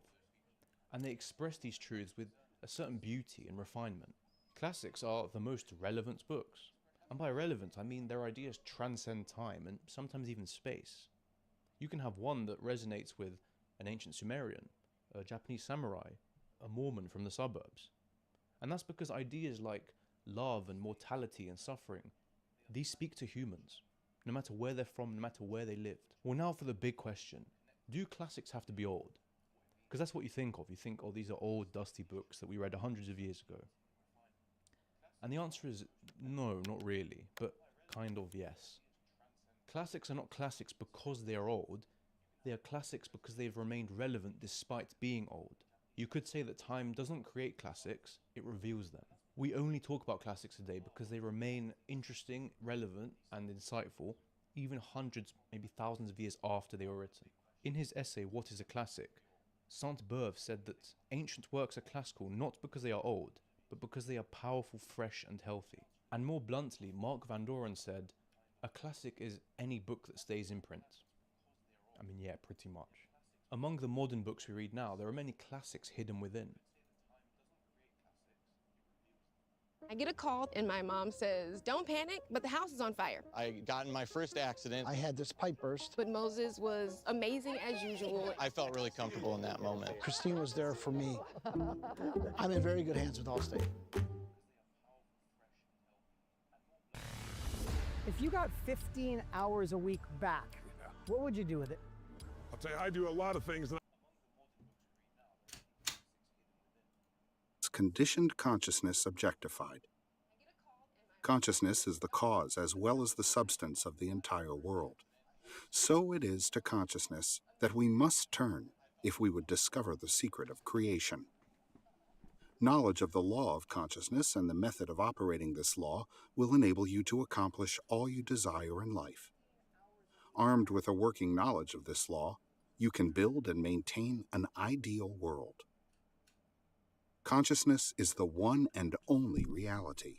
And they express these truths with a certain beauty and refinement. Classics are the most relevant books. And by relevant, I mean their ideas transcend time and sometimes even space. You can have one that resonates with an ancient Sumerian, a Japanese samurai, a Mormon from the suburbs. And that's because ideas like love and mortality and suffering, these speak to humans, no matter where they're from, no matter where they lived. Well, now for the big question. Do classics have to be old? Because that's what you think of. You think, oh, these are old, dusty books that we read hundreds of years ago. And the answer is no, not really, but kind of yes. Classics are not classics because they are old. They are classics because they've remained relevant despite being old. You could say that time doesn't create classics, it reveals them. We only talk about classics today because they remain interesting, relevant, and insightful, even hundreds, maybe thousands of years after they were written. In his essay, What is a Classic?, Sainte-Beuve said that ancient works are classical not because they are old, but because they are powerful, fresh, and healthy. And more bluntly, Mark Van Doren said, a classic is any book that stays in print. I mean, yeah, pretty much. Among the modern books we read now, there are many classics hidden within. I get a call and my mom says, don't panic, but the house is on fire. I got in my first accident. I had this pipe burst. But Moses was amazing as usual. I felt really comfortable in that moment. Christine was there for me. I'm in very good hands with Allstate. If you got 15 hours a week back, what would you do with it? I'll tell you, I do a lot of things. Conditioned consciousness objectified. Consciousness is the cause as well as the substance of the entire world. So it is to consciousness that we must turn if we would discover the secret of creation. Knowledge of the law of consciousness and the method of operating this law will enable you to accomplish all you desire in life. Armed with a working knowledge of this law, you can build and maintain an ideal world. Consciousness is the one and only reality,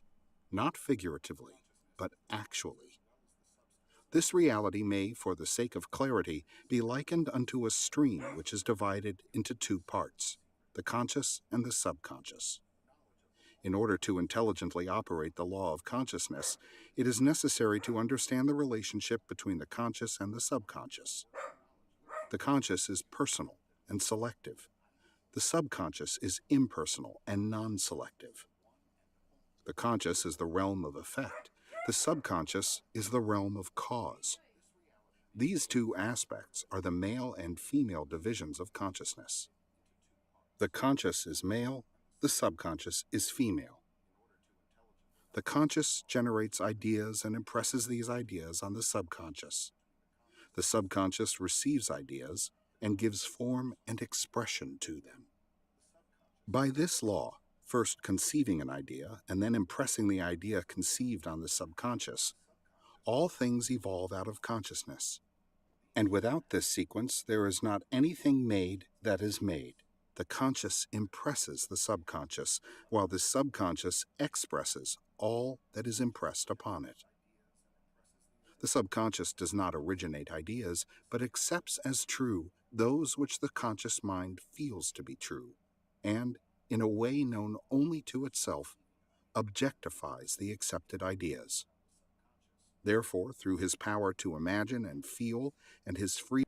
not figuratively, but actually. This reality may, for the sake of clarity, be likened unto a stream which is divided into two parts, the conscious and the subconscious. In order to intelligently operate the law of consciousness, it is necessary to understand the relationship between the conscious and the subconscious. The conscious is personal and selective. The subconscious is impersonal and non-selective. The conscious is the realm of effect. The subconscious is the realm of cause. These two aspects are the male and female divisions of consciousness. The conscious is male, the subconscious is female. The conscious generates ideas and impresses these ideas on the subconscious. The subconscious receives ideas and gives form and expression to them. By this law, first conceiving an idea and then impressing the idea conceived on the subconscious, all things evolve out of consciousness. And without this sequence, there is not anything made that is made. The conscious impresses the subconscious, while the subconscious expresses all that is impressed upon it. The subconscious does not originate ideas, but accepts as true those which the conscious mind feels to be true, and, in a way known only to itself, objectifies the accepted ideas. Therefore, through his power to imagine and feel and his free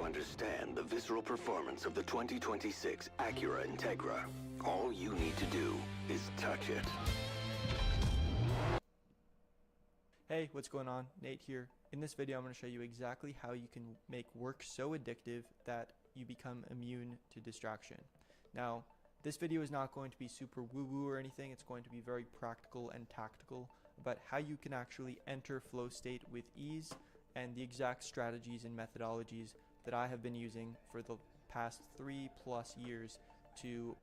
understand the visceral performance of the 2026 Acura Integra, all you need to do is touch it. Hey, what's going on? Nate here. In this video, I'm going to show you exactly how you can make work so addictive that you become immune to distraction. Now, this video is not going to be super woo-woo or anything. It's going to be very practical and tactical about how you can actually enter flow state with ease and the exact strategies and methodologies that I have been using for the past 3+ years to